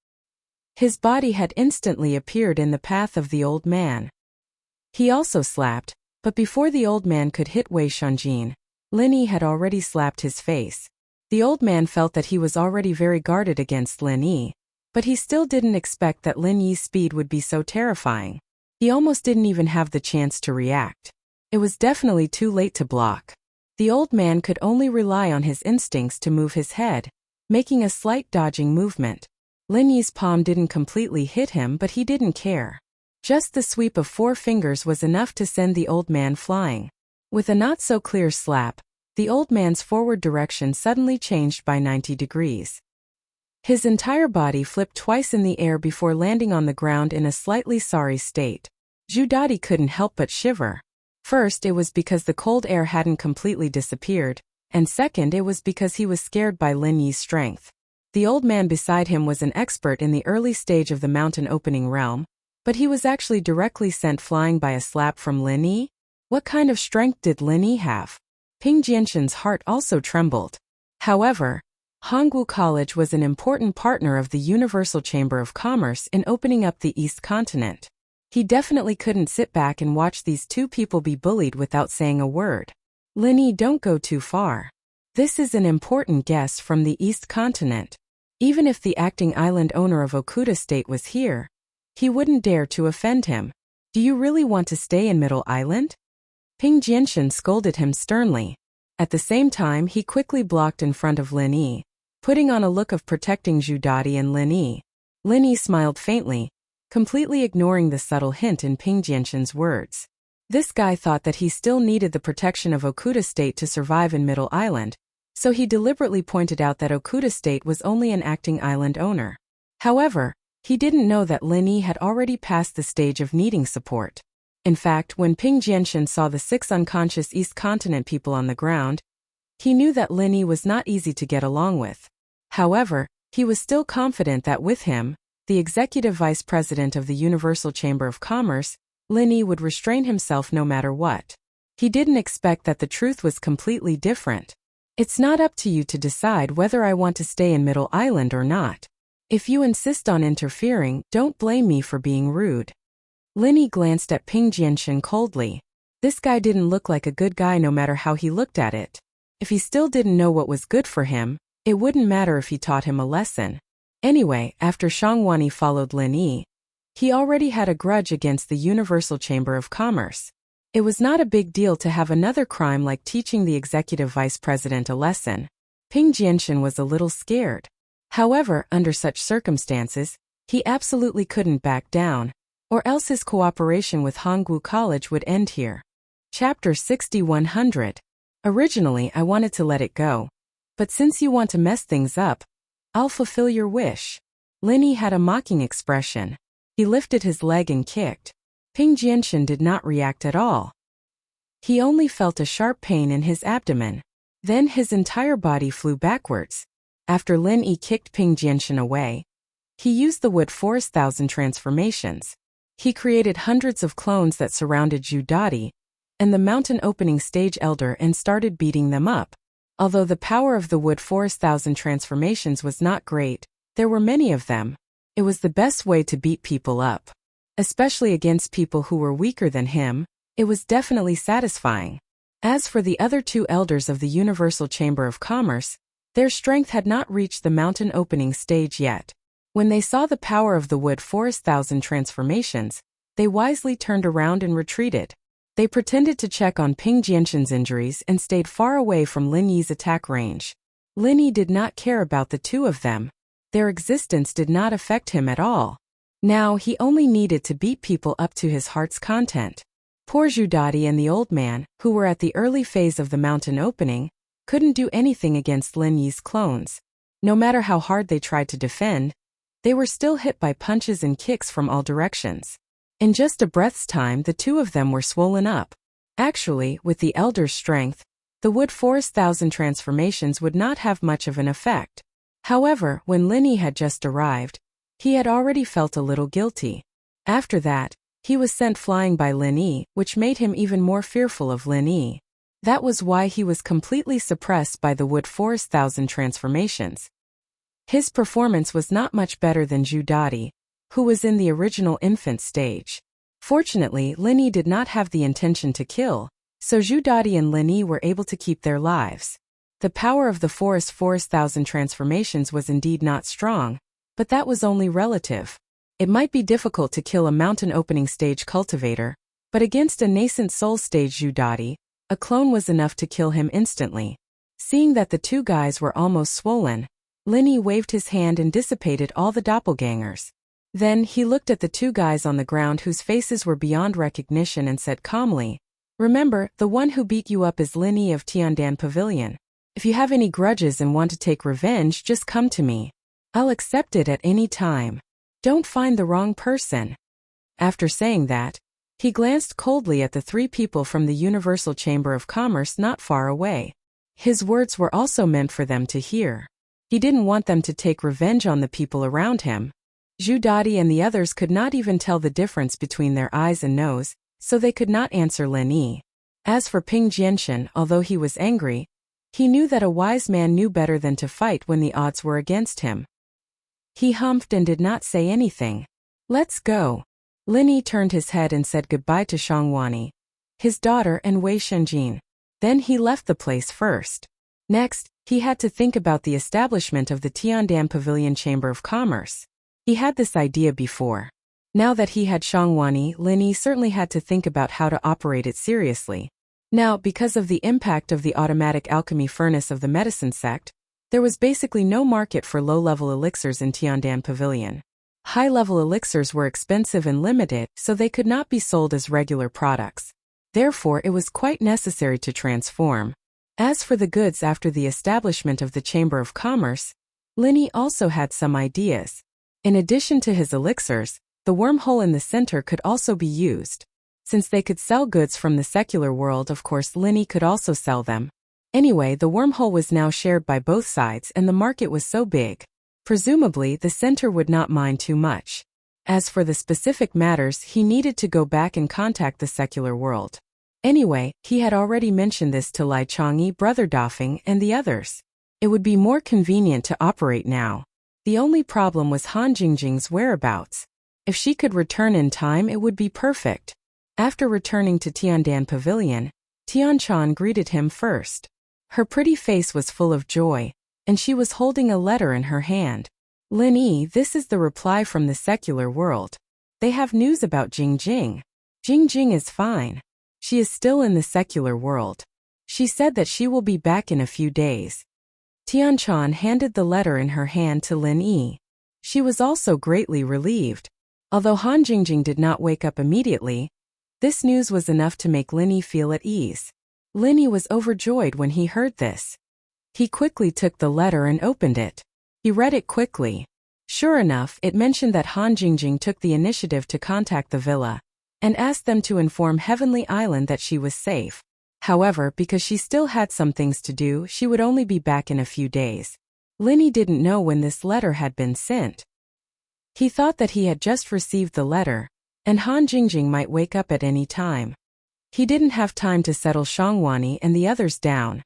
His body had instantly appeared in the path of the old man. He also slapped, but before the old man could hit Wei Shenjin, Lin Yi had already slapped his face. The old man felt that he was already very guarded against Lin Yi, but he still didn't expect that Lin Yi's speed would be so terrifying. He almost didn't even have the chance to react. It was definitely too late to block. The old man could only rely on his instincts to move his head, making a slight dodging movement. Lin Yi's palm didn't completely hit him, but he didn't care. Just the sweep of 4 fingers was enough to send the old man flying. With a not-so-clear slap, the old man's forward direction suddenly changed by 90 degrees. His entire body flipped twice in the air before landing on the ground in a slightly sorry state. Zhu Dadi couldn't help but shiver. First, it was because the cold air hadn't completely disappeared, and second, it was because he was scared by Lin Yi's strength. The old man beside him was an expert in the early stage of the mountain opening realm, but he was actually directly sent flying by a slap from Lin Yi. What kind of strength did Lin Yi have? Ping Jianshan's heart also trembled. However, Hongwu College was an important partner of the Universal Chamber of Commerce in opening up the East Continent. He definitely couldn't sit back and watch these two people be bullied without saying a word. Lin Yi, don't go too far. This is an important guest from the East Continent. Even if the acting island owner of Okuda State was here, he wouldn't dare to offend him. Do you really want to stay in Middle Island? Ping Jianshan scolded him sternly. At the same time, he quickly blocked in front of Lin Yi, putting on a look of protecting Zhu Dadi and Lin Yi. Lin Yi smiled faintly, completely ignoring the subtle hint in Ping Jianshan's words. This guy thought that he still needed the protection of Okuda State to survive in Middle Island, so he deliberately pointed out that Okuda State was only an acting island owner. However, he didn't know that Lin Yi had already passed the stage of needing support. In fact, when Ping Jianshan saw the 6 unconscious East Continent people on the ground, he knew that Lin Yi was not easy to get along with. However, he was still confident that with him, the executive vice president of the Universal Chamber of Commerce, Lin Yi would restrain himself no matter what. He didn't expect that the truth was completely different. It's not up to you to decide whether I want to stay in Middle Island or not. If you insist on interfering, don't blame me for being rude. Lin Yi glanced at Ping Jianshan coldly. This guy didn't look like a good guy no matter how he looked at it. If he still didn't know what was good for him, it wouldn't matter if he taught him a lesson. Anyway, after Shangwani followed Lin Yi, he already had a grudge against the Universal Chamber of Commerce. It was not a big deal to have another crime like teaching the executive vice president a lesson. Ping Jianshan was a little scared. However, under such circumstances, he absolutely couldn't back down, or else his cooperation with Hongwu College would end here. Chapter 6100. Originally, I wanted to let it go. But since you want to mess things up, I'll fulfill your wish. Lin Yi had a mocking expression. He lifted his leg and kicked. Ping Jianshan did not react at all. He only felt a sharp pain in his abdomen. Then his entire body flew backwards. After Lin Yi kicked Ping Jianshan away, he used the Wood Forest Thousand transformations. He created hundreds of clones that surrounded Zhu Dadi and the mountain opening stage elder and started beating them up. Although the power of the Wood Forest Thousand transformations was not great, there were many of them. It was the best way to beat people up. Especially against people who were weaker than him, it was definitely satisfying. As for the other two elders of the Universal Chamber of Commerce, their strength had not reached the mountain opening stage yet. When they saw the power of the Wood Forest Thousand transformations, they wisely turned around and retreated. They pretended to check on Ping Jianshan's injuries and stayed far away from Lin Yi's attack range. Lin Yi did not care about the two of them. Their existence did not affect him at all. Now he only needed to beat people up to his heart's content. Poor Zhu Dadi and the old man, who were at the early phase of the mountain opening, couldn't do anything against Lin Yi's clones. No matter how hard they tried to defend, they were still hit by punches and kicks from all directions. In just a breath's time, the two of them were swollen up. Actually, with the elder's strength, the Wood Forest Thousand transformations would not have much of an effect. However, when Lin Yi had just arrived, he had already felt a little guilty. After that, he was sent flying by Lin Yi, which made him even more fearful of Lin Yi. That was why he was completely suppressed by the Wood Forest Thousand transformations. His performance was not much better than Zhu Dadi, who was in the original infant stage. Fortunately, Lin Yi did not have the intention to kill, so Zhu Dadi and Lin Yi were able to keep their lives. The power of the Forest Thousand transformations was indeed not strong, but that was only relative. It might be difficult to kill a mountain opening stage cultivator, but against a nascent soul stage Zhu Dadi, a clone was enough to kill him instantly. Seeing that the two guys were almost swollen, Lin Yi waved his hand and dissipated all the doppelgangers. Then he looked at the two guys on the ground whose faces were beyond recognition and said calmly, "Remember, the one who beat you up is Lin Yi of Tiandan Pavilion. If you have any grudges and want to take revenge, just come to me. I'll accept it at any time. Don't find the wrong person." After saying that, he glanced coldly at the three people from the Universal Chamber of Commerce not far away. His words were also meant for them to hear. He didn't want them to take revenge on the people around him. Zhu Dadi and the others could not even tell the difference between their eyes and nose, so they could not answer Lin Yi. As for Ping Jianshan, although he was angry, he knew that a wise man knew better than to fight when the odds were against him. He humphed and did not say anything. "Let's go." Lin Yi turned his head and said goodbye to Shangwani, his daughter, and Wei Shenjin. Then he left the place first. Next, he had to think about the establishment of the Tiandan Pavilion Chamber of Commerce. He had this idea before. Now that he had Shangwani, Lin Yi certainly had to think about how to operate it seriously. Now, because of the impact of the automatic alchemy furnace of the medicine sect, there was basically no market for low-level elixirs in Tiandan Pavilion. High-level elixirs were expensive and limited, so they could not be sold as regular products. Therefore, it was quite necessary to transform. As for the goods after the establishment of the Chamber of Commerce, Lin Yi also had some ideas. In addition to his elixirs, the wormhole in the center could also be used. Since they could sell goods from the secular world, of course Lin Yi could also sell them. Anyway, the wormhole was now shared by both sides and the market was so big. Presumably, the center would not mind too much. As for the specific matters, he needed to go back and contact the secular world. Anyway, he had already mentioned this to Lai Changyi, Brother Dafeng, and the others. It would be more convenient to operate now. The only problem was Han Jingjing's whereabouts. If she could return in time, it would be perfect. After returning to Tiandan Pavilion, Tian Chan greeted him first. Her pretty face was full of joy, and she was holding a letter in her hand. Lin Yi, this is the reply from the secular world. They have news about Jing Jing. Jing Jing is fine. She is still in the secular world. She said that she will be back in a few days. Tianchan handed the letter in her hand to Lin Yi. She was also greatly relieved. Although Han Jingjing did not wake up immediately, this news was enough to make Lin Yi feel at ease. Lin Yi was overjoyed when he heard this. He quickly took the letter and opened it. He read it quickly. Sure enough, it mentioned that Han Jingjing took the initiative to contact the villa and asked them to inform Heavenly Island that she was safe. However, because she still had some things to do, she would only be back in a few days. Lin Yi didn't know when this letter had been sent. He thought that he had just received the letter, and Han Jingjing might wake up at any time. He didn't have time to settle Shangwani and the others down.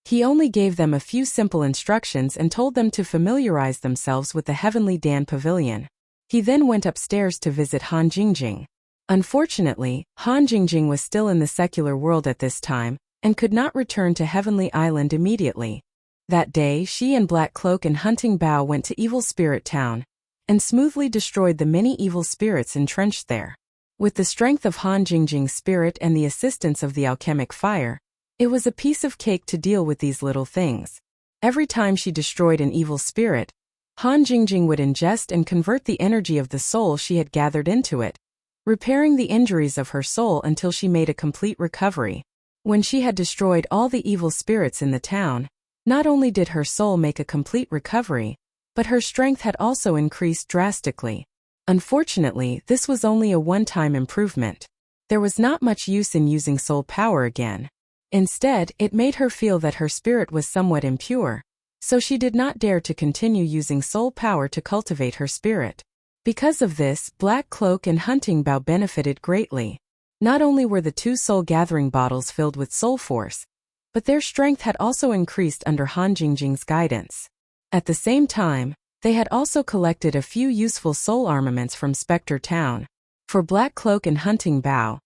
He only gave them a few simple instructions and told them to familiarize themselves with the Heavenly Dan Pavilion. He then went upstairs to visit Han Jingjing. Unfortunately, Han Jingjing was still in the secular world at this time, and could not return to Heavenly Island immediately. That day, she and Black Cloak and Hunting Bow went to Evil Spirit Town, and smoothly destroyed the many evil spirits entrenched there. With the strength of Han Jingjing's spirit and the assistance of the alchemic fire, it was a piece of cake to deal with these little things. Every time she destroyed an evil spirit, Han Jingjing would ingest and convert the energy of the soul she had gathered into it, repairing the injuries of her soul until she made a complete recovery. When she had destroyed all the evil spirits in the town, not only did her soul make a complete recovery, but her strength had also increased drastically. Unfortunately, this was only a one-time improvement. There was not much use in using soul power again. Instead, it made her feel that her spirit was somewhat impure, so she did not dare to continue using soul power to cultivate her spirit. Because of this, Black Cloak and Hunting Bow benefited greatly. Not only were the 2 soul-gathering bottles filled with soul force, but their strength had also increased under Han Jingjing's guidance. At the same time, they had also collected a few useful soul armaments from Spectre Town. For Black Cloak and Hunting Bow,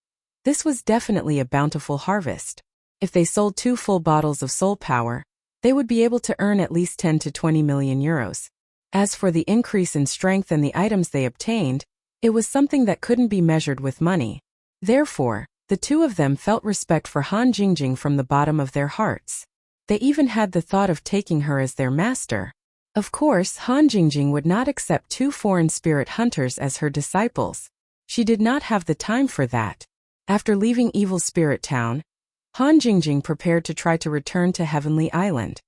this was definitely a bountiful harvest. If they sold 2 full bottles of soul power, they would be able to earn at least 10 to 20 million euros. As for the increase in strength and the items they obtained, it was something that couldn't be measured with money. Therefore, the 2 of them felt respect for Han Jingjing from the bottom of their hearts. They even had the thought of taking her as their master. Of course, Han Jingjing would not accept 2 foreign spirit hunters as her disciples. She did not have the time for that. After leaving Evil Spirit Town, Han Jingjing prepared to try to return to Heavenly Island.